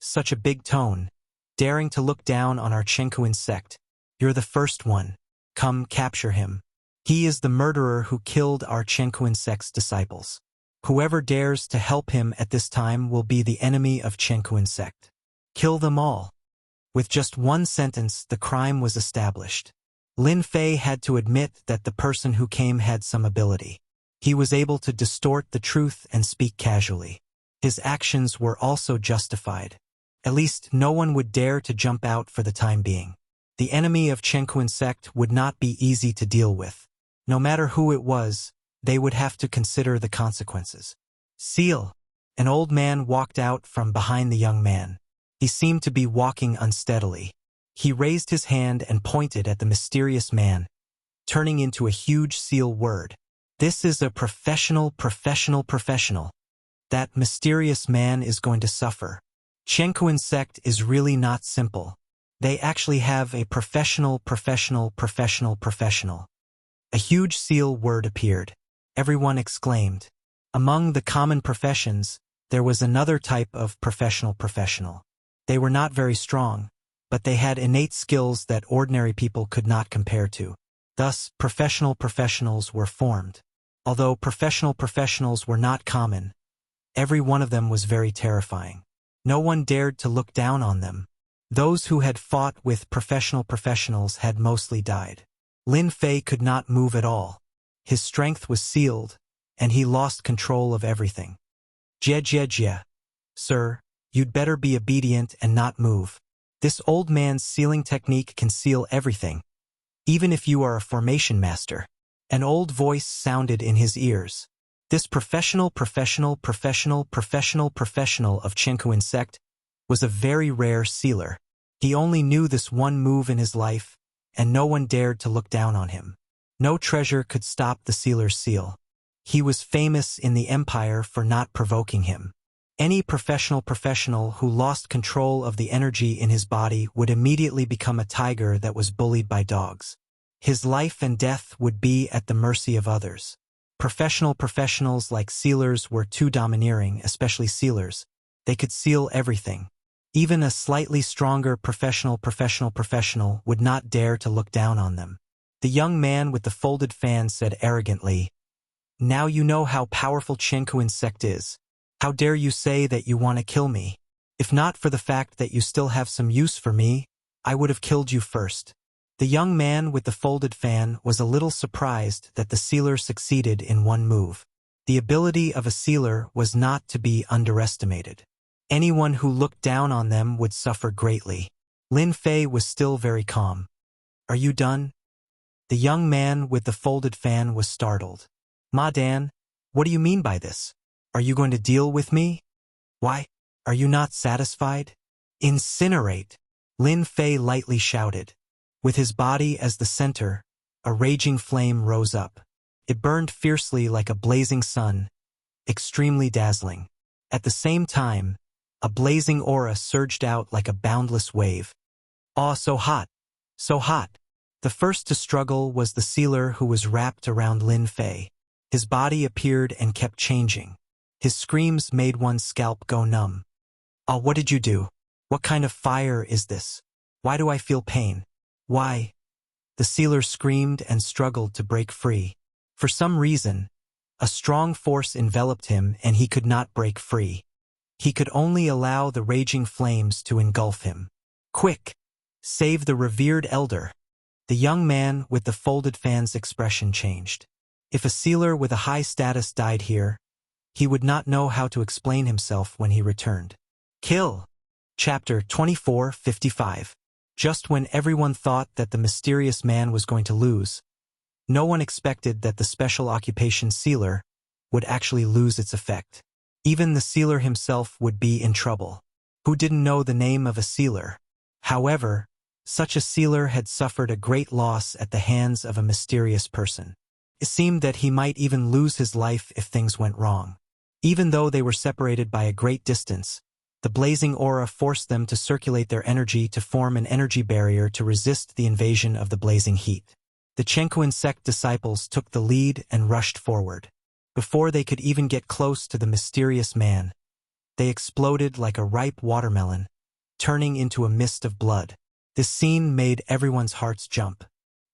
S1: Such a big tone, daring to look down on our Chenkuan sect. You're the first one. Come capture him. He is the murderer who killed our Chenkuan sect's disciples. Whoever dares to help him at this time will be the enemy of Chenkuan sect. Kill them all. With just 1 sentence, the crime was established. Lin Fei had to admit that the person who came had some ability. He was able to distort the truth and speak casually. His actions were also justified. At least no one would dare to jump out for the time being. The enemy of Chenkuan sect would not be easy to deal with. No matter who it was, they would have to consider the consequences. Seal. An old man walked out from behind the young man. He seemed to be walking unsteadily. He raised his hand and pointed at the mysterious man, turning into a huge seal word. This is a professional. That mysterious man is going to suffer. Chenkuan sect is really not simple. They actually have a professional. A huge seal word appeared. Everyone exclaimed. Among the common professions, there was another type of professional. They were not very strong, but they had innate skills that ordinary people could not compare to. Thus, professionals were formed. Although professionals were not common, every one of them was very terrifying. No one dared to look down on them. Those who had fought with professionals had mostly died. Lin Fei could not move at all. His strength was sealed, and he lost control of everything. Jie. Sir, you'd better be obedient and not move. This old man's sealing technique can seal everything, even if you are a formation master. An old voice sounded in his ears. This professional of Chenkuan sect was a very rare sealer. He only knew this one move in his life, and no one dared to look down on him. No treasure could stop the sealer's seal. He was famous in the empire for not provoking him. Any professional who lost control of the energy in his body would immediately become a tiger that was bullied by dogs. His life and death would be at the mercy of others. Professionals like sealers were too domineering, especially sealers. They could seal everything. Even a slightly stronger professional would not dare to look down on them. The young man with the folded fan said arrogantly, Now you know how powerful Qiankuan sect is. How dare you say that you want to kill me? If not for the fact that you still have some use for me, I would have killed you first. The young man with the folded fan was a little surprised that the sealer succeeded in one move. The ability of a sealer was not to be underestimated. Anyone who looked down on them would suffer greatly. Lin Fei was still very calm. Are you done? The young man with the folded fan was startled. Ma Dan, what do you mean by this? Are you going to deal with me? Why? Are you not satisfied? Incinerate! Lin Fei lightly shouted. With his body as the center, a raging flame rose up. It burned fiercely like a blazing sun, extremely dazzling. At the same time, a blazing aura surged out like a boundless wave. "Ah, so hot! So hot!" The first to struggle was the sealer who was wrapped around Lin Fei. His body appeared and kept changing. His screams made one's scalp go numb. "Ah, what did you do? What kind of fire is this? Why do I feel pain? Why?" The sealer screamed and struggled to break free. For some reason, a strong force enveloped him and he could not break free. He could only allow the raging flames to engulf him. "Quick! Save the revered elder!" The young man with the folded fan's expression changed. If a sealer with a high status died here, he would not know how to explain himself when he returned. Kill! Chapter 24:55. Just when everyone thought that the mysterious man was going to lose, no one expected that the special occupation sealer would actually lose its effect. Even the sealer himself would be in trouble. Who didn't know the name of a sealer? However, such a sealer had suffered a great loss at the hands of a mysterious person. It seemed that he might even lose his life if things went wrong. Even though they were separated by a great distance, the blazing aura forced them to circulate their energy to form an energy barrier to resist the invasion of the blazing heat. The Qiankuan sect disciples took the lead and rushed forward. Before they could even get close to the mysterious man, they exploded like a ripe watermelon, turning into a mist of blood. This scene made everyone's hearts jump.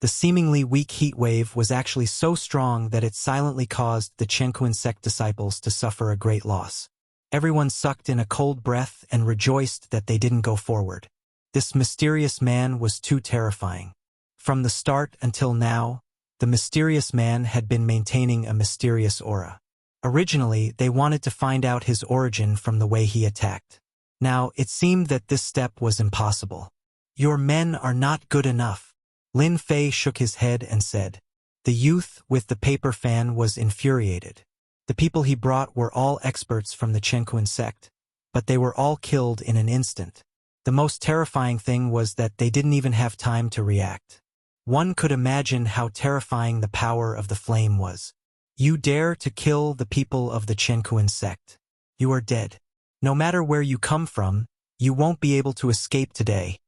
S1: The seemingly weak heat wave was actually so strong that it silently caused the Qiankuan sect disciples to suffer a great loss. Everyone sucked in a cold breath and rejoiced that they didn't go forward. This mysterious man was too terrifying. From the start until now, the mysterious man had been maintaining a mysterious aura. Originally, they wanted to find out his origin from the way he attacked. Now, it seemed that this step was impossible. "Your men are not good enough." Lin Fei shook his head and said. The youth with the paper fan was infuriated. The people he brought were all experts from the Qiankuan sect, but they were all killed in an instant. The most terrifying thing was that they didn't even have time to react. One could imagine how terrifying the power of the flame was. "You dare to kill the people of the Qiankuan sect. You are dead. No matter where you come from, you won't be able to escape today."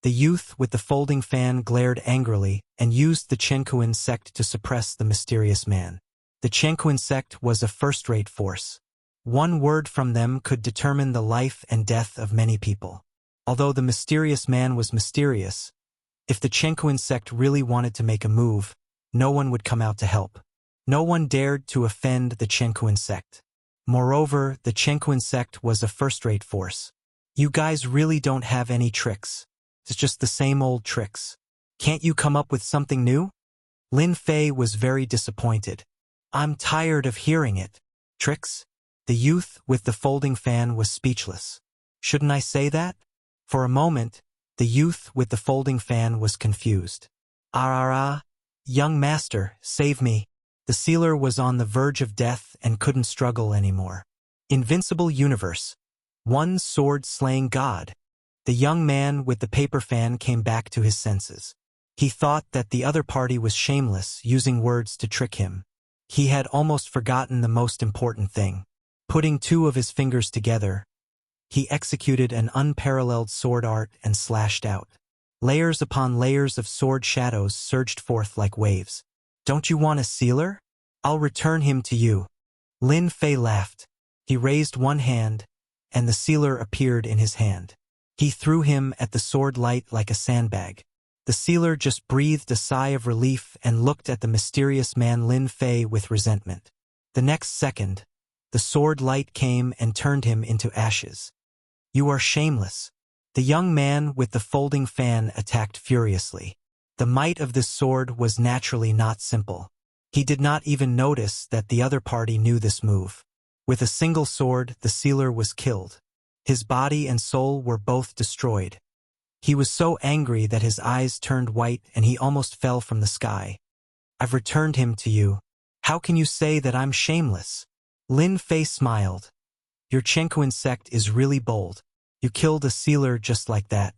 S1: The youth with the folding fan glared angrily and used the Qiankuan sect to suppress the mysterious man. The Qiankuan sect was a first-rate force. One word from them could determine the life and death of many people. Although the mysterious man was mysterious, if the Qiankuan sect really wanted to make a move, no one would come out to help. No one dared to offend the Qiankuan sect. Moreover, the Qiankuan sect was a first-rate force. "You guys really don't have any tricks. It's just the same old tricks. Can't you come up with something new?" Lin Fei was very disappointed. "I'm tired of hearing it. Tricks?" The youth with the folding fan was speechless. "Shouldn't I say that?" For a moment, the youth with the folding fan was confused. Young master, save me." The sealer was on the verge of death and couldn't struggle anymore. Invincible universe. One sword-slaying god. The young man with the paper fan came back to his senses. He thought that the other party was shameless, using words to trick him. He had almost forgotten the most important thing. Putting two of his fingers together, he executed an unparalleled sword art and slashed out. Layers upon layers of sword shadows surged forth like waves. "Don't you want a sealer? I'll return him to you." Lin Fei laughed. He raised one hand, and the sealer appeared in his hand. He threw him at the sword light like a sandbag. The sealer just breathed a sigh of relief and looked at the mysterious man Lin Fei with resentment. The next second, the sword light came and turned him into ashes. You are shameless. The young man with the folding fan attacked furiously. The might of this sword was naturally not simple. He did not even notice that the other party knew this move. With a single sword, the sealer was killed. His body and soul were both destroyed. He was so angry that his eyes turned white and he almost fell from the sky. I've returned him to you. How can you say that I'm shameless? Lin Fei smiled. Your Chenkuan sect is really bold. You killed a sealer just like that.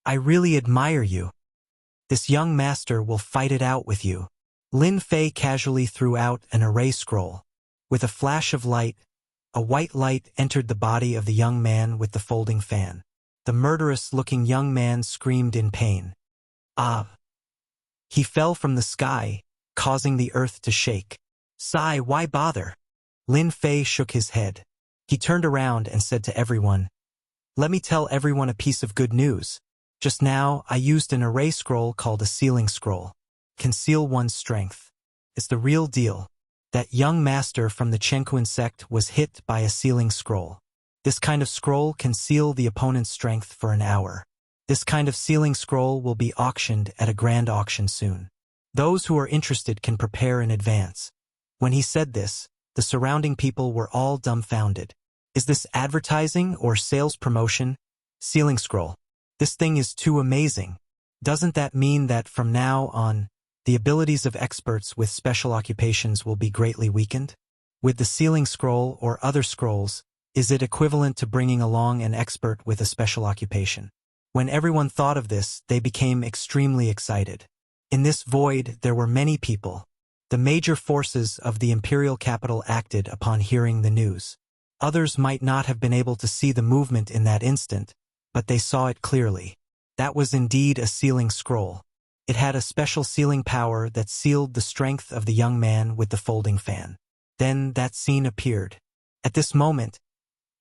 S1: I really admire you. This young master will fight it out with you. Lin Fei casually threw out an array scroll. With a flash of light, a white light entered the body of the young man with the folding fan. The murderous-looking young man screamed in pain. Ah! He fell from the sky, causing the earth to shake. Sigh, why bother? Lin Fei shook his head. He turned around and said to everyone, let me tell everyone a piece of good news. Just now, I used an array scroll called a sealing scroll. Conceal one's strength. It's the real deal. That young master from the Chenkuan sect was hit by a sealing scroll. This kind of scroll can seal the opponent's strength for an hour. This kind of sealing scroll will be auctioned at a grand auction soon. Those who are interested can prepare in advance. When he said this, the surrounding people were all dumbfounded. Is this advertising or sales promotion? Sealing scroll. This thing is too amazing. Doesn't that mean that from now on, the abilities of experts with special occupations will be greatly weakened? With the sealing scroll or other scrolls, is it equivalent to bringing along an expert with a special occupation? When everyone thought of this, they became extremely excited. In this void, there were many people. The major forces of the imperial capital acted upon hearing the news. Others might not have been able to see the movement in that instant, but they saw it clearly. That was indeed a sealing scroll. It had a special sealing power that sealed the strength of the young man with the folding fan. Then that scene appeared. At this moment,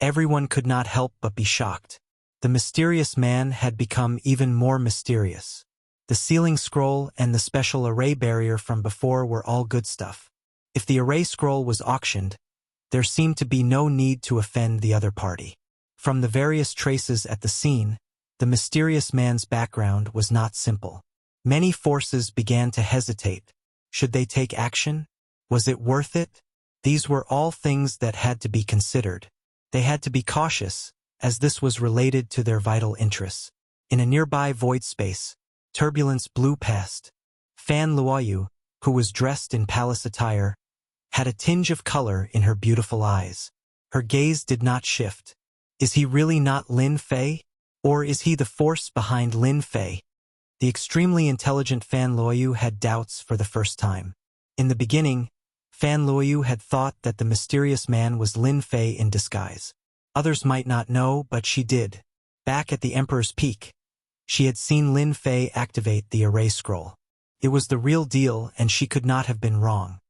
S1: everyone could not help but be shocked. The mysterious man had become even more mysterious. The sealing scroll and the special array barrier from before were all good stuff. If the array scroll was auctioned, there seemed to be no need to offend the other party. From the various traces at the scene, the mysterious man's background was not simple. Many forces began to hesitate. Should they take action? Was it worth it? These were all things that had to be considered. They had to be cautious, as this was related to their vital interests. In a nearby void space, turbulence blew past. Fan Luoyu, who was dressed in palace attire, had a tinge of color in her beautiful eyes. Her gaze did not shift. Is he really not Lin Fei? Or is he the force behind Lin Fei? The extremely intelligent Fan Luoyu had doubts for the first time. In the beginning, Fan Luoyu had thought that the mysterious man was Lin Fei in disguise. Others might not know, but she did. Back at the Emperor's Peak, she had seen Lin Fei activate the array scroll. It was the real deal, and she could not have been wrong.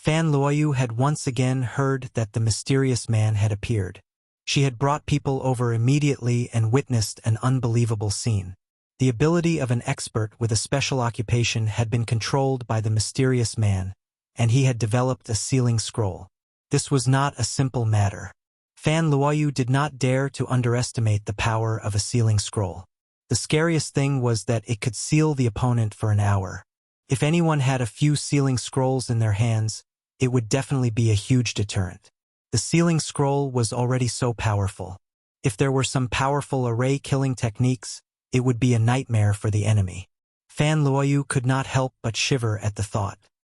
S1: Fan Luoyu had once again heard that the mysterious man had appeared. She had brought people over immediately and witnessed an unbelievable scene. The ability of an expert with a special occupation had been controlled by the mysterious man, and he had developed a sealing scroll. This was not a simple matter. Fan Luoyu did not dare to underestimate the power of a sealing scroll. The scariest thing was that it could seal the opponent for an hour. If anyone had a few sealing scrolls in their hands, it would definitely be a huge deterrent. The sealing scroll was already so powerful. If there were some powerful array-killing techniques, it would be a nightmare for the enemy. Fan Luoyu could not help but shiver at the thought.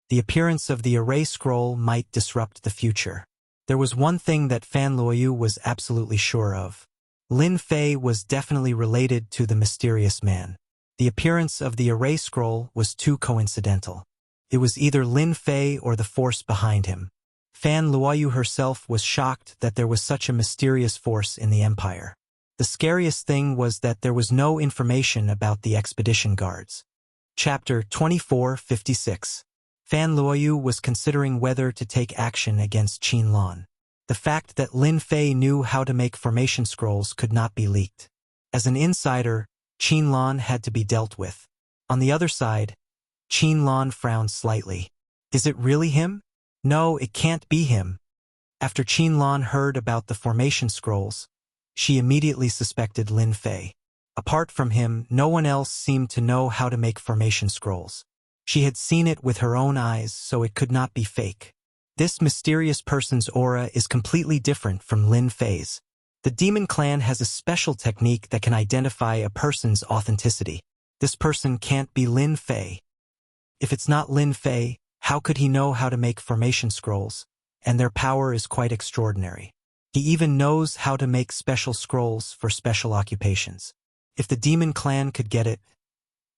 S1: The appearance of the array scroll might disrupt the future. There was one thing that Fan Luoyu was absolutely sure of. Lin Fei was definitely related to the mysterious man. The appearance of the array scroll was too coincidental. It was either Lin Fei or the force behind him. Fan Luoyu herself was shocked that there was such a mysterious force in the empire. The scariest thing was that there was no information about the expedition guards. Chapter 2456. Fan Luoyu was considering whether to take action against Qin Lan. The fact that Lin Fei knew how to make formation scrolls could not be leaked. As an insider, Qin Lan had to be dealt with. On the other side, Qin Lan frowned slightly. Is it really him? No, it can't be him. After Qinlan heard about the formation scrolls, she immediately suspected Lin Fei. Apart from him, no one else seemed to know how to make formation scrolls. She had seen it with her own eyes, so it could not be fake. This mysterious person's aura is completely different from Lin Fei's. The demon clan has a special technique that can identify a person's authenticity. This person can't be Lin Fei. If it's not Lin Fei, how could he know how to make formation scrolls? And their power is quite extraordinary. He even knows how to make special scrolls for special occupations. If the demon clan could get it,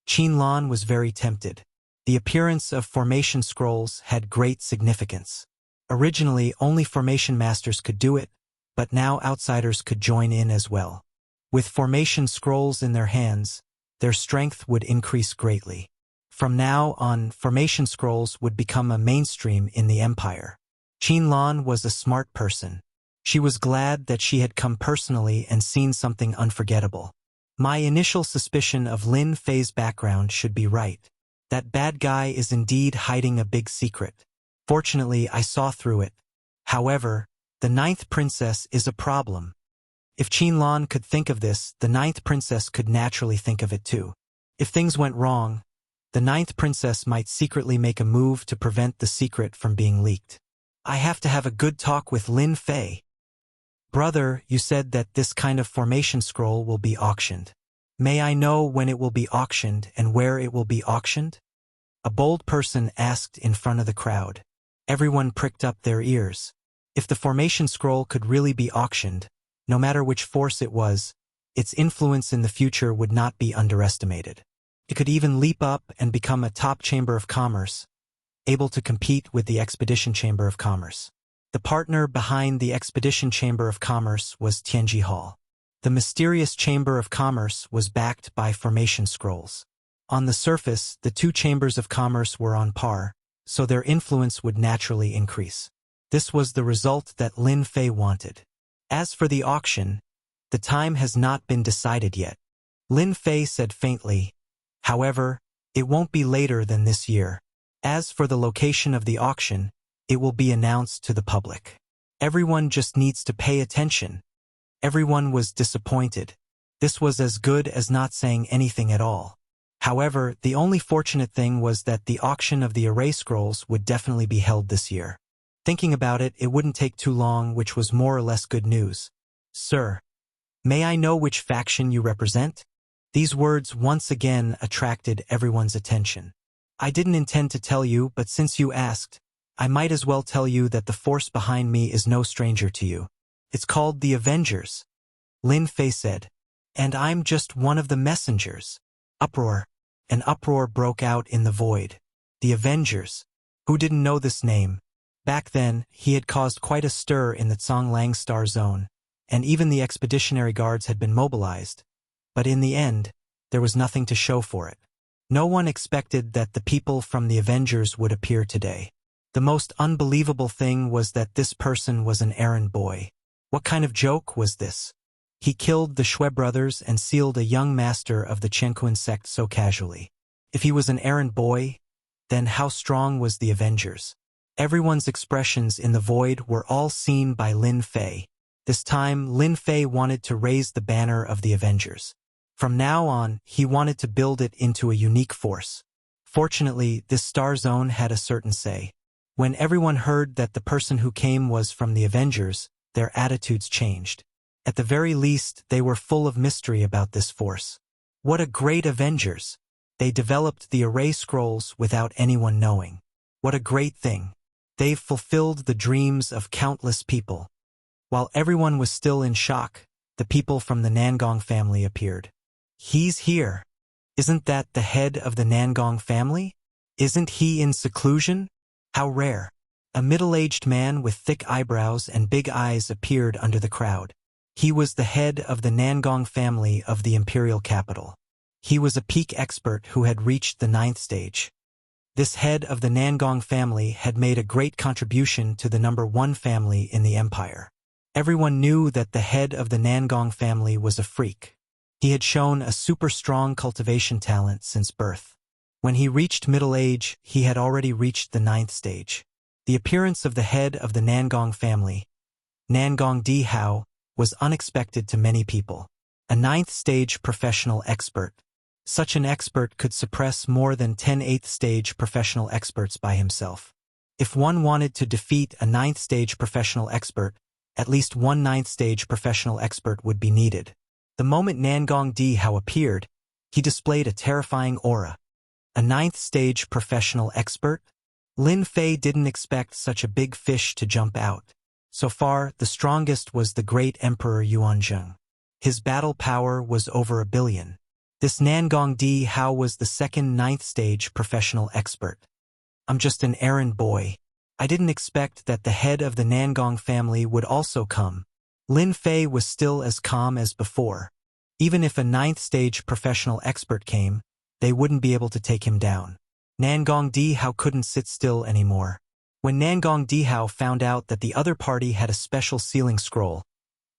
S1: Qinlan was very tempted. The appearance of formation scrolls had great significance. Originally, only formation masters could do it, but now outsiders could join in as well. With formation scrolls in their hands, their strength would increase greatly. From now on, formation scrolls would become a mainstream in the empire. Qinlan was a smart person. She was glad that she had come personally and seen something unforgettable. My initial suspicion of Lin Fei's background should be right. That bad guy is indeed hiding a big secret. Fortunately, I saw through it. However, the ninth princess is a problem. If Qinlan could think of this, the ninth princess could naturally think of it too. If things went wrong, the ninth princess might secretly make a move to prevent the secret from being leaked. I have to have a good talk with Lin Fei. Brother, you said that this kind of formation scroll will be auctioned. May I know when it will be auctioned and where it will be auctioned? A bold person asked in front of the crowd. Everyone pricked up their ears. If the formation scroll could really be auctioned, no matter which force it was, its influence in the future would not be underestimated. It could even leap up and become a top chamber of commerce, able to compete with the Expedition Chamber of Commerce. The partner behind the Expedition Chamber of Commerce was Tianji Hall. The mysterious Chamber of Commerce was backed by formation scrolls. On the surface, the two chambers of commerce were on par, so their influence would naturally increase. This was the result that Lin Fei wanted. As for the auction, the time has not been decided yet. Lin Fei said faintly, however, it won't be later than this year. As for the location of the auction, it will be announced to the public. Everyone just needs to pay attention. Everyone was disappointed. This was as good as not saying anything at all. However, the only fortunate thing was that the auction of the array scrolls would definitely be held this year. Thinking about it, it wouldn't take too long, which was more or less good news. Sir, may I know which faction you represent? These words once again attracted everyone's attention. I didn't intend to tell you, but since you asked, I might as well tell you that the force behind me is no stranger to you. It's called the Avengers. Lin Fei said. And I'm just one of the messengers. Uproar. An uproar broke out in the void. The Avengers. Who didn't know this name? Back then, he had caused quite a stir in the Zhonglang Star Zone, and even the expeditionary guards had been mobilized. But in the end, there was nothing to show for it. No one expected that the people from the Avengers would appear today. The most unbelievable thing was that this person was an errand boy. What kind of joke was this? He killed the Shui brothers and sealed a young master of the Chenquan sect so casually. If he was an errand boy, then how strong was the Avengers? Everyone's expressions in the void were all seen by Lin Fei. This time, Lin Fei wanted to raise the banner of the Avengers. From now on, he wanted to build it into a unique force. Fortunately, this star zone had a certain say. When everyone heard that the person who came was from the Avengers, their attitudes changed. At the very least, they were full of mystery about this force. What a great Avengers! They developed the array scrolls without anyone knowing. What a great thing! They've fulfilled the dreams of countless people. While everyone was still in shock, the people from the Nangong family appeared. He's here. Isn't that the head of the Nangong family? Isn't he in seclusion? How rare. A middle-aged man with thick eyebrows and big eyes appeared under the crowd. He was the head of the Nangong family of the imperial capital. He was a peak expert who had reached the 9th stage. This head of the Nangong family had made a great contribution to the #1 family in the empire. Everyone knew that the head of the Nangong family was a freak. He had shown a super strong cultivation talent since birth. When he reached middle age, he had already reached the 9th stage. The appearance of the head of the Nangong family, Nangong Di Hao, was unexpected to many people. A ninth-stage professional expert. Such an expert could suppress more than 10 eighth-stage professional experts by himself. If one wanted to defeat a ninth-stage professional expert, at least one ninth-stage professional expert would be needed. The moment Nangong Di Hao appeared, he displayed a terrifying aura. A ninth-stage professional expert? Lin Fei didn't expect such a big fish to jump out. So far, the strongest was the great Emperor Yuanzheng. His battle power was over 1 billion. This Nangong Di Hao was the second ninth-stage professional expert. I'm just an errand boy. I didn't expect that the head of the Nangong family would also come. Lin Fei was still as calm as before. Even if a ninth-stage professional expert came, they wouldn't be able to take him down. Nangong Di Hao couldn't sit still anymore. When Nangong Di Hao found out that the other party had a special sealing scroll,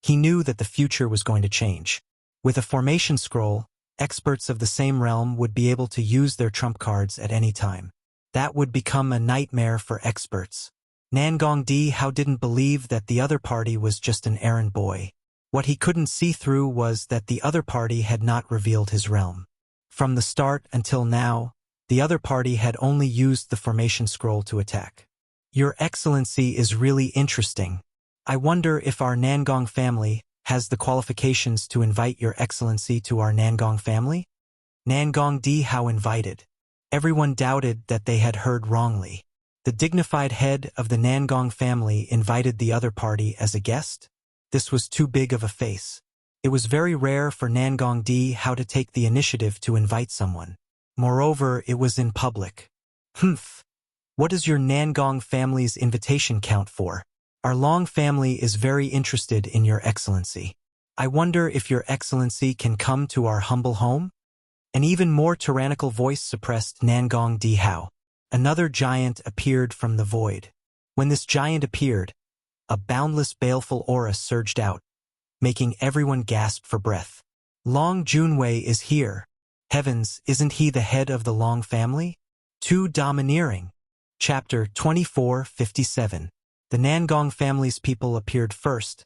S1: he knew that the future was going to change. With a formation scroll, experts of the same realm would be able to use their trump cards at any time. That would become a nightmare for experts. Nangong Di Hao didn't believe that the other party was just an errand boy. What he couldn't see through was that the other party had not revealed his realm. From the start until now, the other party had only used the formation scroll to attack. Your Excellency is really interesting. I wonder if our Nangong family has the qualifications to invite Your Excellency to our Nangong family? Nangong Di Hao invited. Everyone doubted that they had heard wrongly. The dignified head of the Nangong family invited the other party as a guest? This was too big of a face. It was very rare for Nangong Di Hao to take the initiative to invite someone. Moreover, it was in public. Humph. What does your Nangong family's invitation count for? Our Long family is very interested in Your Excellency. I wonder if Your Excellency can come to our humble home? An even more tyrannical voice suppressed Nangong Di Hao. Another giant appeared from the void. When this giant appeared, a boundless baleful aura surged out, making everyone gasp for breath. Long Junwei is here. Heavens, isn't he the head of the Long family? Too domineering. Chapter 2457. The Nangong family's people appeared first,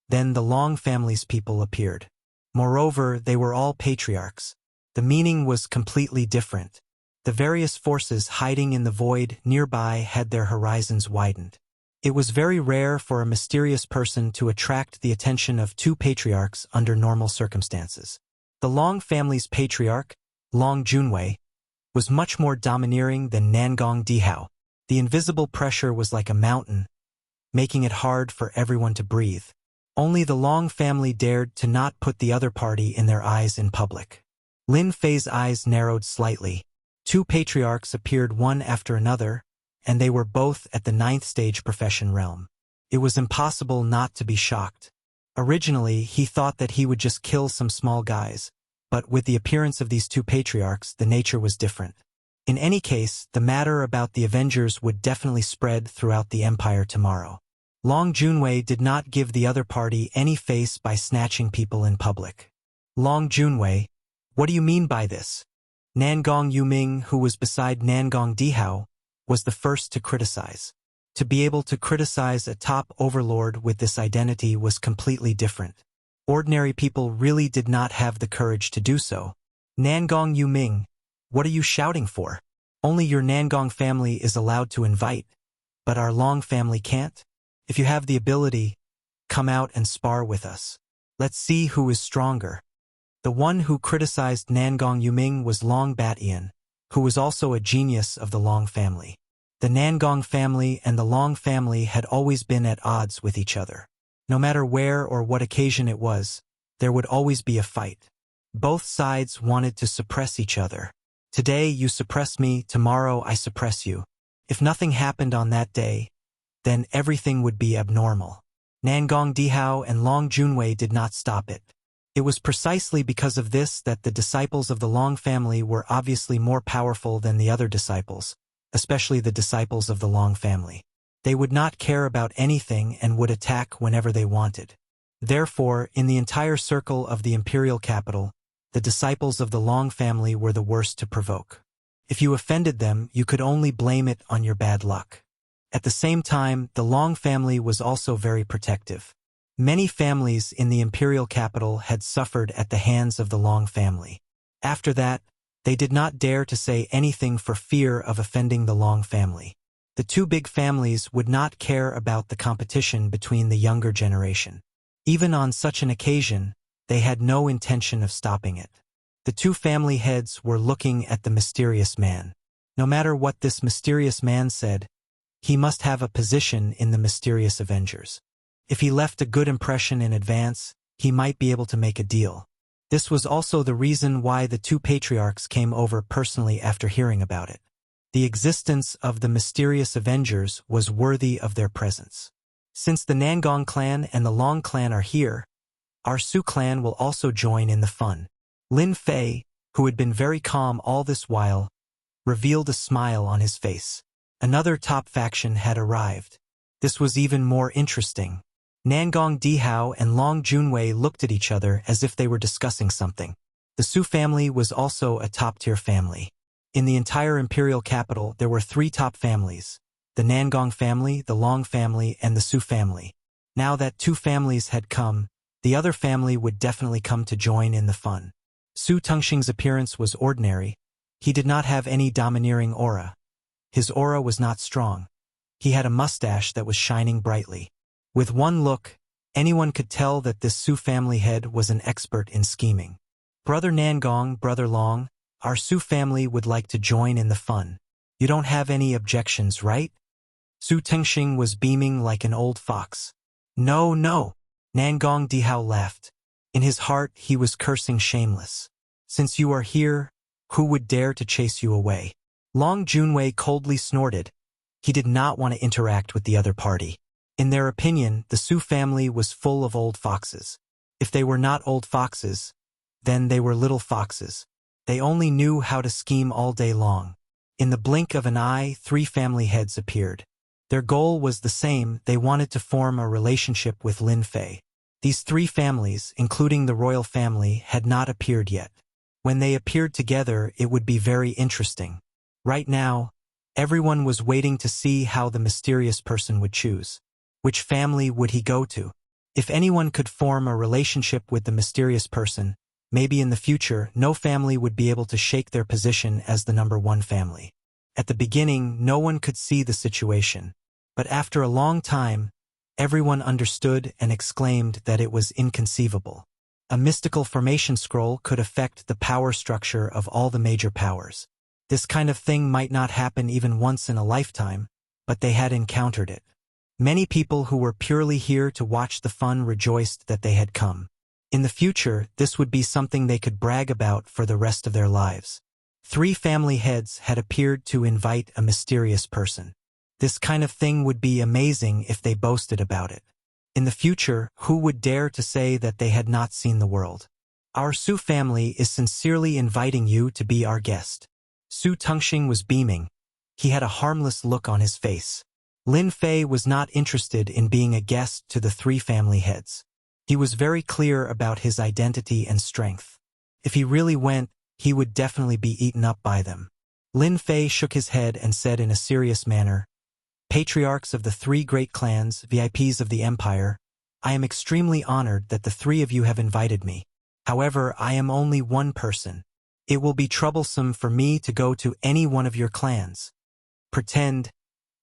S1: then the Long family's people appeared. Moreover, they were all patriarchs. The meaning was completely different. The various forces hiding in the void nearby had their horizons widened. It was very rare for a mysterious person to attract the attention of two patriarchs under normal circumstances. The Long family's patriarch, Long Junwei, was much more domineering than Nangong Di Hao. The invisible pressure was like a mountain, making it hard for everyone to breathe. Only the Long family dared to not put the other party in their eyes in public. Lin Fei's eyes narrowed slightly. Two patriarchs appeared one after another, and they were both at the ninth stage profession realm. It was impossible not to be shocked. Originally, he thought that he would just kill some small guys, but with the appearance of these two patriarchs, the nature was different. In any case, the matter about the Avengers would definitely spread throughout the Empire tomorrow. Long Junwei did not give the other party any face by snatching people in public. Long Junwei, what do you mean by this? Nangong Yuming, who was beside Nangong Di Hao, was the first to criticize. To be able to criticize a top overlord with this identity was completely different. Ordinary people really did not have the courage to do so. Nangong Yuming, what are you shouting for? Only your Nangong family is allowed to invite, but our Long family can't? If you have the ability, come out and spar with us. Let's see who is stronger. The one who criticized Nangong Yuming was Long Batian, who was also a genius of the Long family. The Nangong family and the Long family had always been at odds with each other. No matter where or what occasion it was, there would always be a fight. Both sides wanted to suppress each other. Today you suppress me, tomorrow I suppress you. If nothing happened on that day, then everything would be abnormal. Nangong Di Hao and Long Junwei did not stop it. It was precisely because of this that the disciples of the Long family were obviously more powerful than the other disciples, especially the disciples of the Long family. They would not care about anything and would attack whenever they wanted. Therefore, in the entire circle of the imperial capital, the disciples of the Long family were the worst to provoke. If you offended them, you could only blame it on your bad luck. At the same time, the Long family was also very protective. Many families in the imperial capital had suffered at the hands of the Long family. After that, they did not dare to say anything for fear of offending the Long family. The two big families would not care about the competition between the younger generation. Even on such an occasion, they had no intention of stopping it. The two family heads were looking at the mysterious man. No matter what this mysterious man said, he must have a position in the mysterious Avengers. If he left a good impression in advance, he might be able to make a deal. This was also the reason why the two patriarchs came over personally after hearing about it. The existence of the mysterious Avengers was worthy of their presence. Since the Nangong clan and the Long clan are here, our Su clan will also join in the fun. Lin Fei, who had been very calm all this while, revealed a smile on his face. Another top faction had arrived. This was even more interesting. Nangong Dihao and Long Junwei looked at each other as if they were discussing something. The Su family was also a top-tier family. In the entire imperial capital, there were 3 top families: the Nangong family, the Long family, and the Su family. Now that 2 families had come, the other family would definitely come to join in the fun. Su Tengxing's appearance was ordinary. He did not have any domineering aura. His aura was not strong. He had a mustache that was shining brightly. With one look, anyone could tell that this Su family head was an expert in scheming. Brother Nangong, Brother Long, our Su family would like to join in the fun. You don't have any objections, right? Su Tengxing was beaming like an old fox. No, no. Nangong Dihao laughed. In his heart, he was cursing shameless. Since you are here, who would dare to chase you away? Long Junwei coldly snorted. He did not want to interact with the other party. In their opinion, the Su family was full of old foxes. If they were not old foxes, then they were little foxes. They only knew how to scheme all day long. In the blink of an eye, 3 family heads appeared. Their goal was the same. They wanted to form a relationship with Lin Fei. These 3 families, including the royal family, had not appeared yet. When they appeared together, it would be very interesting. Right now, everyone was waiting to see how the mysterious person would choose. Which family would he go to? If anyone could form a relationship with the mysterious person, maybe in the future, no family would be able to shake their position as the number 1 family. At the beginning, no one could see the situation. But after a long time, everyone understood and exclaimed that it was inconceivable. A mystical formation scroll could affect the power structure of all the major powers. This kind of thing might not happen even once in a lifetime, but they had encountered it. Many people who were purely here to watch the fun rejoiced that they had come. In the future, this would be something they could brag about for the rest of their lives. 3 family heads had appeared to invite a mysterious person. This kind of thing would be amazing if they boasted about it. In the future, who would dare to say that they had not seen the world? Our Su family is sincerely inviting you to be our guest. Su Tengxing was beaming. He had a harmless look on his face. Lin Fei was not interested in being a guest to the 3 family heads. He was very clear about his identity and strength. If he really went, he would definitely be eaten up by them. Lin Fei shook his head and said in a serious manner, "Patriarchs of the 3 great clans, VIPs of the Empire, I am extremely honored that the 3 of you have invited me. However, I am only one person. It will be troublesome for me to go to any one of your clans.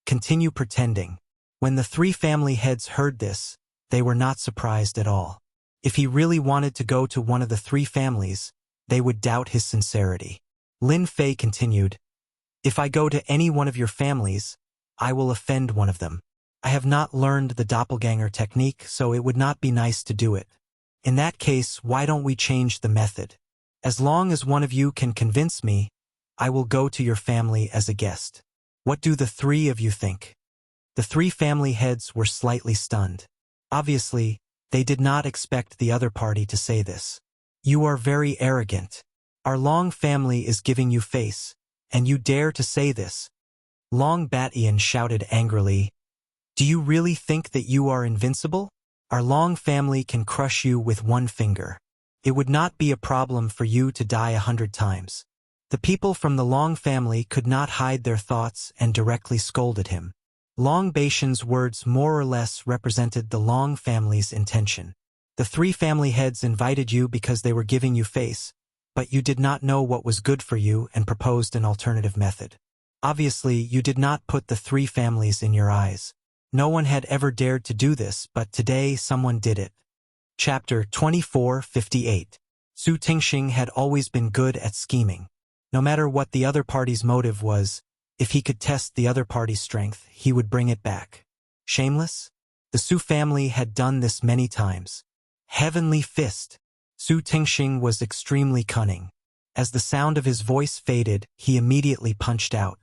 S1: Continue pretending." When the 3 family heads heard this, they were not surprised at all. If he really wanted to go to one of the 3 families, they would doubt his sincerity. Lin Fei continued, "If I go to any one of your families, I will offend one of them. I have not learned the doppelganger technique, so it would not be nice to do it. In that case, why don't we change the method? As long as one of you can convince me, I will go to your family as a guest. What do the 3 of you think?" The 3 family heads were slightly stunned. Obviously, they did not expect the other party to say this. "You are very arrogant. Our Long family is giving you face, and you dare to say this." Long Batian shouted angrily, "Do you really think that you are invincible? Our Long family can crush you with one finger. It would not be a problem for you to die 100 times. The people from the Long family could not hide their thoughts and directly scolded him. Long Baishan's words more or less represented the Long family's intention. The three family heads invited you because they were giving you face, but you did not know what was good for you and proposed an alternative method. Obviously, you did not put the three families in your eyes. No one had ever dared to do this, but today someone did it. Chapter 2458. Su Tingxing had always been good at scheming. No matter what the other party's motive was, if he could test the other party's strength, he would bring it back. Shameless? The Su family had done this many times. Heavenly Fist. Su Tingxing was extremely cunning. As the sound of his voice faded, he immediately punched out.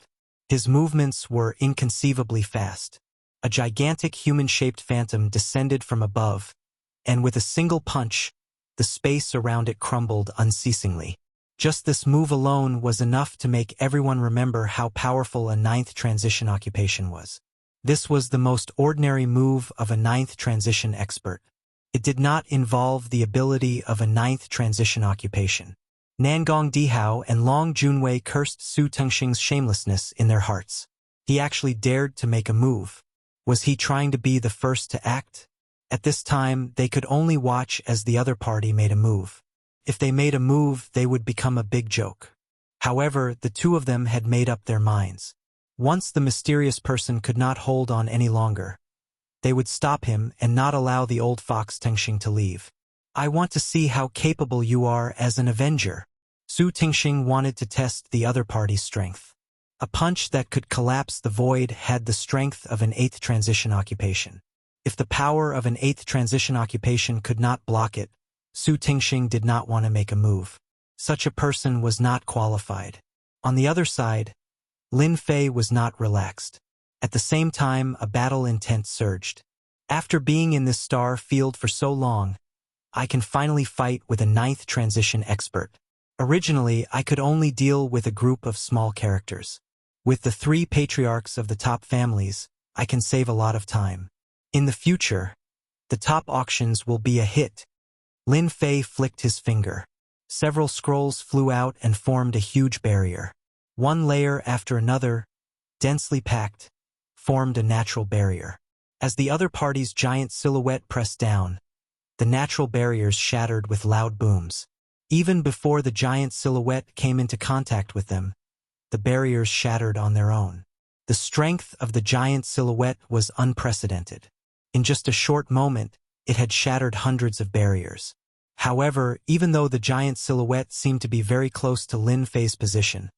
S1: His movements were inconceivably fast. A gigantic human-shaped phantom descended from above, and with a single punch, the space around it crumbled unceasingly. Just this move alone was enough to make everyone remember how powerful a ninth transition occupation was. This was the most ordinary move of a ninth transition expert. It did not involve the ability of a ninth transition occupation. Nangong Dihao and Long Junwei cursed Su Tingxing's shamelessness in their hearts. He actually dared to make a move. Was he trying to be the first to act? At this time, they could only watch as the other party made a move. If they made a move, they would become a big joke. However, the two of them had made up their minds. Once the mysterious person could not hold on any longer, they would stop him and not allow the old fox Tingxing to leave. I want to see how capable you are as an avenger. Su Tingxing wanted to test the other party's strength. A punch that could collapse the void had the strength of an eighth transition occupation. If the power of an eighth transition occupation could not block it, Su Tingxing did not want to make a move. Such a person was not qualified. On the other side, Lin Fei was not relaxed. At the same time, a battle intent surged. After being in this star field for so long, I can finally fight with a ninth transition expert. Originally, I could only deal with a group of small characters. With the three patriarchs of the top families, I can save a lot of time. In the future, the top auctions will be a hit. Lin Fei flicked his finger. Several scrolls flew out and formed a huge barrier. One layer after another, densely packed, formed a natural barrier. As the other party's giant silhouette pressed down, the natural barriers shattered with loud booms. Even before the giant silhouette came into contact with them, the barriers shattered on their own. The strength of the giant silhouette was unprecedented. In just a short moment, it had shattered hundreds of barriers. However, even though the giant silhouette seemed to be very close to Lin Fei's position,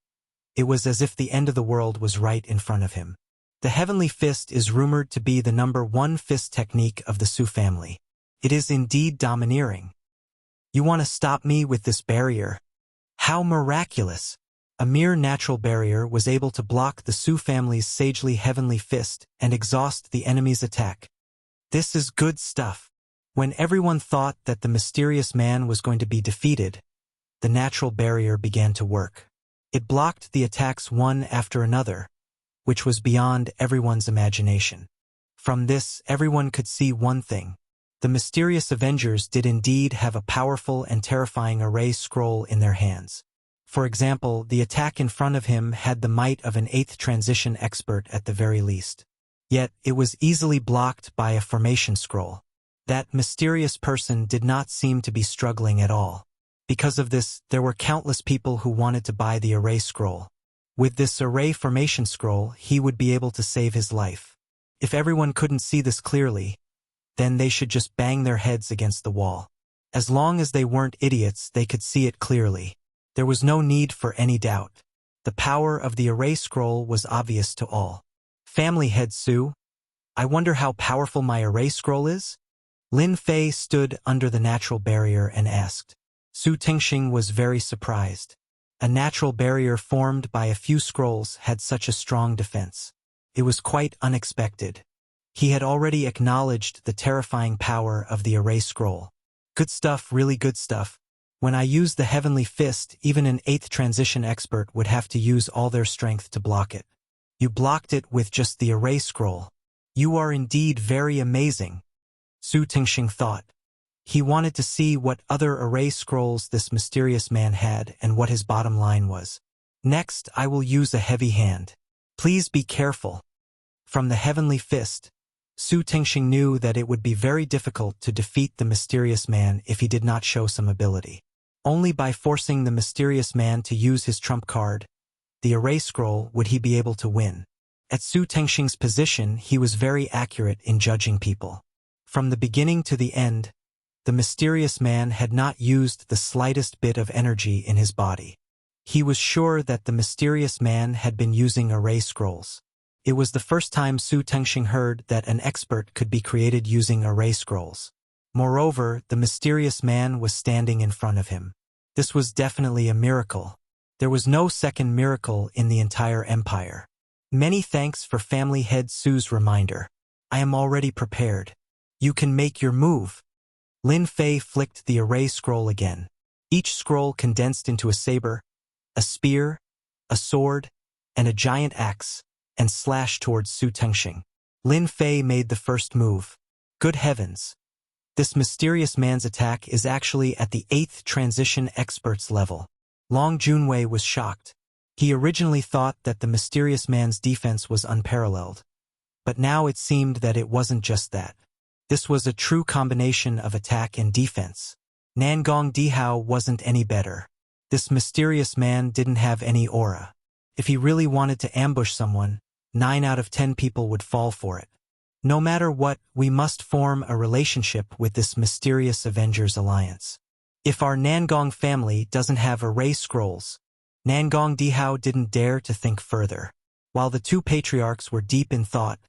S1: it was as if the end of the world was right in front of him. The Heavenly Fist is rumored to be the #1 fist technique of the Su family. It is indeed domineering. You want to stop me with this barrier? How miraculous! A mere natural barrier was able to block the Su family's sagely Heavenly Fist and exhaust the enemy's attack. This is good stuff. When everyone thought that the mysterious man was going to be defeated, the natural barrier began to work. It blocked the attacks one after another, which was beyond everyone's imagination. From this, everyone could see one thing. The mysterious Avengers did indeed have a powerful and terrifying array scroll in their hands. For example, the attack in front of him had the might of an eighth transition expert at the very least. Yet, it was easily blocked by a formation scroll. That mysterious person did not seem to be struggling at all. Because of this, there were countless people who wanted to buy the array scroll. With this array formation scroll, he would be able to save his life. If everyone couldn't see this clearly, then they should just bang their heads against the wall. As long as they weren't idiots, they could see it clearly. There was no need for any doubt. The power of the array scroll was obvious to all. Family head Su, I wonder how powerful my array scroll is? Lin Fei stood under the natural barrier and asked. Su Tingxing was very surprised. A natural barrier formed by a few scrolls had such a strong defense. It was quite unexpected. He had already acknowledged the terrifying power of the array scroll. Good stuff, really good stuff. When I use the Heavenly Fist, even an eighth transition expert would have to use all their strength to block it. You blocked it with just the array scroll. You are indeed very amazing, Su Tingxing thought. He wanted to see what other array scrolls this mysterious man had and what his bottom line was. Next, I will use a heavy hand. Please be careful. From the heavenly fist, Su Tingxing knew that it would be very difficult to defeat the mysterious man if he did not show some ability. Only by forcing the mysterious man to use his trump card, the array scroll, would he be able to win. At Su Tingxing's position, he was very accurate in judging people. From the beginning to the end, the mysterious man had not used the slightest bit of energy in his body. He was sure that the mysterious man had been using array scrolls. It was the first time Su Tingxing heard that an expert could be created using array scrolls. Moreover, the mysterious man was standing in front of him. This was definitely a miracle. There was no second miracle in the entire empire. Many thanks for family head Su's reminder. I am already prepared. You can make your move. Lin Fei flicked the array scroll again. Each scroll condensed into a saber, a spear, a sword, and a giant axe, and slashed towards Su Tingxing. Lin Fei made the first move. Good heavens! This mysterious man's attack is actually at the 8th transition experts level. Long Junwei was shocked. He originally thought that the mysterious man's defense was unparalleled. But now it seemed that it wasn't just that. This was a true combination of attack and defense. Nangong Dihao wasn't any better. This mysterious man didn't have any aura. If he really wanted to ambush someone, 9 out of 10 people would fall for it. No matter what, we must form a relationship with this mysterious Avengers Alliance. If our Nangong family doesn't have array scrolls, Nangong Dihao didn't dare to think further. While the two patriarchs were deep in thought,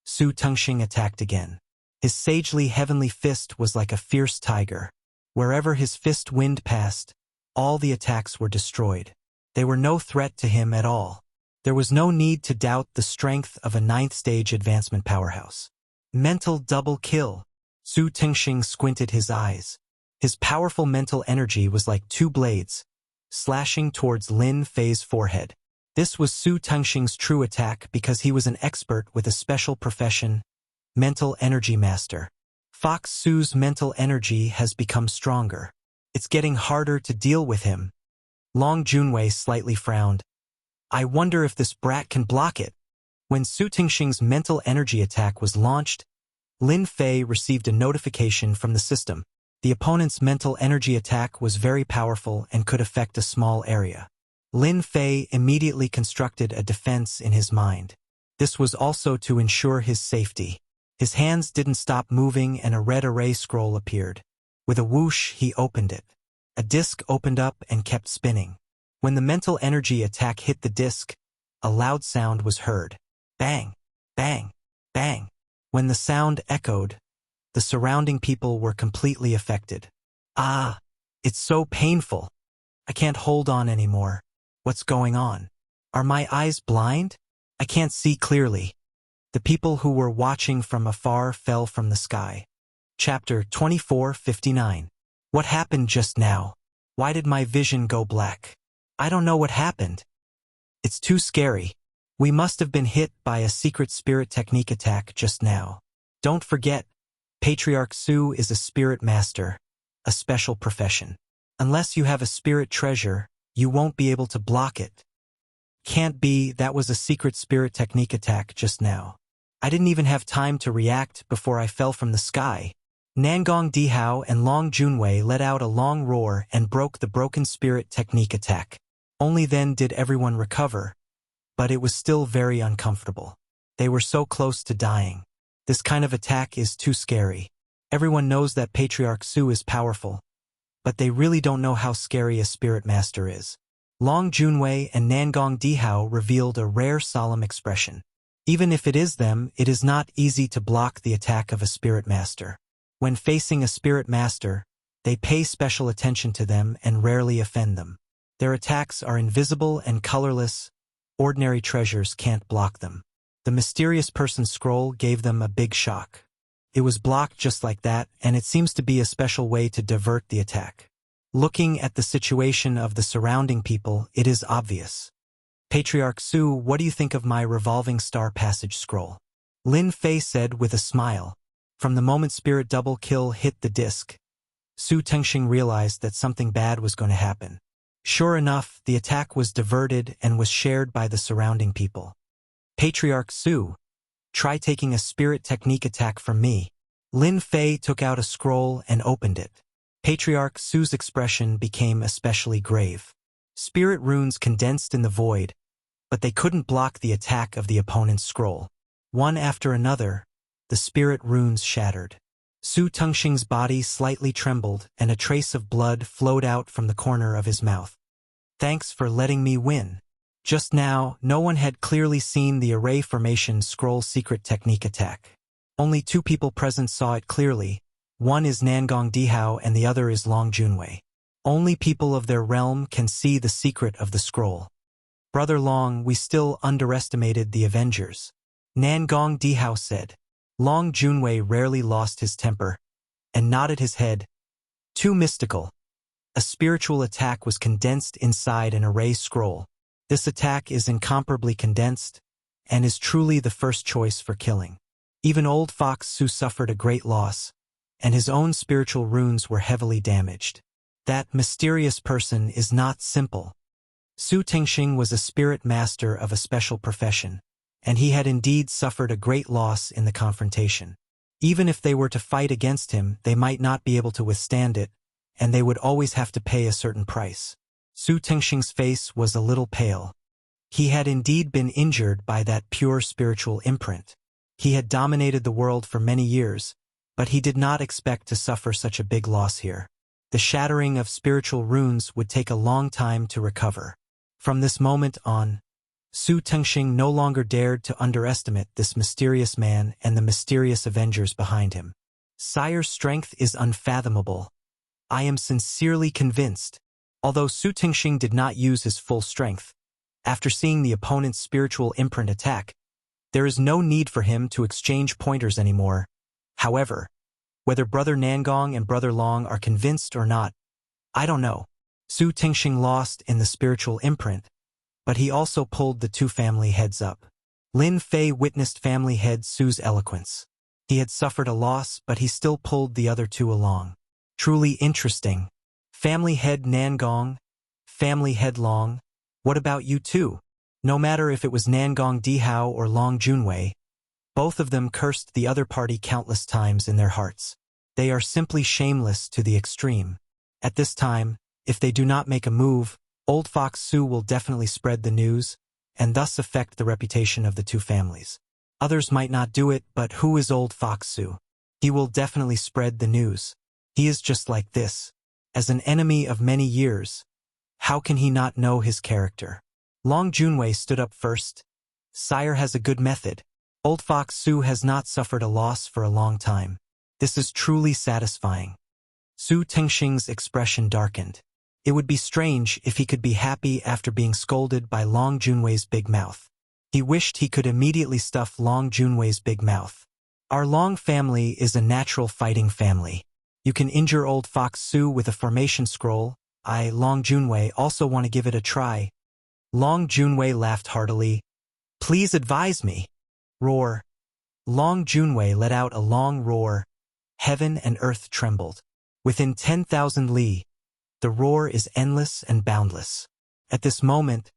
S1: Su Tingxing attacked again. His sagely heavenly fist was like a fierce tiger. Wherever his fist wind passed, all the attacks were destroyed. They were no threat to him at all. There was no need to doubt the strength of a 9th stage advancement powerhouse. Mental double kill. Su Tingxing squinted his eyes. His powerful mental energy was like 2 blades, slashing towards Lin Fei's forehead. This was Su Tingxing's true attack because he was an expert with a special profession, Mental Energy Master. Fox Su's mental energy has become stronger. It's getting harder to deal with him. Long Junwei slightly frowned. I wonder if this brat can block it. When Su Tingxing's mental energy attack was launched, Lin Fei received a notification from the system. The opponent's mental energy attack was very powerful and could affect a small area. Lin Fei immediately constructed a defense in his mind. This was also to ensure his safety. His hands didn't stop moving and a red array scroll appeared. With a whoosh, he opened it. A disc opened up and kept spinning. When the mental energy attack hit the disc, a loud sound was heard. Bang! Bang! Bang! When the sound echoed, the surrounding people were completely affected. Ah! It's so painful. I can't hold on anymore. What's going on? Are my eyes blind? I can't see clearly. The people who were watching from afar fell from the sky. Chapter 24:59. What happened just now? Why did my vision go black? I don't know what happened. It's too scary. We must have been hit by a secret spirit technique attack just now. Don't forget, Patriarch Su is a spirit master, a special profession. Unless you have a spirit treasure, you won't be able to block it. Can't be, that was a secret spirit technique attack just now. I didn't even have time to react before I fell from the sky. Nangong Dihao and Long Junwei let out a long roar and broke the broken spirit technique attack. Only then did everyone recover, but it was still very uncomfortable. They were so close to dying. This kind of attack is too scary. Everyone knows that Patriarch Su is powerful, but they really don't know how scary a spirit master is. Long Junwei and Nangong Dihao revealed a rare solemn expression. Even if it is them, it is not easy to block the attack of a spirit master. When facing a spirit master, they pay special attention to them and rarely offend them. Their attacks are invisible and colorless. Ordinary treasures can't block them. The mysterious person's scroll gave them a big shock. It was blocked just like that, and it seems to be a special way to divert the attack. Looking at the situation of the surrounding people, it is obvious. Patriarch Su, what do you think of my revolving star passage scroll? Lin Fei said with a smile. From the moment spirit double kill hit the disc, Su Tingxing realized that something bad was going to happen. Sure enough, the attack was diverted and was shared by the surrounding people. Patriarch Su, Try taking a spirit technique attack from me. Lin Fei took out a scroll and opened it. Patriarch Su's expression became especially grave. Spirit runes condensed in the void, but they couldn't block the attack of the opponent's scroll. One after another, the spirit runes shattered. Su Tengxing's body slightly trembled and a trace of blood flowed out from the corner of his mouth. Thanks for letting me win. Just now, no one had clearly seen the array formation scroll secret technique attack. Only two people present saw it clearly. One is Nangong Dihao and the other is Long Junwei. Only people of their realm can see the secret of the scroll. Brother Long, we still underestimated the Avengers. Nangong Dihao said. Long Junwei rarely lost his temper and nodded his head. Too mystical. A spiritual attack was condensed inside an array scroll. This attack is incomparably condensed and is truly the first choice for killing. Even old Fox Su suffered a great loss, and his own spiritual runes were heavily damaged. That mysterious person is not simple. Su Tengxing was a spirit master of a special profession, and he had indeed suffered a great loss in the confrontation. Even if they were to fight against him, they might not be able to withstand it, and they would always have to pay a certain price. Su Tengxing's face was a little pale. He had indeed been injured by that pure spiritual imprint. He had dominated the world for many years, but he did not expect to suffer such a big loss here. The shattering of spiritual runes would take a long time to recover. From this moment on, Su Tengxing no longer dared to underestimate this mysterious man and the mysterious Avengers behind him. Sire's strength is unfathomable. I am sincerely convinced. Although Su Tengxing did not use his full strength, after seeing the opponent's spiritual imprint attack, there is no need for him to exchange pointers anymore. However, whether Brother Nangong and Brother Long are convinced or not, I don't know. Su Tengxing lost in the spiritual imprint, but he also pulled the two family heads up. Lin Fei witnessed family head Su's eloquence. He had suffered a loss, but he still pulled the other two along. Truly interesting. Family head Nangong, family head Long, what about you two? No matter if it was Nangong Dihao or Long Junwei, both of them cursed the other party countless times in their hearts. They are simply shameless to the extreme. At this time, if they do not make a move, Old Fox Su will definitely spread the news, and thus affect the reputation of the two families. Others might not do it, but who is Old Fox Su? He will definitely spread the news. He is just like this. As an enemy of many years, how can he not know his character? Long Junwei stood up first. Sire has a good method. Old Fox Su has not suffered a loss for a long time. This is truly satisfying. Su Tengxing's expression darkened. It would be strange if he could be happy after being scolded by Long Junwei's big mouth. He wished he could immediately stuff Long Junwei's big mouth. Our Long family is a natural fighting family. You can injure Old Fox Su with a formation scroll. I, Long Junwei, also want to give it a try. Long Junwei laughed heartily. Please advise me. Roar. Long Junwei let out a long roar. Heaven and earth trembled. Within 10,000 li, the roar is endless and boundless. At this moment,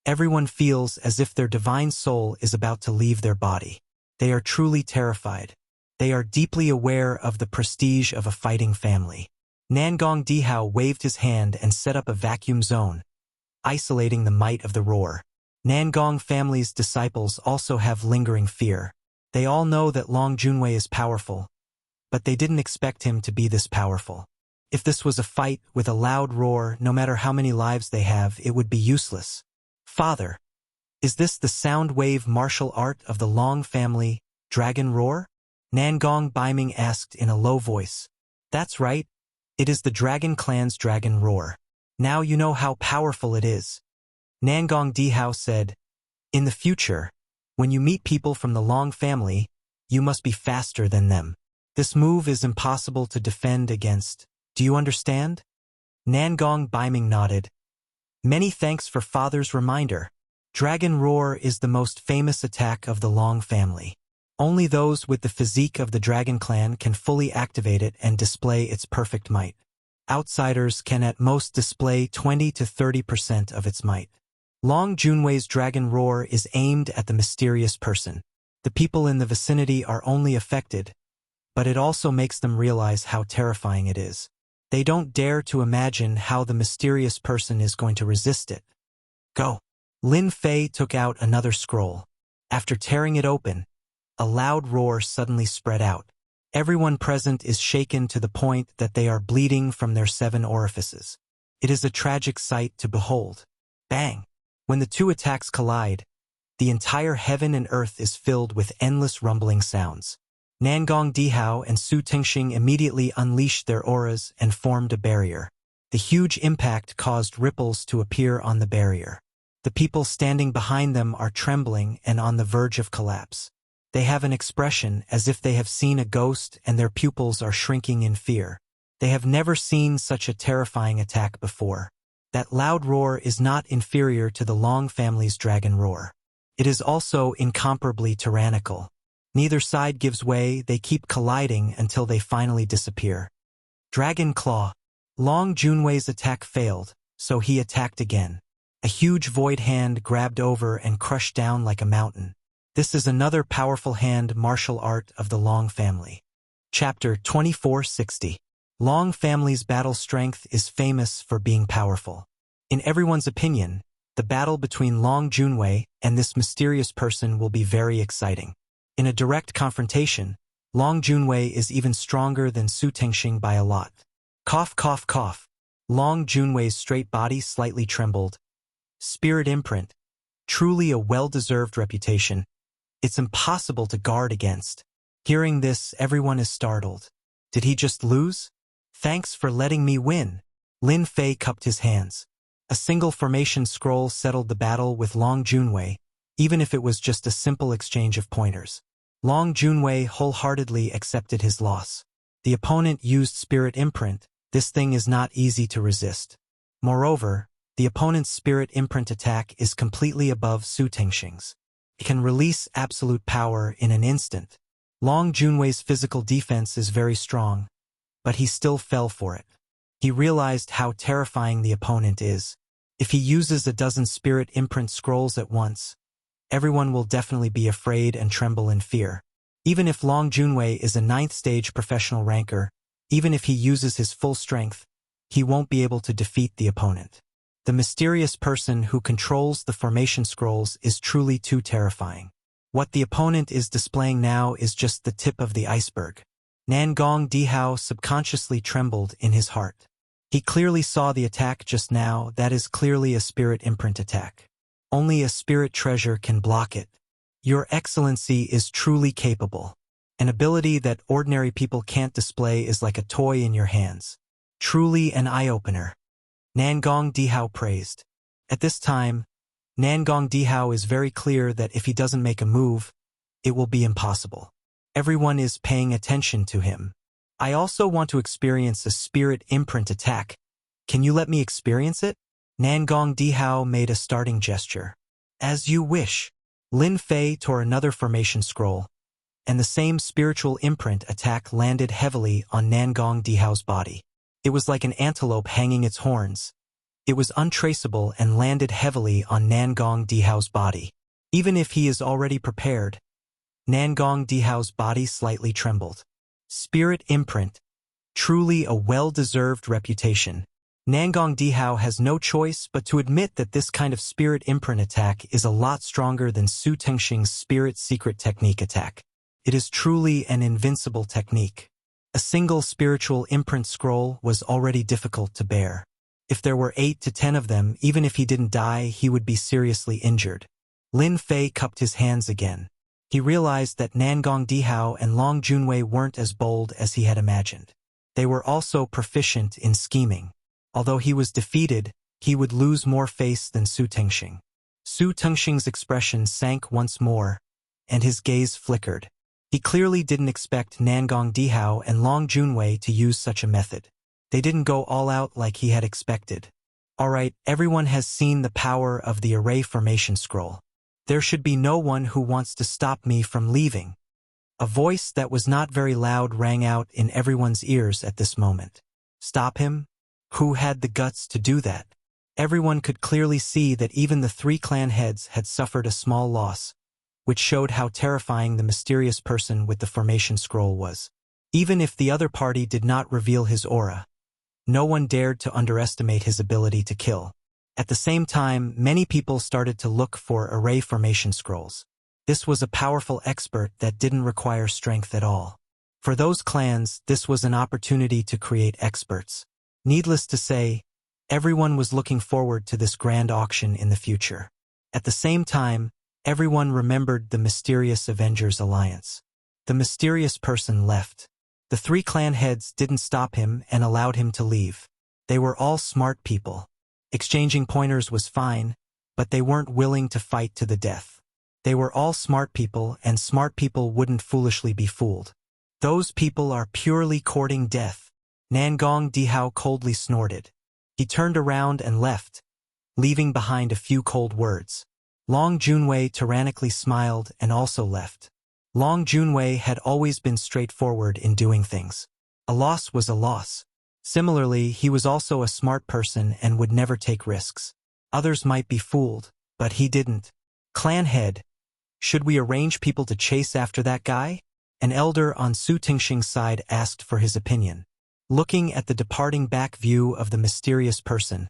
S1: everyone feels as if their divine soul is about to leave their body. They are truly terrified. They are deeply aware of the prestige of a fighting family. Nangong Dihao waved his hand and set up a vacuum zone, isolating the might of the roar. Nangong family's disciples also have lingering fear. They all know that Long Junwei is powerful, but they didn't expect him to be this powerful. If this was a fight with a loud roar, no matter how many lives they have, it would be useless. Father, is this the sound wave martial art of the Long family, Dragon Roar? Nangong Baiming asked in a low voice. That's right. It is the Dragon Clan's Dragon Roar. Now you know how powerful it is. Nangong Dihao said, in the future, when you meet people from the Long family, you must be faster than them. This move is impossible to defend against. Do you understand? Nangong Baiming nodded. Many thanks for Father's reminder. Dragon Roar is the most famous attack of the Long family. Only those with the physique of the Dragon Clan can fully activate it and display its perfect might. Outsiders can at most display 20 to 30% of its might. Long Junwei's Dragon Roar is aimed at the mysterious person. The people in the vicinity are only affected, but it also makes them realize how terrifying it is. They don't dare to imagine how the mysterious person is going to resist it. Go. Lin Fei took out another scroll. After tearing it open, a loud roar suddenly spread out. Everyone present is shaken to the point that they are bleeding from their 7 orifices. It is a tragic sight to behold. Bang! When the two attacks collide, the entire heaven and earth is filled with endless rumbling sounds. Nangong Dihao and Su Tingxing immediately unleashed their auras and formed a barrier. The huge impact caused ripples to appear on the barrier. The people standing behind them are trembling and on the verge of collapse. They have an expression as if they have seen a ghost and their pupils are shrinking in fear. They have never seen such a terrifying attack before. That loud roar is not inferior to the Long family's dragon roar. It is also incomparably tyrannical. Neither side gives way, they keep colliding until they finally disappear. Dragon Claw. Long Junwei's attack failed, so he attacked again. A huge void hand grabbed over and crushed down like a mountain. This is another powerful hand martial art of the Long family. Chapter 2460. Long family's battle strength is famous for being powerful. In everyone's opinion, the battle between Long Junwei and this mysterious person will be very exciting. In a direct confrontation, Long Junwei is even stronger than Su Tingxing by a lot. Cough, cough, cough. Long Junwei's straight body slightly trembled. Spirit imprint. Truly a well-deserved reputation. It's impossible to guard against. Hearing this, everyone is startled. Did he just lose? Thanks for letting me win. Lin Fei cupped his hands. A single formation scroll settled the battle with Long Junwei, even if it was just a simple exchange of pointers. Long Junwei wholeheartedly accepted his loss. The opponent used Spirit Imprint. This thing is not easy to resist. Moreover, the opponent's Spirit Imprint attack is completely above Su Tingxing's. It can release absolute power in an instant. Long Junwei's physical defense is very strong, but he still fell for it. He realized how terrifying the opponent is. If he uses a dozen Spirit Imprint scrolls at once, everyone will definitely be afraid and tremble in fear. Even if Long Junwei is a 9th stage professional ranker, even if he uses his full strength, he won't be able to defeat the opponent. The mysterious person who controls the formation scrolls is truly too terrifying. What the opponent is displaying now is just the tip of the iceberg. Nangong Dihao subconsciously trembled in his heart. He clearly saw the attack just now. That is clearly a Spirit Imprint attack. Only a spirit treasure can block it. Your Excellency is truly capable. An ability that ordinary people can't display is like a toy in your hands. Truly an eye-opener. Nangong Dihao praised. At this time, Nangong Dihao is very clear that if he doesn't make a move, it will be impossible. Everyone is paying attention to him. I also want to experience a Spirit Imprint attack. Can you let me experience it? Nangong Dihao made a starting gesture. As you wish. Lin Fei tore another formation scroll, and the same spiritual imprint attack landed heavily on Nangong Dihao's body. It was like an antelope hanging its horns. It was untraceable and landed heavily on Nangong Dihao's body. Even if he is already prepared, Nangong Dihao's body slightly trembled. Spirit Imprint. Truly a well-deserved reputation. Nangong Dihao has no choice but to admit that this kind of Spirit Imprint attack is a lot stronger than Su Tingxing's Spirit Secret Technique attack. It is truly an invincible technique. A single spiritual imprint scroll was already difficult to bear. If there were 8 to 10 of them, even if he didn't die, he would be seriously injured. Lin Fei cupped his hands again. He realized that Nangong Dihao and Long Junwei weren't as bold as he had imagined. They were also proficient in scheming. Although he was defeated, he would lose more face than Su Tingxing. Su Tingxing's expression sank once more, and his gaze flickered. He clearly didn't expect Nangong Dihao and Long Junwei to use such a method. They didn't go all out like he had expected. Alright, everyone has seen the power of the array formation scroll. There should be no one who wants to stop me from leaving. A voice that was not very loud rang out in everyone's ears at this moment. Stop him? Who had the guts to do that? Everyone could clearly see that even the 3 clan heads had suffered a small loss, which showed how terrifying the mysterious person with the formation scroll was. Even if the other party did not reveal his aura, no one dared to underestimate his ability to kill. At the same time, many people started to look for array formation scrolls. This was a powerful expert that didn't require strength at all. For those clans, this was an opportunity to create experts. Needless to say, everyone was looking forward to this grand auction in the future. At the same time, everyone remembered the mysterious Avengers Alliance. The mysterious person left. The three clan heads didn't stop him and allowed him to leave. They were all smart people. Exchanging pointers was fine, but they weren't willing to fight to the death. They were all smart people, and smart people wouldn't foolishly be fooled. Those people are purely courting death. Nangong Dihao coldly snorted. He turned around and left, leaving behind a few cold words. Long Junwei tyrannically smiled and also left. Long Junwei had always been straightforward in doing things. A loss was a loss. Similarly, he was also a smart person and would never take risks. Others might be fooled, but he didn't. Clan head, should we arrange people to chase after that guy? An elder on Su Tingxing's side asked for his opinion. Looking at the departing back view of the mysterious person,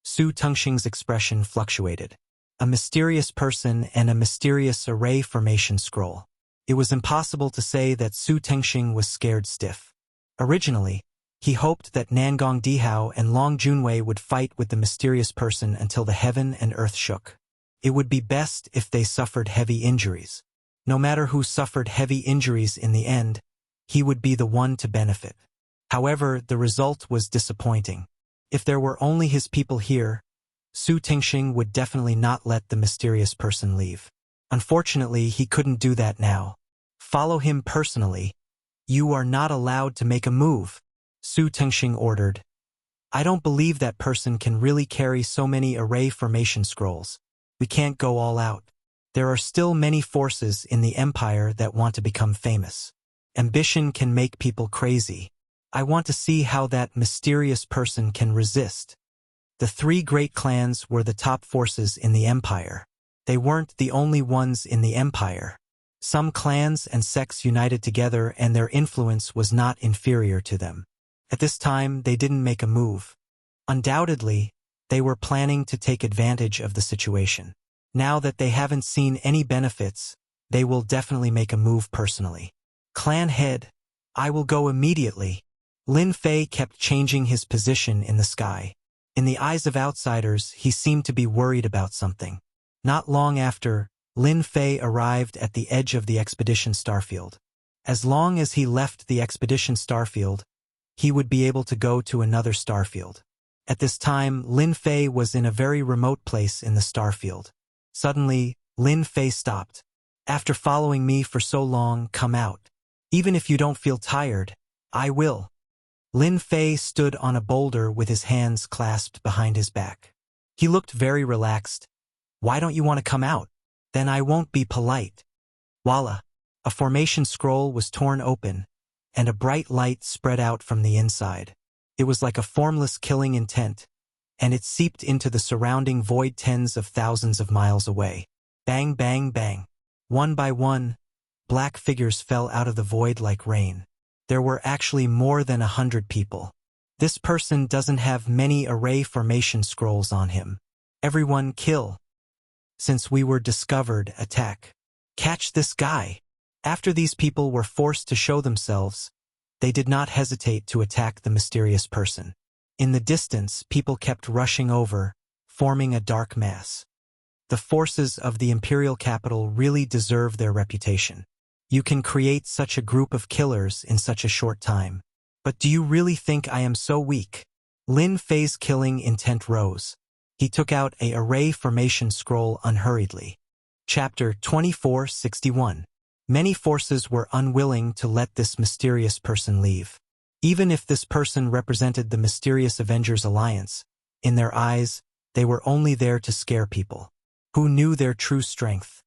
S1: Su Tingxing's expression fluctuated. A mysterious person and a mysterious array formation scroll. It was impossible to say that Su Tingxing was scared stiff. Originally, he hoped that Nangong Dihao and Long Junwei would fight with the mysterious person until the heaven and earth shook. It would be best if they suffered heavy injuries. No matter who suffered heavy injuries in the end, he would be the one to benefit. However, the result was disappointing. If there were only his people here, Su Tingxing would definitely not let the mysterious person leave. Unfortunately, he couldn't do that now. Follow him personally. You are not allowed to make a move, Su Tingxing ordered. I don't believe that person can really carry so many array formation scrolls. We can't go all out. There are still many forces in the empire that want to become famous. Ambition can make people crazy. I want to see how that mysterious person can resist. The three great clans were the top forces in the empire. They weren't the only ones in the empire. Some clans and sects united together and their influence was not inferior to them. At this time, they didn't make a move. Undoubtedly, they were planning to take advantage of the situation. Now that they haven't seen any benefits, they will definitely make a move personally. Clan head, I will go immediately. Lin Fei kept changing his position in the sky. In the eyes of outsiders, he seemed to be worried about something. Not long after, Lin Fei arrived at the edge of the expedition starfield. As long as he left the expedition starfield, he would be able to go to another starfield. At this time, Lin Fei was in a very remote place in the starfield. Suddenly, Lin Fei stopped. After following me for so long, come out. Even if you don't feel tired, I will. Lin Fei stood on a boulder with his hands clasped behind his back. He looked very relaxed. Why don't you want to come out? Then I won't be polite. Voila! A formation scroll was torn open, and a bright light spread out from the inside. It was like a formless killing intent, and it seeped into the surrounding void tens of thousands of miles away. Bang, bang, bang. One by one, black figures fell out of the void like rain. There were actually more than 100 people. This person doesn't have many array formation scrolls on him. Everyone kill. Since we were discovered, attack. Catch this guy. After these people were forced to show themselves, they did not hesitate to attack the mysterious person. In the distance, people kept rushing over, forming a dark mass. The forces of the imperial capital really deserve their reputation. You can create such a group of killers in such a short time. But do you really think I am so weak? Lin Fei's killing intent rose. He took out an array formation scroll unhurriedly. Chapter 2461. Many forces were unwilling to let this mysterious person leave. Even if this person represented the mysterious Avengers Alliance, in their eyes, they were only there to scare people. Who knew their true strength?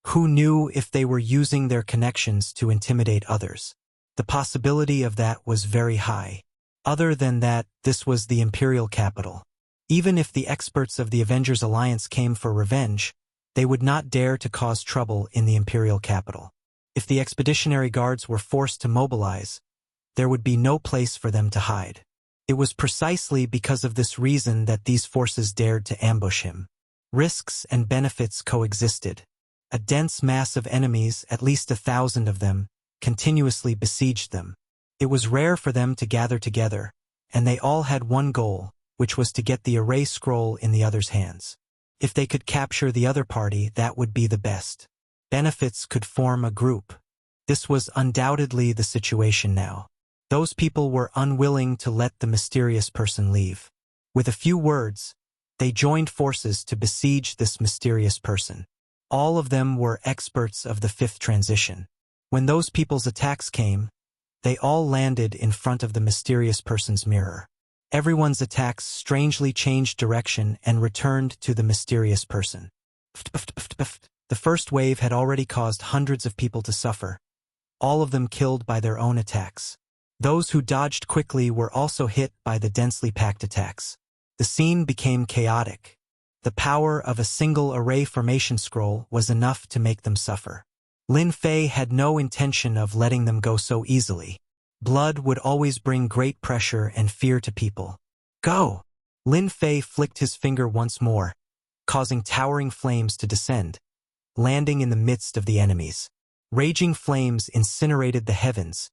S1: Who knew if they were using their connections to intimidate others? The possibility of that was very high. Other than that, this was the imperial capital. Even if the experts of the Avengers Alliance came for revenge, They would not dare to cause trouble in the imperial capital. If the expeditionary guards were forced to mobilize, there would be no place for them to hide. It was precisely because of this reason that these forces dared to ambush him. Risks and benefits coexisted. A dense mass of enemies, at least 1,000 of them, continuously besieged them. It was rare for them to gather together, and they all had one goal, which was to get the array scroll in the other's hands. If they could capture the other party, that would be the best. Benefits could form a group. This was undoubtedly the situation now. Those people were unwilling to let the mysterious person leave. With a few words, they joined forces to besiege this mysterious person. All of them were experts of the fifth transition. When those people's attacks came, they all landed in front of the mysterious person's mirror. Everyone's attacks strangely changed direction and returned to the mysterious person. The first wave had already caused hundreds of people to suffer, all of them killed by their own attacks. Those who dodged quickly were also hit by the densely packed attacks. The scene became chaotic. The power of a single array formation scroll was enough to make them suffer. Lin Fei had no intention of letting them go so easily. Blood would always bring great pressure and fear to people. Go! Lin Fei flicked his finger once more, causing towering flames to descend, landing in the midst of the enemies. Raging flames incinerated the heavens,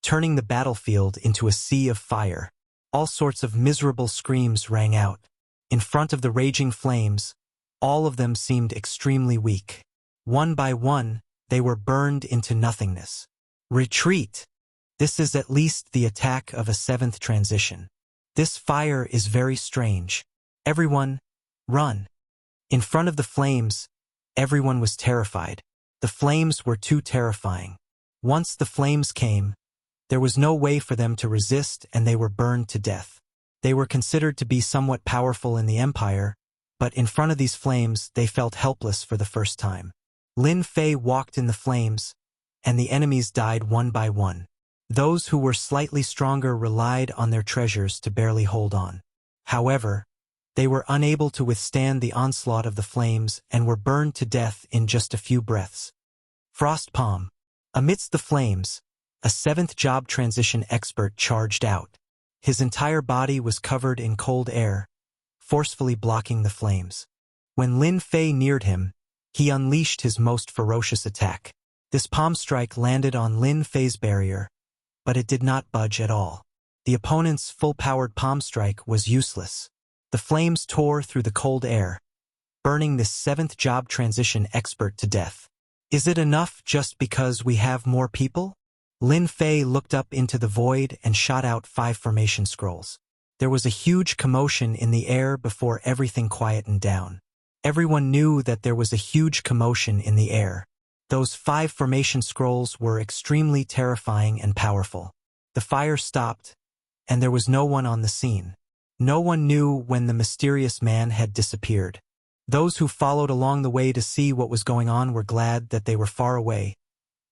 S1: turning the battlefield into a sea of fire. All sorts of miserable screams rang out. In front of the raging flames, all of them seemed extremely weak. One by one, they were burned into nothingness. Retreat! This is at least the attack of a seventh transition. This fire is very strange. Everyone, run! In front of the flames, everyone was terrified. The flames were too terrifying. Once the flames came, there was no way for them to resist and they were burned to death. They were considered to be somewhat powerful in the empire, but in front of these flames they felt helpless for the first time. Lin Fei walked in the flames, and the enemies died one by one. Those who were slightly stronger relied on their treasures to barely hold on. However, they were unable to withstand the onslaught of the flames and were burned to death in just a few breaths. Frost Palm. Amidst the flames, a seventh job transition expert charged out. His entire body was covered in cold air, forcefully blocking the flames. When Lin Fei neared him, he unleashed his most ferocious attack. This palm strike landed on Lin Fei's barrier, but it did not budge at all. The opponent's full-powered palm strike was useless. The flames tore through the cold air, burning this seventh job transition expert to death. Is it enough just because we have more people? Lin Fei looked up into the void and shot out 5 formation scrolls. There was a huge commotion in the air before everything quietened down. Everyone knew that there was a huge commotion in the air. Those 5 formation scrolls were extremely terrifying and powerful. The fire stopped, and there was no one on the scene. No one knew when the mysterious man had disappeared. Those who followed along the way to see what was going on were glad that they were far away,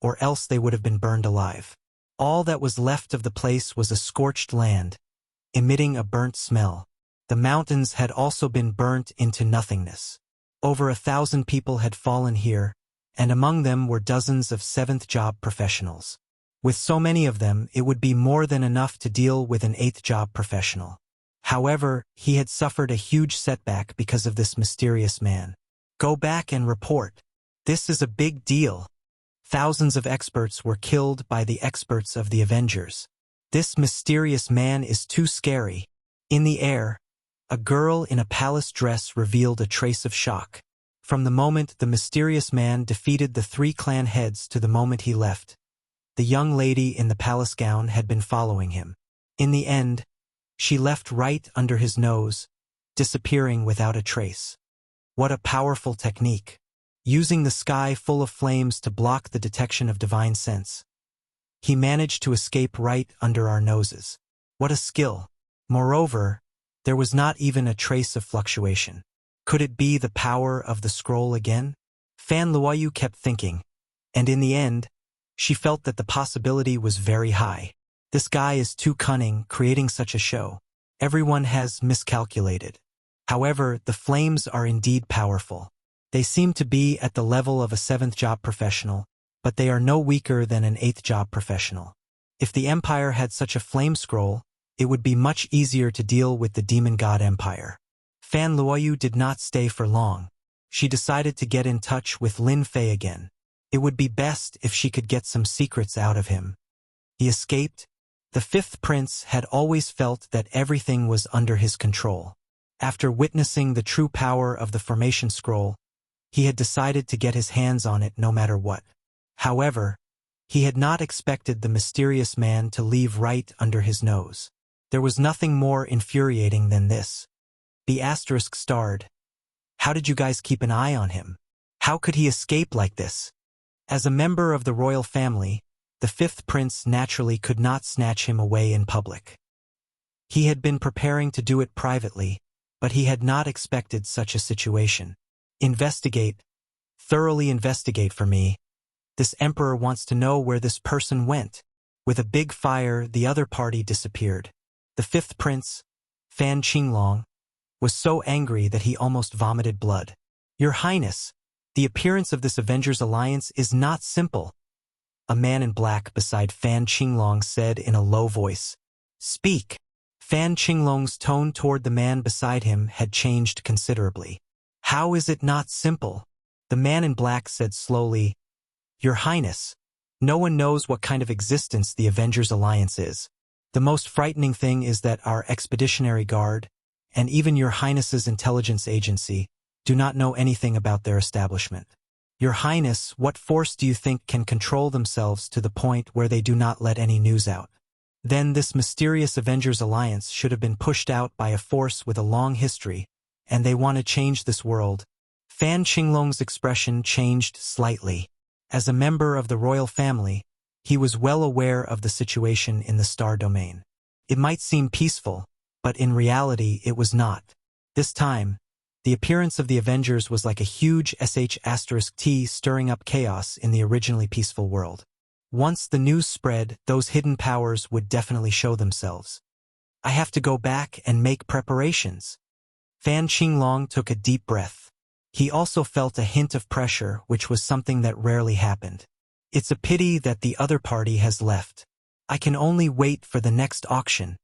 S1: or else they would have been burned alive. All that was left of the place was a scorched land, emitting a burnt smell. The mountains had also been burnt into nothingness. Over 1,000 people had fallen here, and among them were dozens of seventh job professionals. With so many of them, it would be more than enough to deal with an 8th job professional. However, he had suffered a huge setback because of this mysterious man. Go back and report. This is a big deal. Thousands of experts were killed by the experts of the Avengers. This mysterious man is too scary. In the air, a girl in a palace dress revealed a trace of shock. From the moment the mysterious man defeated the 3 clan heads to the moment he left, the young lady in the palace gown had been following him. In the end, she left right under his nose, disappearing without a trace. What a powerful technique! Using the sky full of flames to block the detection of divine sense, he managed to escape right under our noses. What a skill! Moreover, there was not even a trace of fluctuation. Could it be the power of the scroll again? Fan Luoyu kept thinking, and in the end, she felt that the possibility was very high. This guy is too cunning, creating such a show. Everyone has miscalculated. However, the flames are indeed powerful. They seem to be at the level of a 7th job professional, but they are no weaker than an 8th job professional. If the Empire had such a flame scroll, it would be much easier to deal with the Demon God Empire. Fan Luoyu did not stay for long. She decided to get in touch with Lin Fei again. It would be best if she could get some secrets out of him. He escaped. The 5th prince had always felt that everything was under his control. After witnessing the true power of the formation scroll, he had decided to get his hands on it no matter what. However, he had not expected the mysterious man to leave right under his nose. There was nothing more infuriating than this. The asterisk starred. How did you guys keep an eye on him? How could he escape like this? As a member of the royal family, the 5th prince naturally could not snatch him away in public. He had been preparing to do it privately, but he had not expected such a situation. Investigate. Thoroughly investigate for me. This emperor wants to know where this person went. With a big fire, the other party disappeared. The 5th prince, Fan Qinglong, was so angry that he almost vomited blood. Your Highness, the appearance of this Avengers Alliance is not simple. A man in black beside Fan Qinglong said in a low voice. Speak. Fan Qinglong's tone toward the man beside him had changed considerably. How is it not simple? The man in black said slowly, Your Highness, no one knows what kind of existence the Avengers Alliance is. The most frightening thing is that our Expeditionary Guard, and even Your Highness's intelligence agency, do not know anything about their establishment. Your Highness, what force do you think can control themselves to the point where they do not let any news out? Then this mysterious Avengers Alliance should have been pushed out by a force with a long history, and they want to change this world. Fan Qinglong's expression changed slightly. As a member of the royal family, he was well aware of the situation in the star domain. It might seem peaceful, but in reality it was not. This time, the appearance of the Avengers was like a huge **T stirring up chaos in the originally peaceful world. Once the news spread, those hidden powers would definitely show themselves. I have to go back and make preparations. Fan Qinglong took a deep breath. He also felt a hint of pressure, which was something that rarely happened. It's a pity that the other party has left. I can only wait for the next auction.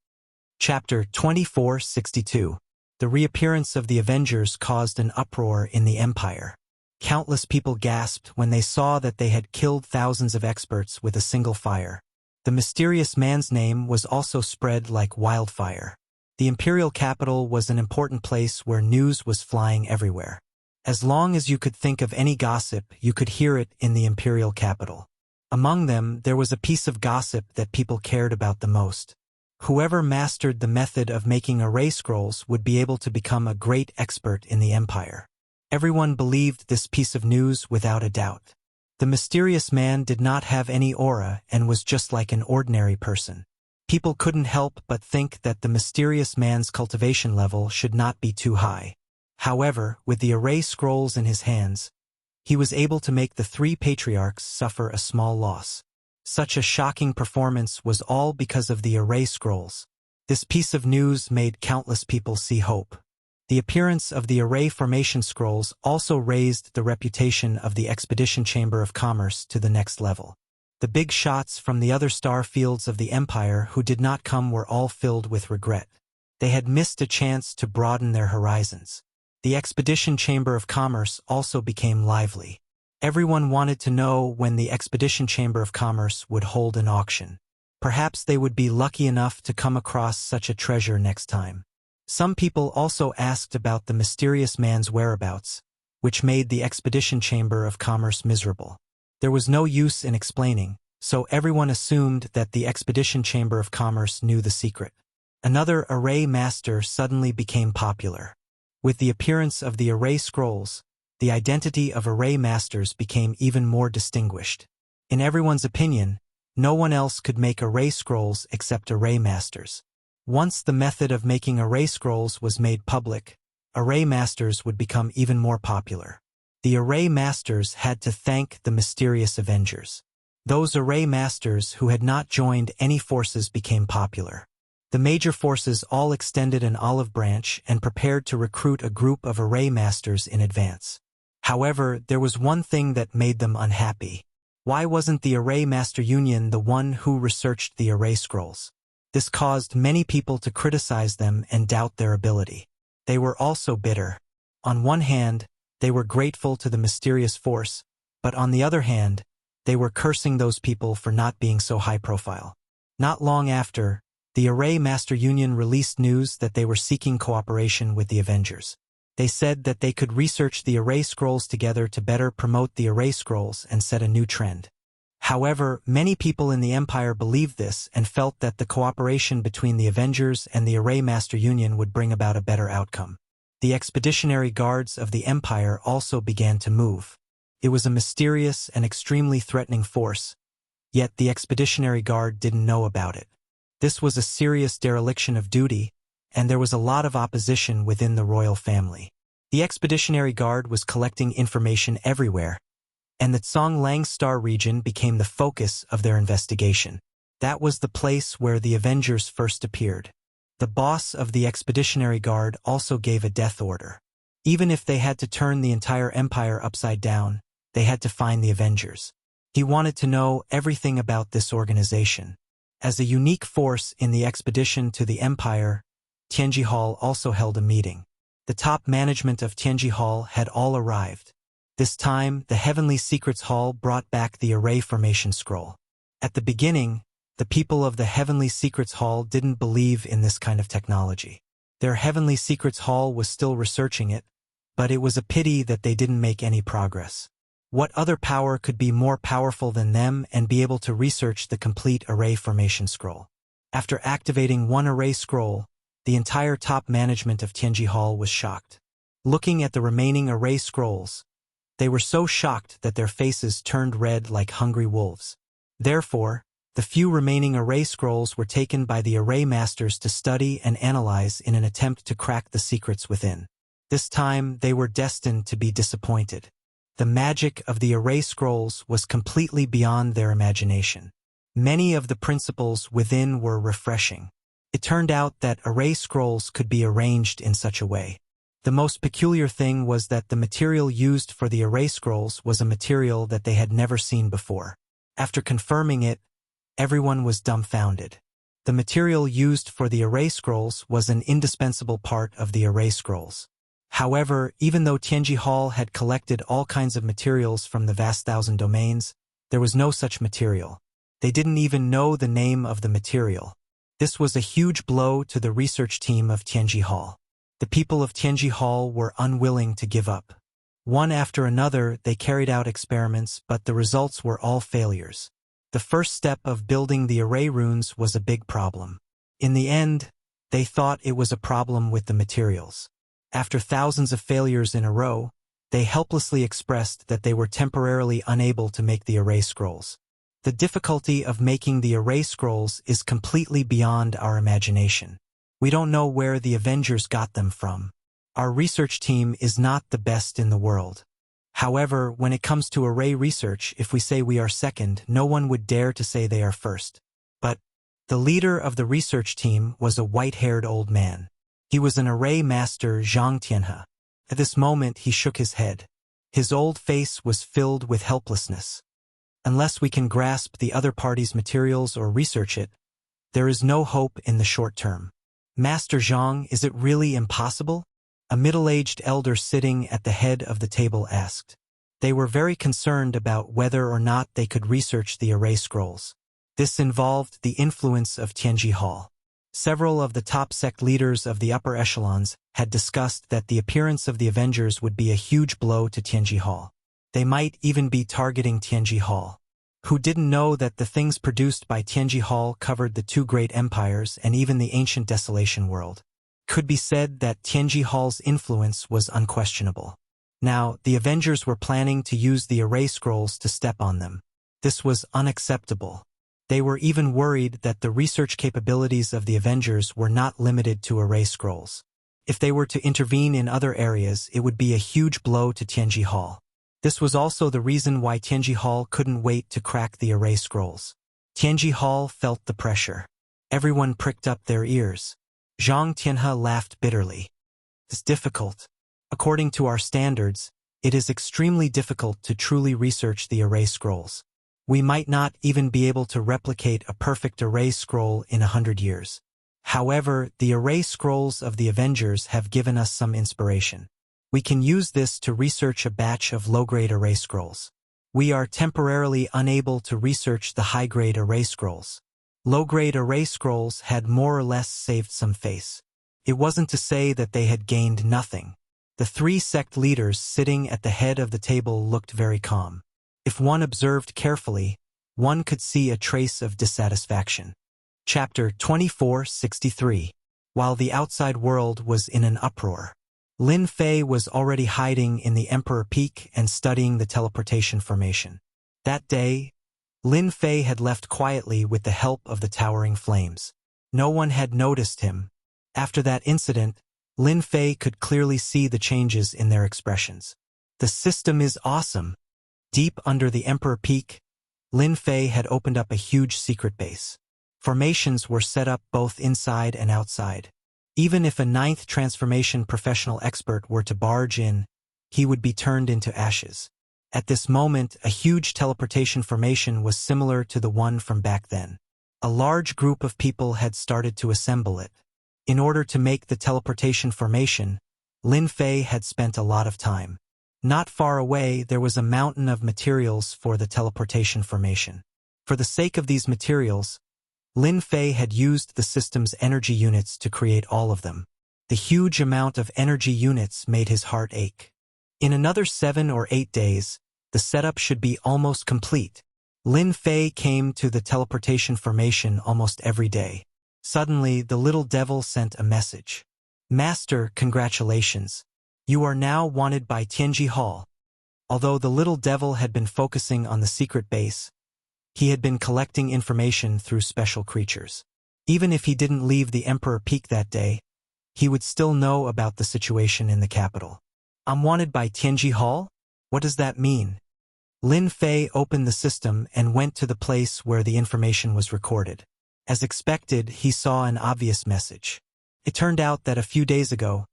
S1: Chapter 2462. The reappearance of the Avengers caused an uproar in the Empire. Countless people gasped when they saw that they had killed thousands of experts with a single fire. The mysterious man's name was also spread like wildfire. The imperial capital was an important place where news was flying everywhere. As long as you could think of any gossip, you could hear it in the imperial capital. Among them, there was a piece of gossip that people cared about the most. Whoever mastered the method of making array scrolls would be able to become a great expert in the empire. Everyone believed this piece of news without a doubt. The mysterious man did not have any aura and was just like an ordinary person. People couldn't help but think that the mysterious man's cultivation level should not be too high. However, with the array scrolls in his hands, he was able to make the 3 patriarchs suffer a small loss. Such a shocking performance was all because of the array scrolls. This piece of news made countless people see hope. The appearance of the array formation scrolls also raised the reputation of the Expedition Chamber of Commerce to the next level. The big shots from the other star fields of the Empire who did not come were all filled with regret. They had missed a chance to broaden their horizons. The Expedition Chamber of Commerce also became lively. Everyone wanted to know when the Expedition Chamber of Commerce would hold an auction. Perhaps they would be lucky enough to come across such a treasure next time. Some people also asked about the mysterious man's whereabouts, which made the Expedition Chamber of Commerce miserable. There was no use in explaining, so everyone assumed that the Expedition Chamber of Commerce knew the secret. Another array master suddenly became popular. With the appearance of the array scrolls, the identity of array masters became even more distinguished. In everyone's opinion, no one else could make array scrolls except array masters. Once the method of making array scrolls was made public, array masters would become even more popular. The array masters had to thank the mysterious Avengers. Those array masters who had not joined any forces became popular. The major forces all extended an olive branch and prepared to recruit a group of array masters in advance. However, there was one thing that made them unhappy. Why wasn't the Array Master Union the one who researched the Array Scrolls? This caused many people to criticize them and doubt their ability. They were also bitter. On one hand, they were grateful to the mysterious force, but on the other hand, they were cursing those people for not being so high profile. Not long after, the Array Master Union released news that they were seeking cooperation with the Avengers. They said that they could research the Array Scrolls together to better promote the Array Scrolls and set a new trend. However, many people in the Empire believed this and felt that the cooperation between the Avengers and the Array Master Union would bring about a better outcome. The expeditionary guards of the Empire also began to move. It was a mysterious and extremely threatening force, yet the Expeditionary Guard didn't know about it. This was a serious dereliction of duty, and there was a lot of opposition within the royal family. The Expeditionary Guard was collecting information everywhere, and the Tsong-Lang Star region became the focus of their investigation. That was the place where the Avengers first appeared. The boss of the Expeditionary Guard also gave a death order. Even if they had to turn the entire empire upside down, they had to find the Avengers. He wanted to know everything about this organization. As a unique force in the expedition to the Empire, Tianji Hall also held a meeting. The top management of Tianji Hall had all arrived. This time, the Heavenly Secrets Hall brought back the Array Formation Scroll. At the beginning, the people of the Heavenly Secrets Hall didn't believe in this kind of technology. Their Heavenly Secrets Hall was still researching it, but it was a pity that they didn't make any progress. What other power could be more powerful than them and be able to research the complete Array Formation Scroll? After activating one Array Scroll, the entire top management of Tianji Hall was shocked. Looking at the remaining Array Scrolls, they were so shocked that their faces turned red like hungry wolves. Therefore, the few remaining Array Scrolls were taken by the Array Masters to study and analyze in an attempt to crack the secrets within. This time, they were destined to be disappointed. The magic of the Array Scrolls was completely beyond their imagination. Many of the principles within were refreshing. It turned out that Array Scrolls could be arranged in such a way. The most peculiar thing was that the material used for the Array Scrolls was a material that they had never seen before. After confirming it, everyone was dumbfounded. The material used for the Array Scrolls was an indispensable part of the Array Scrolls. However, even though Tianji Hall had collected all kinds of materials from the vast thousand domains, there was no such material. They didn't even know the name of the material. This was a huge blow to the research team of Tianji Hall. The people of Tianji Hall were unwilling to give up. One after another, they carried out experiments, but the results were all failures. The first step of building the array runes was a big problem. In the end, they thought it was a problem with the materials. After thousands of failures in a row, they helplessly expressed that they were temporarily unable to make the Array Scrolls. The difficulty of making the Array Scrolls is completely beyond our imagination. We don't know where the Avengers got them from. Our research team is not the best in the world. However, when it comes to array research, if we say we are second, no one would dare to say they are first. But the leader of the research team was a white-haired old man. He was an array master, Zhang Tianhe. At this moment, he shook his head. His old face was filled with helplessness. Unless we can grasp the other party's materials or research it, there is no hope in the short term. Master Zhang, is it really impossible? A middle-aged elder sitting at the head of the table asked. They were very concerned about whether or not they could research the Array Scrolls. This involved the influence of Tianji Hall. Several of the top sect leaders of the upper echelons had discussed that the appearance of the Avengers would be a huge blow to Tianji Hall. They might even be targeting Tianji Hall. Who didn't know that the things produced by Tianji Hall covered the two great empires and even the ancient desolation world? Could be said that Tianji Hall's influence was unquestionable. Now, the Avengers were planning to use the Array Scrolls to step on them. This was unacceptable. They were even worried that the research capabilities of the Avengers were not limited to Array Scrolls. If they were to intervene in other areas, it would be a huge blow to Tianji Hall. This was also the reason why Tianji Hall couldn't wait to crack the Array Scrolls. Tianji Hall felt the pressure. Everyone pricked up their ears. Zhang Tianhe laughed bitterly. It's difficult. According to our standards, it is extremely difficult to truly research the array scrolls. We might not even be able to replicate a perfect array scroll in 100 years. However, the array scrolls of the Avengers have given us some inspiration. We can use this to research a batch of low-grade array scrolls. We are temporarily unable to research the high-grade array scrolls. Low-grade array scrolls had more or less saved some face. It wasn't to say that they had gained nothing. The three sect leaders sitting at the head of the table looked very calm. If one observed carefully, one could see a trace of dissatisfaction. Chapter 2463. While the outside world was in an uproar, Lin Fei was already hiding in the Emperor Peak and studying the teleportation formation. That day, Lin Fei had left quietly with the help of the towering flames. No one had noticed him. After that incident, Lin Fei could clearly see the changes in their expressions. The system is awesome. Deep under the Emperor Peak, Lin Fei had opened up a huge secret base. Formations were set up both inside and outside. Even if a 9th transformation professional expert were to barge in, he would be turned into ashes. At this moment, a huge teleportation formation was similar to the one from back then. A large group of people had started to assemble it. In order to make the teleportation formation, Lin Fei had spent a lot of time. Not far away, there was a mountain of materials for the teleportation formation. For the sake of these materials, Lin Fei had used the system's energy units to create all of them. The huge amount of energy units made his heart ache. In another 7 or 8 days, the setup should be almost complete. Lin Fei came to the teleportation formation almost every day. Suddenly, the little devil sent a message. "Master, congratulations. You are now wanted by Tianji Hall." Although the little devil had been focusing on the secret base, he had been collecting information through special creatures. Even if he didn't leave the Emperor Peak that day, he would still know about the situation in the capital. "I'm wanted by Tianji Hall? What does that mean?" Lin Fei opened the system and went to the place where the information was recorded. As expected, he saw an obvious message. It turned out that a few days ago,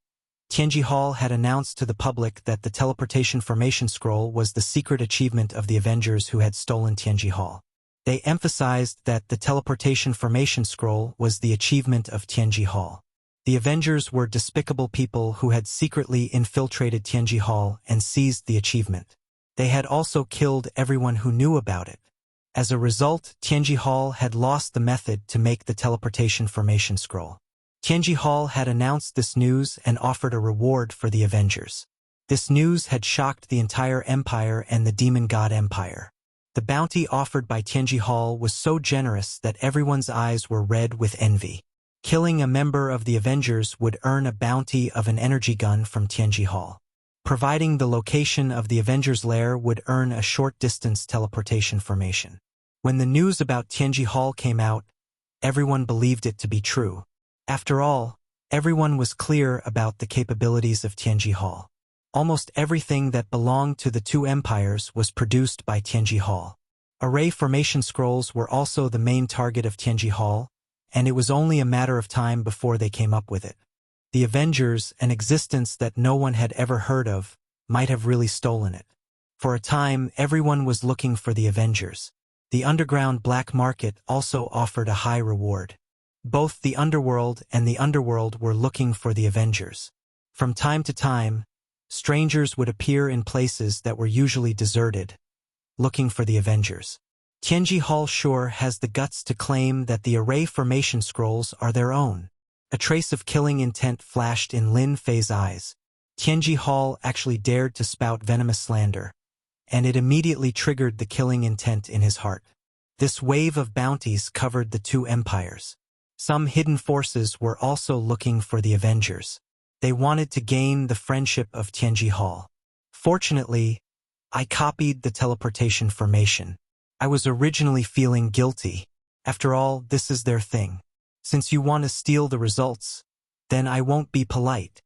S1: Tianji Hall had announced to the public that the teleportation formation scroll was the secret achievement of the Avengers who had stolen Tianji Hall. They emphasized that the teleportation formation scroll was the achievement of Tianji Hall. The Avengers were despicable people who had secretly infiltrated Tianji Hall and seized the achievement. They had also killed everyone who knew about it. As a result, Tianji Hall had lost the method to make the teleportation formation scroll. Tianji Hall had announced this news and offered a reward for the Avengers. This news had shocked the entire empire and the Demon God Empire. The bounty offered by Tianji Hall was so generous that everyone's eyes were red with envy. Killing a member of the Avengers would earn a bounty of an energy gun from Tianji Hall. Providing the location of the Avengers' lair would earn a short-distance teleportation formation. When the news about Tianji Hall came out, everyone believed it to be true. After all, everyone was clear about the capabilities of Tianji Hall. Almost everything that belonged to the two empires was produced by Tianji Hall. Array formation scrolls were also the main target of Tianji Hall, and it was only a matter of time before they came up with it. The Avengers, an existence that no one had ever heard of, might have really stolen it. For a time, everyone was looking for the Avengers. The underground black market also offered a high reward. Both the underworld and the underworld were looking for the Avengers. From time to time, strangers would appear in places that were usually deserted, looking for the Avengers. Tianji Hall sure has the guts to claim that the array formation scrolls are their own. A trace of killing intent flashed in Lin Fei's eyes. Tianji Hall actually dared to spout venomous slander, and it immediately triggered the killing intent in his heart. This wave of bounties covered the two empires. Some hidden forces were also looking for the Avengers. They wanted to gain the friendship of Tianji Hall. Fortunately, I copied the teleportation formation. I was originally feeling guilty. After all, this is their thing. Since you want to steal the results, then I won't be polite.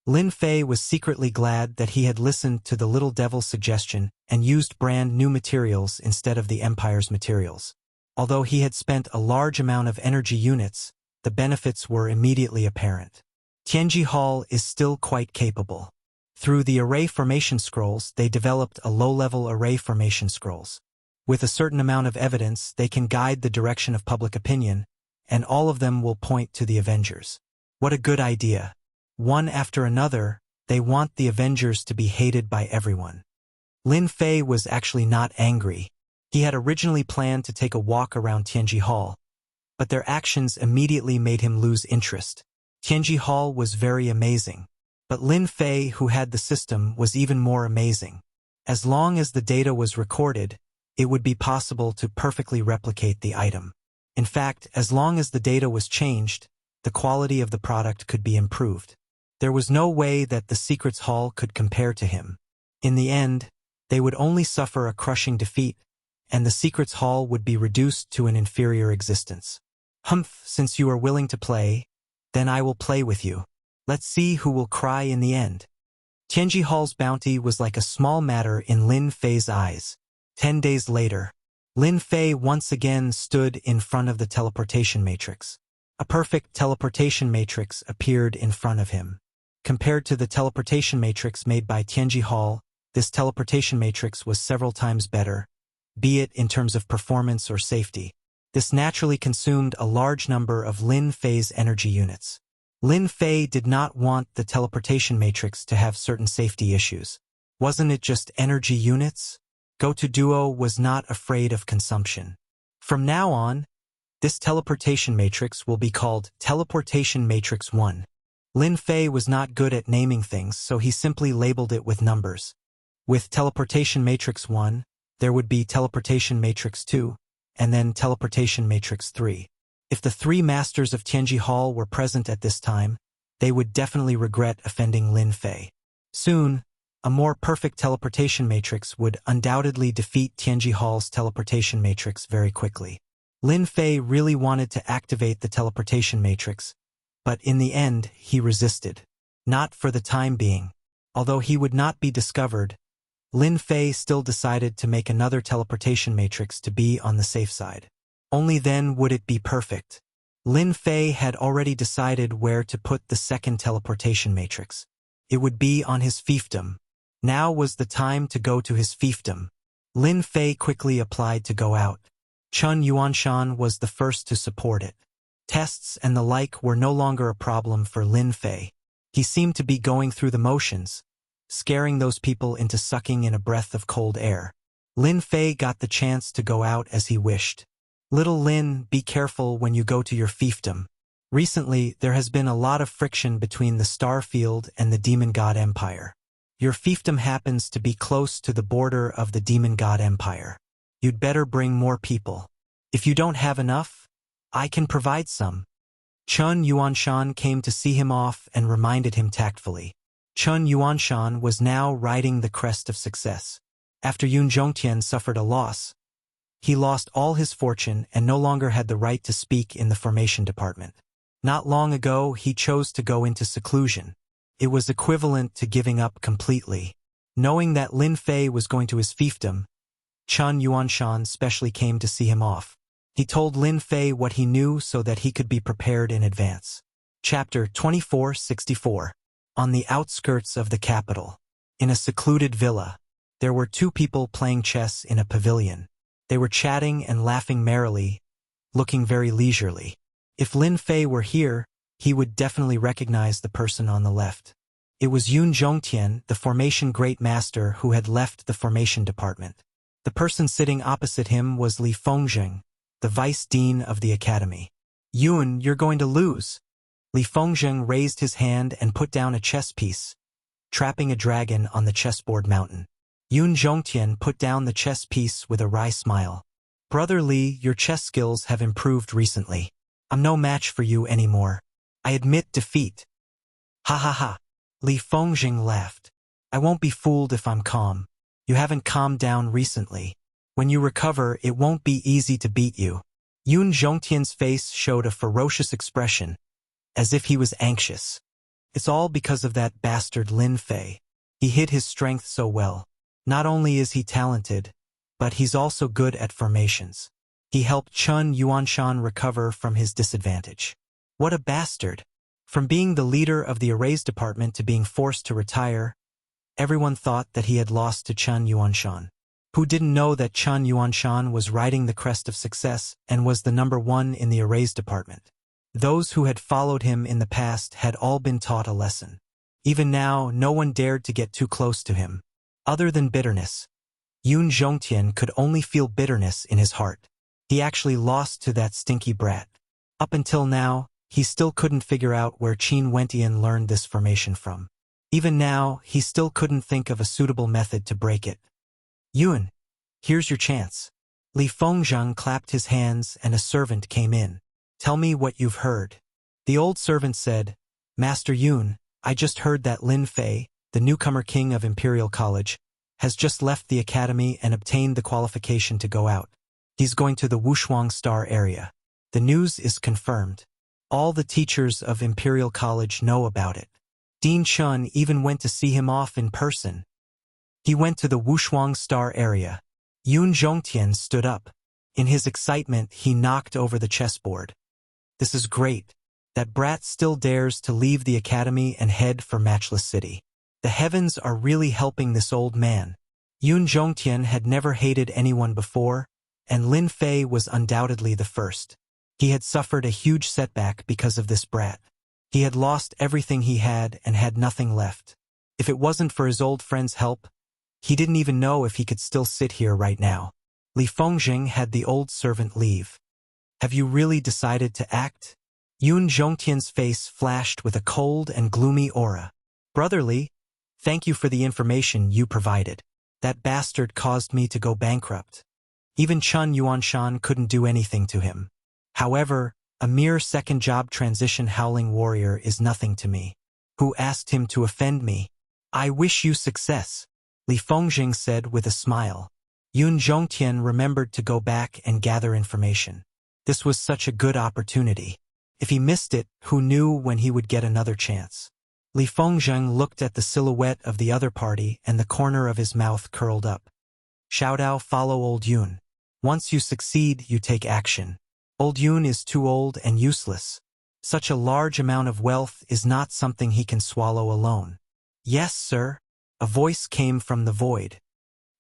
S1: Lin Fei was secretly glad that he had listened to the little devil's suggestion and used brand new materials instead of the Empire's materials. Although he had spent a large amount of energy units, the benefits were immediately apparent. Tianji Hall is still quite capable. Through the array formation scrolls, they developed a low-level array formation scrolls. With a certain amount of evidence, they can guide the direction of public opinion, and all of them will point to the Avengers. What a good idea. One after another, they want the Avengers to be hated by everyone. Lin Fei was actually not angry. He had originally planned to take a walk around Tianji Hall, but their actions immediately made him lose interest. Tianji Hall was very amazing, but Lin Fei, who had the system, was even more amazing. As long as the data was recorded, it would be possible to perfectly replicate the item. In fact, as long as the data was changed, the quality of the product could be improved. There was no way that the Secrets Hall could compare to him. In the end, they would only suffer a crushing defeat, and the Secrets Hall would be reduced to an inferior existence. Humph, since you are willing to play, then I will play with you. Let's see who will cry in the end. Tianji Hall's bounty was like a small matter in Lin Fei's eyes. 10 days later, Lin Fei once again stood in front of the teleportation matrix. A perfect teleportation matrix appeared in front of him. Compared to the teleportation matrix made by Tianji Hall, this teleportation matrix was several times better, be it in terms of performance or safety. This naturally consumed a large number of Lin Fei's energy units. Lin Fei did not want the teleportation matrix to have certain safety issues. Wasn't it just energy units? Go-To Duo was not afraid of consumption. From now on, this teleportation matrix will be called Teleportation Matrix 1. Lin Fei was not good at naming things, so he simply labeled it with numbers. With Teleportation Matrix 1, there would be Teleportation Matrix 2, and then Teleportation Matrix 3. If the three masters of Tianji Hall were present at this time, they would definitely regret offending Lin Fei. Soon, a more perfect teleportation matrix would undoubtedly defeat Tianji Hall's teleportation matrix very quickly. Lin Fei really wanted to activate the teleportation matrix, but in the end, he resisted. Not for the time being. Although he would not be discovered, Lin Fei still decided to make another teleportation matrix to be on the safe side. Only then would it be perfect. Lin Fei had already decided where to put the second teleportation matrix. It would be on his fiefdom. Now was the time to go to his fiefdom. Lin Fei quickly applied to go out. Chun Yuanshan was the first to support it. Tests and the like were no longer a problem for Lin Fei. He seemed to be going through the motions, scaring those people into sucking in a breath of cold air. Lin Fei got the chance to go out as he wished. Little Lin, be careful when you go to your fiefdom. Recently, there has been a lot of friction between the Starfield and the Demon God Empire. Your fiefdom happens to be close to the border of the Demon God Empire. You'd better bring more people. If you don't have enough, I can provide some. Chun Yuanshan came to see him off and reminded him tactfully. Chun Yuanshan was now riding the crest of success. After Yun Zhongtian suffered a loss, he lost all his fortune and no longer had the right to speak in the formation department. Not long ago, he chose to go into seclusion. It was equivalent to giving up completely. Knowing that Lin Fei was going to his fiefdom, Chun Yuanshan specially came to see him off. He told Lin Fei what he knew so that he could be prepared in advance. Chapter 2464. On the outskirts of the capital. In a secluded villa, there were two people playing chess in a pavilion. They were chatting and laughing merrily, looking very leisurely. If Lin Fei were here, he would definitely recognize the person on the left. It was Yun Zhongtian, the formation great master who had left the formation department. The person sitting opposite him was Li Fengzheng, the vice dean of the academy. Yun, you're going to lose. Li Fengzheng raised his hand and put down a chess piece, trapping a dragon on the chessboard mountain. Yun Zhongtian put down the chess piece with a wry smile. Brother Li, your chess skills have improved recently. I'm no match for you anymore. I admit defeat. Ha ha ha. Li Fengzheng laughed. I won't be fooled if I'm calm. You haven't calmed down recently. When you recover, it won't be easy to beat you. Yun Zhongtian's face showed a ferocious expression, as if he was anxious. It's all because of that bastard Lin Fei. He hid his strength so well. Not only is he talented, but he's also good at formations. He helped Chun Yuanshan recover from his disadvantage. What a bastard! From being the leader of the arrays department to being forced to retire, Everyone thought that he had lost to Chen Yuanshan. Who didn't know that Chen Yuanshan was riding the crest of success and was the #1 in the arrays department? Those who had followed him in the past had all been taught a lesson. Even now, no one dared to get too close to him. Other than bitterness, Yun Zhongtian could only feel bitterness in his heart. He actually lost to that stinky brat. Up until now, he still couldn't figure out where Qin Wentian learned this formation from. Even now, he still couldn't think of a suitable method to break it. Yun, here's your chance. Li Fengzheng clapped his hands and a servant came in. Tell me what you've heard. The old servant said, Master Yun, I just heard that Lin Fei, the newcomer king of Imperial College, has just left the academy and obtained the qualification to go out. He's going to the Wushuang Star area. The news is confirmed. All the teachers of Imperial College know about it. Dean Chun even went to see him off in person. He went to the Wushuang Star area. Yun Zhongtian stood up. In his excitement, he knocked over the chessboard. This is great. That brat still dares to leave the academy and head for Matchless City. The heavens are really helping this old man. Yun Zhongtian had never hated anyone before, and Lin Fei was undoubtedly the first. He had suffered a huge setback because of this brat. He had lost everything he had and had nothing left. If it wasn't for his old friend's help, he didn't even know if he could still sit here right now. Li Fengzheng had the old servant leave. Have you really decided to act? Yun Zhongtian's face flashed with a cold and gloomy aura. Brotherly, thank you for the information you provided. That bastard caused me to go bankrupt. Even Chen Yuanshan couldn't do anything to him. However, a mere second job transition howling warrior is nothing to me. Who asked him to offend me? I wish you success, Li Fengzheng said with a smile. Yun Zhongtian remembered to go back and gather information. This was such a good opportunity. If he missed it, who knew when he would get another chance? Li Fengzheng looked at the silhouette of the other party and the corner of his mouth curled up. Xiaodao, follow old Yun. Once you succeed, you take action. Old Yun is too old and useless. Such a large amount of wealth is not something he can swallow alone. Yes, sir. A voice came from the void.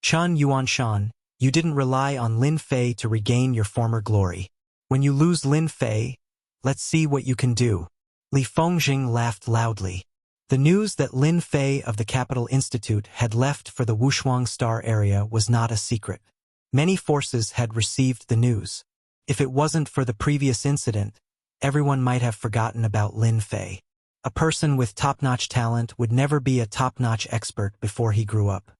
S1: Chen Yuanshan, you didn't rely on Lin Fei to regain your former glory. When you lose Lin Fei, let's see what you can do. Li Fengzheng laughed loudly. The news that Lin Fei of the Capital Institute had left for the Wushuang Star area was not a secret. Many forces had received the news. If it wasn't for the previous incident, everyone might have forgotten about Lin Fei. A person with top-notch talent would never be a top-notch expert before he grew up.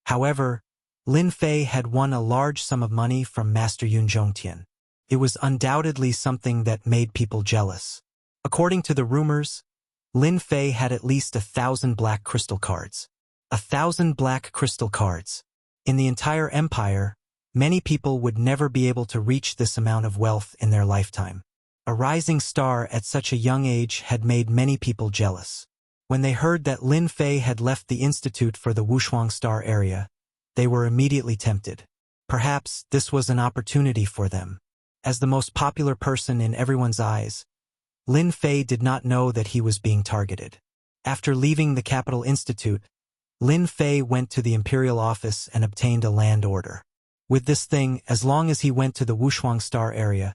S1: However, Lin Fei had won a large sum of money from Master Yun Zhongtian. It was undoubtedly something that made people jealous. According to the rumors, Lin Fei had at least 1,000 black crystal cards. 1,000 black crystal cards. In the entire empire, many people would never be able to reach this amount of wealth in their lifetime. A rising star at such a young age had made many people jealous. When they heard that Lin Fei had left the institute for the Wushuang Star area, they were immediately tempted. Perhaps this was an opportunity for them. As the most popular person in everyone's eyes, Lin Fei did not know that he was being targeted. After leaving the Capital Institute, Lin Fei went to the Imperial office and obtained a land order. With this thing, as long as he went to the Wushuang Star area,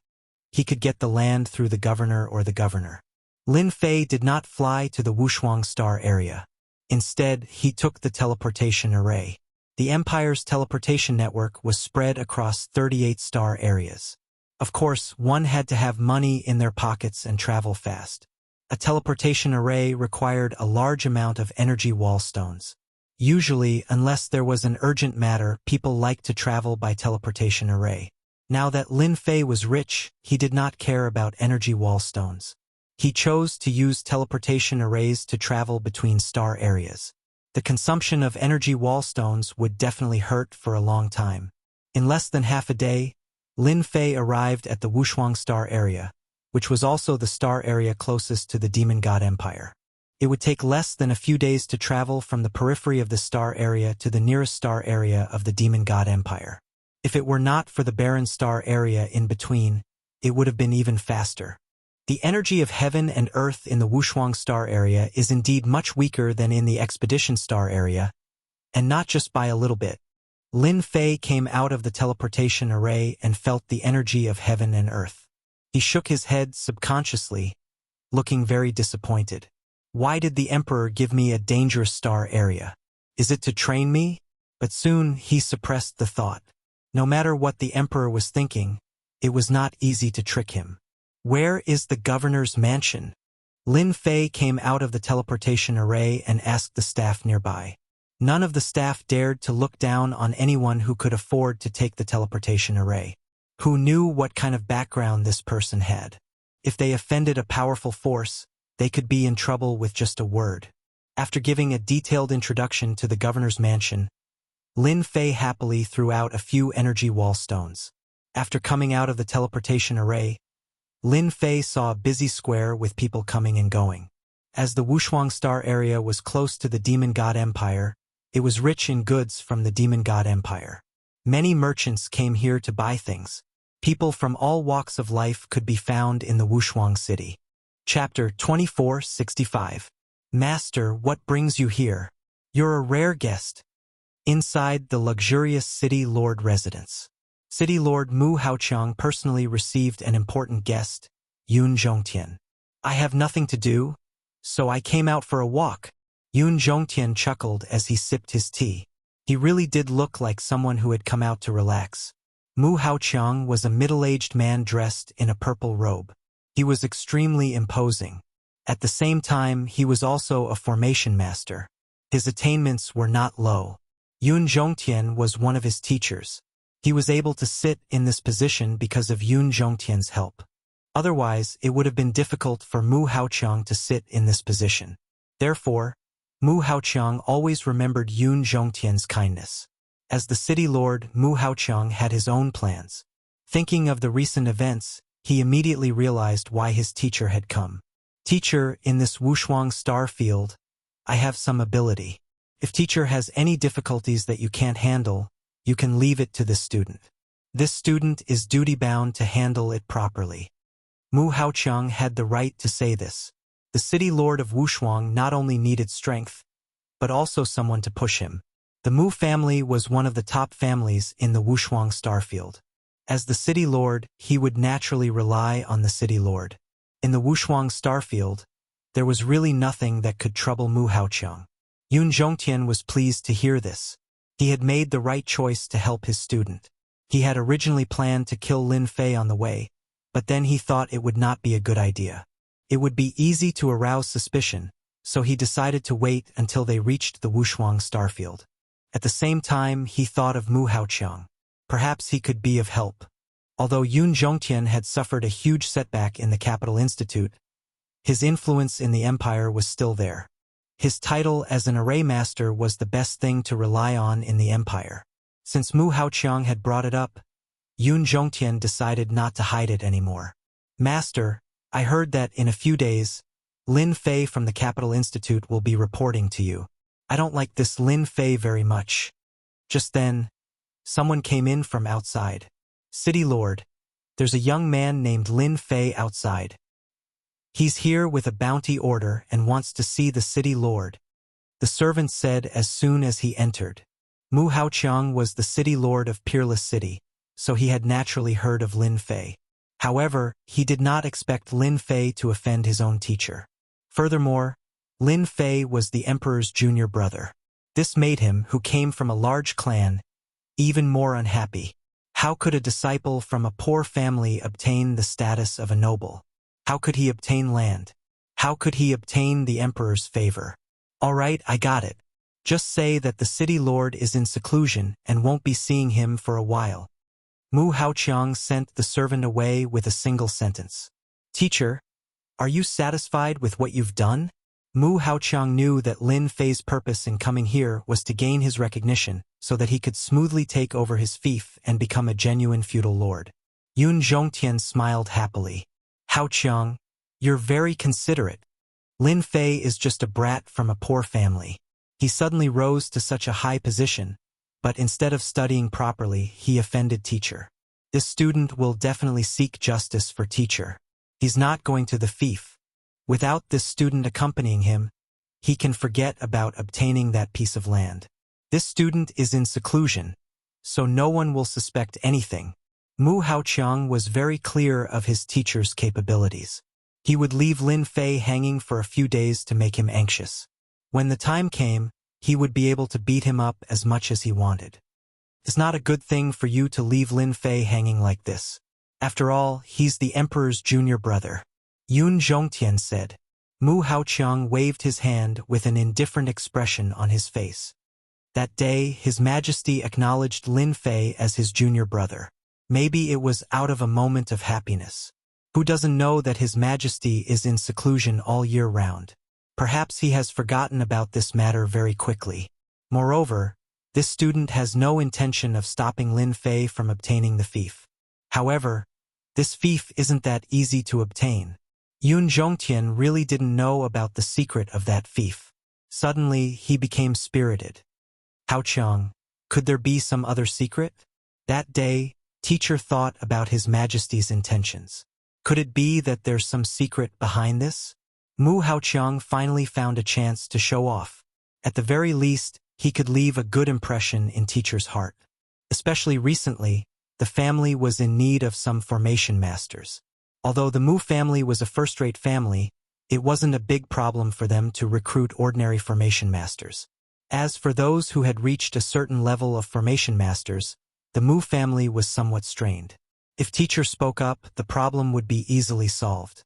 S1: he could get the land through the governor or the governor. Lin Fei did not fly to the Wushuang Star area. Instead, he took the teleportation array. The Empire's teleportation network was spread across 38 star areas. Of course, one had to have money in their pockets and travel fast. A teleportation array required a large amount of energy wall stones. Usually, unless there was an urgent matter, people liked to travel by teleportation array. Now that Lin Fei was rich, he did not care about energy wall stones. He chose to use teleportation arrays to travel between star areas. The consumption of energy wall stones would definitely hurt for a long time. In less than half a day, Lin Fei arrived at the Wushuang Star area, which was also the star area closest to the Demon God Empire. It would take less than a few days to travel from the periphery of the star area to the nearest star area of the Demon God Empire. If it were not for the barren star area in between, it would have been even faster. The energy of heaven and earth in the Wushuang Star area is indeed much weaker than in the Expedition Star area, And not just by a little bit. Lin Fei came out of the teleportation array and felt the energy of heaven and earth. He shook his head subconsciously, looking very disappointed. Why did the Emperor give me a dangerous star area? Is it to train me? But soon he suppressed the thought. No matter what the Emperor was thinking, it was not easy to trick him. Where is the governor's mansion? Lin Fei came out of the teleportation array and asked the staff nearby. None of the staff dared to look down on anyone who could afford to take the teleportation array. Who knew what kind of background this person had? If they offended a powerful force, they could be in trouble with just a word. After giving a detailed introduction to the governor's mansion, Lin Fei happily threw out a few energy wall stones. After coming out of the teleportation array, Lin Fei saw a busy square with people coming and going. As the Wuxia Star area was close to the Demon God Empire, it was rich in goods from the Demon God Empire. Many merchants came here to buy things. People from all walks of life could be found in the Wuxia city. Chapter 2465. Master, what brings you here? You're a rare guest. Inside the luxurious City Lord residence, City Lord Mu Haoqiang personally received an important guest, Yun Zhongtian. I have nothing to do, so I came out for a walk. Yun Zhongtian chuckled as he sipped his tea. He really did look like someone who had come out to relax. Mu Haoqiang was a middle-aged man dressed in a purple robe. He was extremely imposing. At the same time, he was also a formation master. His attainments were not low. Yun Zhongtian was one of his teachers. He was able to sit in this position because of Yun Zhongtian's help. Otherwise, it would have been difficult for Mu Haoqiang to sit in this position. Therefore, Mu Haoqiang always remembered Yun Zhongtian's kindness. As the city lord, Mu Haoqiang had his own plans. Thinking of the recent events, he immediately realized why his teacher had come. Teacher, in this Wuxia star field, I have some ability. If teacher has any difficulties that you can't handle, you can leave it to this student. This student is duty-bound to handle it properly. Mu Haoqiang had the right to say this. The city lord of Wuxia not only needed strength, but also someone to push him. The Mu family was one of the top families in the Wuxia starfield. As the city lord, he would naturally rely on the city lord. In the Wuxia starfield, there was really nothing that could trouble Mu Haoqiang. Yun Zhongtian was pleased to hear this. He had made the right choice to help his student. He had originally planned to kill Lin Fei on the way, but then he thought it would not be a good idea. It would be easy to arouse suspicion, so he decided to wait until they reached the Wuxia starfield. At the same time, he thought of Mu Haoqiang. Perhaps he could be of help. Although Yun Zhongtian had suffered a huge setback in the Capital Institute, his influence in the empire was still there. His title as an array master was the best thing to rely on in the empire. Since Mu Haoqiang had brought it up, Yun Zhongtian decided not to hide it anymore. Master, I heard that in a few days, Lin Fei from the Capital Institute will be reporting to you. I don't like this Lin Fei very much. Just then, someone came in from outside. City Lord, there's a young man named Lin Fei outside. He's here with a bounty order and wants to see the city lord. The servant said as soon as he entered. Mu Haoqiang was the city lord of Peerless City, so he had naturally heard of Lin Fei. However, he did not expect Lin Fei to offend his own teacher. Furthermore, Lin Fei was the emperor's junior brother. This made him, who came from a large clan, even more unhappy. How could a disciple from a poor family obtain the status of a noble? How could he obtain land? How could he obtain the emperor's favor? All right, I got it. Just say that the city lord is in seclusion and won't be seeing him for a while. Mu Haoqiang sent the servant away with a single sentence. Teacher, are you satisfied with what you've done? Mu Haoqiang knew that Lin Fei's purpose in coming here was to gain his recognition so that he could smoothly take over his fief and become a genuine feudal lord. Yun Zhongtian smiled happily. Haoqiang, you're very considerate. Lin Fei is just a brat from a poor family. He suddenly rose to such a high position, but instead of studying properly, he offended teacher. This student will definitely seek justice for teacher. He's not going to the fief. Without this student accompanying him, he can forget about obtaining that piece of land. This student is in seclusion, so no one will suspect anything. Mu Haoqiang was very clear of his teacher's capabilities. He would leave Lin Fei hanging for a few days to make him anxious. When the time came, he would be able to beat him up as much as he wanted. It's not a good thing for you to leave Lin Fei hanging like this. After all, he's the emperor's junior brother. Yun Zhongtian said. Mu Haoqiang waved his hand with an indifferent expression on his face. That day, His Majesty acknowledged Lin Fei as his junior brother. Maybe it was out of a moment of happiness. Who doesn't know that His Majesty is in seclusion all year round? Perhaps he has forgotten about this matter very quickly. Moreover, this student has no intention of stopping Lin Fei from obtaining the fief. However, this fief isn't that easy to obtain. Yun Zhongtian really didn't know about the secret of that fief. Suddenly, he became spirited. Haoqiang, could there be some other secret? That day, teacher thought about His Majesty's intentions. Could it be that there's some secret behind this? Mu Haoqiang finally found a chance to show off. At the very least, he could leave a good impression in teacher's heart. Especially recently, the family was in need of some formation masters. Although the Mu family was a first-rate family, it wasn't a big problem for them to recruit ordinary formation masters. As for those who had reached a certain level of formation masters, the Mu family was somewhat strained. If teacher spoke up, the problem would be easily solved.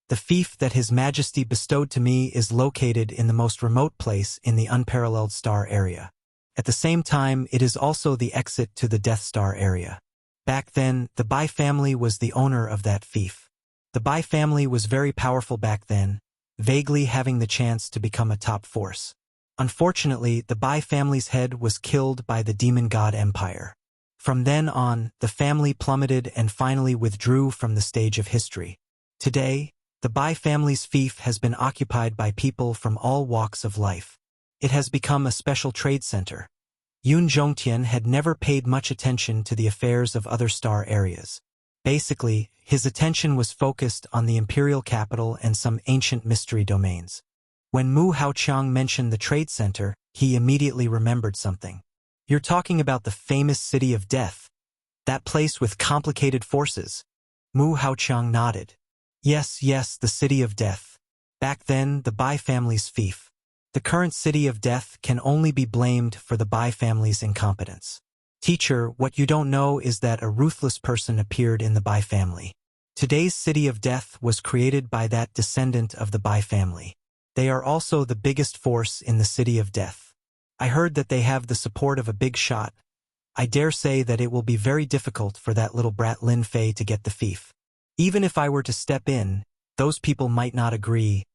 S1: The fief that His Majesty bestowed to me is located in the most remote place in the unparalleled star area. At the same time, it is also the exit to the Death Star area. Back then, the Bai family was the owner of that fief. The Bai family was very powerful back then, vaguely having the chance to become a top force. Unfortunately, the Bai family's head was killed by the demon god empire. From then on, the family plummeted and finally withdrew from the stage of history. Today, the Bai family's fief has been occupied by people from all walks of life. It has become a special trade center. Yun Zhongtian had never paid much attention to the affairs of other star areas. Basically, his attention was focused on the imperial capital and some ancient mystery domains. When Mu Haoqiang mentioned the trade center, he immediately remembered something. You're talking about the famous City of Death. That place with complicated forces. Mu Haoqiang nodded. Yes, the City of Death. Back then, the Bai family's fief. The current City of Death can only be blamed for the Bai family's incompetence. Teacher, what you don't know is that a ruthless person appeared in the Bai family. Today's City of Death was created by that descendant of the Bai family. They are also the biggest force in the City of Death. I heard that they have the support of a big shot. I dare say that it will be very difficult for that little brat Lin Fei to get the fief. Even if I were to step in, those people might not agree.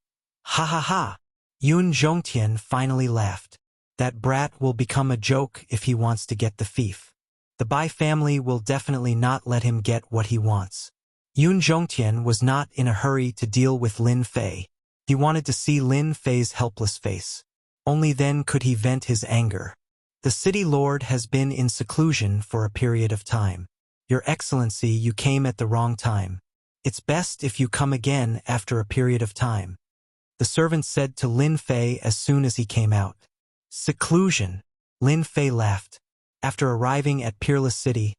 S1: Ha ha ha! Yun Zhongtian finally laughed. That brat will become a joke if he wants to get the fief. The Bai family will definitely not let him get what he wants. Yun Zhongtian was not in a hurry to deal with Lin Fei. He wanted to see Lin Fei's helpless face. Only then could he vent his anger. The city lord has been in seclusion for a period of time. Your Excellency, you came at the wrong time. It's best if you come again after a period of time. The servant said to Lin Fei as soon as he came out. Seclusion. Lin Fei laughed. After arriving at Peerless City,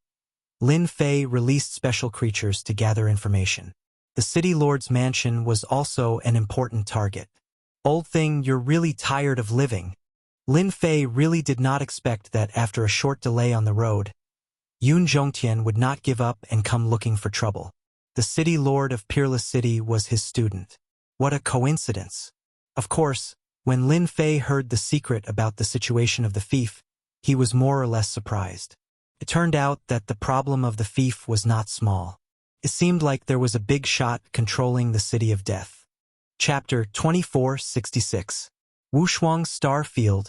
S1: Lin Fei released special creatures to gather information. The city lord's mansion was also an important target. Old thing, you're really tired of living. Lin Fei really did not expect that after a short delay on the road, Yun Zhongtian would not give up and come looking for trouble. The city lord of Peerless City was his student. What a coincidence. Of course, when Lin Fei heard the secret about the situation of the fief, he was more or less surprised. It turned out that the problem of the fief was not small. It seemed like there was a big shot controlling the City of Death. Chapter 2466. Wushuang Star Field,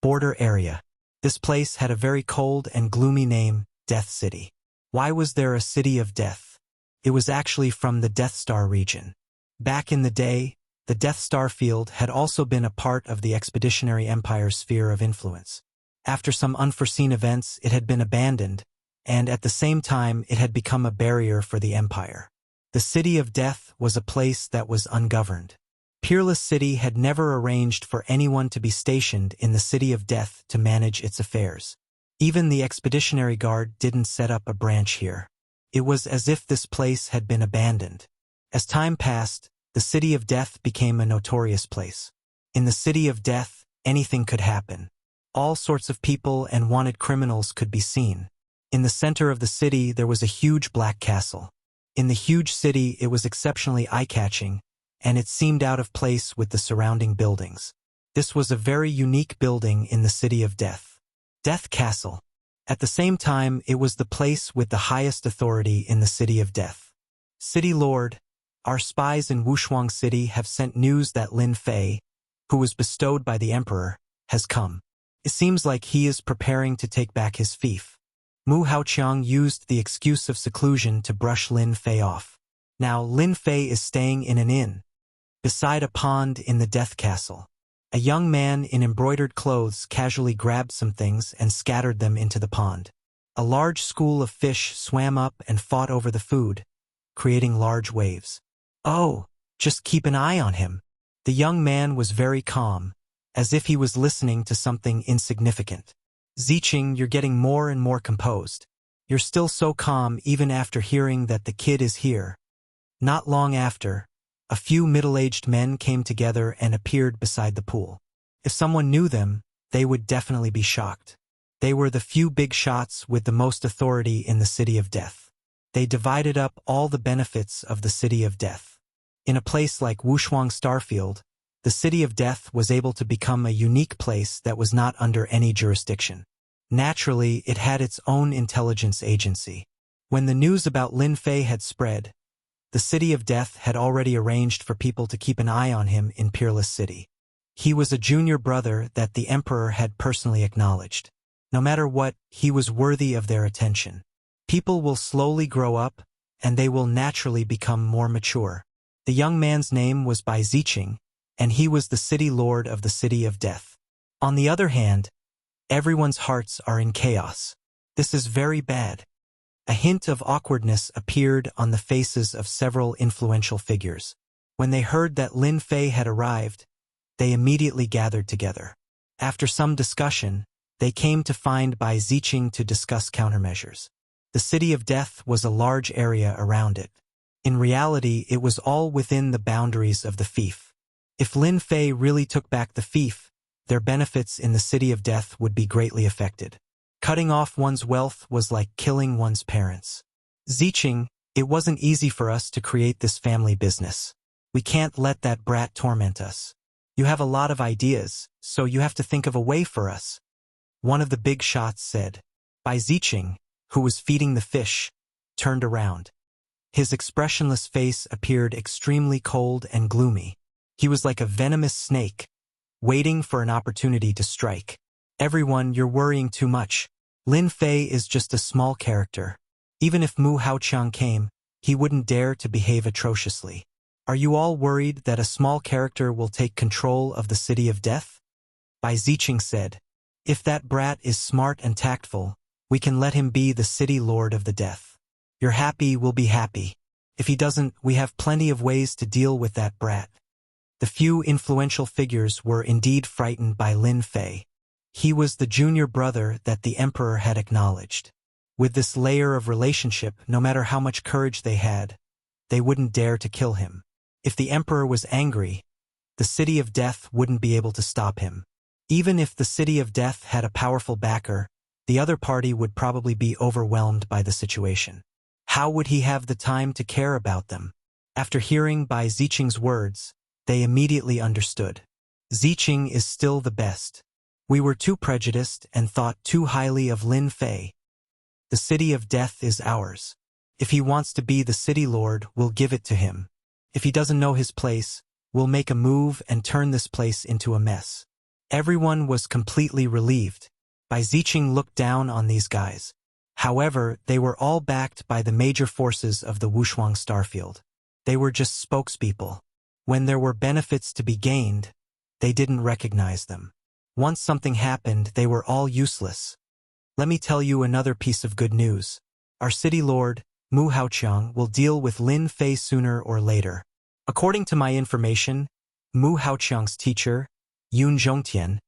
S1: Border Area. This place had a very cold and gloomy name, Death City. Why was there a City of Death? It was actually from the Death Star region. Back in the day, the Death Star Field had also been a part of the Expeditionary Empire's sphere of influence. After some unforeseen events, it had been abandoned, and at the same time it had become a barrier for the Empire. The City of Death was a place that was ungoverned. Peerless City had never arranged for anyone to be stationed in the City of Death to manage its affairs. Even the Expeditionary Guard didn't set up a branch here. It was as if this place had been abandoned. As time passed, the City of Death became a notorious place. In the City of Death, anything could happen. All sorts of people and wanted criminals could be seen. In the center of the city there was a huge black castle. In the huge city it was exceptionally eye-catching, and it seemed out of place with the surrounding buildings. This was a very unique building in the City of Death. Death Castle. At the same time, it was the place with the highest authority in the City of Death. City Lord, our spies in Wuxia City have sent news that Lin Fei, who was bestowed by the Emperor, has come. It seems like he is preparing to take back his fief. Mu Haoqiang used the excuse of seclusion to brush Lin Fei off. Now Lin Fei is staying in an inn, beside a pond in the Death Castle. A young man in embroidered clothes casually grabbed some things and scattered them into the pond. A large school of fish swam up and fought over the food, creating large waves. Oh, just keep an eye on him. The young man was very calm, as if he was listening to something insignificant. Ziqing, you're getting more and more composed. You're still so calm even after hearing that the kid is here. Not long after, a few middle-aged men came together and appeared beside the pool. If someone knew them, they would definitely be shocked. They were the few big shots with the most authority in the City of Death. They divided up all the benefits of the City of Death. In a place like Wuxia Starfield, the City of Death was able to become a unique place that was not under any jurisdiction. Naturally, it had its own intelligence agency. When the news about Lin Fei had spread, the City of Death had already arranged for people to keep an eye on him in Peerless City. He was a junior brother that the Emperor had personally acknowledged. No matter what, he was worthy of their attention. People will slowly grow up, and they will naturally become more mature. The young man's name was Bai Ziqing, and he was the City Lord of the City of Death. On the other hand, everyone's hearts are in chaos. This is very bad. A hint of awkwardness appeared on the faces of several influential figures. When they heard that Lin Fei had arrived, they immediately gathered together. After some discussion, they came to find Bai Ziqing to discuss countermeasures. The City of Death was a large area around it. In reality, it was all within the boundaries of the fief. If Lin Fei really took back the fief, their benefits in the City of Death would be greatly affected. Cutting off one's wealth was like killing one's parents. Ziqing, it wasn't easy for us to create this family business. We can't let that brat torment us. You have a lot of ideas, so you have to think of a way for us. One of the big shots said. Bai Ziqing, who was feeding the fish, turned around. His expressionless face appeared extremely cold and gloomy. He was like a venomous snake, waiting for an opportunity to strike. Everyone, you're worrying too much. Lin Fei is just a small character. Even if Mu Haoqiang came, he wouldn't dare to behave atrociously. Are you all worried that a small character will take control of the City of Death? Bai Ziqing said. If that brat is smart and tactful, we can let him be the City Lord of the Death. You're happy, we'll be happy. If he doesn't, we have plenty of ways to deal with that brat. The few influential figures were indeed frightened by Lin Fei. He was the junior brother that the Emperor had acknowledged. With this layer of relationship, no matter how much courage they had, they wouldn't dare to kill him. If the Emperor was angry, the City of Death wouldn't be able to stop him. Even if the City of Death had a powerful backer, the other party would probably be overwhelmed by the situation. How would he have the time to care about them? After hearing Bai Ziqing's words, they immediately understood. Ziqing is still the best. We were too prejudiced and thought too highly of Lin Fei. The City of Death is ours. If he wants to be the City Lord, we'll give it to him. If he doesn't know his place, we'll make a move and turn this place into a mess. Everyone was completely relieved. Bai Ziqing looked down on these guys. However, they were all backed by the major forces of the Wuxia Starfield. They were just spokespeople. When there were benefits to be gained, they didn't recognize them. Once something happened, they were all useless. Let me tell you another piece of good news. Our City Lord, Mu Haoqiang, will deal with Lin Fei sooner or later. According to my information, Mu Haoqiang's teacher, Yun Zhongtian,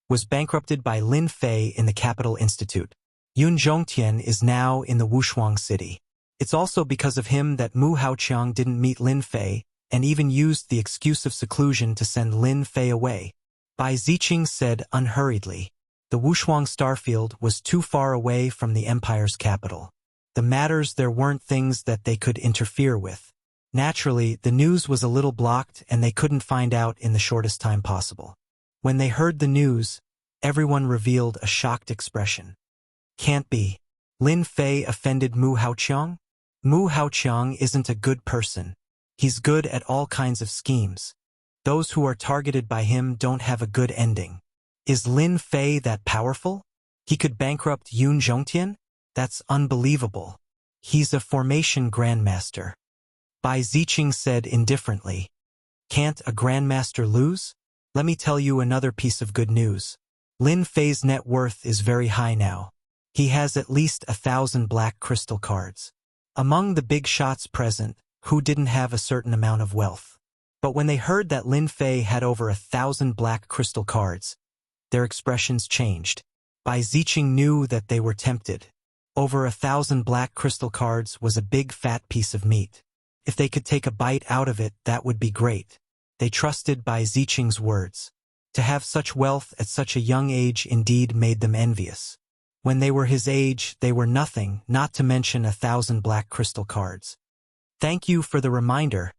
S1: was bankrupted by Lin Fei in the Capital Institute. Yun Zhongtian is now in the Wushuang city. It's also because of him that Mu Haoqiang didn't meet Lin Fei and even used the excuse of seclusion to send Lin Fei away. Bai Ziqing said unhurriedly, the Wushuang starfield was too far away from the empire's capital. The matters there weren't things that they could interfere with. Naturally, the news was a little blocked and they couldn't find out in the shortest time possible. When they heard the news, everyone revealed a shocked expression. Can't be. Lin Fei offended Mu Haoqiang? Mu Haoqiang isn't a good person. He's good at all kinds of schemes. Those who are targeted by him don't have a good ending. Is Lin Fei that powerful? He could bankrupt Yun Zhongtian? That's unbelievable. He's a formation grandmaster. Bai Ziqing said indifferently. Can't a grandmaster lose? Let me tell you another piece of good news. Lin Fei's net worth is very high now. He has at least 1,000 black crystal cards. Among the big shots present, who didn't have a certain amount of wealth? But when they heard that Lin Fei had over 1,000 black crystal cards, their expressions changed. Bai Ziqing knew that they were tempted. Over 1,000 black crystal cards was a big fat piece of meat. If they could take a bite out of it, that would be great. They trusted Bai Ziqing's words. To have such wealth at such a young age indeed made them envious. When they were his age, they were nothing, not to mention 1,000 black crystal cards. Thank you for the reminder,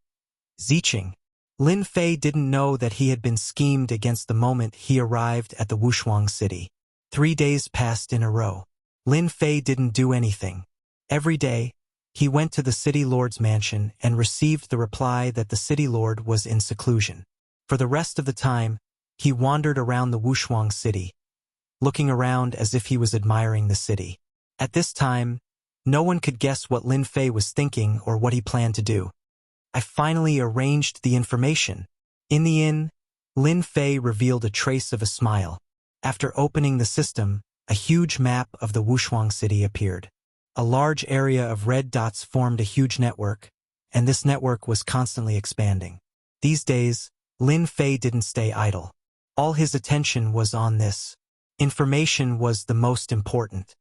S1: Ziqing. Lin Fei didn't know that he had been schemed against the moment he arrived at the Wushuang city. 3 days passed in a row. Lin Fei didn't do anything. Every day, he went to the city lord's mansion and received the reply that the city lord was in seclusion. For the rest of the time, he wandered around the Wushuang city, looking around as if he was admiring the city. At this time, no one could guess what Lin Fei was thinking or what he planned to do. I finally arranged the information. In the inn, Lin Fei revealed a trace of a smile. After opening the system, a huge map of the Wushuang city appeared. A large area of red dots formed a huge network, and this network was constantly expanding. These days, Lin Fei didn't stay idle. All his attention was on this. Information was the most important.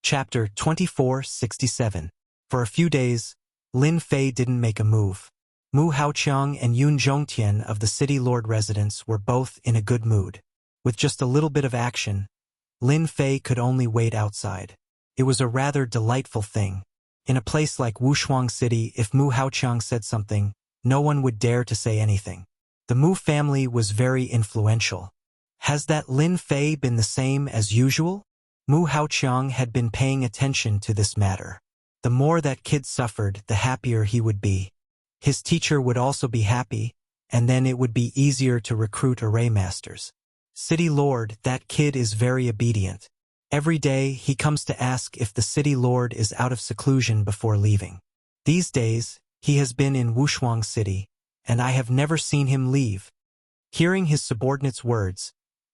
S1: Chapter 2467. For a few days, Lin Fei didn't make a move. Mu Haoqiang and Yun Zhongtian of the city lord residence were both in a good mood. With just a little bit of action, Lin Fei could only wait outside. It was a rather delightful thing. In a place like Wushuang City, if Mu Haoqiang said something, no one would dare to say anything. The Mu family was very influential. Has that Lin Fei been the same as usual? Mu Haoqiang had been paying attention to this matter. The more that kid suffered, the happier he would be. His teacher would also be happy, and then it would be easier to recruit array masters. City Lord, that kid is very obedient. Every day, he comes to ask if the city lord is out of seclusion before leaving. These days, he has been in Wushuang City, and I have never seen him leave. Hearing his subordinate's words,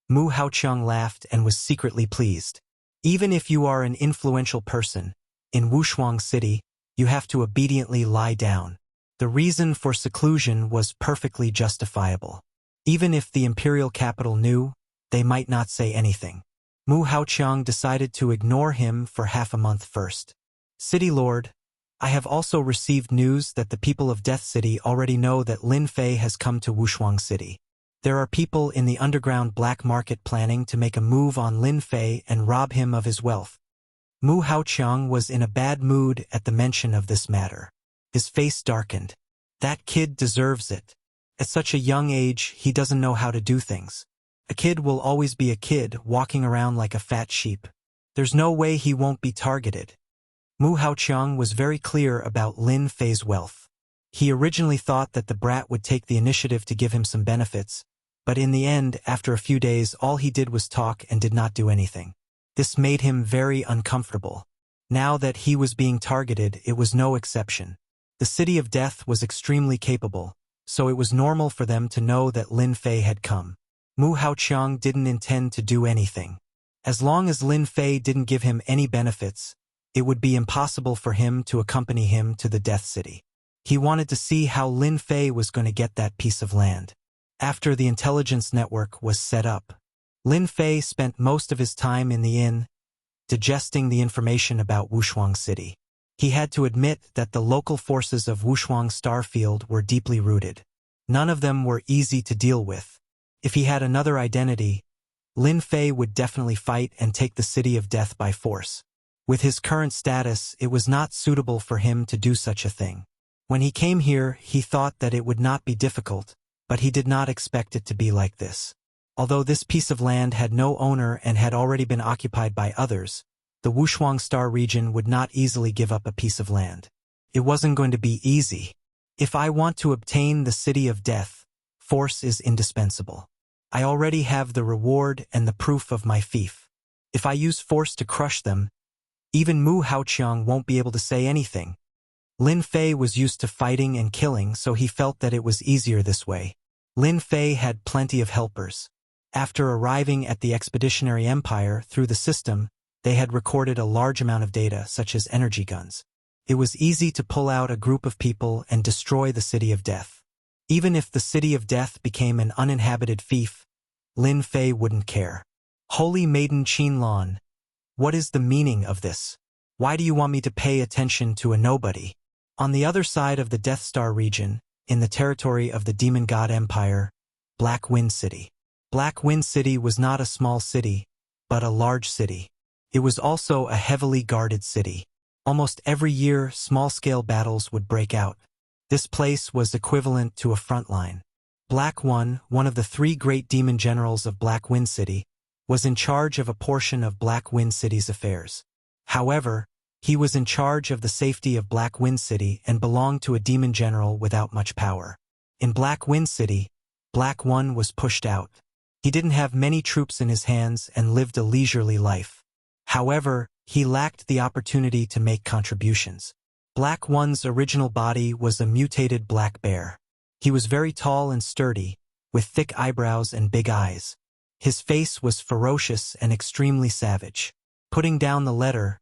S1: Mu Haoqiang laughed and was secretly pleased. Even if you are an influential person, in Wushuang City, you have to obediently lie down. The reason for seclusion was perfectly justifiable. Even if the imperial capital knew, they might not say anything. Mu Haoqiang decided to ignore him for half a month first. City Lord, I have also received news that the people of Death City already know that Lin Fei has come to Wushuang City. There are people in the underground black market planning to make a move on Lin Fei and rob him of his wealth. Mu Haoqiang was in a bad mood at the mention of this matter. His face darkened. That kid deserves it. At such a young age, he doesn't know how to do things. A kid will always be a kid, walking around like a fat sheep. There's no way he won't be targeted. Mu Haoqiang was very clear about Lin Fei's wealth. He originally thought that the brat would take the initiative to give him some benefits, but in the end, after a few days, all he did was talk and did not do anything. This made him very uncomfortable. Now that he was being targeted, it was no exception. The City of Death was extremely capable, so it was normal for them to know that Lin Fei had come. Mu Haoqiang didn't intend to do anything. As long as Lin Fei didn't give him any benefits, it would be impossible for him to accompany him to the Death City. He wanted to see how Lin Fei was going to get that piece of land. After the intelligence network was set up, Lin Fei spent most of his time in the inn, digesting the information about Wushuang City. He had to admit that the local forces of Wushuang Starfield were deeply rooted. None of them were easy to deal with. If he had another identity, Lin Fei would definitely fight and take the City of Death by force. With his current status, it was not suitable for him to do such a thing. When he came here, he thought that it would not be difficult, but he did not expect it to be like this. Although this piece of land had no owner and had already been occupied by others, the Wushuang Star region would not easily give up a piece of land. It wasn't going to be easy. If I want to obtain the City of Death, force is indispensable. I already have the reward and the proof of my fief. If I use force to crush them, even Mu Haoqiang won't be able to say anything. Lin Fei was used to fighting and killing, so he felt that it was easier this way. Lin Fei had plenty of helpers. After arriving at the Expeditionary Empire through the system, they had recorded a large amount of data, such as energy guns. It was easy to pull out a group of people and destroy the City of Death. Even if the City of Death became an uninhabited fief, Lin Fei wouldn't care. Holy Maiden Qinlan, what is the meaning of this? Why do you want me to pay attention to a nobody? On the other side of the Death Star region, in the territory of the Demon God Empire, Black Wind City. Black Wind City was not a small city, but a large city. It was also a heavily guarded city. Almost every year, small-scale battles would break out. This place was equivalent to a front line. Black One of the 3 great demon generals of Black Wind City, was in charge of a portion of Black Wind City's affairs. However, he was in charge of the safety of Black Wind City and belonged to a demon general without much power. In Black Wind City, Black One was pushed out. He didn't have many troops in his hands and lived a leisurely life. However, he lacked the opportunity to make contributions. Black One's original body was a mutated black bear. He was very tall and sturdy, with thick eyebrows and big eyes. His face was ferocious and extremely savage. Putting down the letter,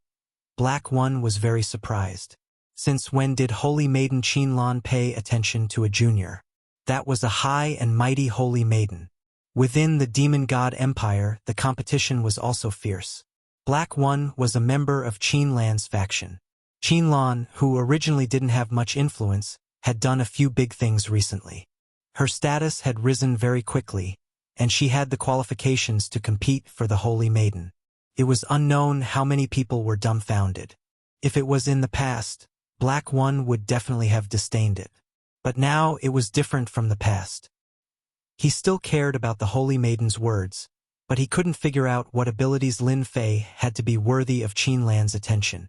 S1: Black One was very surprised. Since when did Holy Maiden Qinlan pay attention to a junior? That was a high and mighty Holy Maiden. Within the Demon God Empire, the competition was also fierce. Black One was a member of Qinlan's faction. Qinlan, who originally didn't have much influence, had done a few big things recently. Her status had risen very quickly, and she had the qualifications to compete for the Holy Maiden. It was unknown how many people were dumbfounded. If it was in the past, Black One would definitely have disdained it. But now it was different from the past. He still cared about the Holy Maiden's words, but he couldn't figure out what abilities Lin Fei had to be worthy of Qinlan's attention.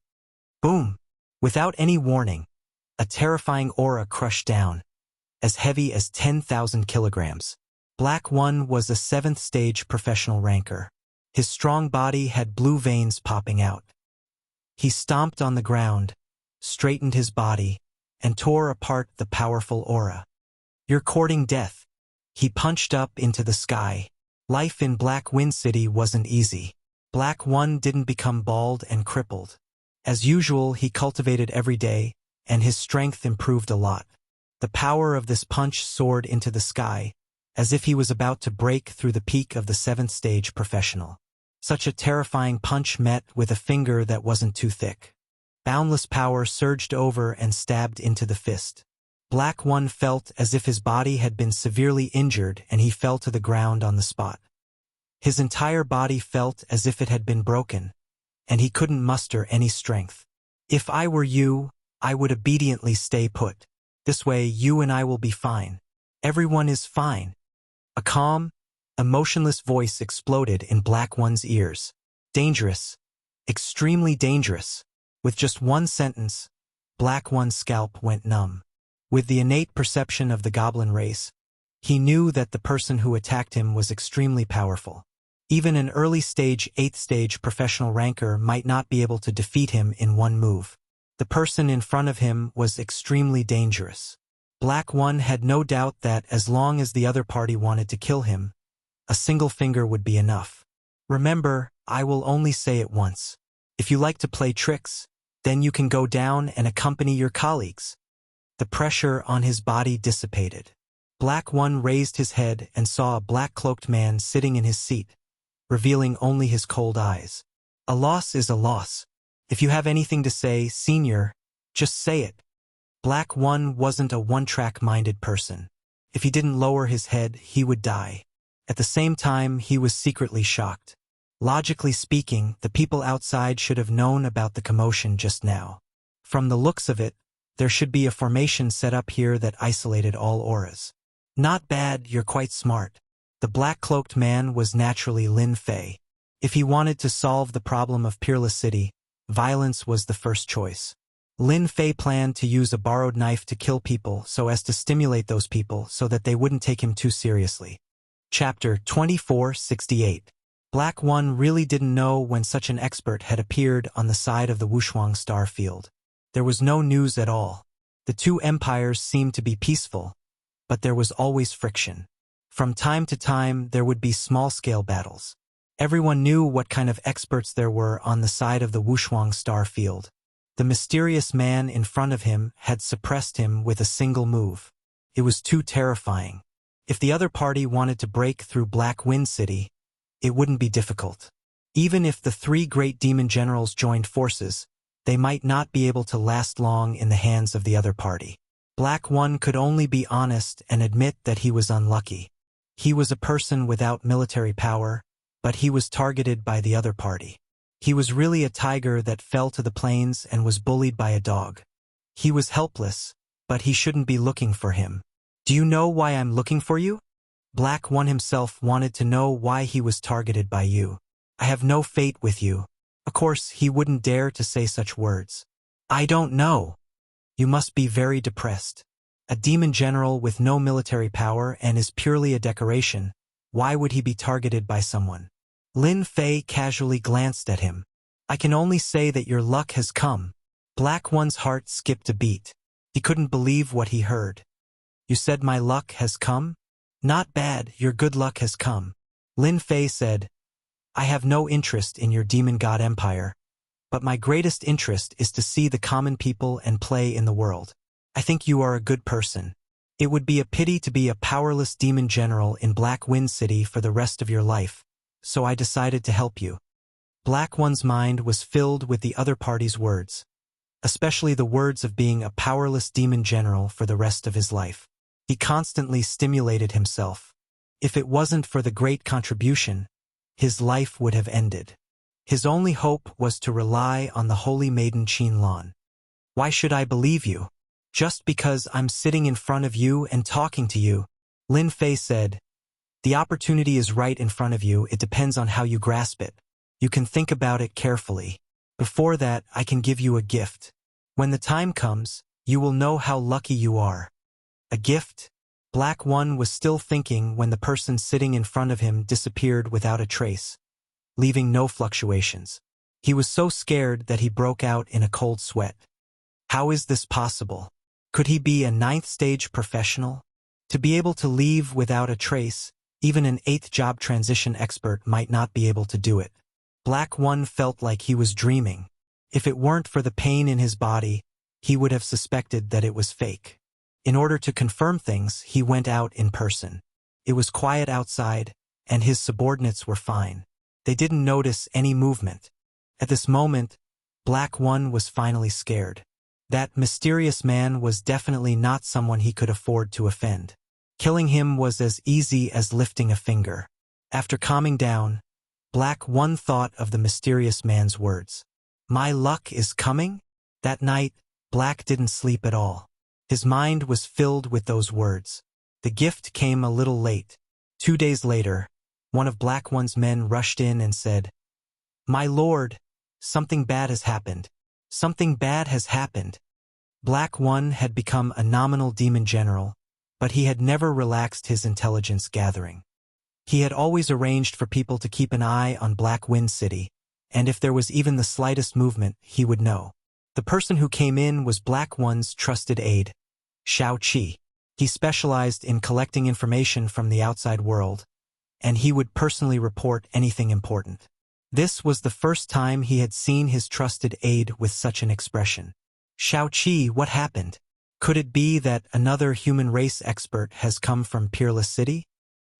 S1: Boom! Without any warning, a terrifying aura crushed down, as heavy as 10,000 kilograms. Black One was a 7th stage professional ranker. His strong body had blue veins popping out. He stomped on the ground, straightened his body, and tore apart the powerful aura. You're courting death. He punched up into the sky. Life in Black Wind City wasn't easy. Black One didn't become bald and crippled. As usual, he cultivated every day, and his strength improved a lot. The power of this punch soared into the sky, as if he was about to break through the peak of the 7th stage professional. Such a terrifying punch met with a finger that wasn't too thick. Boundless power surged over and stabbed into the fist. Black One felt as if his body had been severely injured and he fell to the ground on the spot. His entire body felt as if it had been broken, and he couldn't muster any strength. If I were you, I would obediently stay put. This way you and I will be fine. Everyone is fine. A calm, emotionless voice exploded in Black One's ears. Dangerous. Extremely dangerous. With just one sentence, Black One's scalp went numb. With the innate perception of the goblin race, he knew that the person who attacked him was extremely powerful. Even an early-stage 8th stage professional ranker might not be able to defeat him in one move. The person in front of him was extremely dangerous. Black One had no doubt that as long as the other party wanted to kill him, a single finger would be enough. Remember, I will only say it once. If you like to play tricks, then you can go down and accompany your colleagues. The pressure on his body dissipated. Black One raised his head and saw a black-cloaked man sitting in his seat, revealing only his cold eyes. A loss is a loss. If you have anything to say, Senior, just say it. Black One wasn't a one-track-minded person. If he didn't lower his head, he would die. At the same time, he was secretly shocked. Logically speaking, the people outside should have known about the commotion just now. From the looks of it, there should be a formation set up here that isolated all auras. Not bad, you're quite smart. The black-cloaked man was naturally Lin Fei. If he wanted to solve the problem of Peerless City, violence was the first choice. Lin Fei planned to use a borrowed knife to kill people so as to stimulate those people so that they wouldn't take him too seriously. Chapter 2468. Black One really didn't know when such an expert had appeared on the side of the Wuxia star field. There was no news at all. The two empires seemed to be peaceful, but there was always friction. From time to time, there would be small-scale battles. Everyone knew what kind of experts there were on the side of the Wuxia star field. The mysterious man in front of him had suppressed him with a single move. It was too terrifying. If the other party wanted to break through Black Wind City, it wouldn't be difficult. Even if the three great demon generals joined forces, they might not be able to last long in the hands of the other party. Black One could only be honest and admit that he was unlucky. He was a person without military power, but he was targeted by the other party. He was really a tiger that fell to the plains and was bullied by a dog. He was helpless, but he shouldn't be looking for him. Do you know why I'm looking for you? Black One himself wanted to know why he was targeted by you. I have no fate with you. Of course, he wouldn't dare to say such words. I don't know. You must be very depressed. A demon general with no military power and is purely a decoration. Why would he be targeted by someone? Lin Fei casually glanced at him. I can only say that your luck has come. Black One's heart skipped a beat. He couldn't believe what he heard. You said my luck has come? Not bad, your good luck has come. Lin Fei said, I have no interest in your demon god empire, but my greatest interest is to see the common people and play in the world. I think you are a good person. It would be a pity to be a powerless demon general in Black Wind City for the rest of your life, so I decided to help you. Black One's mind was filled with the other party's words, especially the words of being a powerless demon general for the rest of his life. He constantly stimulated himself. If it wasn't for the great contribution, his life would have ended. His only hope was to rely on the holy maiden Qinlan. Why should I believe you? Just because I'm sitting in front of you and talking to you, Lin Fei said. The opportunity is right in front of you, it depends on how you grasp it. You can think about it carefully. Before that, I can give you a gift. When the time comes, you will know how lucky you are. A gift? Black One was still thinking when the person sitting in front of him disappeared without a trace, leaving no fluctuations. He was so scared that he broke out in a cold sweat. How is this possible? Could he be a 9th stage professional? To be able to leave without a trace, even an 8th job transition expert might not be able to do it. Black One felt like he was dreaming. If it weren't for the pain in his body, he would have suspected that it was fake. In order to confirm things, he went out in person. It was quiet outside, and his subordinates were fine. They didn't notice any movement. At this moment, Black One was finally scared. That mysterious man was definitely not someone he could afford to offend. Killing him was as easy as lifting a finger. After calming down, Black One thought of the mysterious man's words. My luck is coming? That night, Black didn't sleep at all. His mind was filled with those words. The gift came a little late. 2 days later, one of Black One's men rushed in and said, My lord, something bad has happened. Something bad has happened. Black One had become a nominal demon general, but he had never relaxed his intelligence gathering. He had always arranged for people to keep an eye on Black Wind City, and if there was even the slightest movement, he would know. The person who came in was Black One's trusted aide, Shao Qi. He specialized in collecting information from the outside world, and he would personally report anything important. This was the first time he had seen his trusted aide with such an expression. Shao Qi, what happened? Could it be that another human race expert has come from Peerless City?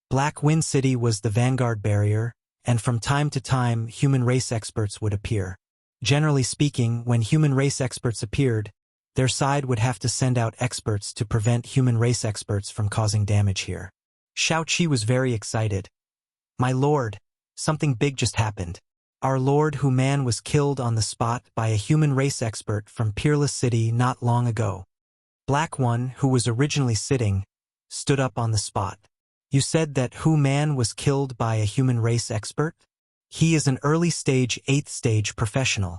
S1: Black Wind City was the vanguard barrier, and from time to time human race experts would appear. Generally speaking, when human race experts appeared, their side would have to send out experts to prevent human race experts from causing damage here. Shao-Chi was very excited. "My lord, something big just happened. Our Lord Hu-Man was killed on the spot by a human race expert from Peerless City not long ago." Black One, who was originally sitting, stood up on the spot. "You said that Hu-Man was killed by a human race expert? He is an early stage, 8th stage professional."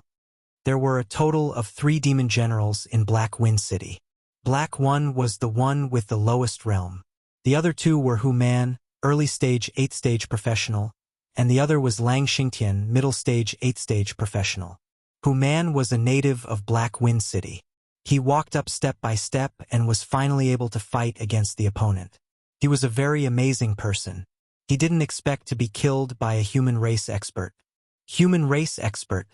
S1: There were a total of 3 demon generals in Black Wind City. Black One was the one with the lowest realm. The other 2 were Hu-Man, early stage, 8th stage professional, and the other was Lang Xingtian, middle stage, 8th stage professional. Hu-Man was a native of Black Wind City. He walked up step by step and was finally able to fight against the opponent. He was a very amazing person. He didn't expect to be killed by a human race expert. Human race expert?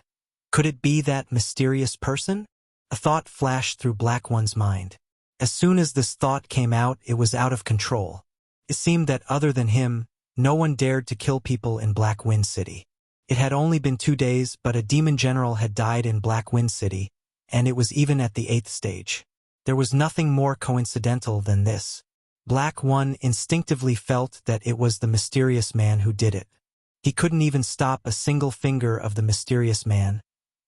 S1: Could it be that mysterious person? A thought flashed through Black One's mind. As soon as this thought came out, it was out of control. It seemed that other than him, no one dared to kill people in Black Wind City. It had only been 2 days, but a demon general had died in Black Wind City, and it was even at the 8th stage. There was nothing more coincidental than this. Black One instinctively felt that it was the mysterious man who did it. He couldn't even stop a single finger of the mysterious man,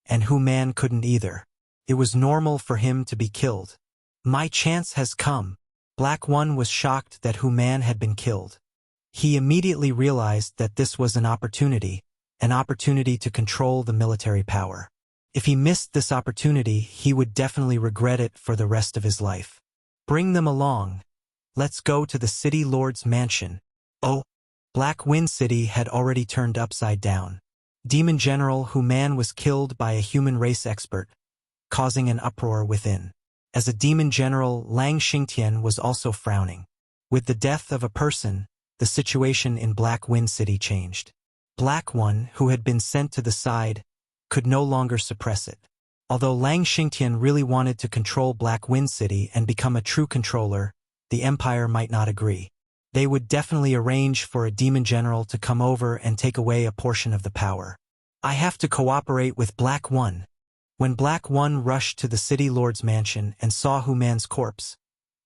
S1: and Hu-Man couldn't either. It was normal for him to be killed. "My chance has come." Black One was shocked that Hu-Man had been killed. He immediately realized that this was an opportunity to control the military power. If he missed this opportunity, he would definitely regret it for the rest of his life. "Bring them along. Let's go to the City Lord's mansion." Oh, Black Wind City had already turned upside down. Demon General Hu-Man was killed by a human race expert, causing an uproar within. As a demon general, Lang Xingtian was also frowning. With the death of a person, the situation in Black Wind City changed. Black One, who had been sent to the side, could no longer suppress it. Although Lang Xingtian really wanted to control Black Wind City and become a true controller, the Empire might not agree. They would definitely arrange for a demon general to come over and take away a portion of the power. "I have to cooperate with Black One." When Black One rushed to the City Lord's mansion and saw Hu-Man's corpse,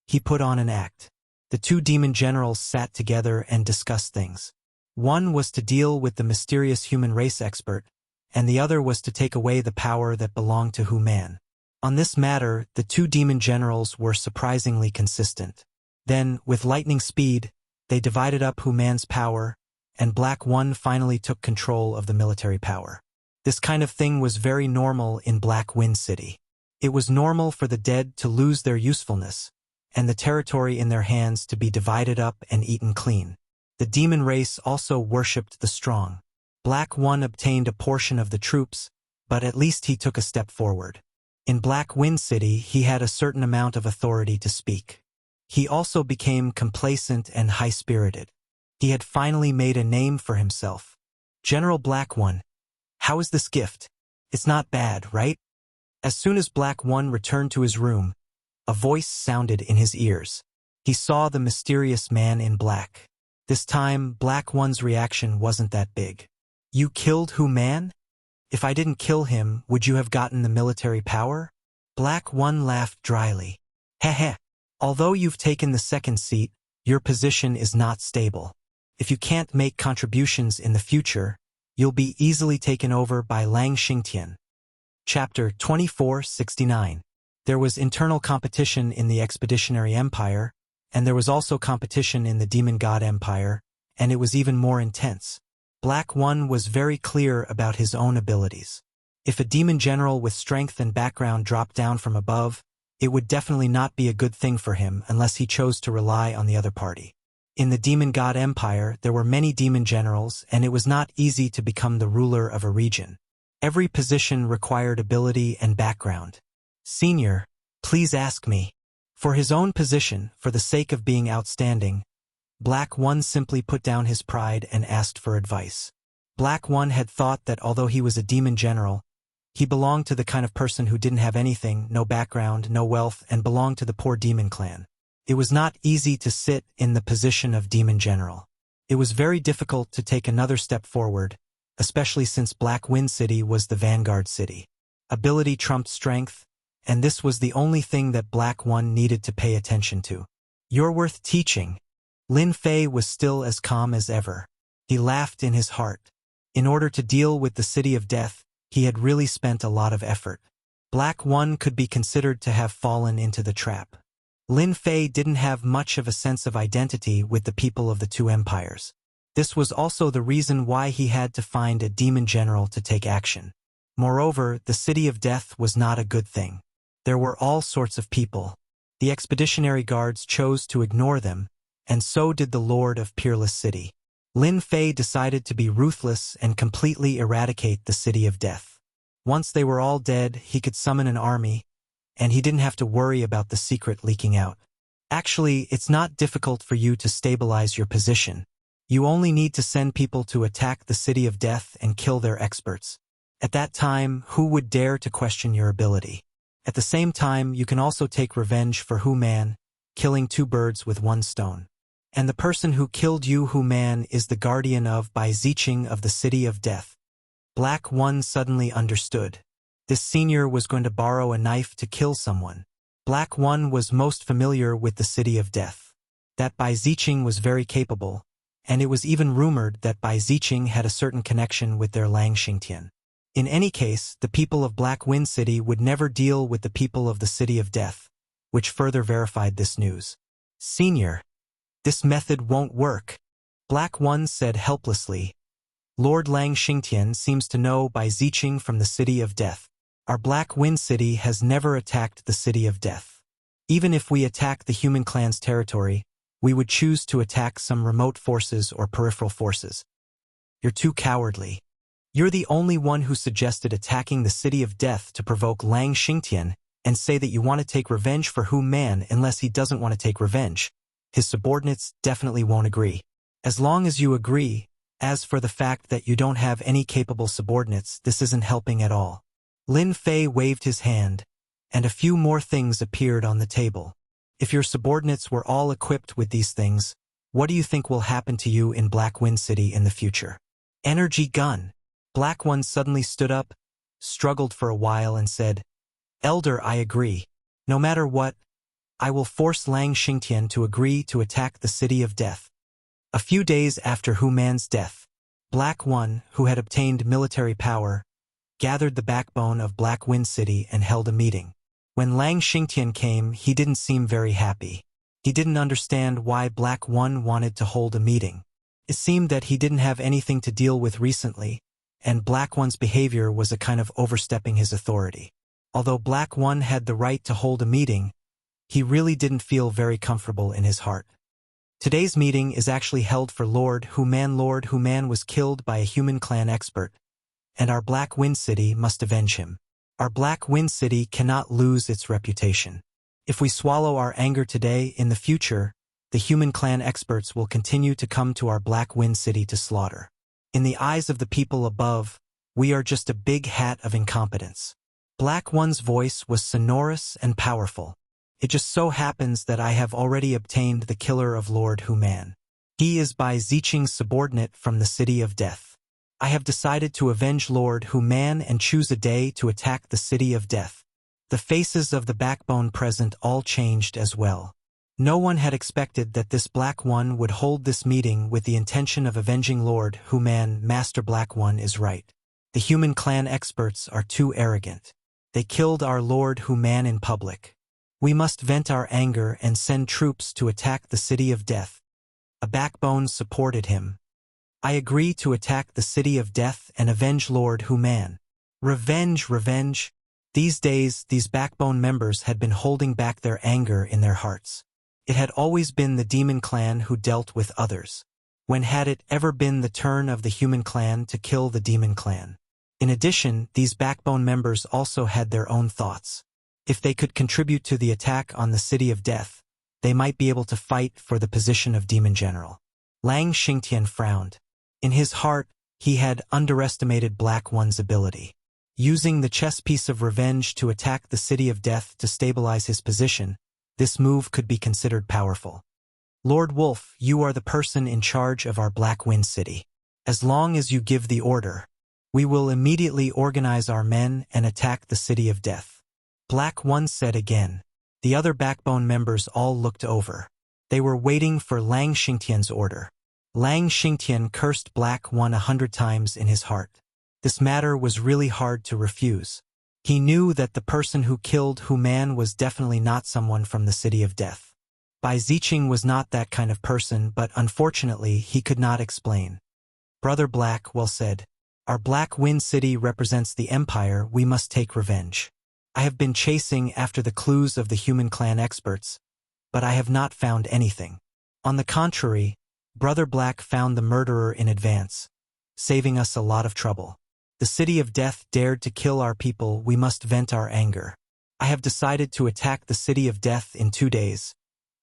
S1: he put on an act. The 2 demon generals sat together and discussed things. One was to deal with the mysterious human race expert, and the other was to take away the power that belonged to Hu-Man. On this matter, the 2 demon generals were surprisingly consistent. Then, with lightning speed, they divided up Hu-Man's power, and Black One finally took control of the military power. This kind of thing was very normal in Black Wind City. It was normal for the dead to lose their usefulness, and the territory in their hands to be divided up and eaten clean. The demon race also worshipped the strong. Black One obtained a portion of the troops, but at least he took a step forward. In Black Wind City, he had a certain amount of authority to speak. He also became complacent and high-spirited. He had finally made a name for himself. "General Black One, how is this gift? It's not bad, right?" As soon as Black One returned to his room, a voice sounded in his ears. He saw the mysterious man in black. This time, Black One's reaction wasn't that big. "You killed Hu-Man? If I didn't kill him, would you have gotten the military power?" Black One laughed dryly. "Heh. Although you've taken the 2nd seat, your position is not stable. If you can't make contributions in the future, you'll be easily taken over by Lang Xingtian." Chapter 2469. There was internal competition in the Expeditionary Empire, and there was also competition in the Demon God Empire, and it was even more intense. Black One was very clear about his own abilities. If a demon general with strength and background dropped down from above, it would definitely not be a good thing for him unless he chose to rely on the other party. In the Demon God Empire, there were many demon generals, and it was not easy to become the ruler of a region. Every position required ability and background. "Senior, please ask me." For his own position, for the sake of being outstanding, Black One simply put down his pride and asked for advice. Black One had thought that although he was a demon general, He belonged to the kind of person who didn't have anything, no background, no wealth, and belonged to the poor demon clan. It was not easy to sit in the position of demon general. It was very difficult to take another step forward, especially since Black Wind City was the vanguard city. Ability trumped strength, and this was the only thing that Black One needed to pay attention to. You're worth teaching. Lin Fei was still as calm as ever. He laughed in his heart. In order to deal with the City of Death, he had really spent a lot of effort. Black One could be considered to have fallen into the trap. Lin Fei didn't have much of a sense of identity with the people of the two empires. This was also the reason why he had to find a demon general to take action. Moreover, the City of Death was not a good thing. There were all sorts of people. The expeditionary guards chose to ignore them, and so did the Lord of Peerless City. Lin Fei decided to be ruthless and completely eradicate the City of Death. Once they were all dead, he could summon an army, and he didn't have to worry about the secret leaking out. Actually, it's not difficult for you to stabilize your position. You only need to send people to attack the City of Death and kill their experts. At that time, who would dare to question your ability? At the same time, you can also take revenge for Hu Man, killing two birds with one stone. And the person who killed you, Hu Man, is the guardian of Bai Ziqing of the City of Death. Black One suddenly understood. This senior was going to borrow a knife to kill someone. Black One was most familiar with the City of Death. That Bai Ziqing was very capable, and it was even rumored that Bai Ziqing had a certain connection with their Lang Xingtian. In any case, the people of Black Wind City would never deal with the people of the City of Death, which further verified this news. Senior, this method won't work, Black One said helplessly. Lord Lang Xingtian seems to know Bai Ziqing from the City of Death. Our Black Wind City has never attacked the City of Death. Even if we attack the human clan's territory, we would choose to attack some remote forces or peripheral forces. You're too cowardly. You're the only one who suggested attacking the City of Death to provoke Lang Xingtian and say that you want to take revenge for Hu Man unless he doesn't want to take revenge. His subordinates definitely won't agree. As long as you agree, as for the fact that you don't have any capable subordinates, this isn't helping at all. Lin Fei waved his hand, and a few more things appeared on the table. If your subordinates were all equipped with these things, what do you think will happen to you in Black Wind City in the future? Energy gun. Black One suddenly stood up, struggled for a while and said, Elder, I agree. No matter what, I will force Lang Xingtian to agree to attack the City of Death. A few days after Hu Man's death, Black One, who had obtained military power, gathered the backbone of Black Wind City and held a meeting. When Lang Xingtian came, he didn't seem very happy. He didn't understand why Black One wanted to hold a meeting. It seemed that he didn't have anything to deal with recently, and Black One's behavior was a kind of overstepping his authority. Although Black One had the right to hold a meeting, he really didn't feel very comfortable in his heart. Today's meeting is actually held for Lord Hu Man. Lord Hu Man was killed by a human clan expert, and our Black Wind City must avenge him. Our Black Wind City cannot lose its reputation. If we swallow our anger today, in the future, the human clan experts will continue to come to our Black Wind City to slaughter. In the eyes of the people above, we are just a big hat of incompetence. Black One's voice was sonorous and powerful. It just so happens that I have already obtained the killer of Lord Hu Man. He is Bai Ziqing's subordinate from the City of Death. I have decided to avenge Lord Hu Man and choose a day to attack the City of Death. The faces of the backbone present all changed as well. No one had expected that this Black One would hold this meeting with the intention of avenging Lord Hu Man. Master Black One is right. The human clan experts are too arrogant. They killed our Lord Hu Man in public. We must vent our anger and send troops to attack the City of Death. A backbone supported him. I agree to attack the City of Death and avenge Lord Hu Man. Revenge, revenge. These days, these backbone members had been holding back their anger in their hearts. It had always been the demon clan who dealt with others. When had it ever been the turn of the human clan to kill the demon clan? In addition, these backbone members also had their own thoughts. If they could contribute to the attack on the City of Death, they might be able to fight for the position of demon general. Lang Xingtian frowned. In his heart, he had underestimated Black One's ability. Using the chess piece of revenge to attack the City of Death to stabilize his position, this move could be considered powerful. Lord Wolf, you are the person in charge of our Black Wind City. As long as you give the order, we will immediately organize our men and attack the City of Death. Black One said again. The other Backbone members all looked over. They were waiting for Lang Xingtian's order. Lang Xingtian cursed Black One 100 times in his heart. This matter was really hard to refuse. He knew that the person who killed Hu Man was definitely not someone from the City of Death. Bai Ziqing was not that kind of person, but unfortunately he could not explain. Brother Black well said. Our Black Wind City represents the Empire, we must take revenge. I have been chasing after the clues of the human clan experts, but I have not found anything. On the contrary, Brother Black found the murderer in advance, saving us a lot of trouble. The City of Death dared to kill our people, we must vent our anger. I have decided to attack the City of Death in 2 days.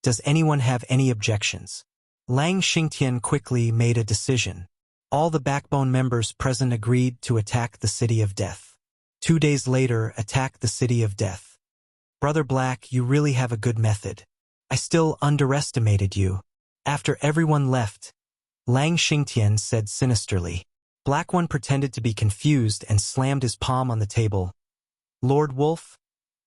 S1: Does anyone have any objections? Lang Xingtian quickly made a decision. All the Backbone members present agreed to attack the City of Death. 2 days later, attack the City of Death. Brother Black, you really have a good method. I still underestimated you. After everyone left, Lang Xingtian said sinisterly. Black One pretended to be confused and slammed his palm on the table. Lord Wolf?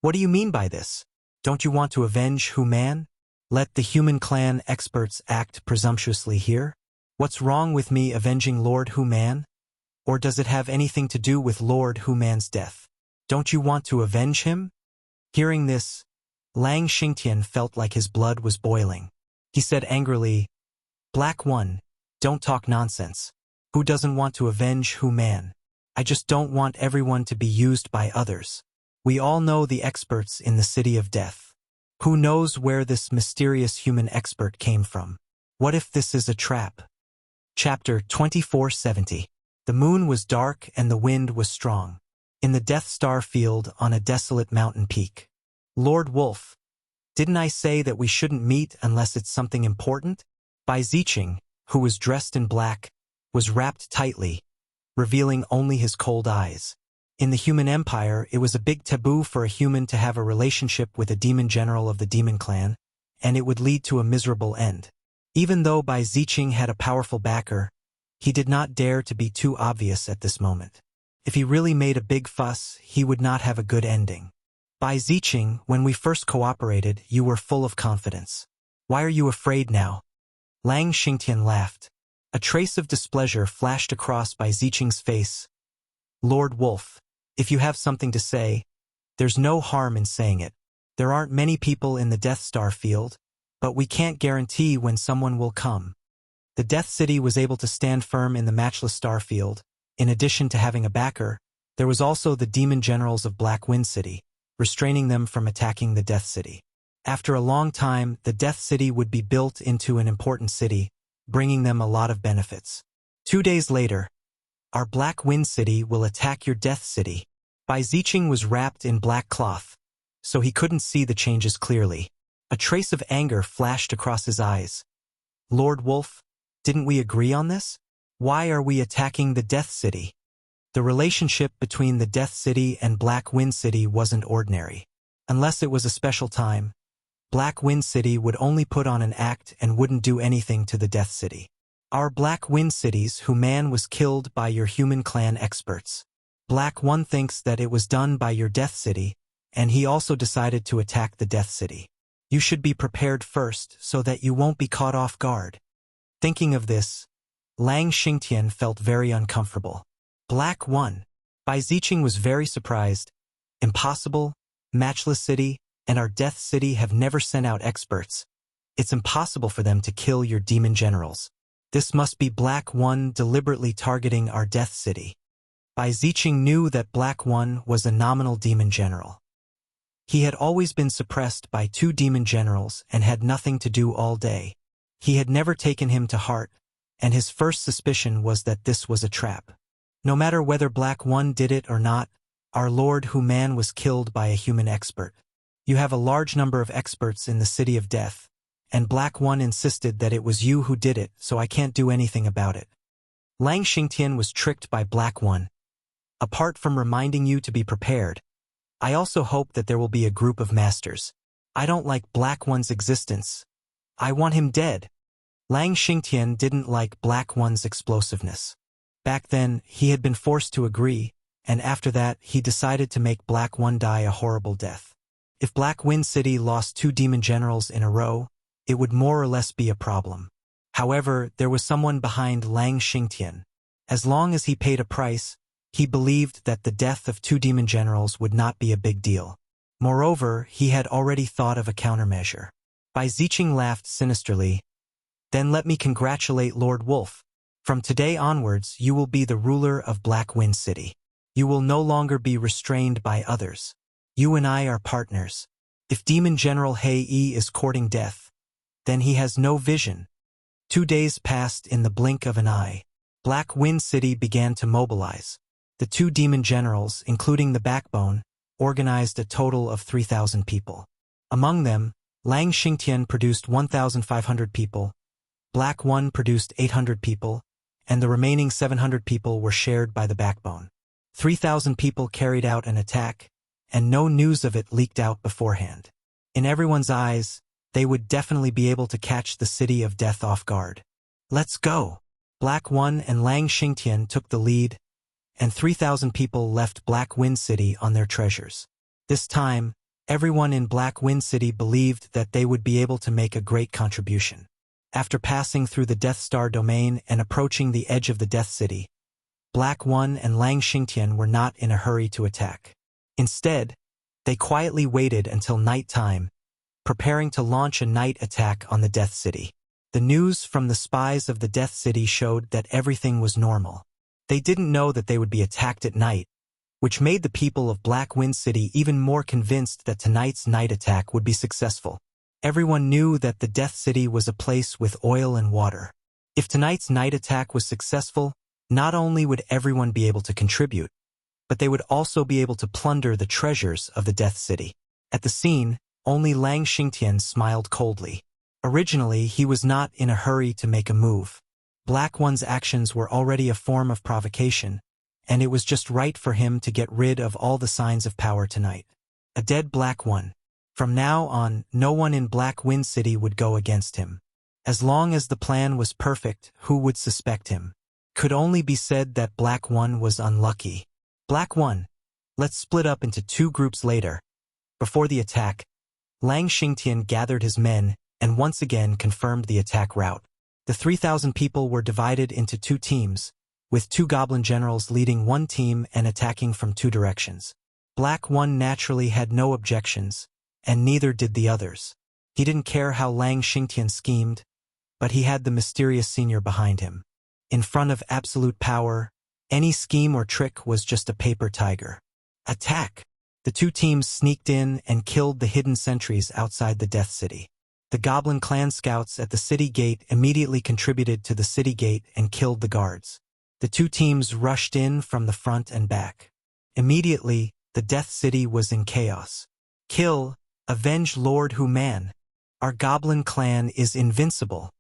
S1: What do you mean by this? Don't you want to avenge Hu Man? Let the human clan experts act presumptuously here? What's wrong with me avenging Lord Hu Man? Or does it have anything to do with Lord Hu Man's death? Don't you want to avenge him? Hearing this, Lang Xingtian felt like his blood was boiling. He said angrily, Black One, don't talk nonsense. Who doesn't want to avenge Hu Man? I just don't want everyone to be used by others. We all know the experts in the City of Death. Who knows where this mysterious human expert came from? What if this is a trap? Chapter 2470. The moon was dark and the wind was strong. In the Death Star field on a desolate mountain peak. Lord Wolf, didn't I say that we shouldn't meet unless it's something important? Bai Ziqing, who was dressed in black, was wrapped tightly, revealing only his cold eyes. In the human empire, it was a big taboo for a human to have a relationship with a demon general of the demon clan, and it would lead to a miserable end. Even though Bai Ziqing had a powerful backer, he did not dare to be too obvious at this moment. If he really made a big fuss, he would not have a good ending. Bai Ziqing, when we first cooperated, you were full of confidence. Why are you afraid now? Lang Xingtian laughed. A trace of displeasure flashed across Bai Ziqing's face. Lord Wolf, if you have something to say, there's no harm in saying it. There aren't many people in the Death Star field, but we can't guarantee when someone will come. The Death City was able to stand firm in the matchless star field. In addition to having a backer, there was also the demon generals of Black Wind City, restraining them from attacking the Death City. After a long time, the Death City would be built into an important city, bringing them a lot of benefits. 2 days later, our Black Wind City will attack your Death City. Bai Ziqing was wrapped in black cloth, so he couldn't see the changes clearly. A trace of anger flashed across his eyes. Lord Wolf, didn't we agree on this? Why are we attacking the Death City? The relationship between the Death City and Black Wind City wasn't ordinary. Unless it was a special time, Black Wind City would only put on an act and wouldn't do anything to the Death City. Our Black Wind Cities, Hu Man was killed by your human clan experts. Black One thinks that it was done by your Death City, and he also decided to attack the Death City. You should be prepared first so that you won't be caught off guard. Thinking of this, Lang Xingtian felt very uncomfortable. Black One. Bai Ziqing was very surprised. Impossible, Matchless City, and our Death City have never sent out experts. It's impossible for them to kill your demon generals. This must be Black One deliberately targeting our Death City. Bai Ziqing knew that Black One was a nominal demon general. He had always been suppressed by 2 demon generals and had nothing to do all day. He had never taken him to heart, and his first suspicion was that this was a trap. No matter whether Black One did it or not, our Lord Hu Man was killed by a human expert. You have a large number of experts in the City of Death, and Black One insisted that it was you who did it, so I can't do anything about it. Lang Xingtian was tricked by Black One. Apart from reminding you to be prepared, I also hope that there will be a group of masters. I don't like Black One's existence. I want him dead. Lang Xingtian didn't like Black One's explosiveness. Back then, he had been forced to agree, and after that, he decided to make Black One die a horrible death. If Black Wind City lost 2 demon generals in a row, it would more or less be a problem. However, there was someone behind Lang Xingtian. As long as he paid a price, he believed that the death of 2 demon generals would not be a big deal. Moreover, he had already thought of a countermeasure. Bai Ziqing laughed sinisterly. Then let me congratulate Lord Wolf. From today onwards, you will be the ruler of Black Wind City. You will no longer be restrained by others. You and I are partners. If Demon General Hei Yi is courting death, then he has no vision. 2 days passed in the blink of an eye. Black Wind City began to mobilize. The 2 demon generals, including the backbone, organized a total of 3,000 people. Among them, Lang Xingtian produced 1,500 people, Black One produced 800 people, and the remaining 700 people were shared by the backbone. 3,000 people carried out an attack, and no news of it leaked out beforehand. In everyone's eyes, they would definitely be able to catch the City of Death off guard. Let's go! Black One and Lang Xingtian took the lead, and 3,000 people left Black Wind City on their treasures. This time, everyone in Black Wind City believed that they would be able to make a great contribution. After passing through the Death Star domain and approaching the edge of the Death City, Black One and Lang Xingtian were not in a hurry to attack. Instead, they quietly waited until night time, preparing to launch a night attack on the Death City. The news from the spies of the Death City showed that everything was normal. They didn't know that they would be attacked at night, which made the people of Black Wind City even more convinced that tonight's night attack would be successful. Everyone knew that the Death City was a place with oil and water. If tonight's night attack was successful, not only would everyone be able to contribute, but they would also be able to plunder the treasures of the Death City. At the scene, only Lang Xingtian smiled coldly. Originally, he was not in a hurry to make a move. Black One's actions were already a form of provocation, and it was just right for him to get rid of all the signs of power tonight. A dead Black One. From now on, no one in Black Wind City would go against him. As long as the plan was perfect, who would suspect him? Could only be said that Black One was unlucky. Black One, let's split up into 2 groups later. Before the attack, Lang Xingtian gathered his men and once again confirmed the attack route. The 3,000 people were divided into 2 teams, with 2 goblin generals leading one team and attacking from 2 directions. Black One naturally had no objections, and neither did the others. He didn't care how Lang Xingtian schemed, but he had the mysterious senior behind him. In front of absolute power, any scheme or trick was just a paper tiger. Attack! The 2 teams sneaked in and killed the hidden sentries outside the Death City. The Goblin clan scouts at the city gate immediately contributed to the city gate and killed the guards. The 2 teams rushed in from the front and back. Immediately, the Death City was in chaos. Kill, avenge Lord Human. Our Goblin clan is invincible.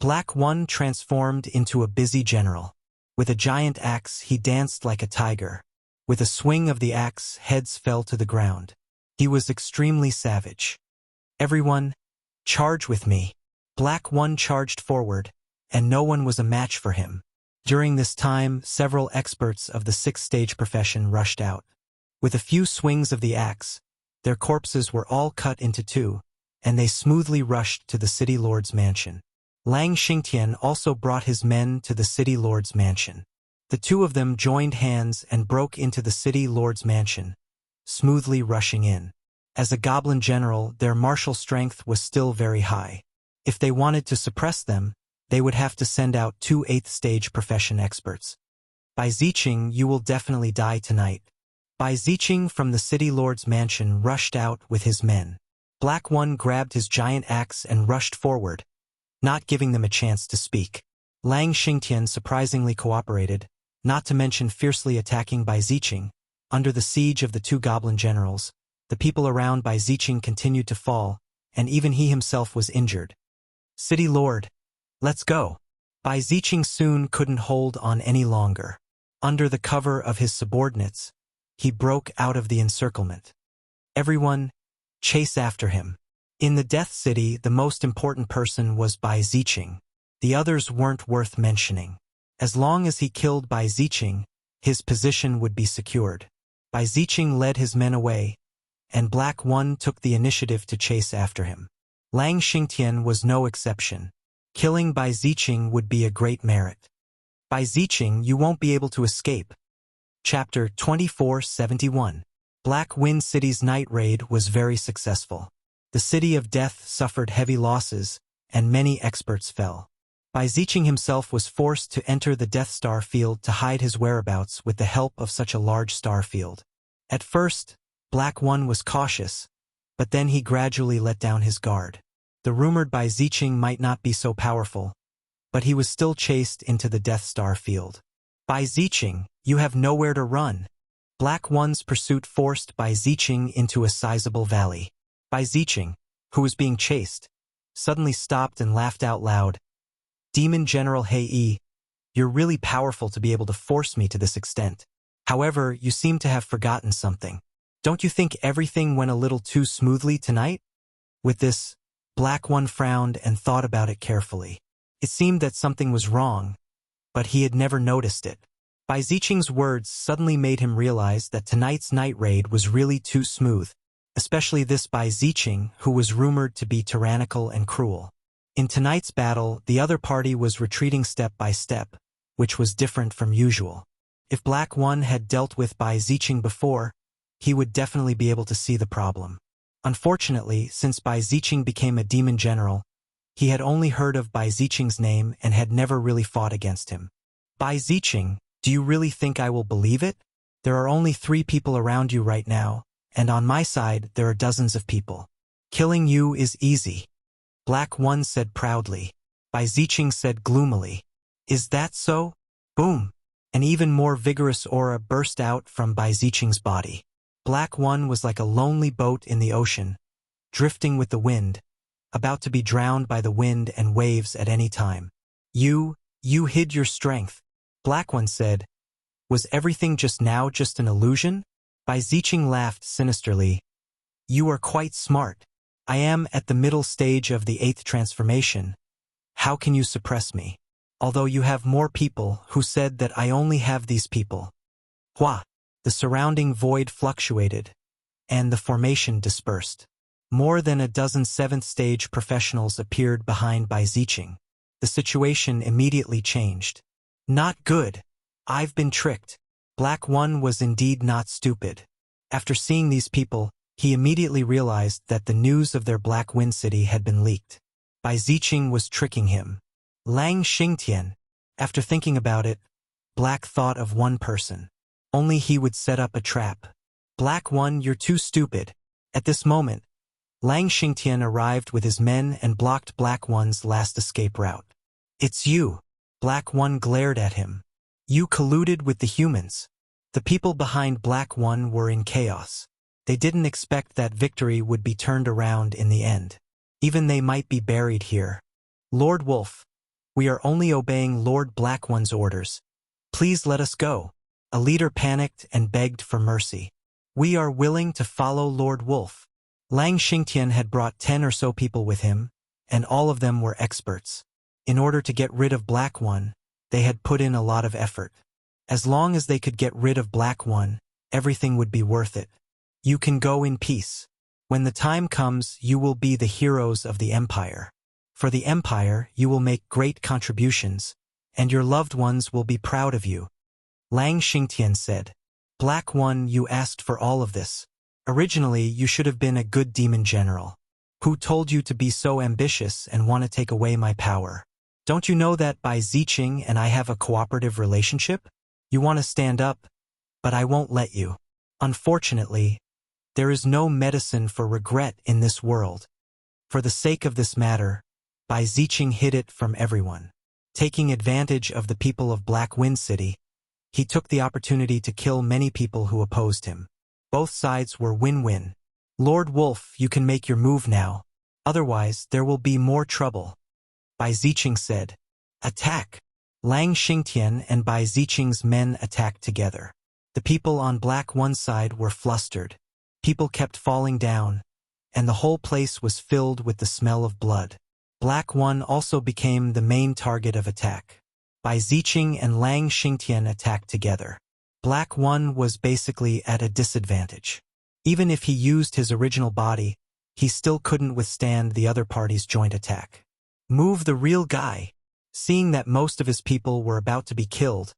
S1: Black One transformed into a busy general. With a giant axe, he danced like a tiger. With a swing of the axe, heads fell to the ground. He was extremely savage. Everyone, charge with me. Black One charged forward, and no one was a match for him. During this time, several experts of the 6th stage profession rushed out. With a few swings of the axe, their corpses were all cut into 2, and they smoothly rushed to the city lord's mansion. Lang Xingtian also brought his men to the city lord's mansion. The 2 of them joined hands and broke into the city lord's mansion, smoothly rushing in. As a goblin general, their martial strength was still very high. If they wanted to suppress them, they would have to send out 2 8th stage profession experts. Bai Ziqing, you will definitely die tonight. Bai Ziqing from the city lord's mansion rushed out with his men. Black One grabbed his giant axe and rushed forward, not giving them a chance to speak. Lang Xingtian surprisingly cooperated, not to mention fiercely attacking Bai Ziqing. Under the siege of the 2 goblin generals, the people around Bai Ziqing continued to fall, and even he himself was injured. City Lord, let's go. Bai Ziqing soon couldn't hold on any longer. Under the cover of his subordinates, he broke out of the encirclement. Everyone, chase after him. In the Death City, the most important person was Bai Ziqing. The others weren't worth mentioning. As long as he killed Bai Ziqing, his position would be secured. Bai Ziqing led his men away, and Black One took the initiative to chase after him. Lang Xingtian was no exception. Killing Bai Ziqing would be a great merit. Bai Ziqing, you won't be able to escape. Chapter 2471. Black Wind City's night raid was very successful. The City of Death suffered heavy losses, and many experts fell. Bai Ziqing himself was forced to enter the Death Star field to hide his whereabouts with the help of such a large star field. At first, Black One was cautious, but then he gradually let down his guard. The rumored Bai Ziqing might not be so powerful, but he was still chased into the Death Star field. Bai Ziqing, you have nowhere to run. Black One's pursuit forced Bai Ziqing into a sizable valley. Bai Ziqing, who was being chased, suddenly stopped and laughed out loud. Demon General Hei, you're really powerful to be able to force me to this extent. However, you seem to have forgotten something. Don't you think everything went a little too smoothly tonight? With this, Black One frowned and thought about it carefully. It seemed that something was wrong, but he had never noticed it. Bai Ziqing's words suddenly made him realize that tonight's night raid was really too smooth, especially this Bai Ziqing, who was rumored to be tyrannical and cruel. In tonight's battle, the other party was retreating step by step, which was different from usual. If Black One had dealt with Bai Ziqing before, he would definitely be able to see the problem. Unfortunately, since Bai Ziqing became a demon general, he had only heard of Bai Ziqing's name and had never really fought against him. Bai Ziqing, do you really think I will believe it? There are only 3 people around you right now, and on my side there are dozens of people. Killing you is easy. Black One said proudly. Bai Ziqing said gloomily. Is that so? Boom! An even more vigorous aura burst out from Bai Ziqing's body. Black One was like a lonely boat in the ocean, drifting with the wind, about to be drowned by the wind and waves at any time. You hid your strength. Black One said. Was everything just now just an illusion? Bai Ziqing laughed sinisterly. You are quite smart. I am at the middle stage of the 8th transformation. How can you suppress me? Although you have more people who said that I only have these people. Hua! The surrounding void fluctuated, and the formation dispersed. More than a dozen 7th stage professionals appeared behind Bai Ziqing. The situation immediately changed. Not good. I've been tricked. Black One was indeed not stupid. After seeing these people, he immediately realized that the news of their Black Wind City had been leaked. Bai Ziqing was tricking him. Lang Xingtian. After thinking about it, Black thought of one person. Only he would set up a trap. Black One, you're too stupid. At this moment, Lang Xingtian arrived with his men and blocked Black One's last escape route. It's you. Black One glared at him. You colluded with the humans. The people behind Black One were in chaos. They didn't expect that victory would be turned around in the end. Even they might be buried here. Lord Wolf, we are only obeying Lord Black One's orders. Please let us go. A leader panicked and begged for mercy. We are willing to follow Lord Wolf. Lang Xingtian had brought 10 or so people with him, and all of them were experts. In order to get rid of Black One, they had put in a lot of effort. As long as they could get rid of Black One, everything would be worth it. You can go in peace. When the time comes, you will be the heroes of the Empire. For the Empire, you will make great contributions, and your loved ones will be proud of you. Lang Xingtian said. Black One, you asked for all of this. Originally, you should have been a good demon general. Who told you to be so ambitious and want to take away my power? Don't you know that Bai Ziqing and I have a cooperative relationship? You want to stand up, but I won't let you. Unfortunately, there is no medicine for regret in this world. For the sake of this matter, Bai Ziqing hid it from everyone. Taking advantage of the people of Black Wind City, he took the opportunity to kill many people who opposed him. Both sides were win-win. Lord Wolf, you can make your move now. Otherwise, there will be more trouble. Bai Ziqing said. Attack! Lang Xingtian and Bai Ziqing's men attacked together. The people on Black One's side were flustered. People kept falling down, and the whole place was filled with the smell of blood. Black One also became the main target of attack. Bai Ziqing and Lang Xingtian attacked together. Black One was basically at a disadvantage. Even if he used his original body, he still couldn't withstand the other party's joint attack. Move the real guy. Seeing that most of his people were about to be killed,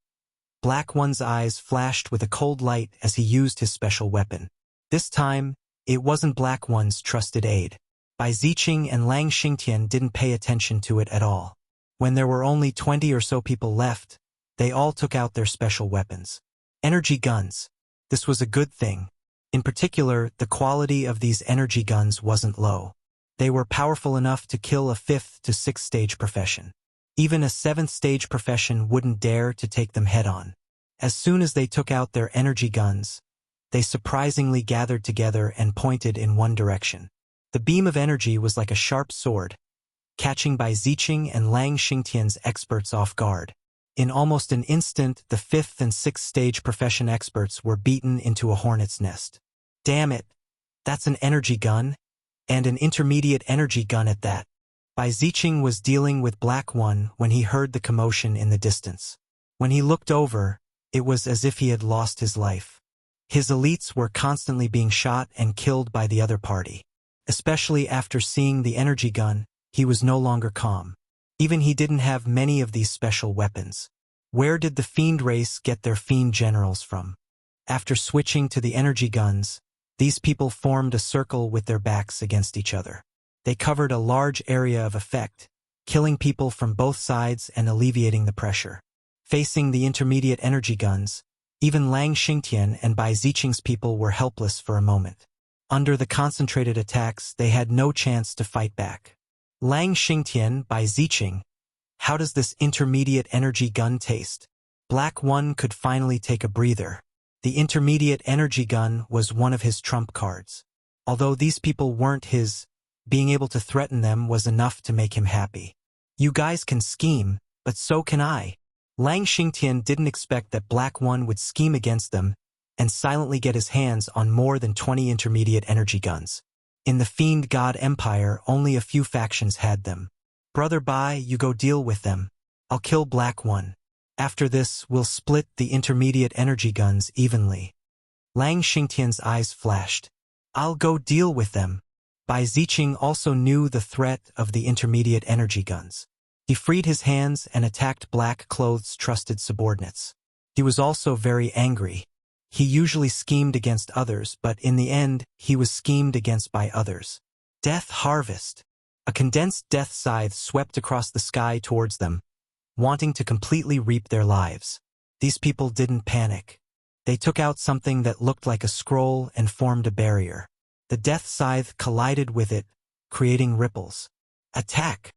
S1: Black One's eyes flashed with a cold light as he used his special weapon. This time, it wasn't Black One's trusted aide. Bai Ziqing and Lang Xingtian didn't pay attention to it at all. When there were only 20 or so people left, they all took out their special weapons. Energy guns. This was a good thing. In particular, the quality of these energy guns wasn't low. They were powerful enough to kill a 5th to 6th stage profession. Even a 7th stage profession wouldn't dare to take them head-on. As soon as they took out their energy guns, they surprisingly gathered together and pointed in one direction. The beam of energy was like a sharp sword, catching Bai Ziqing and Lang Xingtian's experts off guard. In almost an instant, the 5th and 6th stage profession experts were beaten into a hornet's nest. Damn it! That's an energy gun, and an intermediate energy gun at that. Bai Ziqing was dealing with Black One when he heard the commotion in the distance. When he looked over, it was as if he had lost his life. His elites were constantly being shot and killed by the other party. Especially after seeing the energy gun, he was no longer calm. Even he didn't have many of these special weapons. Where did the fiend race get their fiend generals from? After switching to the energy guns, these people formed a circle with their backs against each other. They covered a large area of effect, killing people from both sides and alleviating the pressure. Facing the intermediate energy guns, even Lang Xingtian and Bai Ziqing's people were helpless for a moment. Under the concentrated attacks, they had no chance to fight back. Lang Xingtian, Bai Ziqing, how does this intermediate energy gun taste? Black One could finally take a breather. The intermediate energy gun was one of his trump cards. Although these people weren't his, being able to threaten them was enough to make him happy. You guys can scheme, but so can I. Lang Xingtian didn't expect that Black One would scheme against them and silently get his hands on more than 20 intermediate energy guns. In the Fiend God Empire, only a few factions had them. Brother Bai, you go deal with them. I'll kill Black One. After this, we'll split the intermediate energy guns evenly. Lang Xingtian's eyes flashed. I'll go deal with them. Bai Ziqing also knew the threat of the intermediate energy guns. He freed his hands and attacked Black Cloth's trusted subordinates. He was also very angry. He usually schemed against others, but in the end, he was schemed against by others. Death Harvest. A condensed death scythe swept across the sky towards them, wanting to completely reap their lives. These people didn't panic. They took out something that looked like a scroll and formed a barrier. The death scythe collided with it, creating ripples. Attack!